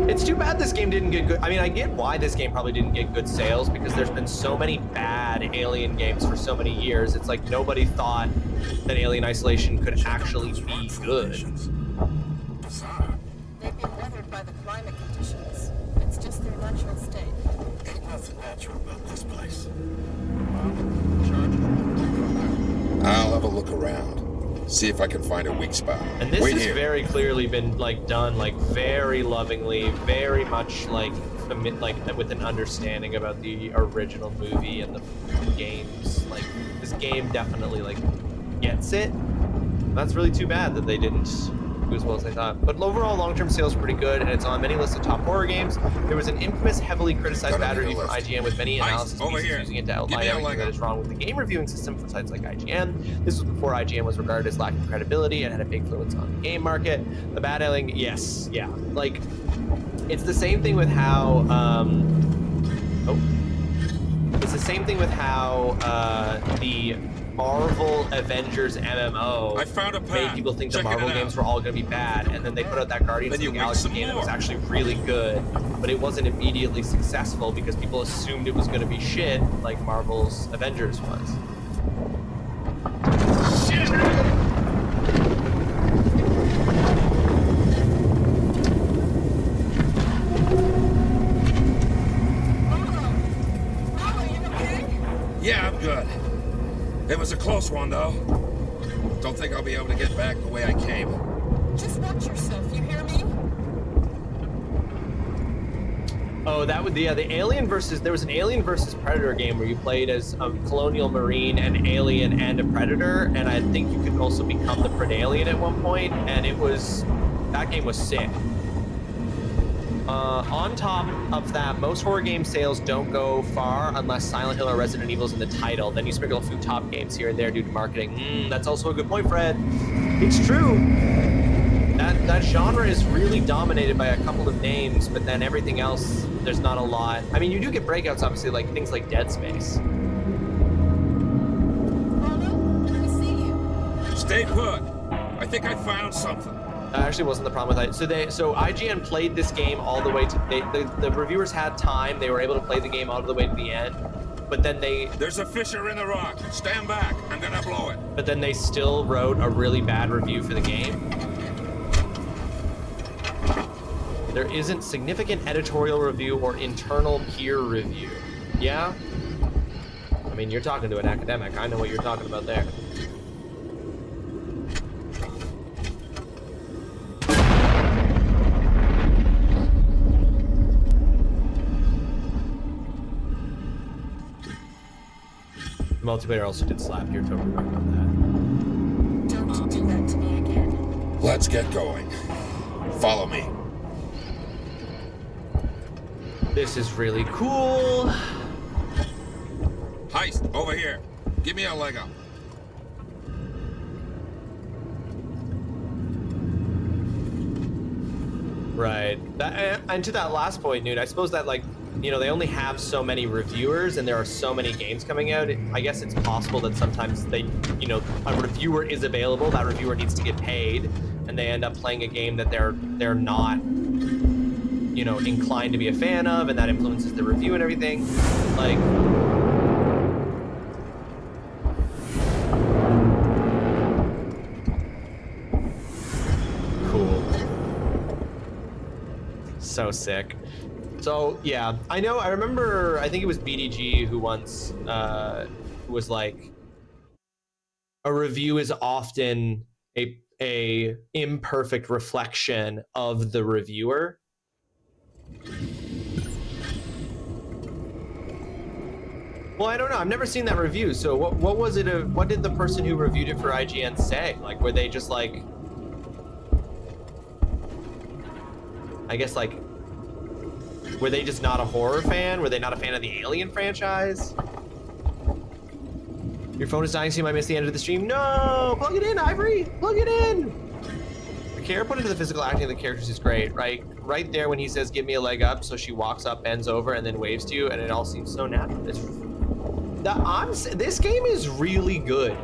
It's too bad this game didn't get good. I mean, I get why this game probably didn't get good sales because there's been so many bad Alien games for so many years. It's like nobody thought that Alien Isolation could actually be good. They've been weathered by the climate conditions. It's just their natural state. Ain't nothing natural about this place. Charlie have a look around. See if I can find a weak spot. And this Wait has here. very clearly been like done like very lovingly, very much like with an understanding about the original movie and the games. Like this game definitely like gets it. That's really too bad that they didn't do as well as I thought. But overall, long-term sales are pretty good, and it's on many lists of top horror games. There was an infamous, heavily criticized bad review from IGN with many analysis pieces using it to outline everything that is wrong with the game reviewing system for sites like IGN. This was before IGN was regarded as lacking credibility and had a big influence on the game market. The bad ailing, yes, yeah. Like, it's the same thing with how, it's the same thing with how the Marvel Avengers MMO made people think the Marvel games were all going to be bad, and then they put out that Guardians of the Galaxy game that was actually really good, but it wasn't immediately successful because people assumed it was going to be shit like Marvel's Avengers was. Yeah, I'm good. It was a close one, though. Don't think I'll be able to get back the way I came. Just watch yourself, you hear me? Oh, that would the Alien versus, there was an Alien versus Predator game where you played as a Colonial Marine, an Alien, and a Predator, and I think you could also become the Predalien at one point, and it was, that game was sick. On top of that, most horror game sales don't go far unless Silent Hill or Resident Evil is in the title. Then you sprinkle a few top games here and there due to marketing. That's also a good point, Fred. It's true. That genre is really dominated by a couple of names, but then everything else, there's not a lot. I mean, you do get breakouts, obviously, like things like Dead Space. Stay put. I think I found something. That actually wasn't the problem with it. So IGN played this game all the way to the reviewers had time. They were able to play the game all the way to the end, but then there's a fissure in the rock. Stand back. I'm gonna blow it. But then they still wrote a really bad review for the game. There isn't significant editorial review or internal peer review. Yeah? I mean, you're talking to an academic. I know what you're talking about there. Multiplayer also did slap. You're totally right about that. Don't do that to me again. Let's get going. Follow me. This is really cool. Heist, over here. Give me a leg up. Right. And to that last point, Newt, I suppose that, like, you know, they only have so many reviewers and there are so many games coming out. I guess it's possible that sometimes they, you know, a reviewer is available, that reviewer needs to get paid, and they end up playing a game that they're not, you know, inclined to be a fan of, and that influences the review and everything. Like, cool. So sick. So yeah, I know. I remember. I think it was BDG who once was like, a review is often a imperfect reflection of the reviewer. Well, I don't know. I've never seen that review. So what was it? What did the person who reviewed it for IGN say? Like, were they just like, I guess like, were they just not a horror fan? Were they not a fan of the Alien franchise? Your phone is dying, so you might miss the end of the stream. No! Plug it in, Ivory! Plug it in! The care put into the physical acting of the characters is great, right? Right there when he says, give me a leg up, so she walks up, bends over, and then waves to you, and it all seems so natural. This game is really good.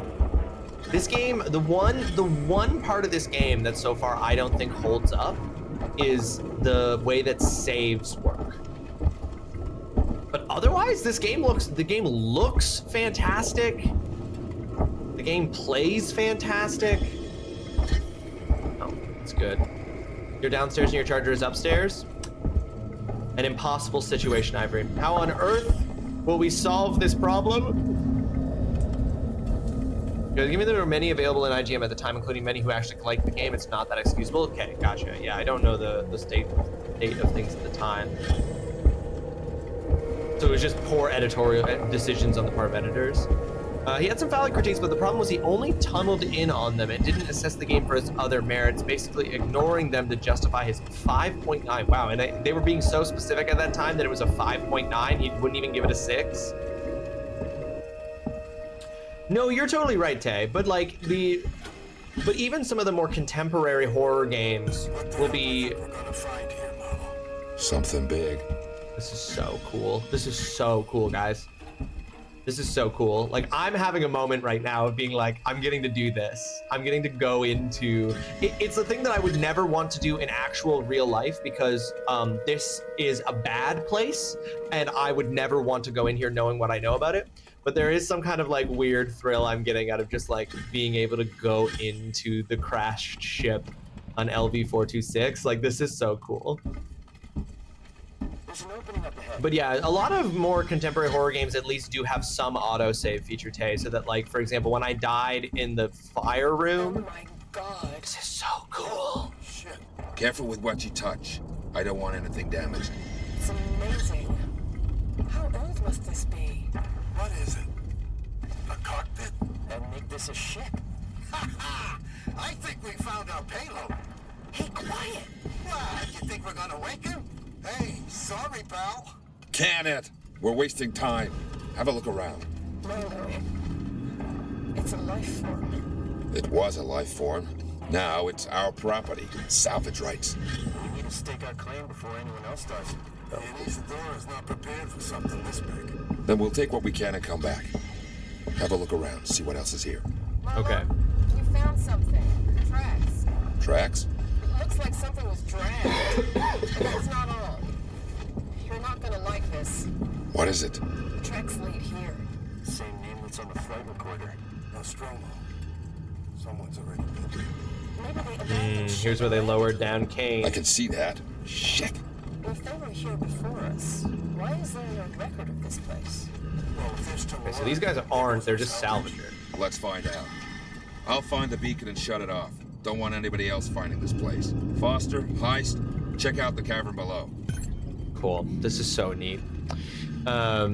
This game, the one part of this game that so far I don't think holds up is the way that saves work. But otherwise, the game looks fantastic. The game plays fantastic. Oh, it's good. You're downstairs and your charger is upstairs. An impossible situation, Ivory. How on earth will we solve this problem? Given there were many available in IGM at the time, including many who actually liked the game, it's not that excusable. Okay, gotcha. Yeah, I don't know the state of things at the time. So it was just poor editorial decisions on the part of editors. He had some valid critiques, but the problem was he only tunneled in on them and didn't assess the game for its other merits, basically ignoring them to justify his 5.9. Wow, and they were being so specific at that time that it was a 5.9. He wouldn't even give it a 6. No, you're totally right, Tay. But like but even some of the more contemporary horror games will be something big. This is so cool. This is so cool, guys. This is so cool. Like, I'm having a moment right now of being like, I'm getting to do this. I'm getting to go into... It's a thing that I would never want to do in actual real life because this is a bad place and I would never want to go in here knowing what I know about it. But there is some kind of like weird thrill I'm getting out of just like being able to go into the crashed ship on LV-426. Like, this is so cool. But yeah, a lot of more contemporary horror games at least do have some autosave feature, Tay, so that like, for example, when I died in the fire room, Oh my god. this is so cool. Shit. Careful with what you touch. I don't want anything damaged. It's amazing. How old must this be? What is it? A cockpit? And make this a ship. Ha ha! I think we found our payload. Hey, quiet. What? You think we're gonna wake him? Hey, sorry, pal. Can it? We're wasting time. Have a look around. No. It's a life form. It was a life form. Now it's our property. Salvage rights. We need to stake our claim before anyone else does. And Isadora is not prepared for something this big. Then we'll take what we can and come back. Have a look around, see what else is here. Okay. You found something. Tracks. Tracks? Looks like something was dragged. But that's not all. You're not gonna like this. What is it? The tracks lead here. Same name that's on the flight recorder. Nostromo. Someone's already built it. Maybe they abandoned ship. Here's where they lowered down Kane. I can see that. Shit. If they were here before us, why is there no record of this place? Well, if there's still Okay, so these guys aren't, they're just salvager. Let's find out. I'll find the beacon and shut it off. Don't want anybody else finding this place. Foster, Heist, check out the cavern below. Cool. This is so neat. But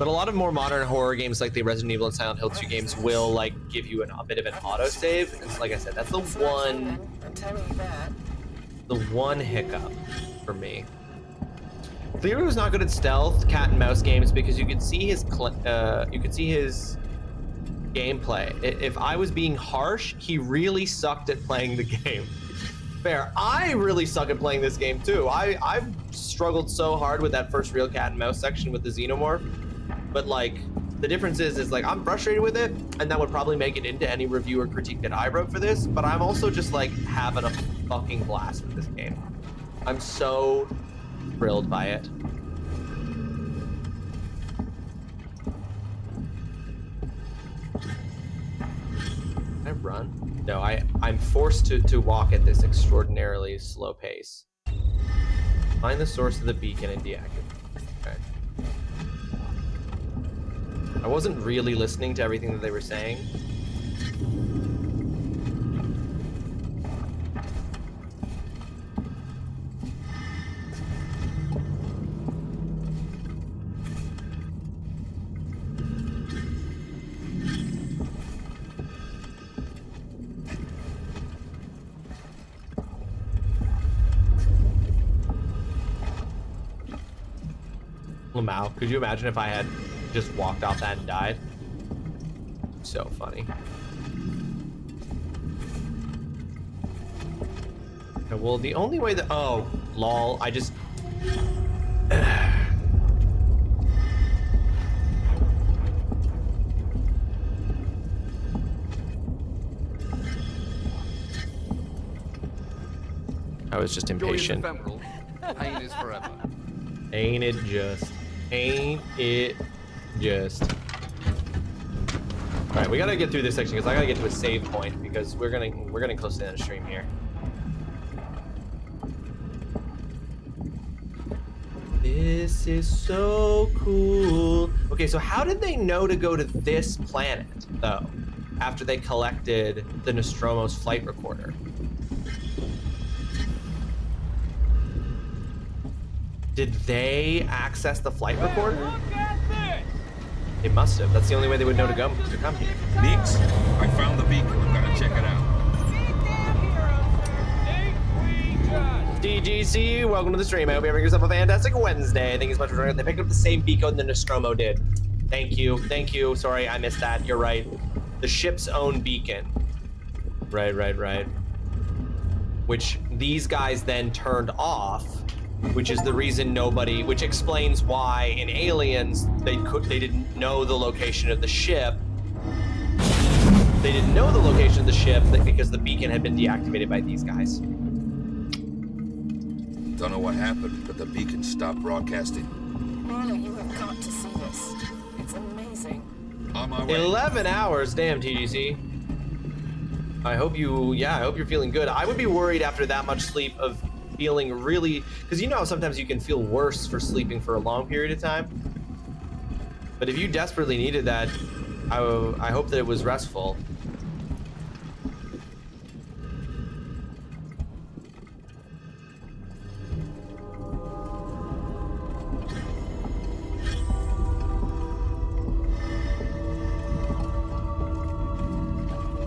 a lot of more modern horror games like the Resident Evil and Silent Hill 2 games will like give you a bit of an autosave. Because like I said, that's the I'm telling you that. one hiccup for me. Clearly was not good at stealth cat and mouse games because you could see his gameplay. If I was being harsh, he really sucked at playing the game. Fair. I really suck at playing this game too. I've struggled so hard with that first real cat and mouse section with the Xenomorph. But like, the difference is like I'm frustrated with it, and that would probably make it into any review or critique that I wrote for this, but I'm also just like having a fucking blast with this game. I'm so thrilled by it. Can I run? No, I'm forced to walk at this extraordinarily slow pace. Find the source of the beacon and deactivate. Okay. I wasn't really listening to everything that they were saying. Lamau, could you imagine if I had just walked off that and died? So funny. Okay, well, the only way that... Oh, lol, I just... I was just impatient. Pain is forever. Ain't it just? Ain't it just? All right, we gotta get through this section because I gotta get to a save point because we're gonna close to the end of stream here. This is so cool. Okay, so how did they know to go to this planet, though, after they collected the Nostromo's flight recorder? Did they access the flight recorder? They must have. That's the only way they would know to come here. Meeks, I found the beacon. I'm gonna check it out. DGC, welcome to the stream. I hope you're having yourself a fantastic Wednesday. Thank you so much for joining. They picked up the same beacon the Nostromo did. Thank you. Thank you. Sorry, I missed that. You're right. The ship's own beacon. Right. Which these guys then turned off, which is the reason nobody, which explains why in Aliens they didn't know the location of the ship. They didn't know the location of the ship because the beacon had been deactivated by these guys. Don't know what happened, but the beacon stopped broadcasting. Marlo, you have got to see this. It's amazing. On my way. 11 hours, damn TGC. I hope you're feeling good. I would be worried after that much sleep of feeling really, because you know how sometimes you can feel worse for sleeping for a long period of time. But if you desperately needed that, I hope that it was restful.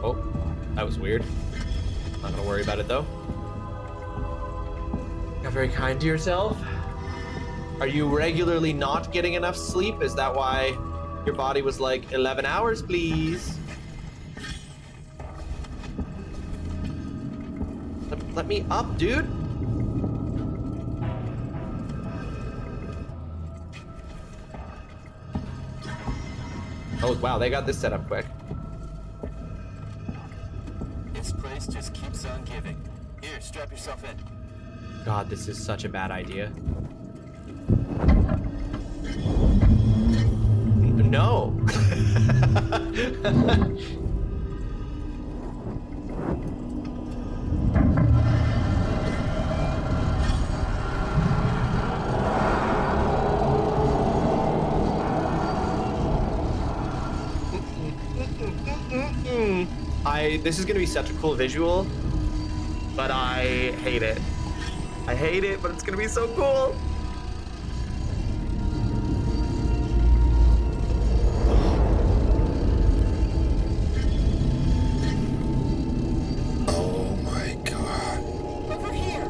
Oh, that was weird. Not gonna worry about it though. Got very kind to yourself. Are you regularly not getting enough sleep? Is that why your body was like 11 hours, please? Let me up, dude. Oh, wow, they got this set up quick. This place just keeps on giving. Here, strap yourself in. God, this is such a bad idea. No. This is gonna be such a cool visual, but I hate it. I hate it, but it's gonna be so cool. Oh my God. Over here.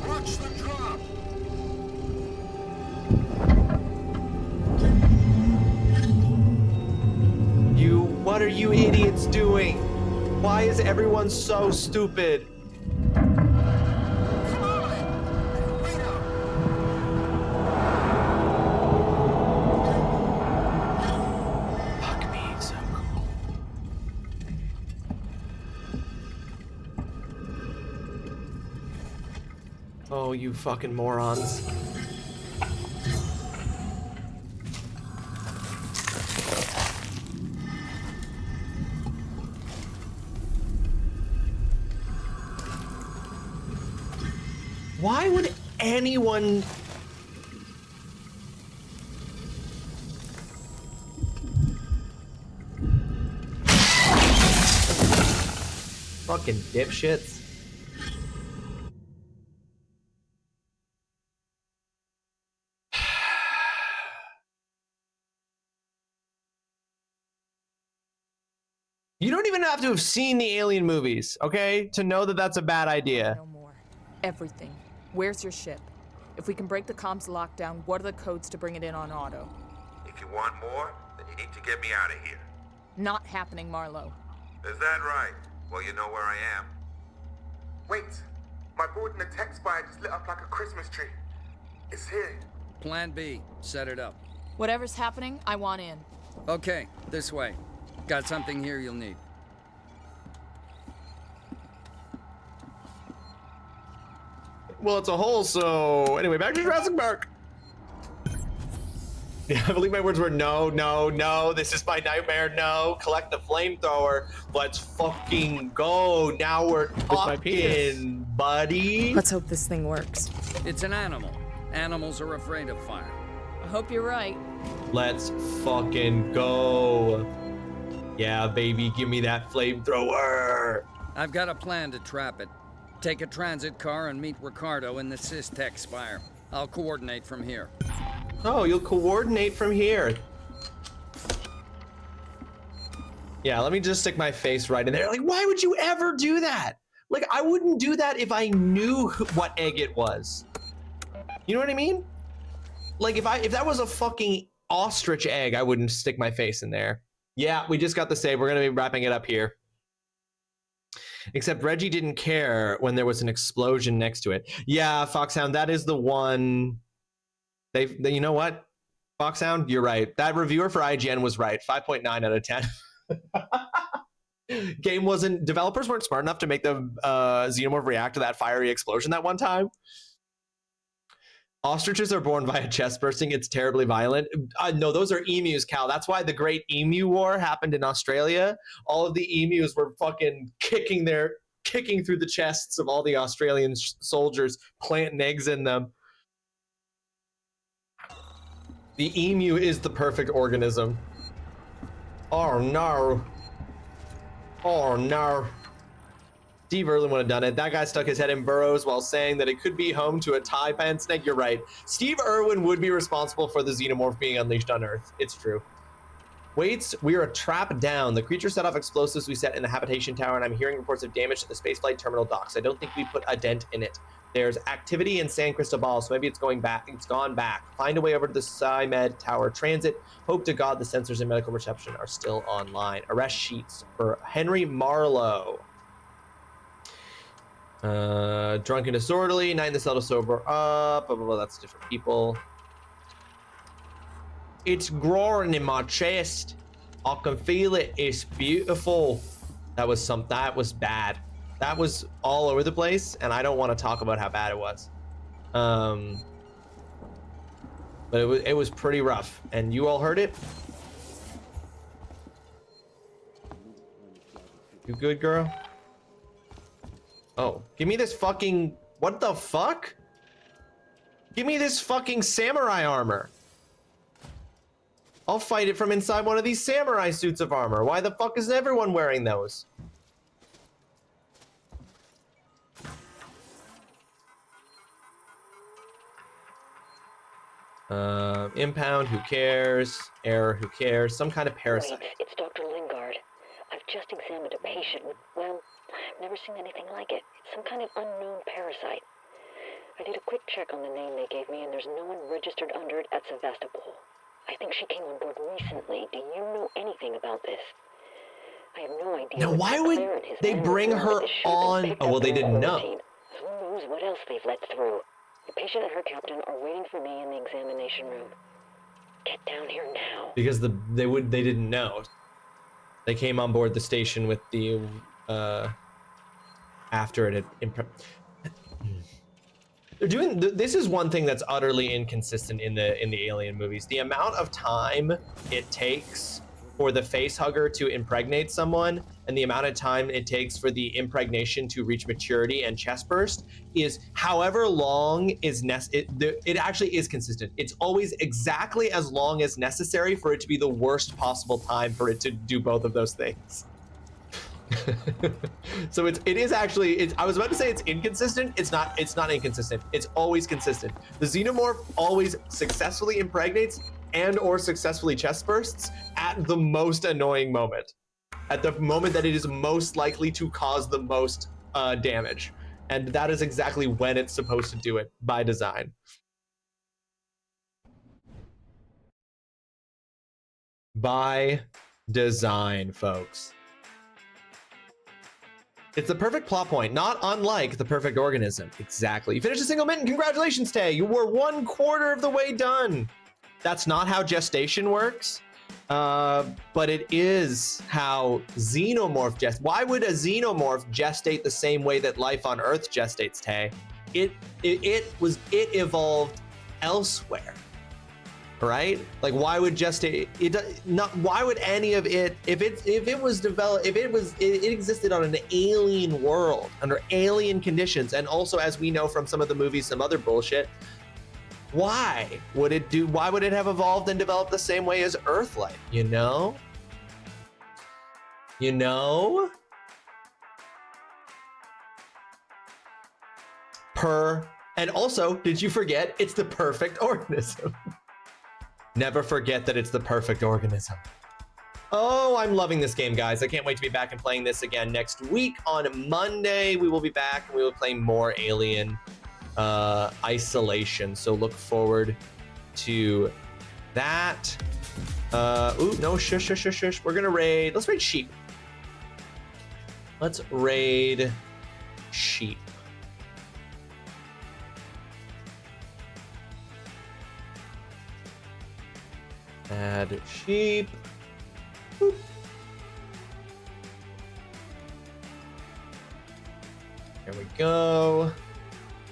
Watch the drop. What are you idiots doing? Why is everyone so stupid? Fuck me, so cool. Oh, you fucking morons. Why would anyone... Fucking dipshits. You don't even have to have seen the Alien movies, okay? To know that that's a bad idea. No more. Everything. Where's your ship? If we can break the comms lockdown, what are the codes to bring it in on auto? If you want more, then you need to get me out of here. Not happening, Marlo. Is that right? Well, you know where I am. Wait. My board in the tech spire just lit up like a Christmas tree. It's here. Plan B. Set it up. Whatever's happening, I want in. Okay, this way. Got something here you'll need. Well, it's a hole, so... Anyway, back to Jurassic Park. Yeah, I believe my words were no, no, no. This is my nightmare, no. Collect the flamethrower. Let's fucking go. Now we're talking, buddy. Let's hope this thing works. It's an animal. Animals are afraid of fire. I hope you're right. Let's fucking go. Yeah, baby, give me that flamethrower. I've got a plan to trap it. Take a transit car and meet Ricardo in the Systech Spire. I'll coordinate from here. Oh, you'll coordinate from here. Yeah, let me just stick my face right in there. Like, why would you ever do that? Like, I wouldn't do that if I knew what egg it was. You know what I mean? Like, if that was a fucking ostrich egg, I wouldn't stick my face in there. Yeah, we just got the save. We're gonna be wrapping it up here. Except Reggie didn't care when there was an explosion next to it. Yeah, Foxhound, that is the one. They you know what? Foxhound, you're right. That reviewer for IGN was right. 5.9 out of 10. Developers weren't smart enough to make the xenomorph react to that fiery explosion that one time. Ostriches are born via chest bursting. It's terribly violent. No, those are emus, Cal. That's why the Great Emu War happened in Australia. All of the emus were fucking kicking through the chests of all the Australian soldiers, planting eggs in them. The emu is the perfect organism. Oh no. Oh no. Steve Irwin would have done it. That guy stuck his head in burrows while saying that it could be home to a taipan snake. You're right. Steve Irwin would be responsible for the xenomorph being unleashed on Earth. It's true. Waits, we are trapped down. The creature set off explosives we set in the habitation tower, and I'm hearing reports of damage to the spaceflight terminal docks. I don't think we put a dent in it. There's activity in San Cristobal, so maybe it's going back. It's gone back. Find a way over to the SciMed Tower Transit. Hope to God the sensors and medical reception are still online. Arrest sheets for Henry Marlowe. Drunk and disorderly. Night in the cell to sober up. Blah, blah, blah. That's different people. It's growing in my chest. I can feel it. It's beautiful. That was bad. That was all over the place, and I don't want to talk about how bad it was. But it was pretty rough, and you all heard it. You good, girl? Oh, give me this fucking... What the fuck? Give me this fucking samurai armor. I'll fight it from inside one of these samurai suits of armor. Why the fuck is everyone wearing those? Impound, who cares? Error, who cares? Some kind of parasite. Wait, it's Dr. Lingard. I've just examined a patient with, well, I've never seen anything like it. It's some kind of unknown parasite. I did a quick check on the name they gave me, and there's no one registered under it at Sevastopol. I think she came on board recently. Do you know anything about this? I have no idea. Now, why would they bring her on? Oh, well, they didn't know. Who knows what else they've let through? The patient and her captain are waiting for me in the examination room. Get down here now. Because they didn't know. They came on board the station with the after it had. They're doing. This is one thing that's utterly inconsistent in the Alien movies. The amount of time it takes for the face hugger to impregnate someone and the amount of time it takes for the impregnation to reach maturity and chest burst is however long is it actually is consistent. It's always exactly as long as necessary for it to be the worst possible time for it to do both of those things. So it is actually, I was about to say it's inconsistent. It's not inconsistent. It's always consistent. The xenomorph always successfully impregnates and or successfully chest bursts at the most annoying moment. At the moment that it is most likely to cause the most damage. And that is exactly when it's supposed to do it by design. By design, folks. It's the perfect plot point, not unlike the perfect organism. Exactly. You finished a single mitten. Congratulations, Tay. You were 1/4 of the way done. That's not how gestation works, but it is how xenomorph gestate. Why would a xenomorph gestate the same way that life on Earth gestates, Tay? It evolved elsewhere. right? Like, why would just why would any of it, if it was developed, if it existed on an alien world under alien conditions, and also, as we know from some of the movies, some other bullshit, why would it have evolved and developed the same way as Earth life? You know? And also, did you forget, it's the perfect organism. Never forget that it's the perfect organism. Oh, I'm loving this game, guys. I can't wait to be back and playing this again next week. On Monday, we will be back and we will play more Alien Isolation. So look forward to that. Ooh, no, shush. We're gonna raid. Let's raid sheep. Let's raid sheep. Add sheep. Boop. There we go.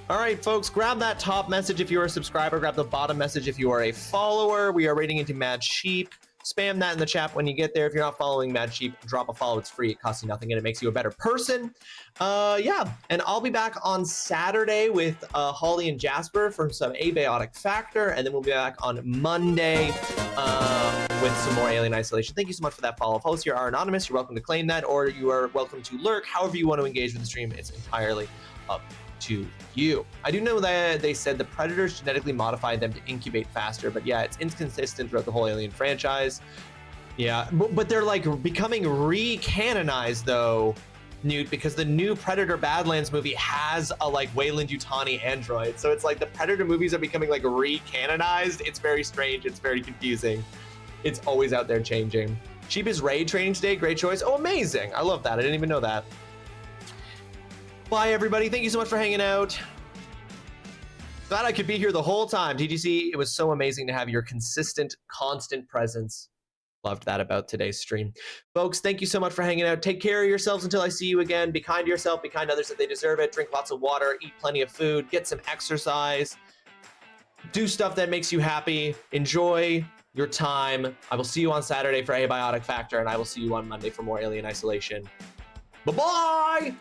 All right, folks, grab that top message if you are a subscriber. Grab the bottom message if you are a follower. We are raiding into Mad Sheep. Spam that in the chat when you get there. If you're not following Mad Sheep, drop a follow. It's free. It costs you nothing, and it makes you a better person. Yeah, and I'll be back on Saturday with Holly and Jasper for some Abiotic Factor, and then we'll be back on Monday with some more Alien Isolation. Thank you so much for that follow. If hosts here are anonymous, you're welcome to claim that, or you are welcome to lurk. However you want to engage with the stream, it's entirely up to you. I do know that they said the Predators genetically modified them to incubate faster, but yeah, it's inconsistent throughout the whole Alien franchise. Yeah, but they're like becoming re-canonized though, Newt, because the new Predator Badlands movie has a like Weyland-Yutani android. So it's like the Predator movies are becoming like re-canonized. It's very strange. It's very confusing. It's always out there changing. Sheep is raid training today. Great choice. Oh, amazing. I love that. I didn't even know that. Bye, everybody. Thank you so much for hanging out. Glad I could be here the whole time. TGC, it was so amazing to have your consistent, constant presence. Loved that about today's stream. Folks, thank you so much for hanging out. Take care of yourselves until I see you again. Be kind to yourself. Be kind to others that they deserve it. Drink lots of water. Eat plenty of food. Get some exercise. Do stuff that makes you happy. Enjoy your time. I will see you on Saturday for Abiotic Factor, and I will see you on Monday for more Alien Isolation. Bye-bye!